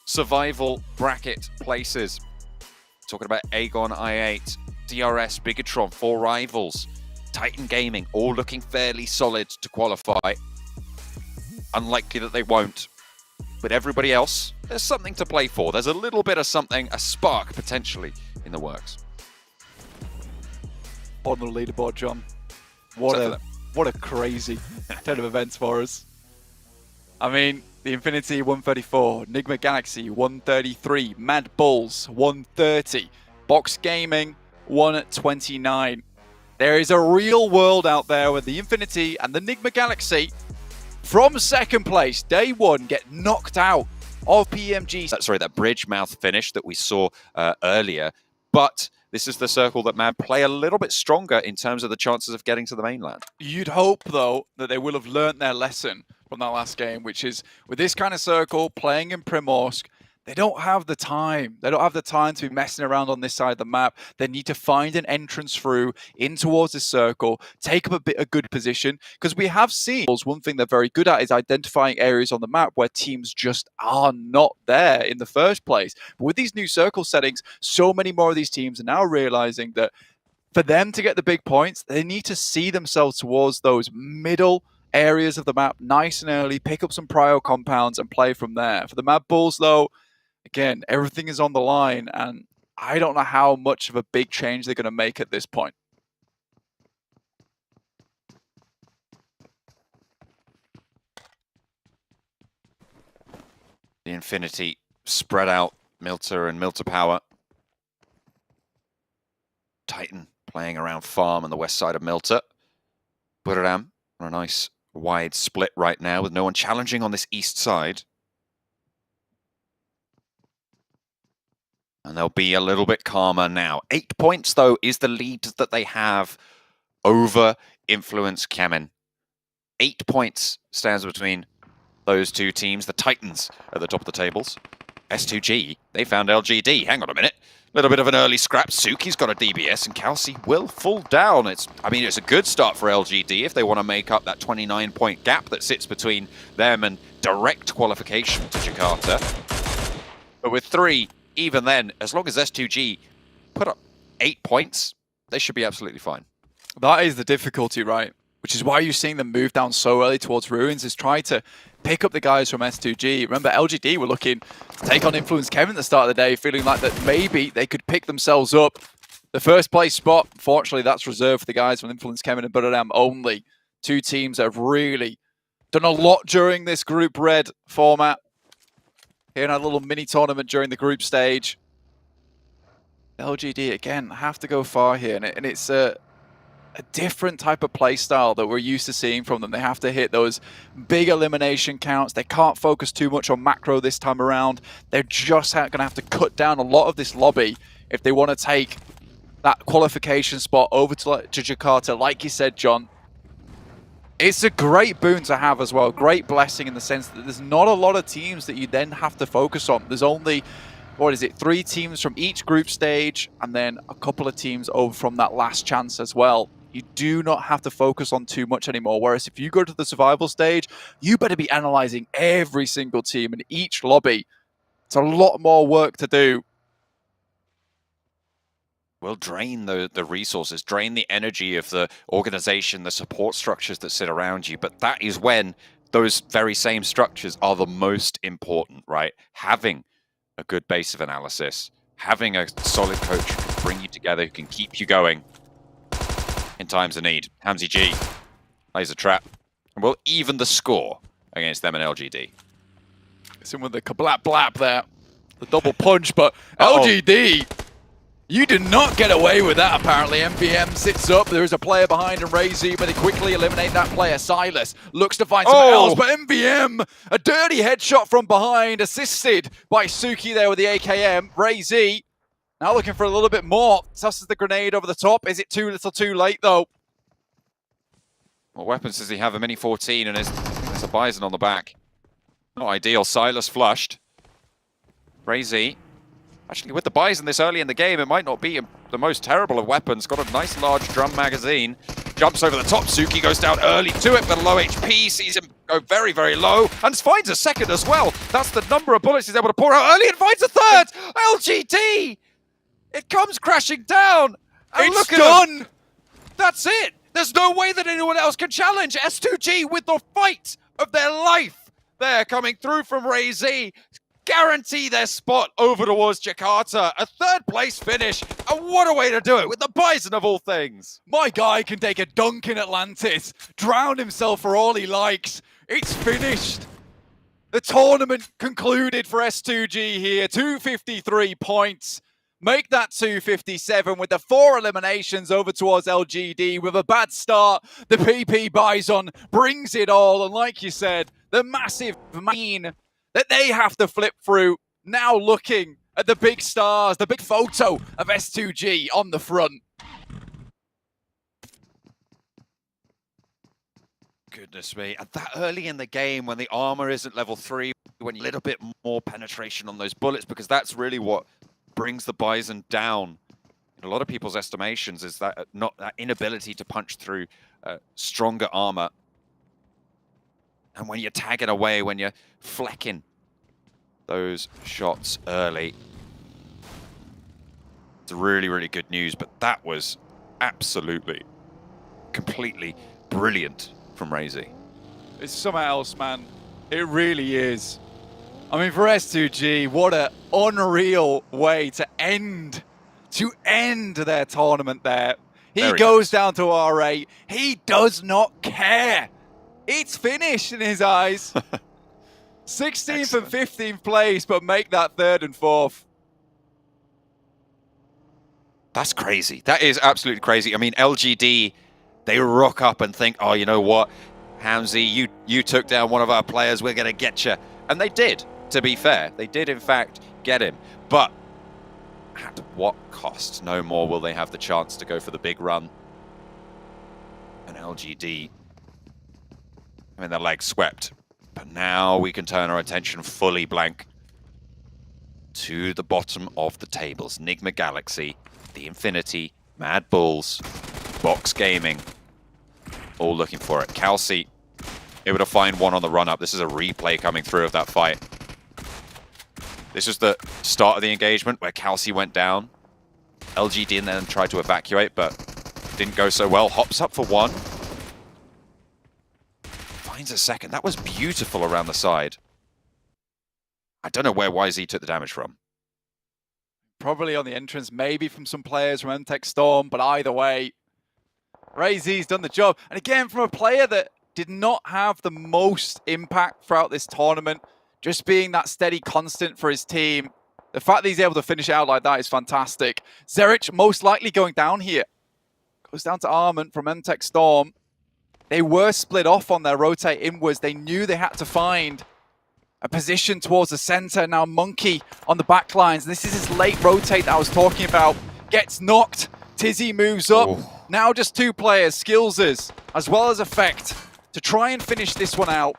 survival bracket places. Talking about Aegon i8, DRS, Bigatron, 4 rivals, Titan Gaming, all looking fairly solid to qualify. Unlikely that they won't. But everybody else, there's something to play for. There's a little bit of something, a spark potentially in the works. On the leaderboard, John. What a crazy turn of events for us. I mean, the Infinity 134, Nigma Galaxy 133, Mad Bulls 130, Box Gaming 129. There is a real world out there where the Infinity and the Nigma Galaxy, from second place, day 1, get knocked out of PMG. Sorry, that bridge mouth finish that we saw earlier, but this is the circle that Mad play a little bit stronger in terms of the chances of getting to the mainland. You'd hope, though, that they will have learnt their lesson from that last game, which is with this kind of circle, playing in Primorsk, they don't have the time. They don't have the time to be messing around on this side of the map. They need to find an entrance through in towards this circle, take up a good position, because we have seen one thing they're very good at is identifying areas on the map where teams just are not there in the first place. But with these new circle settings, so many more of these teams are now realizing that for them to get the big points, they need to see themselves towards those middle areas of the map nice and early, pick up some prio compounds and play from there. For the Mad Bulls, though, again, everything is on the line, and I don't know how much of a big change they're going to make at this point. The Infinity spread out Milta and Milta Power. Titan playing around farm on the west side of Milta. Buriram on a nice wide split right now with no one challenging on this east side. And they'll be a little bit calmer now. 8 points, though, is the lead that they have over Influence Kemen. 8 points stands between those two teams. The Titans at the top of the tables. S2G, they found LGD. Hang on a minute. A little bit of an early scrap. Suki's got a DBS, and Kalsi will fall down. It's a good start for LGD if they want to make up that 29-point gap that sits between them and direct qualification to Jakarta. But with 3, even then, as long as S2G put up 8 points, they should be absolutely fine. That is the difficulty, right? Which is why you're seeing them move down so early towards Ruins, is try to pick up the guys from S2G. Remember, LGD were looking to take on Influence Kevin at the start of the day, feeling like that maybe they could pick themselves up. The first place spot, fortunately, that's reserved for the guys from Influence Kevin and Butterdam only. 2 teams that have really done a lot during this Group Red format. Here in our little mini tournament during the group stage. LGD, again, have to go far here, and it's a different type of play style that we're used to seeing from them. They have to hit those big elimination counts. They can't focus too much on macro this time around. They're just going to have to cut down a lot of this lobby if they want to take that qualification spot over to Jakarta. Like you said, John, it's a great boon to have as well. Great blessing in the sense that there's not a lot of teams that you then have to focus on. There's only, 3 teams from each group stage, and then a couple of teams over from that last chance as well. You do not have to focus on too much anymore. Whereas if you go to the survival stage, you better be analyzing every single team in each lobby. It's a lot more work to do. Will drain the resources, drain the energy of the organization, the support structures that sit around you. But that is when those very same structures are the most important, right? Having a good base of analysis, having a solid coach who can bring you together, who can keep you going in times of need. Hamzy G lays a trap and will even the score against them and LGD. It's in with the kablap blap there, the double punch, but LGD, you did not get away with that apparently. MVM sits up, there is a player behind him, Razy, but they quickly eliminate that player. Silas looks to find someone else, but MVM, a dirty headshot from behind, assisted by Suki there with the AKM. Razy now looking for a little bit more. Tosses the grenade over the top. Is it too little too late, though? What weapons does he have? A Mini 14 and there's a Bison on the back. Not ideal. Silas flushed. Razy. Actually, with the Bison this early in the game, it might not be the most terrible of weapons. Got a nice large drum magazine. Jumps over the top. Suki goes down early to it, but low HP. Sees him go very, very low. And finds a second as well. That's the number of bullets he's able to pour out early and finds a third. LGD! It comes crashing down. And It's look done. That's it. There's no way that anyone else can challenge S2G with the fight of their life. They're coming through from Razy. Guarantee their spot over towards Jakarta. A 3rd place finish. And what a way to do it with the Bison of all things. My guy can take a dunk in Atlantis, drown himself for all he likes. It's finished. The tournament concluded for S2G here. 253 points. Make that 257 with the 4 eliminations over towards LGD. With a bad start, the PP Bison brings it all. And like you said, the massive mean that they have to flip through, now looking at the big stars, the big photo of S2G on the front. Goodness me. And that early in the game when the armor isn't level 3, when you a little bit more penetration on those bullets, because that's really what brings the Bison down. In a lot of people's estimations is that that inability to punch through stronger armor. And when you're tagging away, when you're flecking those shots early, it's really, really good news. But that was absolutely, completely brilliant from Razy. It's something else, man. It really is. I mean, for S2G, what an unreal way to end their tournament there. He goes down to R8. He does not care. It's finished in his eyes. 16th and 15th place, but make that 3rd and 4th. That's crazy. That is absolutely crazy. I mean, LGD, they rock up and think, oh, you know what? Hamzy, you took down one of our players. We're going to get you. And they did, to be fair. They did, in fact, get him. But at what cost? No more will they have the chance to go for the big run. And LGD, I mean, their legs swept. But now we can turn our attention fully blank to the bottom of the tables. Nigma Galaxy, The Infinity, Mad Bulls, Box Gaming, all looking for it. Calci able to find one on the run-up. This is a replay coming through of that fight. This was the start of the engagement where Kelsey went down. LGD and then tried to evacuate, but didn't go so well. Hops up for one. Finds a second. That was beautiful around the side. I don't know where YZ took the damage from. Probably on the entrance, maybe from some players from MTech Storm, but either way, RayZ's done the job. And again, from a player that did not have the most impact throughout this tournament, just being that steady constant for his team. The fact that he's able to finish it out like that is fantastic. Zerich most likely going down here. Goes down to Armand from MTech Storm. They were split off on their rotate inwards. They knew they had to find a position towards the center. Now Monkey on the back lines. This is his late rotate that I was talking about. Gets knocked. Tizzy moves up. Now just two players, Skillses, as well as Effect, to try and finish this one out.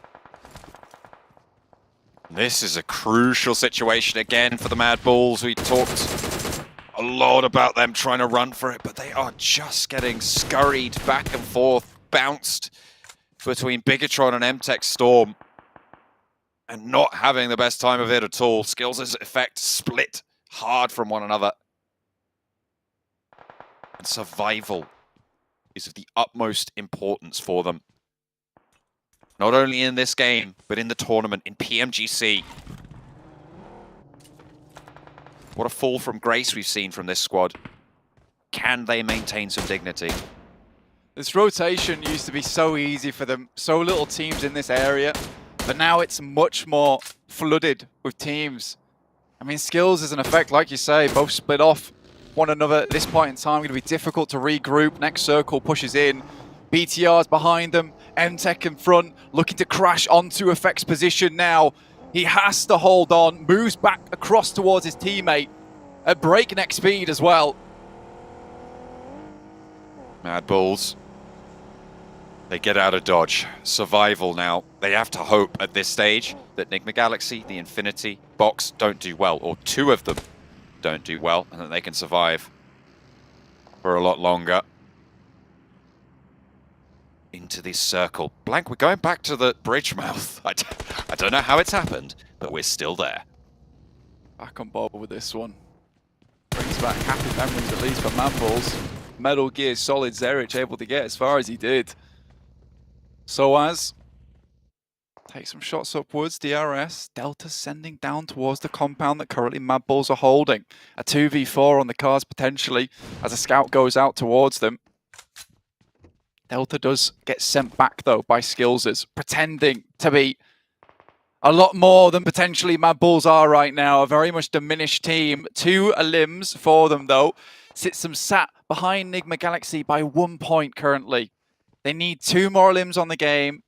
This is a crucial situation again for the Mad Bulls. We talked a lot about them trying to run for it, but they are just getting scurried back and forth, bounced between Bigatron and MTech Storm, and not having the best time of it at all. Skills' Effect split hard from one another. And survival is of the utmost importance for them. Not only in this game, but in the tournament, in PMGC. What a fall from grace we've seen from this squad. Can they maintain some dignity? This rotation used to be so easy for them, so little teams in this area, but now it's much more flooded with teams. I mean, Skills is an Effect, like you say, both split off one another at this point in time. Going to be difficult to regroup. Next circle pushes in. BTR's behind them. MTech in front, looking to crash onto Effect's position now. He has to hold on, moves back across towards his teammate at breakneck speed as well. Mad Bulls. They get out of dodge. Survival now. They have to hope at this stage that Nigma Galaxy, the Infinity, Box don't do well, or two of them don't do well, and that they can survive for a lot longer. Into this circle. Blank, we're going back to the bridge mouth. I don't know how it's happened, but we're still there. Back on board with this one. Brings back happy memories, at least for Mad Bulls. Metal Gear Solid Zerich able to get as far as he did. Soaz takes some shots upwards. DRS. Delta sending down towards the compound that currently Mad Bulls are holding. A 2v4 on the cards potentially as a scout goes out towards them. Delta does get sent back, though, by Skillses, pretending to be a lot more than potentially Mad Bulls are right now. A very much diminished team. 2 limbs for them, though. Sits them sat behind Nigma Galaxy by 1 point currently. They need 2 more limbs on the game,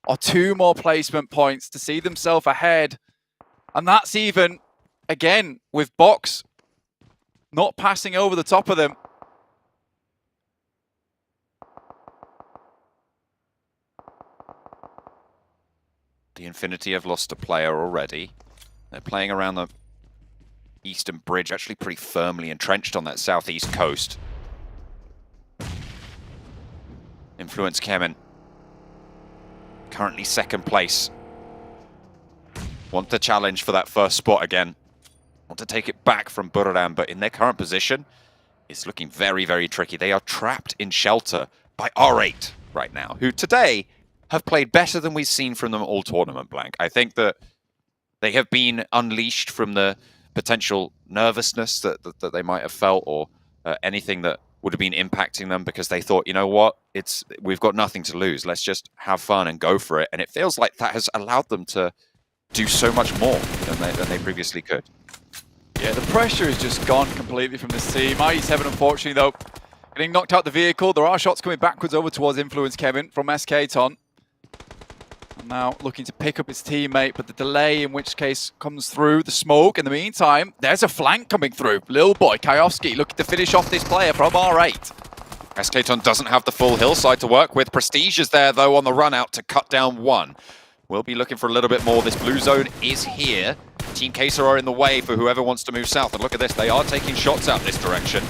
or 2 more placement points to see themselves ahead. And that's even, again, with Box not passing over the top of them. The Infinity have lost a player already. They're playing around the eastern bridge, actually pretty firmly entrenched on that southeast coast. Influence Kemen, currently second place. Want to challenge for that first spot again. Want to take it back from Buraram, but in their current position, it's looking very, very tricky. They are trapped in shelter by R8 right now, who today have played better than we've seen from them all tournament, Blank. I think that they have been unleashed from the potential nervousness that they might have felt, or anything that would have been impacting them, because they thought, you know what, we've got nothing to lose. Let's just have fun and go for it. And it feels like that has allowed them to do so much more than they previously could. Yeah, the pressure is just gone completely from this team. IE7, unfortunately, though, getting knocked out the vehicle. There are shots coming backwards over towards Influence Kevin from SK Ton. Now looking to pick up his teammate, but the delay in which case comes through the smoke. In the meantime, there's a flank coming through. Lil Boy, Kaiowski looking to finish off this player from R8. SK-Ton doesn't have the full hillside to work with. Prestige is there, though, on the run out to cut down one. We'll be looking for a little bit more. This blue zone is here. Team Kaser are in the way for whoever wants to move south. And look at this, they are taking shots out this direction.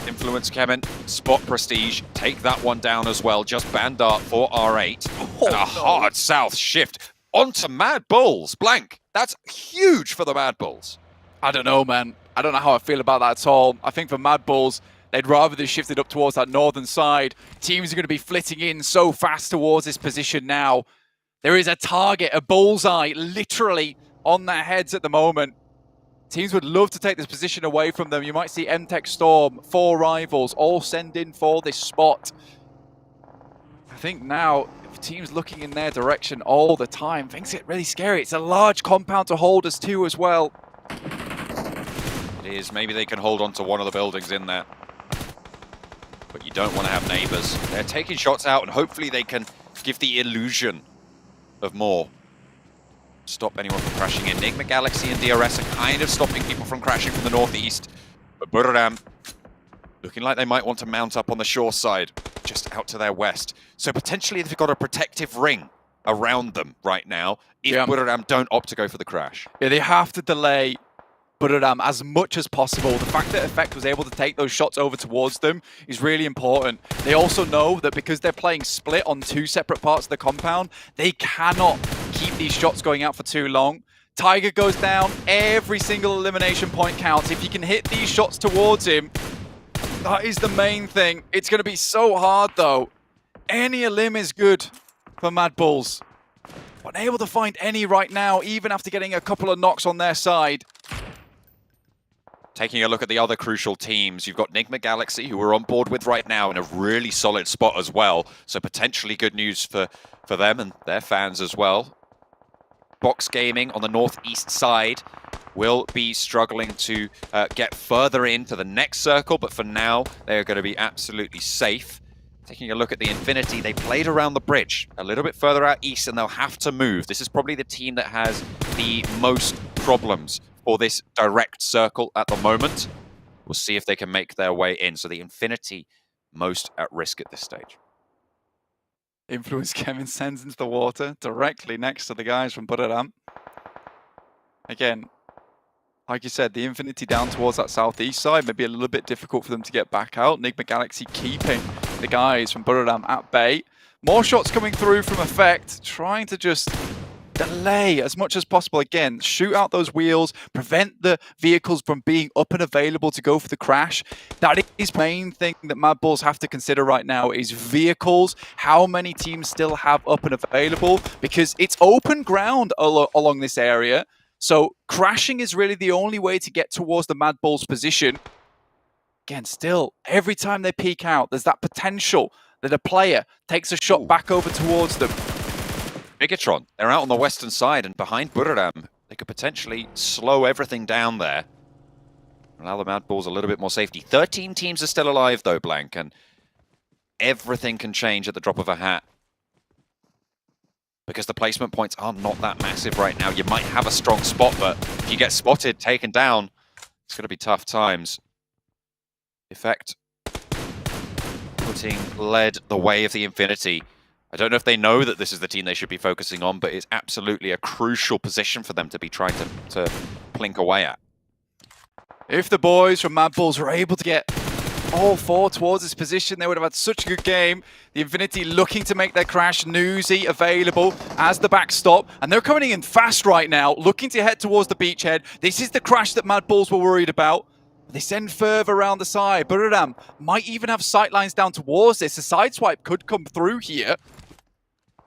Influence Kemen, spot Prestige, take that one down as well. Just Bandart for R8. And a hard south shift onto Mad Bulls. Blank, That's huge for the Mad Bulls. I don't know, man. I don't know how I feel about that at all. I think for Mad Bulls, they'd rather they shifted up towards that northern side. Teams are going to be flitting in so fast towards this position now. There is a target, a bullseye, literally on their heads at the moment. Teams would love to take this position away from them. You might see MTech Storm, 4 rivals, all send in for this spot. I think now, if teams looking in their direction all the time, things get really scary. It's a large compound to hold us to as well. It is. Maybe they can hold on to one of the buildings in there. But you don't want to have neighbors. They're taking shots out, and hopefully they can give the illusion of more. Stop anyone from crashing in. Enigma Galaxy and DRS are kind of stopping people from crashing from the northeast. But Buradam looking like they might want to mount up on the shore side, just out to their west. So potentially they've got a protective ring around them right now if Buradam don't opt to go for the crash. Yeah, they have to delay Buradam as much as possible. The fact that Effect was able to take those shots over towards them is really important. They also know that because they're playing split on 2 separate parts of the compound, they cannot keep these shots going out for too long. Tiger goes down, every single elimination point counts. If you can hit these shots towards him, that is the main thing. It's going to be so hard though. Any elim is good for Mad Bulls. Unable to find any right now, even after getting a couple of knocks on their side. Taking a look at the other crucial teams, you've got Enigma Galaxy, who we're on board with right now in a really solid spot as well. So potentially good news for them and their fans as well. Box Gaming on the northeast side will be struggling to get further into the next circle, but for now, they're going to be absolutely safe. Taking a look at the Infinity, they played around the bridge, a little bit further out east, and they'll have to move. This is probably the team that has the most problems for this direct circle at the moment. We'll see if they can make their way in. So the Infinity most at risk at this stage. Influence Kevin sends into the water directly next to the guys from Buradam. Again, like you said, the Infinity down towards that southeast side may be a little bit difficult for them to get back out. Enigma Galaxy keeping the guys from Buradam at bay. More shots coming through from Effect, trying to just delay as much as possible. Again, shoot out those wheels, prevent the vehicles from being up and available to go for the crash. That is the main thing that Mad Bulls have to consider right now is vehicles, how many teams still have up and available, because it's open ground along this area. So crashing is really the only way to get towards the Mad Bulls position. Again, still, every time they peek out, there's that potential that a player takes a shot back over towards them. Bigatron, they're out on the western side and behind Buradam. They could potentially slow everything down there. Allow the Mad Bulls a little bit more safety. 13 teams are still alive though, Blank, and everything can change at the drop of a hat. Because the placement points are not that massive right now. You might have a strong spot, but if you get spotted, taken down, it's going to be tough times. Effect led the way of the Infinity. I don't know if they know that this is the team they should be focusing on, but it's absolutely a crucial position for them to be trying to plink away at. If the boys from Mad Bulls were able to get all 4 towards this position, they would have had such a good game. The Infinity looking to make their crash. Newsy available as the backstop, and they're coming in fast right now, looking to head towards the beachhead. This is the crash that Mad Bulls were worried about. They send further around the side. Buradam might even have sightlines down towards this. A sideswipe could come through here.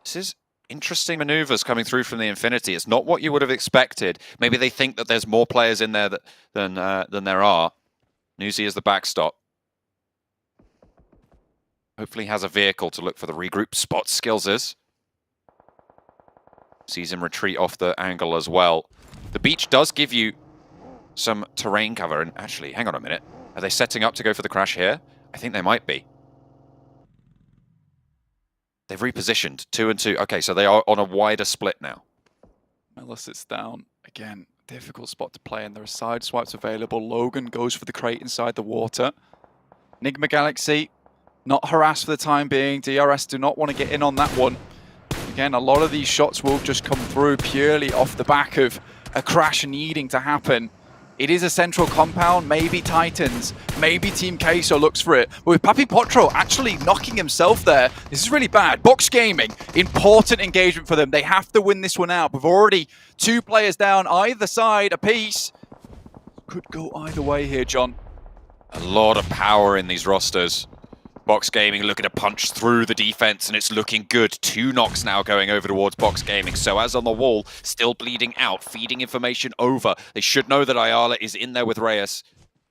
This is interesting maneuvers coming through from the Infinity. It's not what you would have expected. Maybe they think that there's more players in there than there are. Newsy is the backstop. Hopefully has a vehicle to look for the regroup spot. Skills is. Sees him retreat off the angle as well. The beach does give you some terrain cover. And actually, hang on a minute. Are they setting up to go for the crash here? I think they might be. They've repositioned 2 and 2. Okay, so they are on a wider split now. Mellis sits down. Again, difficult spot to play, and there are side swipes available. Logan goes for the crate inside the water. Enigma Galaxy not harassed for the time being. DRS do not want to get in on that one. Again, a lot of these shots will just come through purely off the back of a crash needing to happen. It is a central compound, maybe Titans, maybe Team Queso looks for it. But with Papi Potro actually knocking himself there, this is really bad. Box Gaming, important engagement for them. They have to win this one out. We've already 2 players down either side apiece. Could go either way here, John. A lot of power in these rosters. Box Gaming looking to punch through the defense, and it's looking good. 2 knocks now going over towards Box Gaming. So as on the wall, still bleeding out, feeding information over. They should know that Ayala is in there with Reyes.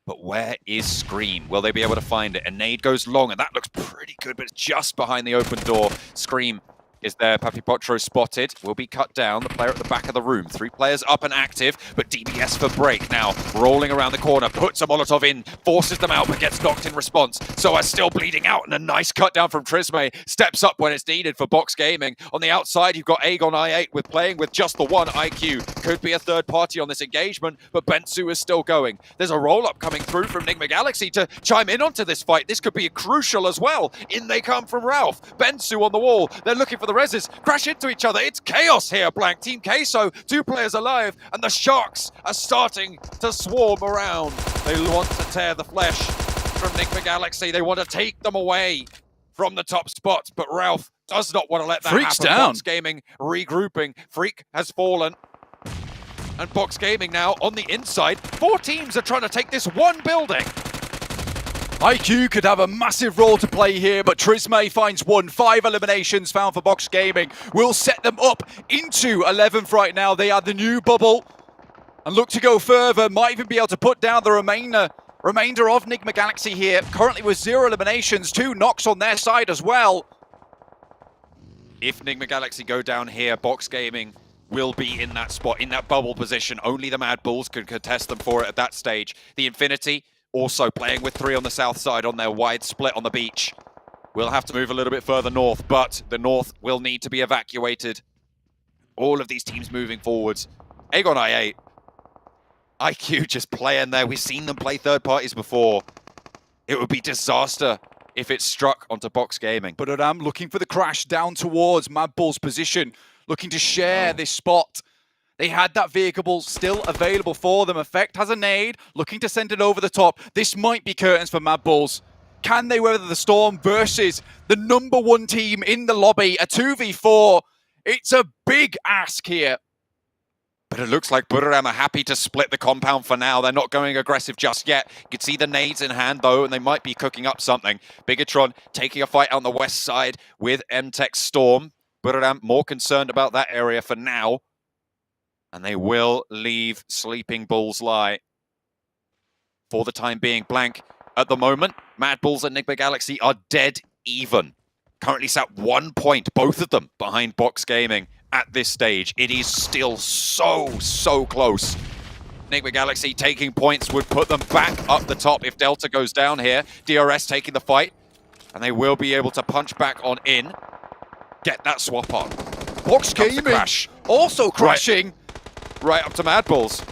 But where is Scream? Will they be able to find it? A nade goes long, and that looks pretty good, but it's just behind the open door. Scream is there. Papi Potro spotted. Will be cut down. The player at the back of the room. 3 players up and active, but DBS for break now. Rolling around the corner, puts a Molotov in, forces them out, but gets knocked in response. So as still bleeding out, and a nice cut down from Trisme. Steps up when it's needed for Box Gaming. On the outside, you've got Aegon I8 with playing with just the 1 IQ. Could be a third party on this engagement, but Bensu is still going. There's a roll-up coming through from Nigma Galaxy to chime in onto this fight. This could be crucial as well. In they come from Ralph. Bensu on the wall. They're looking for the reses. Crash into each other. It's chaos here, Blank. Team Queso, 2 players alive, and the Sharks are starting to swarm around. They want to tear the flesh from Nigma Galaxy. They want to take them away from the top spot, but Ralph does not want to let that Freak's happen. down. Box Gaming regrouping. Freak has fallen. And Box Gaming now on the inside. 4 teams are trying to take this one building. IQ could have a massive role to play here, but Trisme finds 1. 5 eliminations found for Box Gaming. Will set them up into 11th right now. They are the new bubble and look to go further. Might even be able to put down the remainder of Nigma Galaxy here. Currently with 0 eliminations, 2 knocks on their side as well. If Nigma Galaxy go down here, Box Gaming will be in that spot, in that bubble position. Only the Mad Bulls could contest them for it at that stage. The Infinity also playing with 3 on the south side on their wide split on the beach. We'll have to move a little bit further north, but the north will need to be evacuated. All of these teams moving forwards. Aegon I8. IQ just playing there. We've seen them play third parties before. It would be disaster if it struck onto Box Gaming. But Adam looking for the crash down towards Mad Bull's position, looking to share this spot. They had that vehicle still available for them. Effect has a nade, looking to send it over the top. This might be curtains for Mad Bulls. Can they weather the storm versus the number 1 team in the lobby? A 2v4. It's a big ask here. But it looks like Buriram are happy to split the compound for now. They're not going aggressive just yet. You can see the nades in hand, though, and they might be cooking up something. Bigatron taking a fight on the west side with MTech Storm. Buriram more concerned about that area for now. And they will leave Sleeping Bulls lie for the time being. Blank at the moment. Mad Bulls and Nigma Galaxy are dead even. Currently sat 1 point, both of them behind Box Gaming at this stage. It is still so close. Nigma Galaxy taking points would put them back up the top if Delta goes down here. DRS taking the fight, and they will be able to punch back on in. Get that swap on. Box Gaming crash. also crashing. Right up to Mad Bulls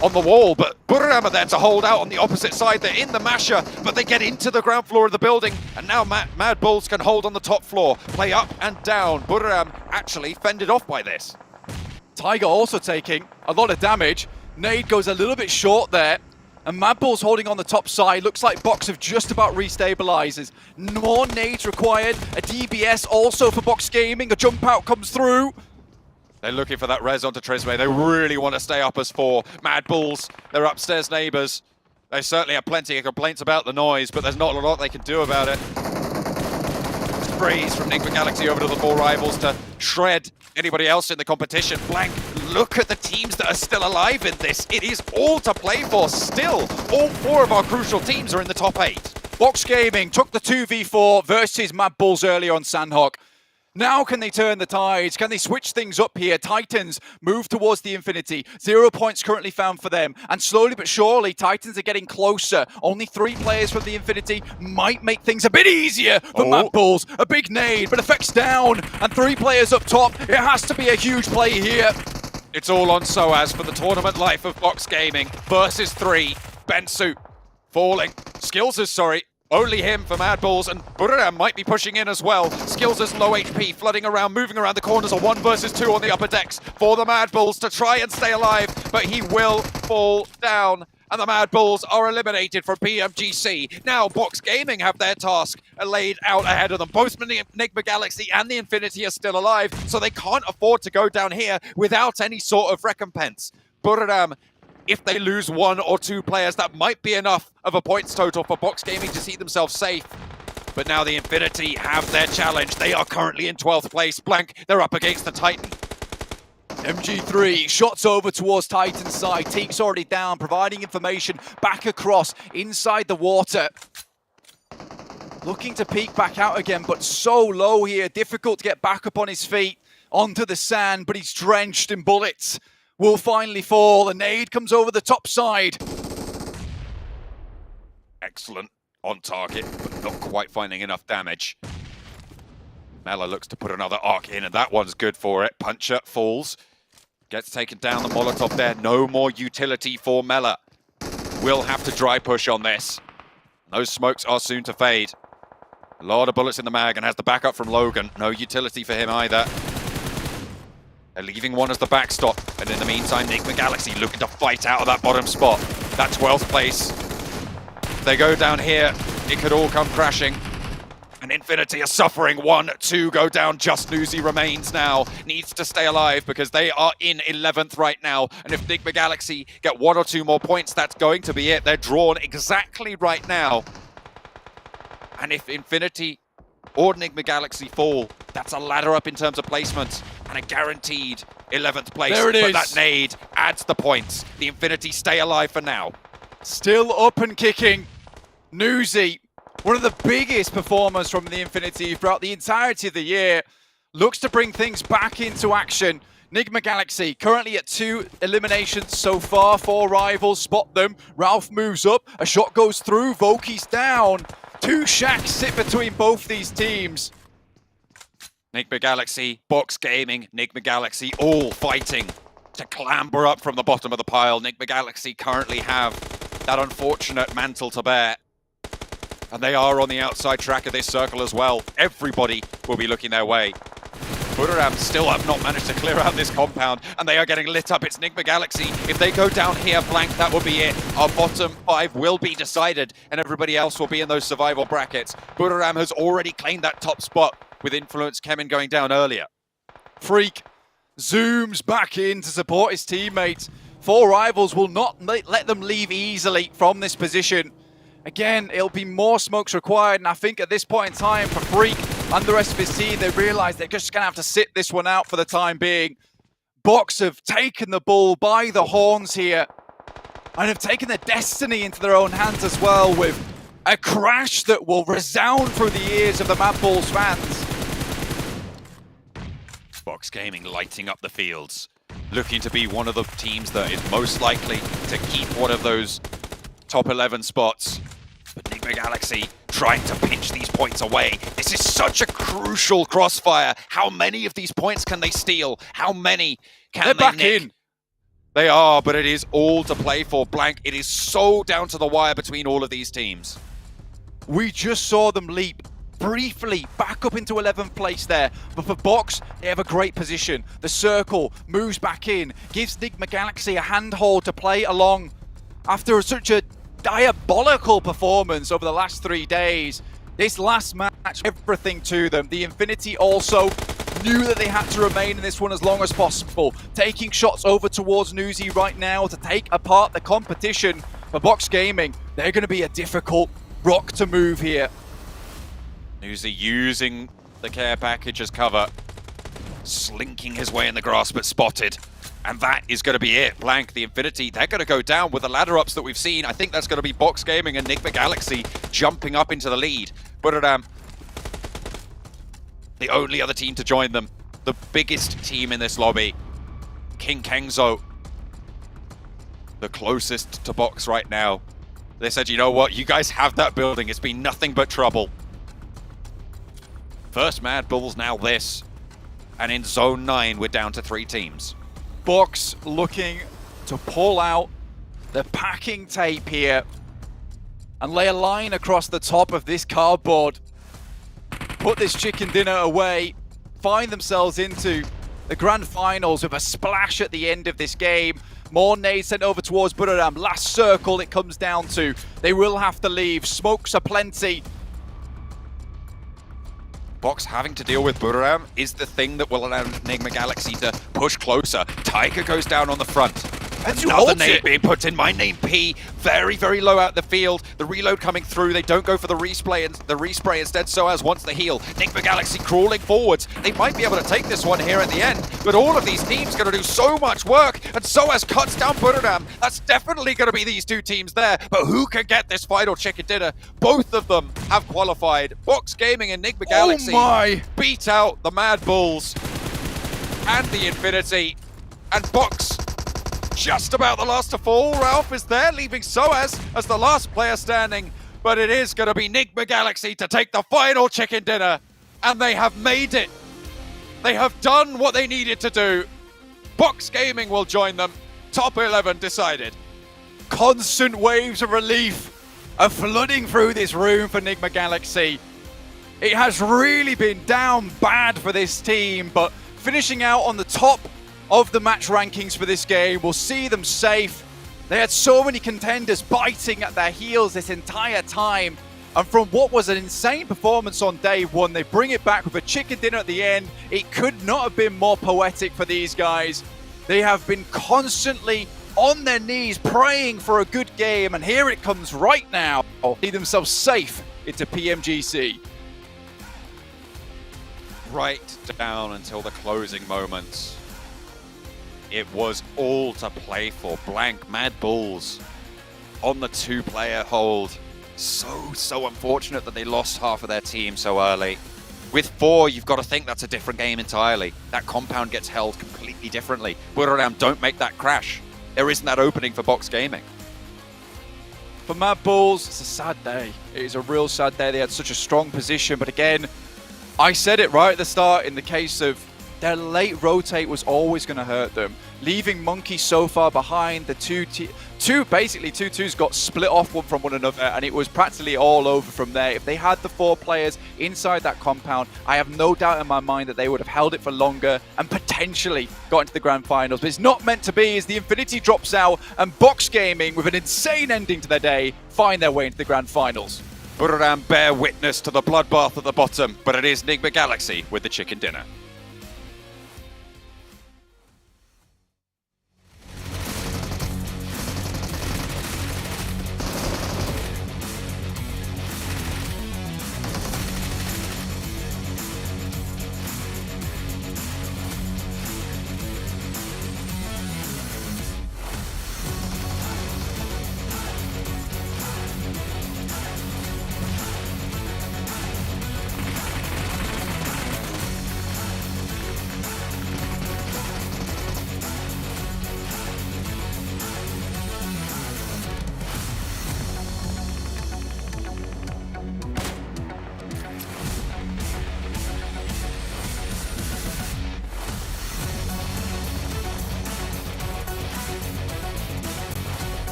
on the wall, but Buriram are there to hold out on the opposite side. They're in the masher, but they get into the ground floor of the building, and now Mad Bulls can hold on the top floor, play up and down. Buriram actually fended off by this. Tiger also taking a lot of damage. Nade goes a little bit short there, and Mad Bulls holding on the top side. Looks like Box have just about restabilizes. More nades required. A DBS also for Box Gaming. A jump out comes through. They're looking for that res onto Trisme. They really want to stay up as 4. Mad Bulls, their upstairs neighbors. They certainly have plenty of complaints about the noise, but there's not a lot they can do about it. Sprays from Nigma Galaxy over to the 4 rivals to shred anybody else in the competition. Blank, look at the teams that are still alive in this. It is all to play for still. All 4 of our crucial teams are in the top 8. Box Gaming took the 2v4 versus Mad Bulls earlier on Sandhawk. Now can they turn the tides? Can they switch things up here? Titans move towards the Infinity. 0 points currently found for them. And slowly but surely, Titans are getting closer. Only 3 players from the Infinity might make things a bit easier for Mad Bulls. A big nade, but Effect's down. And 3 players up top. It has to be a huge play here. It's all on SOAS for the tournament life of Box Gaming versus 3. Bensu falling. Skills is sorry. Only him for Mad Bulls, and Buradam might be pushing in as well. Skills is low HP, flooding around, moving around the corners. A 1 versus 2 on the upper decks for the Mad Bulls to try and stay alive, but he will fall down. And the Mad Bulls are eliminated from PMGC. Now Box Gaming have their task laid out ahead of them. Both Enigma Galaxy and the Infinity are still alive, so they can't afford to go down here without any sort of recompense. Buradam, if they lose 1 or 2 players, that might be enough of a points total for Box Gaming to see themselves safe. But now the Infinity have their challenge. They are currently in 12th place. Blank, they're up against the Titan. MG3 shots over towards Titan's side. Teak's already down, providing information back across inside the water. Looking to peek back out again, but so low here. Difficult to get back up on his feet onto the sand, but he's drenched in bullets. Will finally fall. A nade comes over the top side. Excellent on target, but not quite finding enough damage. Mela looks to put another arc in, and that one's good for it. Puncher falls. Gets taken down, the Molotov there. No more utility for Mela. Will have to dry push on this. Those smokes are soon to fade. A lot of bullets in the mag and has the backup from Logan. No utility for him either. They're leaving one as the backstop. And in the meantime, Enigma Galaxy looking to fight out of that bottom spot. That 12th place. If they go down here, it could all come crashing. And Infinity are suffering. 1, 2 go down. Just Newsy remains now. Needs to stay alive because they are in 11th right now. And if Enigma Galaxy get 1 or 2 more points, that's going to be it. They're drawn exactly right now. And if Infinity or Enigma Galaxy fall, that's a ladder up in terms of placement and a guaranteed 11th place. There it is. But that nade adds the points. The Infinity stay alive for now. Still up and kicking. Newsy, one of the biggest performers from the Infinity throughout the entirety of the year, looks to bring things back into action. Enigma Galaxy currently at 2 eliminations so far. 4 rivals spot them. Ralph moves up. A shot goes through. Voki's down. 2 shacks sit between both these teams. Enigma Galaxy, Box Gaming, Enigma Galaxy all fighting to clamber up from the bottom of the pile. Enigma Galaxy currently have that unfortunate mantle to bear. And they are on the outside track of this circle as well. Everybody will be looking their way. Buradam still have not managed to clear out this compound, and they are getting lit up. It's Enigma Galaxy. If they go down here blank, that will be it. Our bottom 5 will be decided, and everybody else will be in those survival brackets. Buradam has already claimed that top spot, with Influence Kemen going down earlier. Freak zooms back in to support his teammates. 4 rivals will not let them leave easily from this position. Again, it'll be more smokes required, and I think at this point in time for Freak and the rest of his team, they realize they're just going to have to sit this one out for the time being. Box have taken the bull by the horns here and have taken their destiny into their own hands as well, with a crash that will resound through the ears of the Mad Bulls fans. Box Gaming lighting up the fields, looking to be one of the teams that is most likely to keep one of those top 11 spots. But Enigma Galaxy trying to pinch these points away. This is such a crucial crossfire. How many of these points can they steal? How many can They're they back nick? in. They are, but it is all to play for. Blank, it is so down to the wire between all of these teams. We just saw them leap briefly back up into 11th place there, but for Box, they have a great position. The circle moves back in, gives Enigma Galaxy a handhold to play along. After such a diabolical performance over the last 3 days, this last match, everything to them. The Infinity also knew that they had to remain in this one as long as possible, taking shots over towards Newsy right now to take apart the competition. For Box Gaming, they're going to be a difficult rock to move here. Newsy using the care package as cover, slinking his way in the grass, but spotted. And that is going to be it. Blank, the Infinity, they're going to go down with the ladder ups that we've seen. I think that's going to be Box Gaming and Enigma Galaxy jumping up into the lead. Buradam, the only other team to join them. The biggest team in this lobby. King Kengzo, the closest to Box right now. They said, you know what, you guys have that building. It's been nothing but trouble. First Mad Bulls, now this. And in Zone 9, we're down to 3 teams. Box looking to pull out the packing tape here. and lay a line across the top of this cardboard. Put this chicken dinner away, find themselves into the grand finals with a splash at the end of this game. More nades sent over towards Buradam. Last circle it comes down to. They will have to leave. Smokes are plenty. Box having to deal with Buradam is the thing that will allow Enigma Galaxy to push closer. Tiger goes down on the front. Another nade being put in. My name P, very, very low out the field. The reload coming through. They don't go for the respray instead. Soaz wants the heal. Enigma Galaxy crawling forwards. They might be able to take this one here at the end, but all of these teams going to do so much work, and Soaz cuts down Buradam. That's definitely going to be these two teams there, but who can get this final chicken dinner? Both of them have qualified. Box Gaming and Enigma Galaxy beat out the Mad Bulls and the Infinity, and Box just about the last to fall. Ralph is there, leaving Soaz as the last player standing, but it is going to be Enigma Galaxy to take the final chicken dinner, and they have made it. They have done what they needed to do. Box Gaming will join them. Top 11 decided. Constant waves of relief are flooding through this room for Enigma Galaxy. It has really been down bad for this team, but finishing out on the top of the match rankings for this game will see them safe. They had so many contenders biting at their heels this entire time, and from what was an insane performance on day one, they bring it back with a chicken dinner at the end. It could not have been more poetic for these guys. They have been constantly on their knees praying for a good game, and here it comes right now. See themselves safe into PMGC. Right down until the closing moments. It was all to play for. Blank Mad Bulls on the two-player hold. So unfortunate that they lost half of their team so early. With 4, you've got to think that's a different game entirely. That compound gets held completely differently. Buradam don't make that crash. There isn't that opening for Box Gaming. For Mad Bulls, it's a sad day. It is a real sad day. They had such a strong position, but again, I said it right at the start in the case of their late rotate was always going to hurt them. Leaving Monkey so far behind, the two twos got split off from one another, and it was practically all over from there. If they had the 4 players inside that compound, I have no doubt in my mind that they would have held it for longer and potentially got into the grand finals. But it's not meant to be as the Infinity drops out, and Box Gaming, with an insane ending to their day, find their way into the grand finals. Buradam bear witness to the bloodbath at the bottom, but it is Enigma Galaxy with the chicken dinner.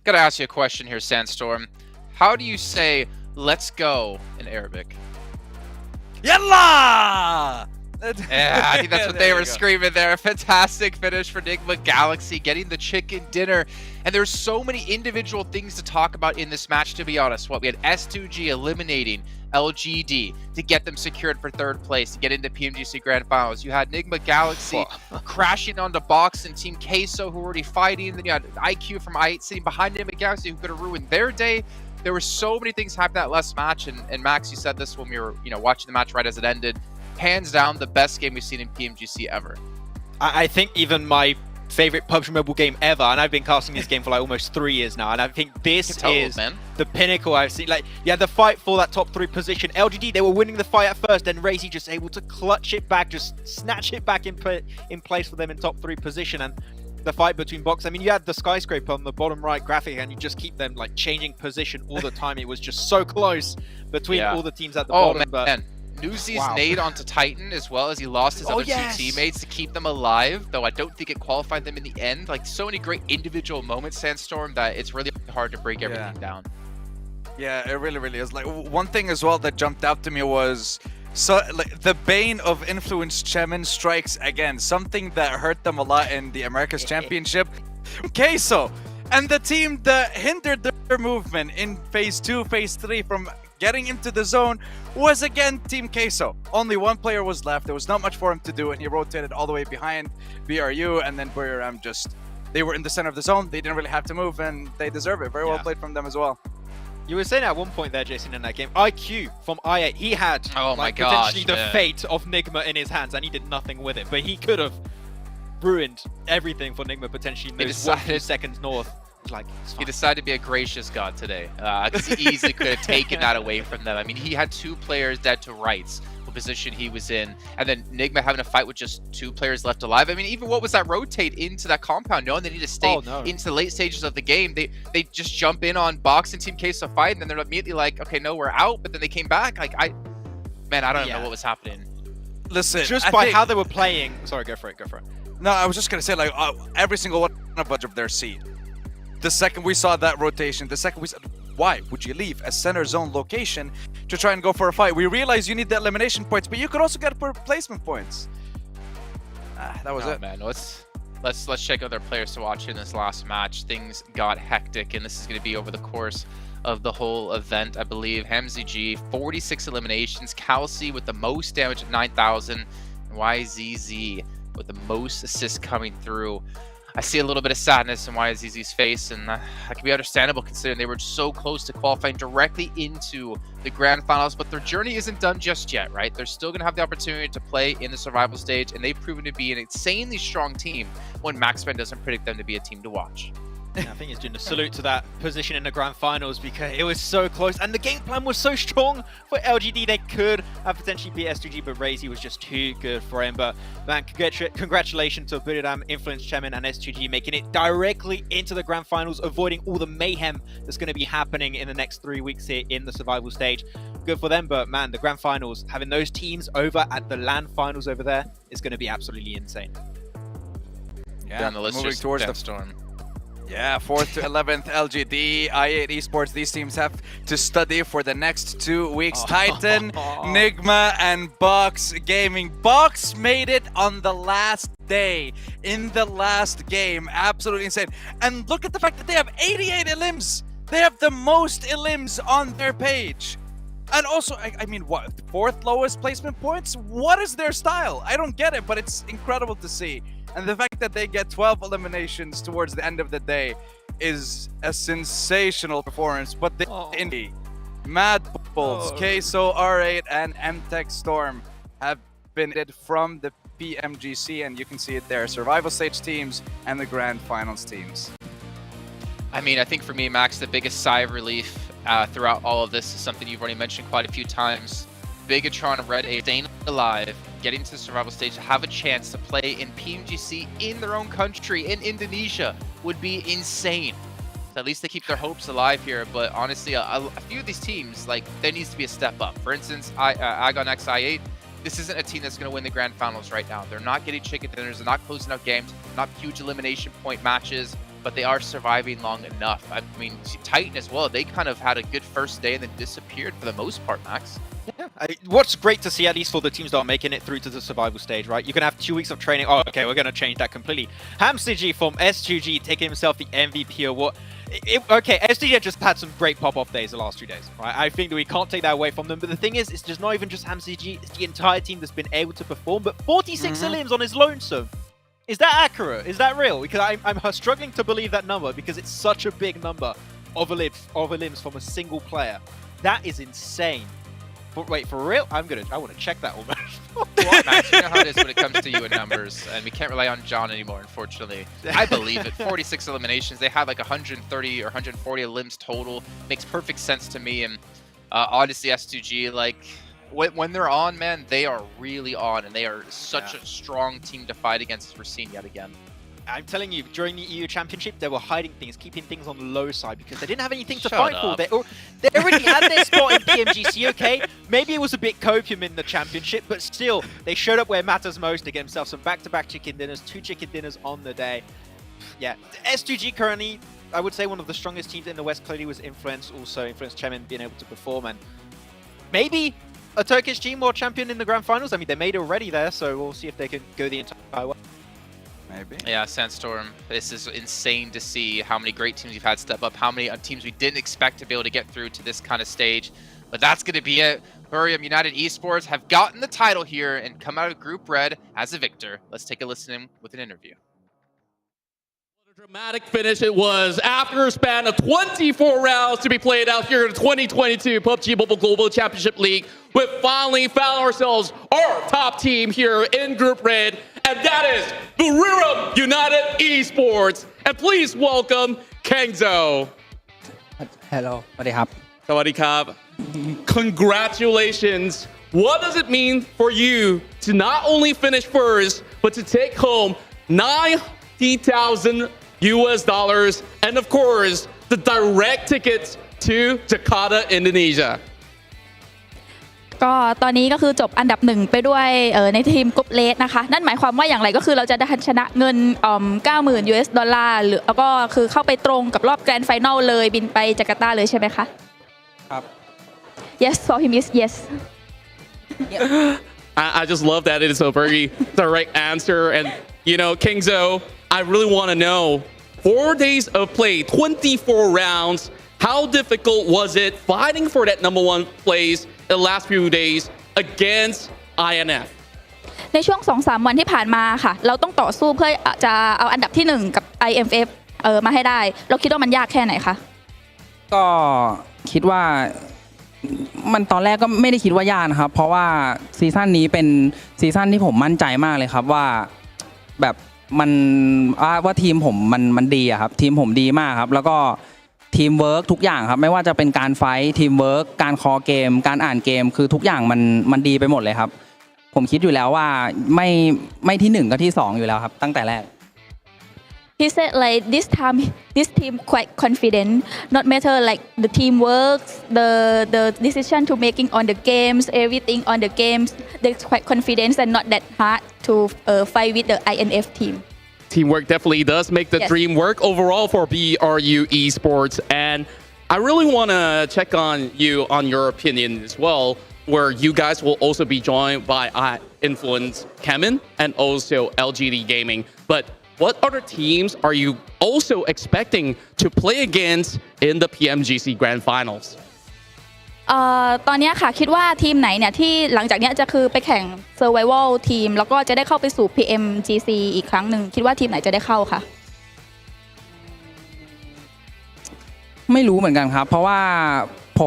Gotta ask you a question here, Sandstorm. How do you say "let's go" in Arabic? Yalla! Yeah, I think that's what they were screaming there. Fantastic finish for Enigma Galaxy, getting the chicken dinner. And there's so many individual things to talk about in this match, to be honest. We had S2G eliminating LGD to get them secured for 3rd place, to get into PMGC Grand Finals. You had Enigma Galaxy crashing onto Box and Team Queso, who were already fighting. Then you had IQ from I8 sitting behind Enigma Galaxy, who could have ruined their day. There were so many things happening that last match, and Max, you said this when we were watching the match right as it ended. Hands down, the best game we've seen in PMGC ever. I think even my favorite PUBG Mobile game ever, and I've been casting this game for like almost 3 years now, and I think this is the pinnacle I've seen. Like, yeah, the fight for that top 3 position. LGD, they were winning the fight at first, then Razy just able to clutch it back, just snatch it back in place for them in top 3 position. And the fight between Box, I mean, you had the skyscraper on the bottom right graphic, and you just keep them like changing position all the time. It was just so close between all the teams at the bottom. Man. Newsy's nade onto Titan, as well as he lost his other 2 teammates to keep them alive, though I don't think it qualified them in the end. Like, so many great individual moments, Sandstorm, that it's really hard to break everything down. Yeah, it really is. Like, one thing as well that jumped out to me was like the bane of influence Chemin strikes again, something that hurt them a lot in the Americas Championship. Queso and the team that hindered their movement in phase 2, phase 3 from getting into the zone was again Team Queso. Only 1 player was left. There was not much for him to do, and he rotated all the way behind BRU, and then BRM they were in the center of the zone. They didn't really have to move, and they deserve it. Very well played from them as well. You were saying at one point there, Jason, in that game, IQ from I8, he had potentially the fate of Nigma in his hands, and he did nothing with it. But he could have ruined everything for Nigma potentially in those 1-2 seconds north. Like, he decided to be a gracious god today, because he easily could have taken that away from them. I mean, he had 2 players dead to rights, the position he was in, and then Nigma having a fight with just 2 players left alive. I mean, even what was that rotate into that compound, knowing they need to stay into the late stages of the game? They just jump in on Box and Team Queso fight, and then they're immediately like, okay, no, we're out. But then they came back. Like, I don't know what was happening. Listen, just by how they were playing. Sorry, go for it. No, I was just gonna say, like, every single one of their seat. The second we saw that rotation, the second we said, why would you leave a center zone location to try and go for a fight? We realize you need the elimination points, but you could also get placement points. That was it. Man, let's check out their players to watch in this last match. Things got hectic, and this is going to be over the course of the whole event, I believe. Hamzy G, 46 eliminations. Kelsey with the most damage at 9,000. And YZZ with the most assists coming through. I see a little bit of sadness in YZZ's face, and that can be understandable considering they were so close to qualifying directly into the grand finals, but their journey isn't done just yet, right? They're still going to have the opportunity to play in the survival stage, and they've proven to be an insanely strong team when MaxFan doesn't predict them to be a team to watch. I think it's doing a salute to that position in the grand finals because it was so close and the game plan was so strong for LGD. They could have potentially beat S2G, but Razy was just too good for him. But man, congratulations to Biridam, Influence Chairman, and S2G making it directly into the grand finals, avoiding all the mayhem that's going to be happening in the next 3 weeks here in the survival stage. Good for them, but man, the grand finals, having those teams over at the LAN finals over there is going to be absolutely insane. Yeah, down the list, moving towards the storm. Yeah, 4th to 11th LGD, I8 Esports, these teams have to study for the next 2 weeks. Titan, Nigma, and Box Gaming. Box made it on the last day, in the last game. Absolutely insane. And look at the fact that they have 88 elims. They have the most elims on their page. And also, I mean, what, 4th lowest placement points? What is their style? I don't get it, but it's incredible to see. And the fact that they get 12 eliminations towards the end of the day is a sensational performance. But the Indie, Mad Bulls, Queso, R8, and MTech Storm have been hit from the PMGC, and you can see it there. Survival stage teams and the grand finals teams. I mean, I think for me, Max, the biggest sigh of relief throughout all of this is something you've already mentioned quite a few times. Bigatron Red A staying alive, getting to the survival stage, to have a chance to play in PMGC in their own country, in Indonesia, would be insane. So at least they keep their hopes alive here, but honestly, a few of these teams, like, there needs to be a step up. For instance, Agon X I8, this isn't a team that's going to win the grand finals right now. They're not getting chicken dinners, they're not closing out games, not huge elimination point matches, but they are surviving long enough. I mean, Titan as well, they kind of had a good first day and then disappeared for the most part, Max. Yeah, what's great to see, at least for the teams that are making it through to the survival stage, right? You can have 2 weeks of training. Oh, okay, we're going to change that completely. Hamzy from S2G taking himself the MVP award. Okay, S2G just had some great pop-off days the last 2 days, right? I think that we can't take that away from them. But the thing is, it's just not even just Hamzy, it's the entire team that's been able to perform. But 46 elims on his lonesome. Is that accurate? Is that real? Because I'm struggling to believe that number because it's such a big number of elims from a single player. That is insane. Wait, for real? I want to check that almost. Max, you know how it is when it comes to you in numbers, and we can't rely on John anymore, unfortunately. I believe it. 46 eliminations. They had like 130 or 140 elims total. Makes perfect sense to me. And honestly, S2G, like, when they're on, man, they are really on, and they are such a strong team to fight against, as we're seeing yet again. I'm telling you, during the EU Championship, they were hiding things, keeping things on the low side because they didn't have anything to fight for. They already had their spot in PMGC, okay? Maybe it was a bit copium in the Championship, but still, they showed up where it matters most to get themselves some back-to-back chicken dinners, 2 chicken dinners on the day. Yeah, S2G currently, I would say one of the strongest teams in the West. Clearly was influenced Chemin being able to perform, and maybe a Turkish team or champion in the Grand Finals. I mean, they made it already there, so we'll see if they can go the entire way. Maybe. Yeah, Sandstorm. This is insane to see how many great teams you've had step up, how many teams we didn't expect to be able to get through to this kind of stage. But that's going to be it. Burium United Esports have gotten the title here and come out of Group Red as a victor. Let's take a listen in with an interview. What a dramatic finish it was after a span of 24 rounds to be played out here in the 2022 PUBG Mobile Global Championship League. We've finally found ourselves our top team here in Group Red, and that is Burium United Esports. And please welcome Kengzo. Hello, สวัสดีครับ Sawadee Krab. Congratulations. What does it mean for you to not only finish first, but to take home $90,000 and of course, the direct tickets to Jakarta, Indonesia? ก็ตอนนี้ก็คือจบอันดับ1ไปด้วยในทีมกรุ๊ปเลสนะคะนั่นหมายความว่าอย่างไรก็คือเราจะได้ชนะเงิน$90,000หรือแล้วก็คือเข้าไปตรงกับรอบแกรนด์ไฟนอลเลยบินไปจาการ์ตาเลยใช่ไหมคะครับ Yes for him is yes I just love that it is a very direct answer. And you know, Kengzo, I really want to know 4 days of play, 24 rounds. How difficult was it fighting for that #1 place in the last few days against INF? ในช่วง 2-3 วันที่ผ่านมาค่ะเราต้องต่อสู้เพื่อจะเอาอันดับที่1กับ IMF มาให้ได้เราคิดว่ามันยากแค่ไหนคะก็คิดว่ามันตอนแรกก็ไม่ได้คิดว่ายากนะครับเพราะว่าซีซั่นนี้เป็นซีซั่นที่ผมมั่นใจมากเลยครับว่าแบบมันว่าทีมผมมันดีอะครับทีมผมดีมากครับแล้วก็ทีมเวิร์กทุกอย่างครับไม่ว่าจะเป็นการไฟท์ทีมเวิร์กการคอเกมการอ่านเกมคือทุกอย่างมันดีไปหมดเลยครับผมคิดอยู่แล้วว่าไม่ที่1ก็ที่2อยู่แล้วครับตั้งแต่แรกHe said like this team quite confident not matter like the teamwork the decision to making on the games everything on the games they're quite confident and not that hard to fight with the INF team Teamwork definitely does make the dream work overall for BRU Esports, and I really want to check on you on your opinion as well, where you guys will also be joined by Influence Kemin and also LGD Gaming. But what other teams are you also expecting to play against in the PMGC Grand Finals? ตอนนี้ค่ะคิดว่าทีมไหนเนี่ยที่หลังจากนี้จะคือไปแข่ง Survival ทีมแล้วก็จะได้เข้าไปสู่ PMGC อีกครั้งหนึ่งคิดว่าทีมไหนจะได้เข้าคะไม่รู้เหมือนกันครับเพราะว่าผ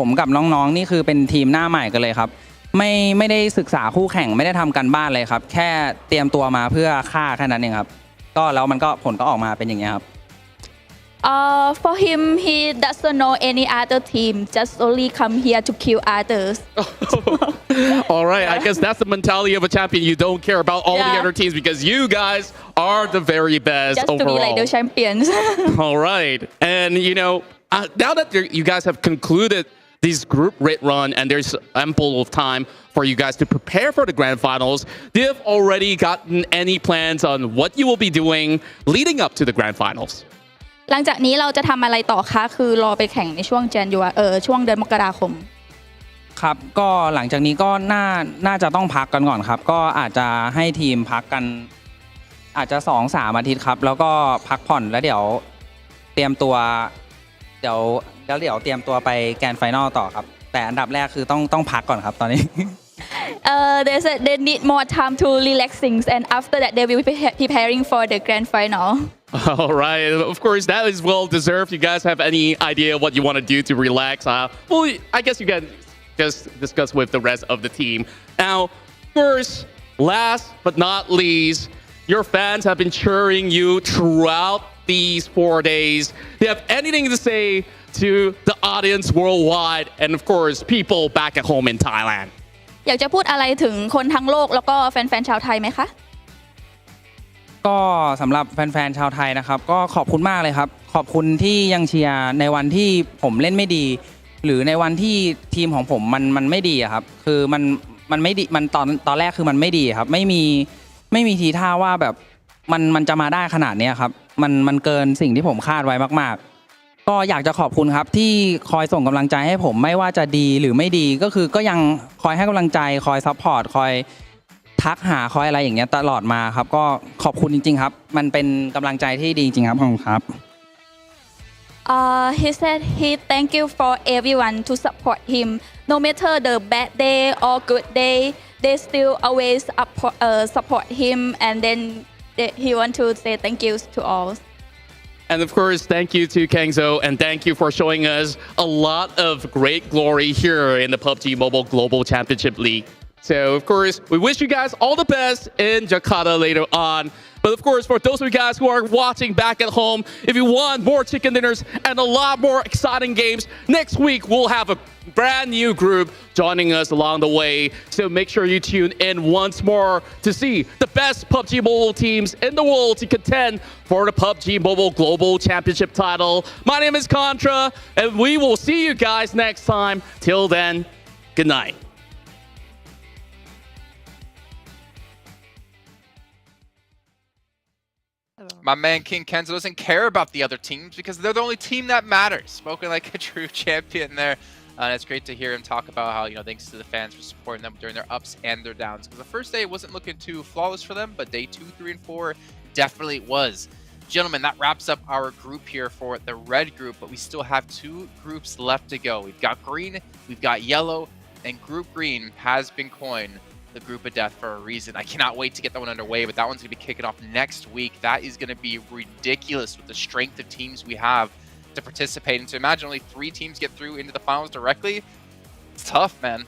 มกับน้องๆนี่คือเป็นทีมหน้าใหม่กันเลยครับไม่ได้ศึกษาคู่แข่งไม่ได้ทำกันบ้านเลยครับแค่เตรียมตัวมาเพื่อฆ่าแค่นั้นเองครับก็แล้วมันก็ผลก็ออกมาเป็นอย่างนี้ครับFor him, he doesn't know any other team. Just only come here to kill others. All right, I guess that's the mentality of a champion. You don't care about all the other teams because you guys are the very best Just overall. to be like the champions. All right, and you know, now that you guys have concluded this group red run and there's ample of time for you guys to prepare for the grand finals, do you have already gotten any plans on what you will be doing leading up to the grand finals? หลังจากนี้เราจะทำอะไรต่อคะคือรอไปแข่งในช่วงช่วงเดือนมกราคมครับก็หลังจากนี้ก็น่าจะต้องพักกันก่อนครับก็อาจจะให้ทีมพักกันอาจจะ 2-3 อาทิตย์ครับแล้วก็พักผ่อนแล้วเดี๋ยวเตรียมตัวเดี๋ยวเตรียมตัวไปแกรนด์ไฟนอลต่อครับแต่อันดับแรกคือต้องพักก่อนครับตอนนี้they said they need more time to relaxing and after that they will be preparing for the grand final All right, of course that is well deserved. You guys have any idea what you want to do to relax? Well, I guess you can just discuss with the rest of the team. Now, first, last but not least, your fans have been cheering you throughout these 4 days. Do you have anything to say to the audience worldwide and, of course, people back at home in Thailand? อยากจะพูดอะไรถึงคนทั้งโลกแล้วก็แฟนๆชาวไทยไหมคะ ก็สำหรับแฟนๆชาวไทยนะครับก็ขอบคุณมากเลยครับขอบคุณที่ยังเชียร์ในวันที่ผมเล่นไม่ดี หรือในวันที่ทีมของผมมันไม่ดีอะครับคือมันไม่ดีมันตอนแรกคือมันไม่ดีครับไม่มีทีท่าว่าแบบมันจะมาได้ขนาดนี้ครับมันเกินสิ่งที่ผมคาดไว้มากๆก็อยากจะขอบคุณครับที่คอยส่งกำลังใจให้ผมไม่ว่าจะดีหรือไม่ดีก็คือก็ยังคอยให้กำลังใจคอยซัพพอร์ตคอยทักหาคอยอะไรอย่างเงี้ยตลอดมาครับก็ขอบคุณจริงๆครับมันเป็นกำลังใจที่ดีจริงครับขอบคุณครับ He said he thank you for everyone to support him no matter the bad day or good day they still always support him and then he want to say thank you to all. And of course, thank you to Kangzo, and thank you for showing us a lot of great glory here in the PUBG Mobile Global Championship League. So, of course, we wish you guys all the best in Jakarta later on. But of course, for those of you guys who are watching back at home, if you want more chicken dinners and a lot more exciting games, next week we'll have a brand new group joining us along the way. So make sure you tune in once more to see the best PUBG Mobile teams in the world to contend for the PUBG Mobile Global Championship title. My name is Contra, and we will see you guys next time. Till then, good night. My man King Kenzo doesn't care about the other teams because they're the only team that matters. Spoken like a true champion there. And it's great to hear him talk about how, thanks to the fans for supporting them during their ups and their downs. Because the first day wasn't looking too flawless for them, but day 2, 3, and 4 definitely was. Gentlemen, that wraps up our group here for the red group, but we still have 2 groups left to go. We've got green, we've got yellow, and group green has been coined the group of death for a reason. I cannot wait to get that one underway, but that one's going to be kicking off next week. That is going to be ridiculous with the strength of teams we have to participate. And to imagine only 3 teams get through into the finals directly, it's tough, man.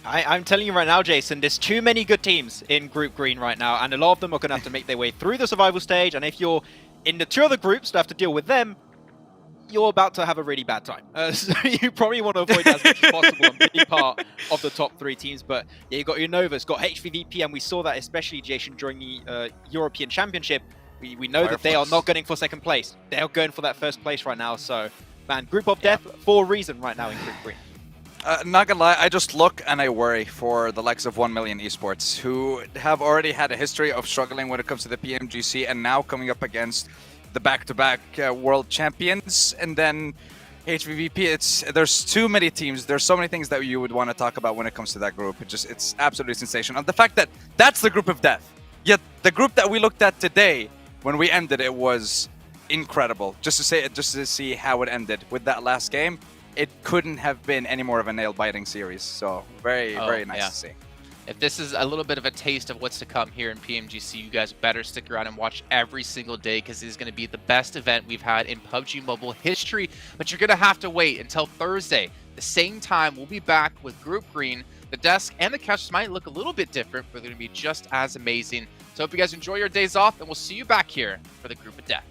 I'm telling you right now, Jason, there's too many good teams in Group Green right now, and a lot of them are going to have to make their way through the survival stage, and if you're in the 2 other groups that have to deal with them, you're about to have a really bad time. So you probably want to avoid that as much as possible and be part of the top 3 teams. But yeah, you've got your Novas, got HVVP, and we saw that especially, Jason, during the European Championship. We know that they are not going for 2nd place. They are going for that 1st place right now. So, man, group of death for a reason right now in Group Green. Not gonna lie, I just look and I worry for the likes of 1 Million Esports, who have already had a history of struggling when it comes to the PMGC and now coming up against the back-to-back world champions, and then HVVP. There's too many teams. There's so many things that you would want to talk about when it comes to that group. It's absolutely sensational. And the fact that that's the group of death. Yet the group that we looked at today, when we ended, it was incredible. Just to see how it ended with that last game, it couldn't have been any more of a nail-biting series. So very nice to see. If this is a little bit of a taste of what's to come here in PMGC, you guys better stick around and watch every single day, because it is going to be the best event we've had in PUBG Mobile history. But you're going to have to wait until Thursday. The same time, we'll be back with Group Green. The desk and the couches might look a little bit different, but they're going to be just as amazing. So hope you guys enjoy your days off, and we'll see you back here for the Group of Death.